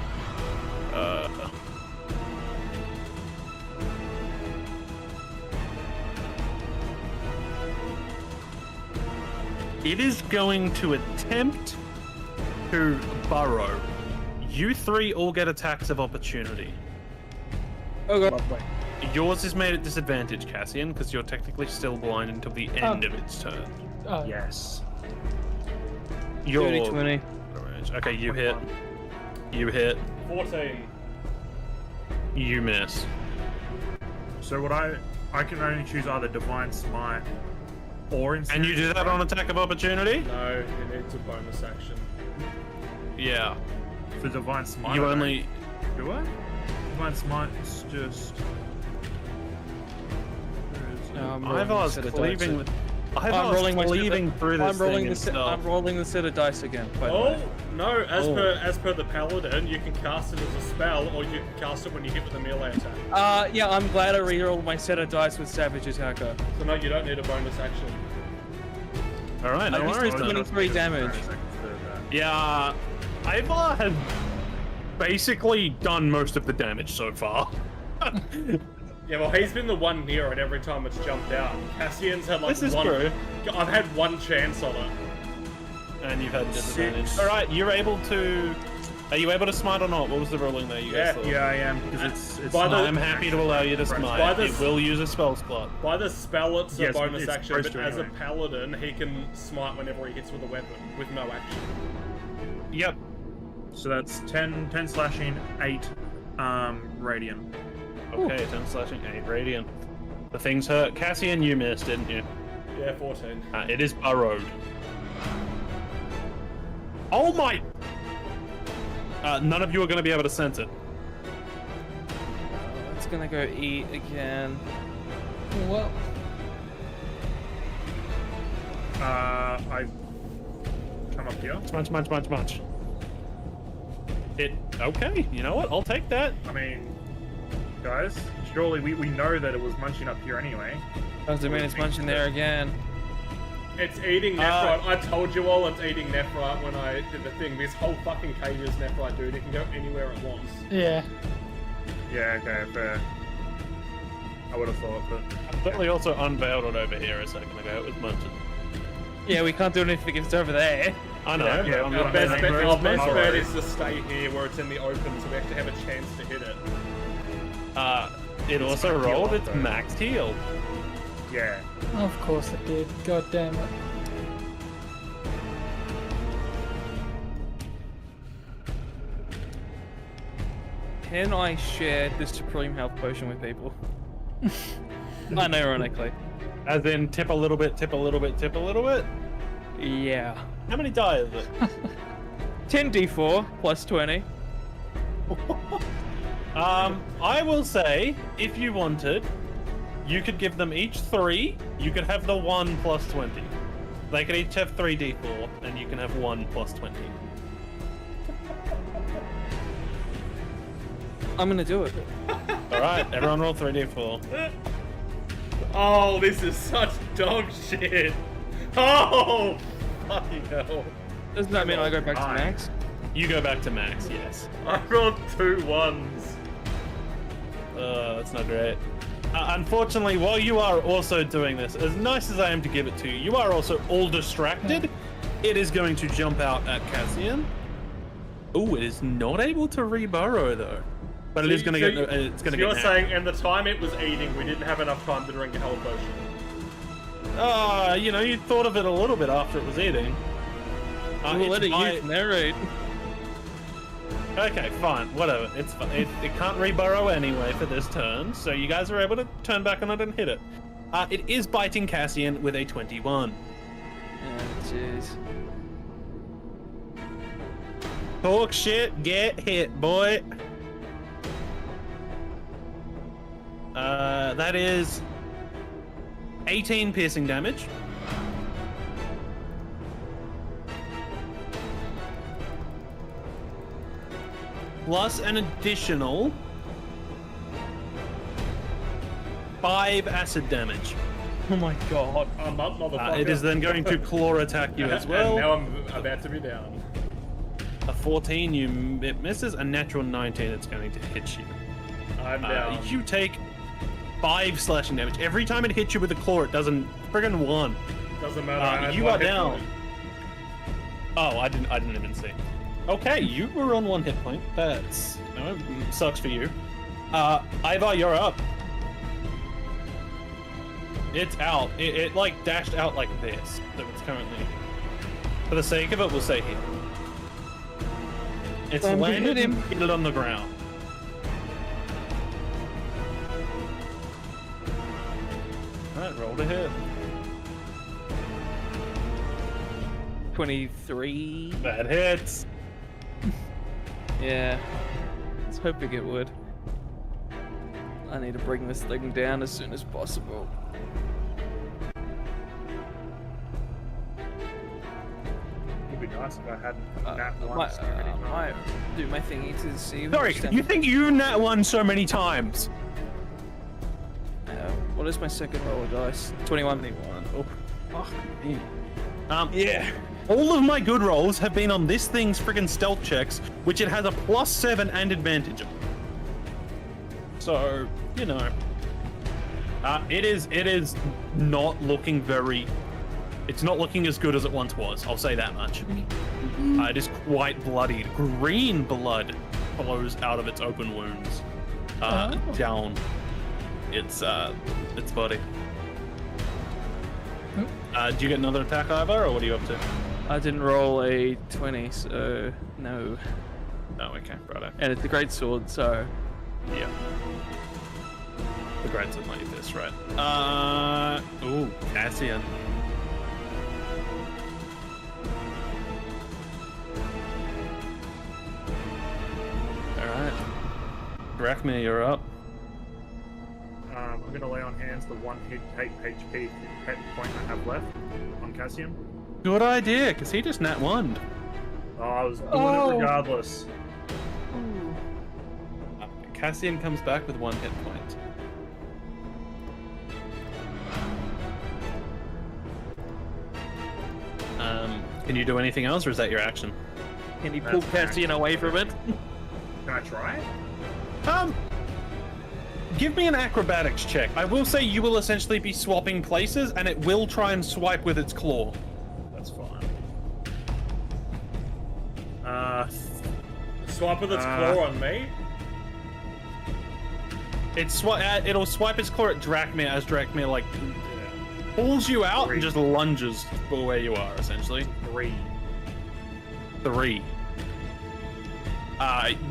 It is going to attempt to burrow. You 3 all get attacks of opportunity. Okay. Lovely. Yours is made at disadvantage, Cassian, because you're technically still blind until the end of its turn. Oh, Yes. Your 20. Okay, you hit. You hit. 14. You miss. So what I can only choose either Divine Smite or And you do that on attack of opportunity? No, it needs a bonus action. Yeah. for Divine Smite. You I don't- only. do I? Divine Smite is just. Ivar's cleaving. I'm rolling my cleaving through this I'm rolling thing the himself. I'm rolling the set of dice again. By the Oh way. no! Oh. As per the paladin, you can cast it as a spell, or you can cast it when you hit with a melee attack. Yeah, I'm glad I rerolled my set of dice with Savage Attacker. So no, you don't need a bonus action. All right, no I used worries. to then. 23 damage. Yeah, Ivar has basically done most of the damage so far. Yeah, well, he's been the one near it every time it's jumped out. Cassian's had like This is one. true. I've had one chance on it. And you've had disadvantage. Six. All right, you're able to. Are you able to smite or not? What was the ruling there? You guys Yeah, thought? Yeah, I am because it's. By the- I'm happy to allow you to Right. smite. By the- It will use a spell slot. By the spell, it's Yes, a bonus it's action, supposed but to as a anyway. paladin, he can smite whenever he hits with a weapon, with no action. Yep. So that's 10 slashing, 8 radiant. Okay, 10 slashing, 8 radiant. The things hurt. Cassian, you missed, didn't you? Yeah, 14. It is burrowed. Oh my! None of you are going to be able to sense it. It's gonna go eat again. Well, I come up here. Munch. Okay, you know what? I'll take that. I mean, guys, surely we know that it was munching up here anyway. Doesn't mean it's munching there again. It's eating Nephrite. I told you all it's eating Nephrite when I did the thing. This whole fucking cave is Nephrite, dude. It can go anywhere it wants. yeah. Yeah, okay, fair. I would have thought, but Certainly also unveiled it over here a second ago. It was munching. Yeah, we can't do anything if it's over there. I know. Yeah, I'm yeah, not- Our best bet, Alright. our best bet is to stay here where it's in the open, so we have to have a chance to hit it. It also heal rolled up, its though. max heal. yeah. Of course it did. God damn it. Can I share this Supreme Health Potion with people? Unironically. As in, tip a little bit, tip a little bit, tip a little bit. Yeah. How many die is it? 10d4 plus 20. I will say, if you wanted, you could give them each 3. You could have the 1 plus 20. They could each have 3d4, and you can have 1 plus 20. I'm gonna do it. Alright, everyone roll 3d4. Oh, this is such dog shit. Oh, fucking hell. Doesn't that mean I go back to Fine. max? You go back to max, yes. I rolled 2 1s. That's not great. Unfortunately, while you are also doing this, as nice as I am to give it to you, you are also all distracted It is going to jump out at Cassian. Oh, it is not able to reburrow though. But it is going to get. It's going to get. You're napped. saying, and the time it was eating, we didn't have enough time to drink a health potion. You know, you thought of it a little bit after it was eating. We'll let it use narrate. Okay, fine, whatever. It's fine. It can't reburrow anyway for this turn, so you guys are able to turn back on it and hit it. It is biting Cassian with a 21. Oh, jeez. Talk shit, get hit, boy. That is 18 piercing damage. Plus an additional 5 acid damage. Oh my god. I'm up, motherfucker. It is then going to claw attack you as well. And now I'm about to be down. A 14, it misses. A natural 19, it's going to hit you. I'm down. You take 5 slashing damage. Every time it hits you with a claw, it does a friggin' 1. Doesn't matter. I had You one are hit down. point. Oh, I didn't even see. Okay, you were on 1 hit point. That's sucks for you. Ivar, you're up. It's out. It like dashed out like this. So it's currently. For the sake of it, we'll say here. It's Time to landed hit him. and hit it on the ground. Alright, roll to hit. 23. That hits. Yeah. I was hoping it would. I need to bring this thing down as soon as possible. It'd be nice if I had that I one. might do my thingy to see. Sorry, you think you nat one so many times? What is my second roll of dice? 21. Oh, fuck me. Yeah. All of my good rolls have been on this thing's friggin' stealth checks, which it has a +7 and advantage on. So, you know. It is not looking very... It's not looking as good as it once was, I'll say that much. It is quite bloodied. Green blood flows out of its open wounds. Down its body. Do you get another attack, Ivar, or what are you up to? I didn't roll a 20, so no. Oh, okay, righto. And it's a great sword, so Yeah. The great sword like this, right? Ooh, Cassian. Alright. Drachmir, you're up. I'm going to lay on hands the 1 hit HP hit point I have left on Cassian. Good idea, because he just nat 1'd. Oh, I was doing it regardless. Cassian comes back with 1 hit point. Can you do anything else, or is that your action? can you pull That's Cassian away from it? Can I try? Give me an acrobatics check. I will say you will essentially be swapping places, and it will try and swipe with its claw. That's fine. Swipe with its claw on me. It'll swipe its claw at Drachmir as Drachmir like pulls you out and just lunges for where you are, essentially. 3. 3.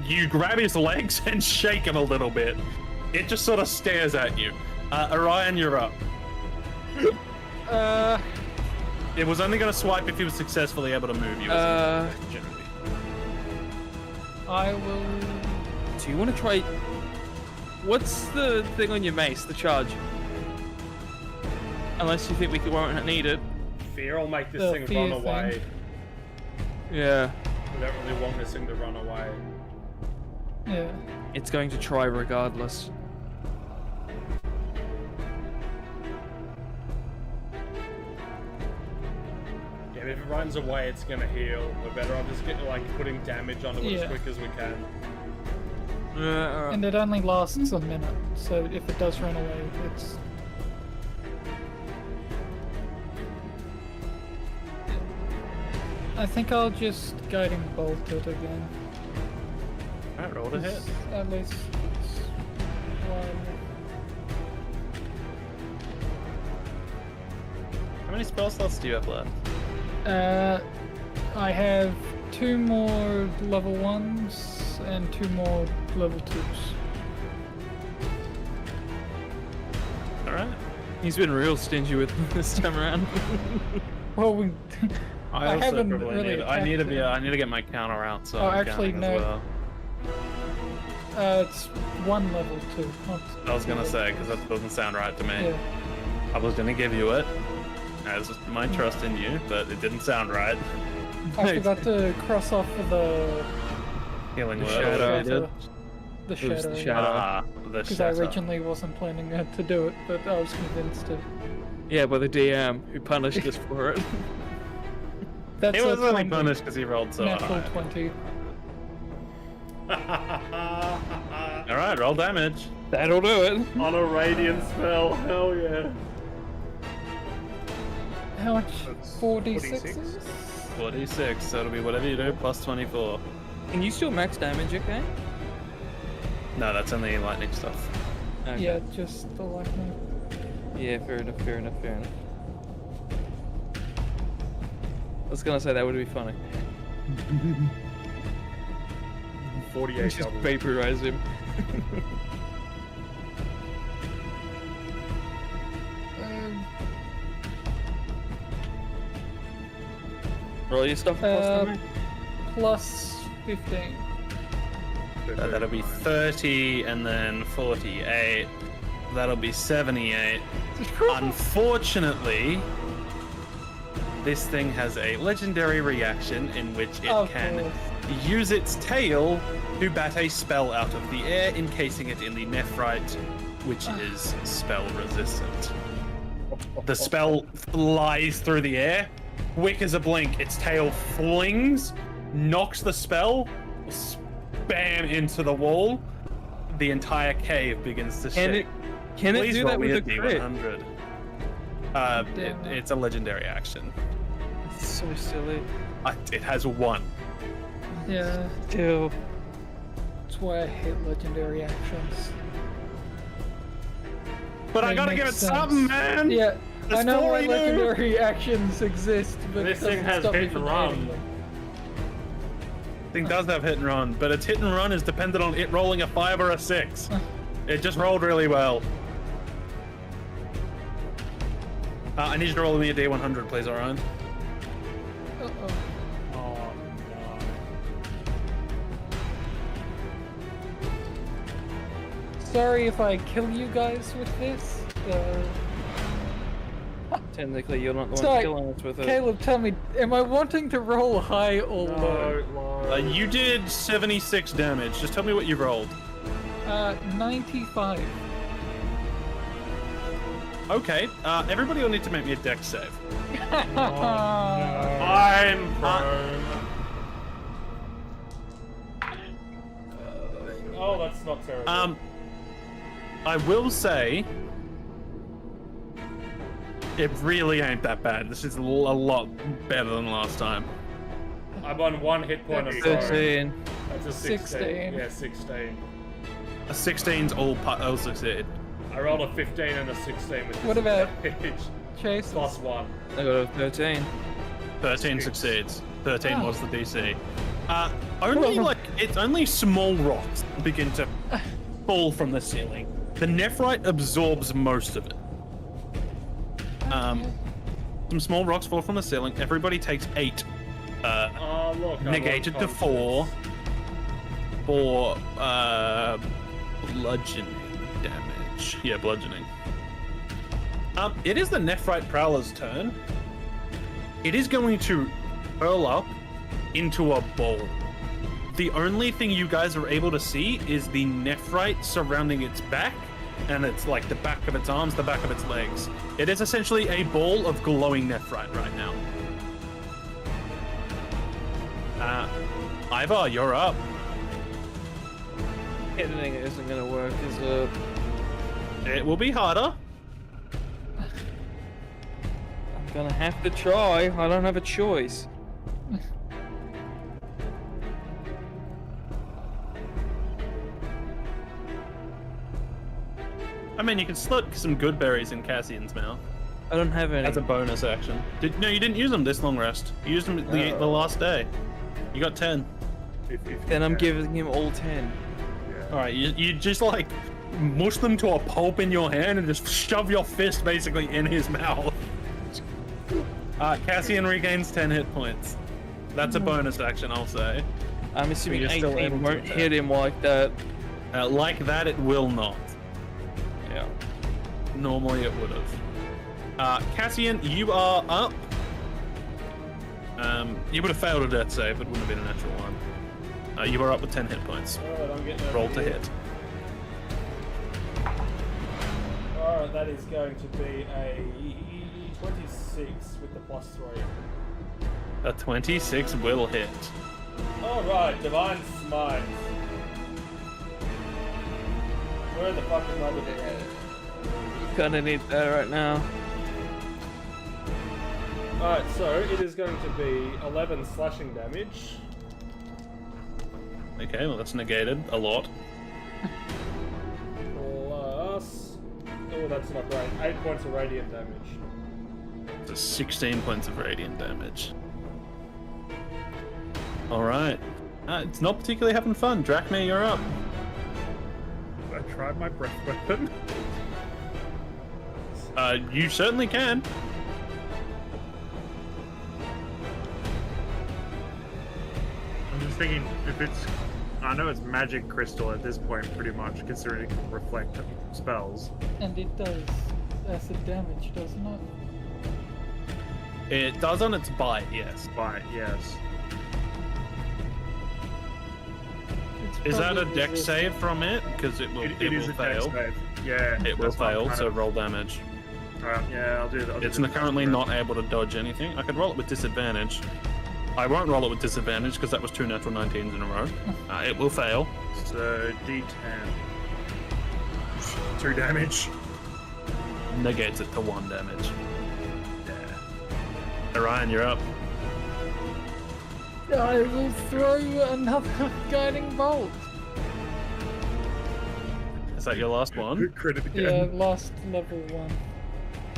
You grab his legs and shake him a little bit. It just sort of stares at you. Orion, you're up. It was only going to swipe if he was successfully able to move you. Generally. I will. Do you want to try? What's the thing on your mace? The charge. Unless you think we won't need it. Fear will make this The thing fear run thing. away. Yeah. We don't really want this thing to run away. Yeah. It's going to try regardless. Yeah, but if it runs away, it's gonna heal. We're better off just putting damage onto it as Yeah. quick as we can. And it only lasts a minute, so if it does run away, it's. I think I'll just guiding bolt it again. Alright, roll to hit. At least it's one. How many spell slots do you have left? I have 2 more level 1s and 2 more level 2s. Alright. He's been real stingy with them this time around. Well, I I also haven't probably really need. I need to attacked be. it. I need to get my counter out. So Oh, I'm actually, counting no. as well. It's 1 level 2. Not I was gonna 2 say level because that doesn't sound right to me. twos. I was gonna give you it as my trust in you, but it didn't sound right. Yeah. I forgot to cross off for the Healing The word. shadow. shadow. The It was the shadow. shadow. Ah, the Because I shadow. originally wasn't planning to do it, but I was convinced to. Yeah, by the DM who punished us for it. That's He a was only 20, punished because he rolled so natural high. 20. All right, roll damage. That'll do it. On a radiant spell, hell yeah. How much? That's 4d6s? 46, so it'll be whatever you do plus 24. Can you still max damage, okay? No, that's only lightning stuff. Okay. Yeah, just the lightning. Yeah, fair enough, fair enough, fair enough. I was gonna say that would be funny. 48 Just double. vaporize him. Roll your stuff plus damage. Plus 15. That'll be 30 and then 48. That'll be 78. Unfortunately, this thing has a legendary reaction in which it Of can course. use its tail to bat a spell out of the air, encasing it in the Nephrite, which is spell resistant. The spell flies through the air. Quick as a blink, its tail flings, knocks the spell, spam into the wall. The entire cave begins to shake. Can it Please do roll that me with a crit? D100. Damn. It's a legendary action. It's so silly. It has 1. Yeah, Still. that's why I hate legendary actions. But I They gotta make give it sense. something, man. Yeah, I There's know why 42. legendary actions exist, but This it doesn't thing has stop me hit and from run. hating them. Thing does have hit and run, but its hit and run is dependent on it rolling a 5 or a 6. It just rolled really well. I need you to roll me a D100, please, Orion. Uh-oh. Oh Sorry if I kill you guys with this. Technically, you're not the one Sorry, killing us with it. Caleb, tell me, am I wanting to roll high or no. low? No, You did 76 damage. Just tell me what you rolled. 95. Okay, everybody will need to make me a dex save. I'm prone. Oh, that's not terrible. I will say, it really ain't that bad. This is a lot better than last time. I'm on 1 hit point of prone. 13. That's a 16. 16. Yeah, 16. A 16's all succeed. I rolled a 15 and a 16 with What about disadvantage. Chase? Plus 1. I got a 13. 13 succeeds. 13 Oh. was the DC. It's only small rocks begin to fall from the ceiling. The Nephrite absorbs most of it. Some small rocks fall from the ceiling. Everybody takes 8. Oh, look. I'm Negated to unconscious. 4 for bludgeoning damage. Yeah, bludgeoning. It is the Nephrite Prowler's turn. It is going to curl up into a ball. The only thing you guys are able to see is the Nephrite surrounding its back, and it's like the back of its arms, the back of its legs. It is essentially a ball of glowing Nephrite right now. Ivar, you're up. Editing it isn't gonna work, is it? It will be harder. I'm gonna have to try. I don't have a choice. I mean, you can slip some good berries in Cassian's mouth. I don't have any. As a bonus action. No, you didn't use them this long rest. You used them the last day. You got 10. Then I'm giving him all 10. Alright, you just like mush them to a pulp in your hand and just shove your fist basically in his mouth. Cassian regains 10 hit points. That's a bonus action, I'll say. I'm assuming You're still able 18 to won't attack. hit him like that. Like that, it will not. Yeah. Normally it would have. Cassian, you are up. You would have failed a death save, it wouldn't have been a natural one. You are up with 10 hit points. Alright, I'm getting over Roll to here. hit. Alright, that is going to be a 26 with the +3. A 26 will hit. Alright, Divine Smite. Where the fuck is my Divine? Gonna need that right now. Alright, so it is going to be 11 slashing damage. Okay, well that's negated a lot. Plus... Oh, that's not great. 8 points of radiant damage. So 16 points of radiant damage. Alright. It's not particularly having fun. Drachma, you're up. I tried my breath weapon. You certainly can. I'm just thinking, if it's... I know it's magic crystal at this point, pretty much, considering it can reflect spells. And it does acid damage, doesn't it? It does on its bite, yes. But, yes. It's Is that a probably dex resistant. save from it? Because it will, It will is a fail. dex save. Yeah. It will that's what I'm fail, kind so of- roll damage. Alright, yeah, I'll do that. It's currently not able to dodge anything. I could roll it with disadvantage. I won't roll it with disadvantage because that was 2 natural 19s in a row. It will fail. So, D10. 2 damage. Negates it to 1 damage. Yeah. Orion, you're up. I will throw another guiding bolt. Is that your last one? Crit it Yeah, again. lost level 1.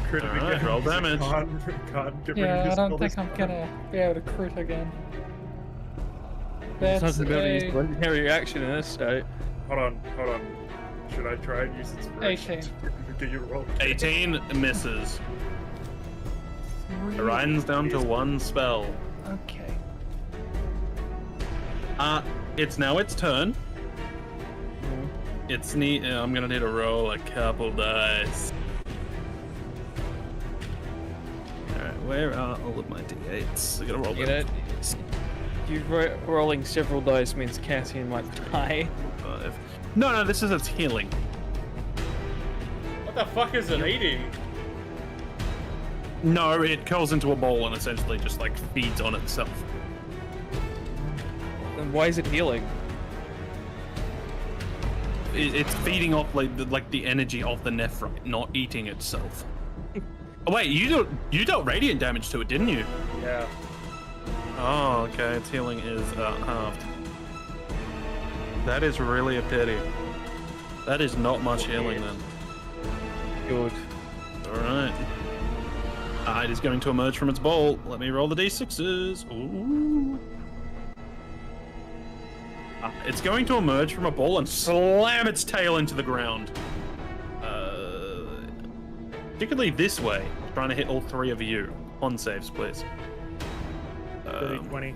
Crit it Alright, again. roll damage. Can't get rid of Yeah, I this don't spell think this I'm time. gonna be able to crit again. It's That's not about to use a legendary reaction in this state. Hold on. Should I try and use inspiration? 18. Do you roll? 18 misses. 3. Orion's down to 1 spell. Okay. It's now its turn. It's neat. I'm gonna need to roll a couple dice. Alright, where are all of my d8s? I gotta roll You them. know, rolling several dice means Cassian might die. 5. No, this is its healing. What the fuck is it eating? No, it curls into a ball and essentially just like feeds on itself. Then why is it healing? It's feeding off like the energy of the Nephrite, not eating itself. Oh wait, you dealt radiant damage to it, didn't you? Yeah. Oh, okay. Its healing is halved. That is really a pity. That is not much healing then. Good. All right. It is going to emerge from its bowl. Let me roll the d6s. Ooh. It's going to emerge from a bowl and slam its tail into the ground. Particularly this way. Trying to hit all 3 of you. On saves, please. 30, 20.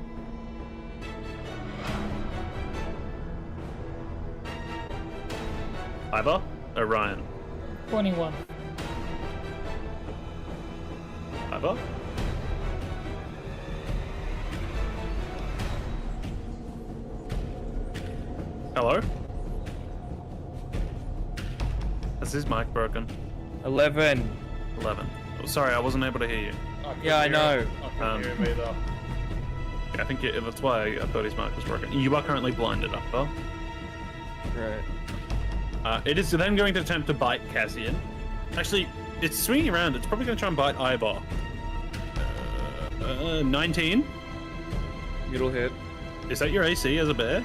Ivor? Orion. 21. Ivor? Hello? Is his mic broken? 11. 11. Oh, sorry, I wasn't able to hear you. Yeah, I know. I couldn't hear him either. I think that's why I thought his mic was broken. You are currently blinded, Ivor. Right. It is then going to attempt to bite Cassian. Actually, it's swinging around. It's probably going to try and bite Ivor. 19. It'll hit. Is that your AC as a bear?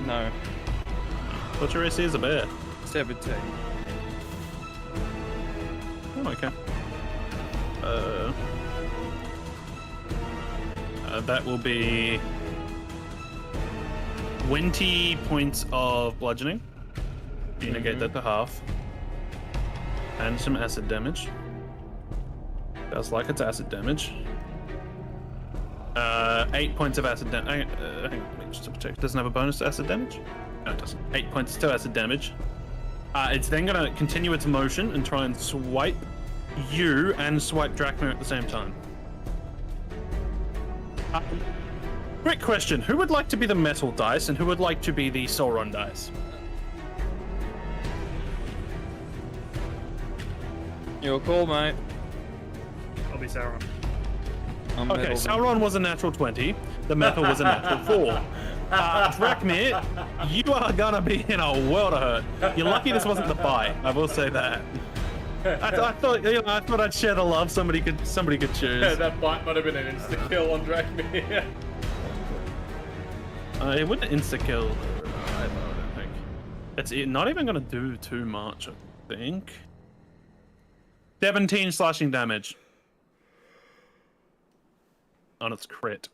No. What's your AC as a bear? 17. Oh, okay. That will be 20 points of bludgeoning. You negate that to half. And some acid damage. Does like it's acid damage. 8 points of acid damage. Hang on, let me just double check. Doesn't have a bonus to acid damage? No, it doesn't. 8 points to acid damage. It's then going to continue its motion and try and swipe you and swipe Drachma at the same time. Quick question. Who would like to be the metal dice and who would like to be the Sauron dice? Your call, mate. I'll be Sauron. I'm Okay, metal, Sauron was a natural 20. The metal was a natural 4. Drachmir, you are gonna be in a world of hurt. You're lucky this wasn't the bite. I will say that. I thought, you know, I thought I'd share the love. Somebody could choose. That bite might have been an insta kill on Drachmir. It wouldn't insta kill. I don't think. It's not even gonna do too much. I think. 17 slashing damage on its crit.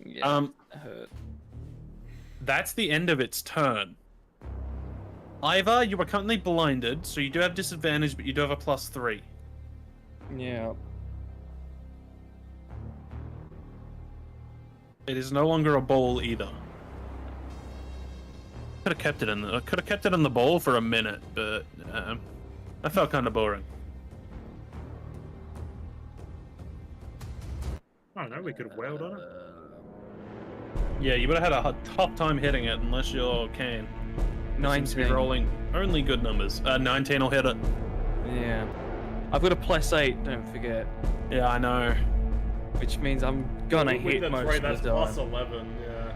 Yeah, hurt. That's the end of its turn. Ivar, you are currently blinded, so you do have disadvantage, but you do have a +3. Yeah. It is no longer a ball either. Could have kept it in the bowl for a minute, but that felt kind of boring. I don't know, we could have wailed on it. Yeah, you would have had a tough time hitting it unless you're Kane. 19. Rolling only good numbers. 19 will hit it. Yeah. I've got a +8, don't forget. Yeah, I know. Which means I'm gonna With hit the most three, of that's the time. +11, yeah.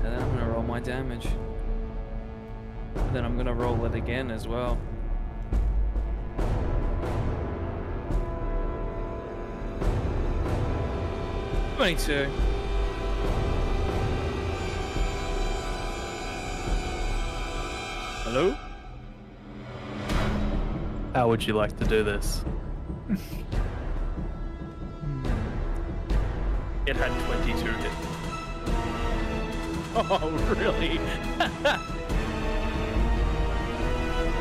And then I'm gonna roll my damage. Then I'm gonna roll it again as well. $22. Hello? How would you like to do this? It had 22 hit. Oh, really?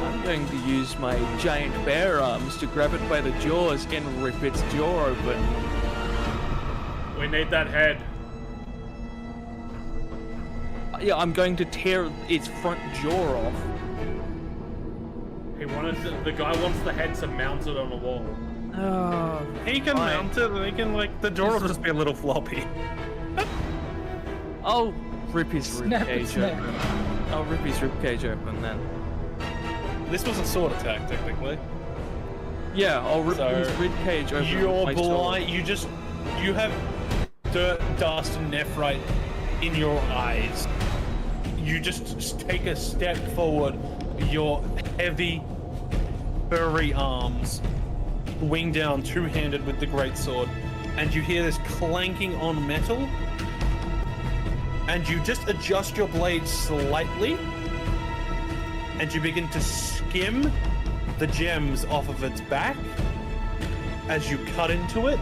I'm going to use my giant bear arms to grab it by the jaws and rip its jaw open. We need that head. Yeah, I'm going to tear its front jaw off. The guy wants the head to mount it on a wall. Oh, He can fine. mount it, and he can, like, the jaw will just be a little floppy. I'll rip his Snap it, ribcage snap. open. I'll rip his ribcage open then. This was a sword attack, technically. Yeah, I'll rip So, his ribcage open. You're with my sword. blind. You have dirt, dust, and nephrite in your eyes. You just take a step forward. Your heavy, furry arms wing down, two-handed with the greatsword, and you hear this clanking on metal. And you just adjust your blade slightly, and you begin to skim the gems off of its back as you cut into it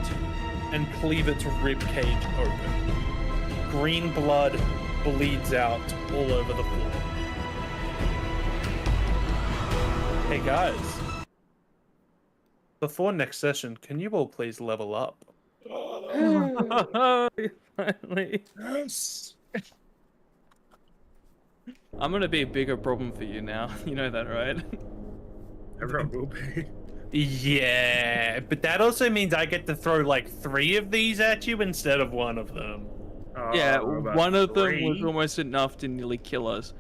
and cleave its rib cage open. Green blood bleeds out all over the floor. Hey guys, before next session, can you all please level up? Finally. Yes! I'm gonna be a bigger problem for you now. You know that, right? Everyone will be. Yeah, but that also means I get to throw like 3 of these at you instead of 1 of them. Yeah, about one of them 3. was almost enough to nearly kill us.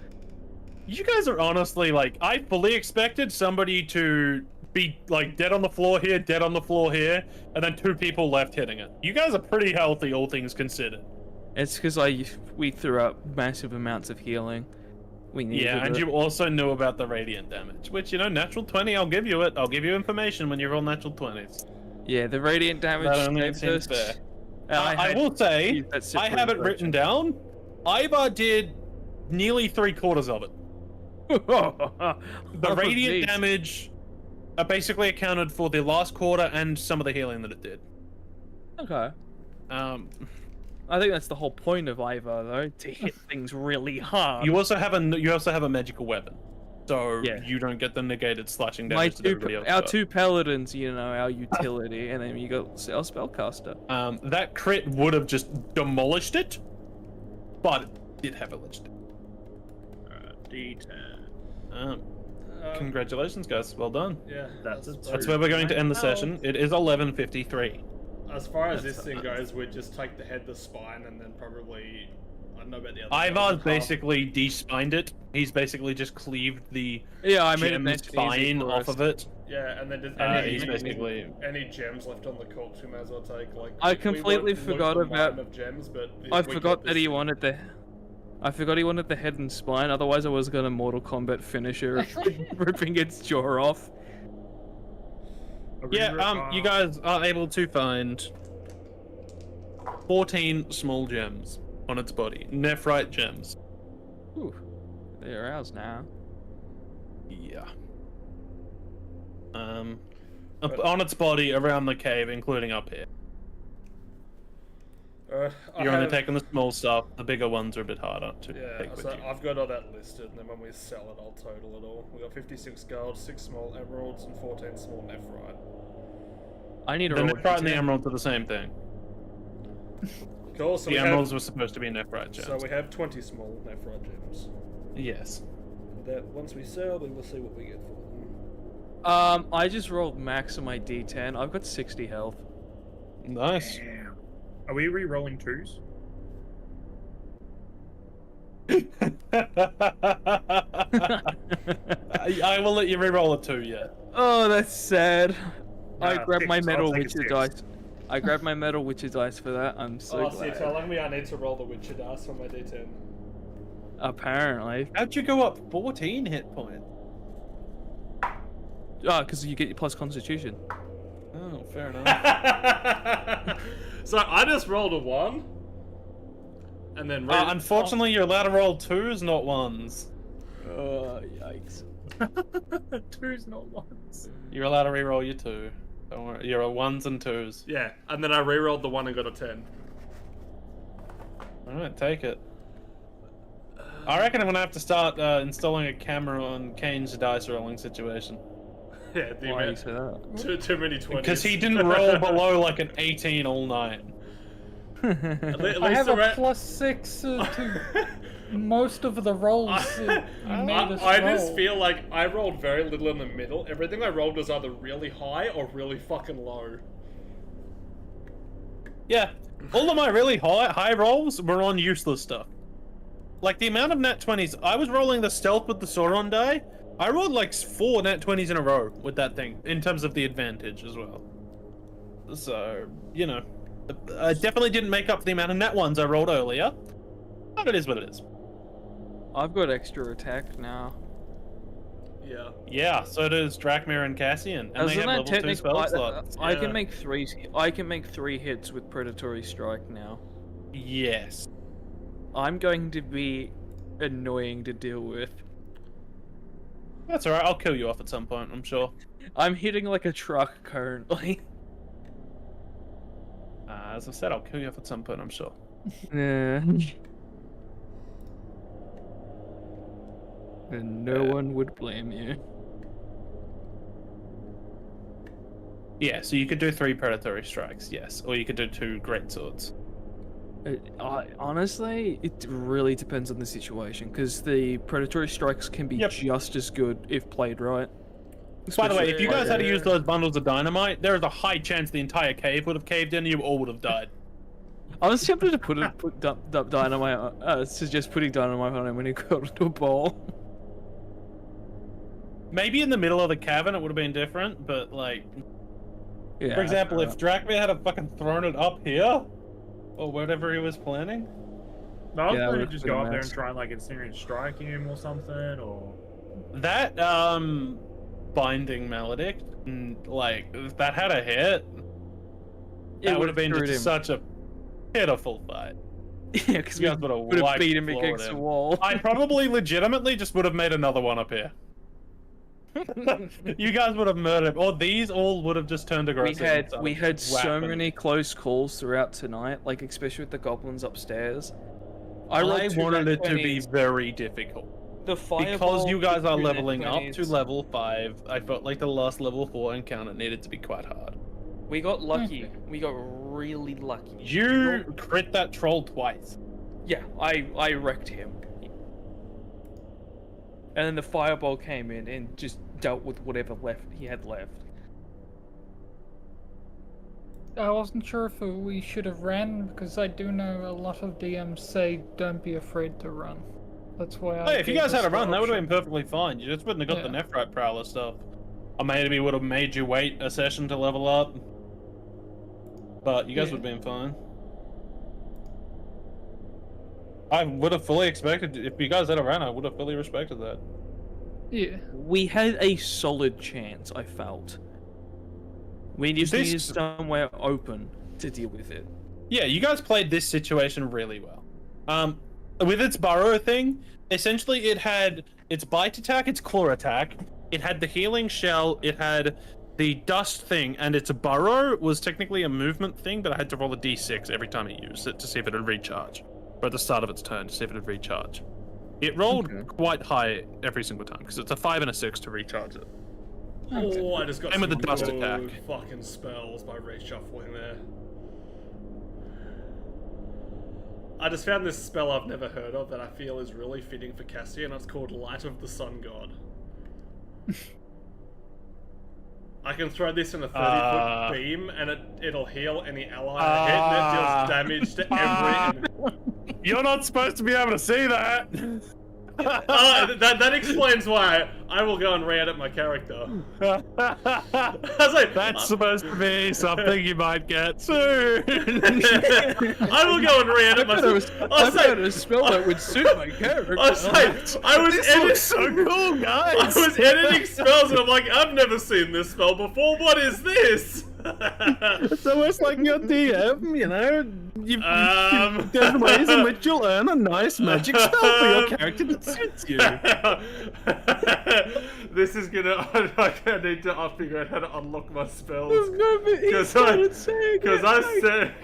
You guys are honestly like, I fully expected somebody to be like dead on the floor here, dead on the floor here, and then 2 people left hitting it. You guys are pretty healthy, all things considered. It's because we threw out massive amounts of healing. We needed Yeah, and it. you also know about the radiant damage, which, you know, natural 20, I'll give you it. I'll give you information when you roll natural 20s. Yeah, the radiant damage That only saved seems us. fair. And I had will say, used that I separate have it written instruction. down. Ivar did nearly 3/4 of it. The radiant damage basically accounted for the last quarter and some of the healing that it did. Okay. I think that's the whole point of Ivar, though, to hit things really hard. You also have a magical weapon, so Yeah. you don't get the negated slashing damage that everybody else Our does. two paladins, you know, our utility, and then you got our spellcaster. That crit would have just demolished it, but it did have a legend. D10. Congratulations, guys. Well done. Yeah, That's That's where we're going to end the session. It is 11:53. As far as this thing goes, we'd just take the head, the spine, and then probably... I don't know about the other... Ivar's half. basically de-spined it. He's basically just cleaved the Yeah, I made it gem nice and easy spine for off us. of it. Yeah, and then there's He's basically... any gems left on the cult we may as well take. Like, I we completely won't loot forgot the about- mine of gems, but I if we forgot get that this he thing- wanted the... I forgot he wanted the head and spine, otherwise I was gonna Mortal Kombat finisher ripping its jaw off. Yeah, you guys are able to find 14 small gems on its body. Nephrite gems. Ooh, they're ours now. Yeah. On its body around the cave, including up here. I You're only have- taking the small stuff. The bigger ones are a bit harder to Yeah, take with so you. I've got all that listed, and then when we sell it, I'll total it all. We got 56 gold, 6 small emeralds, and 14 small nephrite. I need a The roll. Nephrite and the emeralds are the same thing. Cool, so The we emeralds have, were supposed to be Nephrite gems. so we have 20 small nephrite gems. Yes. That once we sell, we will see what we get for them. I just rolled max on my D10. I've got 60 health. Nice. Damn. Are we re-rolling twos? I will let you re-roll a 2, yeah. Oh, that's sad. I Nah, grabbed my six, I'll metal take a witcher six. dice. I grabbed my metal witcher dice for that. I'm so See, glad. telling me I need to roll the Witcher dice on my D10. Apparently. How'd you go up 14 hit points? Oh, because you get your plus constitution. Oh, fair enough. So I just rolled a 1. And then... Unfortunately, you're allowed to roll 2s, not 1s. Yikes. Twos, not ones. You're allowed to re-roll your 2. Don't worry. You're a 1s and 2s. Yeah, and then I re-rolled the 1 and got a 10. Alright, take it. I reckon I'm gonna have to start installing a camera on Kane's dice rolling situation. Yeah, the Why do you amount... say that? Too many 20s. Because he didn't roll below like an 18 all night. At least I have the a +6 to most of the rolls you made us I roll. just feel like I rolled very little in the middle. Everything I rolled was either really high or really fucking low. Yeah, all of my really high rolls were on useless stuff. Like the amount of nat 20s, I was rolling the stealth with the Sauron die. I rolled like 4 nat 20s in a row with that thing, in terms of the advantage as well. So, you know, I definitely didn't make up for the amount of nat 1s I rolled earlier. But it is what it is. I've got extra attack now. Yeah. Yeah, so does Drakmir and Cassian. And they Isn't have that level 2 technically? spell slots. I Yeah. can make 3. I can make 3 hits with predatory strike now. Yes. I'm going to be annoying to deal with. That's alright, I'll kill you off at some point, I'm sure. I'm hitting like a truck currently. As I said, I'll kill you off at some point, I'm sure. Yeah. And no one would blame you. Yeah, so you could do 3 predatory strikes, yes. Or you could do 2 great swords. Honestly, it really depends on the situation, because the predatory strikes can be Yep. just as good if played right. By the way, if you guys had to Yeah. use those bundles of dynamite, there is a high chance the entire cave would have caved in and you all would have died. I was tempted to put dynamite on, suggest putting dynamite on him when he got into a ball. Maybe in the middle of the cavern it would have been different, but like, Yeah. for example, if Drakmir had fucking thrown it up here, or whatever he was planning. No, I was Yeah, going to would've just been go a up there mess. and try and like incinerating strike him or something, or That, binding maledict, like, if that had a hit, that would have been screwed just him. such a pitiful fight. Yeah, because You we guys would have would have wiped beat the him floor against with the him. wall. I probably legitimately just would have made another one up here. You guys would have murdered him, or these all would have just turned aggressive. We had so whapping many him. close calls throughout tonight, like especially with the goblins upstairs. I I rolled two wanted nat it to be 20s. very difficult. The Because fireball you guys with are two nat leveling up to 20s. level 5, I felt like the last level 4 encounter needed to be quite hard. We got lucky. We got really lucky. You crit that troll twice. Yeah, I wrecked him. And then the fireball came in and just dealt with whatever he had left. I wasn't sure if we should have ran, because I do know a lot of DMs say don't be afraid to run. That's why I. Hey, if you gave guys us had a the run, that would have been option. perfectly fine. You just wouldn't have got the Yeah. Nephrite Prowler stuff. Or maybe would have made you wait a session to level up. But you guys Yeah. would have been fine. I would have fully expected, if you guys had a run, I would have fully respected that. Yeah. We had a solid chance, I felt. We just This- needed somewhere open to deal with it. Yeah, you guys played this situation really well. With its burrow thing, essentially it had its bite attack, its claw attack, it had the healing shell, it had the dust thing, and its burrow was technically a movement thing, but I had to roll a d6 every time it used it to see if it would recharge. Or at the start of its turn to see if it would recharge. It rolled quite high every single time, because it's a 5 and a 6 to recharge it. Oh, I just got Same with some the dust good attack. fucking spells by reshuffling there. I just found this spell I've never heard of that I feel is really fitting for Cassian. It's called Light of the Sun God. I can throw this in a 30-foot beam and it'll heal any ally I hit, and it deals damage to every enemy. You're not supposed to be able to see that! That explains why I will go and re-edit my character. I was like, That's supposed to be something you might get soon. I will go and re-edit my. I found a spell that would suit my character. I was This looks so cool, guys. I was editing spells and I'm like, I've never seen this spell before. What is this? It's almost like your DM, you know. There's Um, ways in which you'll earn a nice magic spell for your character that suits you. This is gonna. I need to figure out how to unlock my spells. Because I said.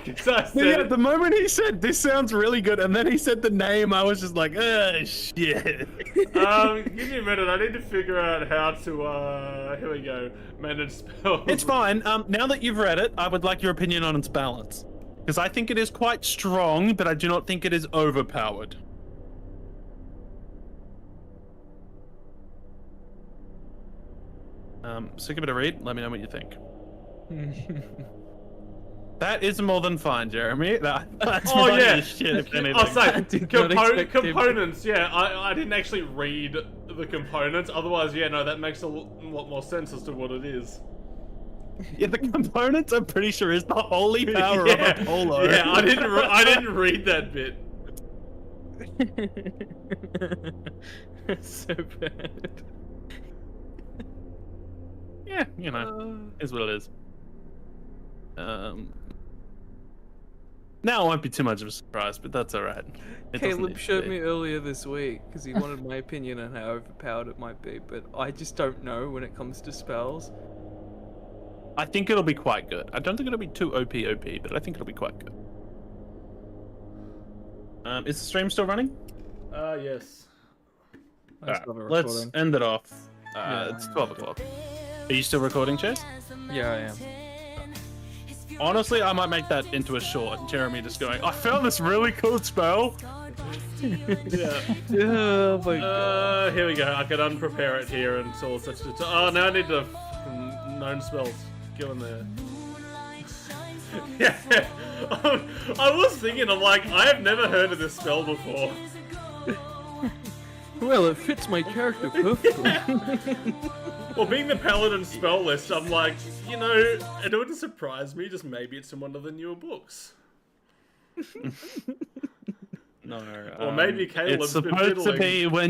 Yeah, the moment he said this sounds really good, and then he said the name, I was just like, shit. Give me a minute. I need to figure out how to. Here we go. Manage spells. It's fine. Now that you've read it, I would like your opinion on its balance. Because I think it is quite strong, but I do not think it is overpowered. So give it a read. Let me know what you think. That is more than fine, Jeremy. That's Oh funny yeah. as shit, if anything. I'll say did not expect him to- components. Yeah, I didn't actually read the components. Otherwise, yeah, no, that makes a lot more sense as to what it is. Yeah, the components I'm pretty sure is the holy power of Apollo. Yeah, I didn't read that bit. That's so bad. Yeah, you know, is what it is. Now it won't be too much of a surprise, but that's alright. Caleb showed me earlier this week because he wanted my opinion on how overpowered it might be, but I just don't know when it comes to spells. I think it'll be quite good. I don't think it'll be too OP, but I think it'll be quite good. Is the stream still running? Yes. Alright, let's end it off. Yeah. It's 12 o'clock. Are you still recording, Chase? Yeah, I am. Honestly, I might make that into a short. Jeremy just going, I found this really cool spell. Yeah. Oh my god. Here we go. I can unprepare it here until such a time. Oh, now I need the fucking known spells. Go in there. Yeah. I was thinking, I'm like, I have never heard of this spell before. Well, it fits my character perfectly. Well, being the paladin spell list, I'm like, you know, it wouldn't surprise me. Just maybe it's in one of the newer books. No. Or maybe Caleb's it's been supposed to fiddling. be when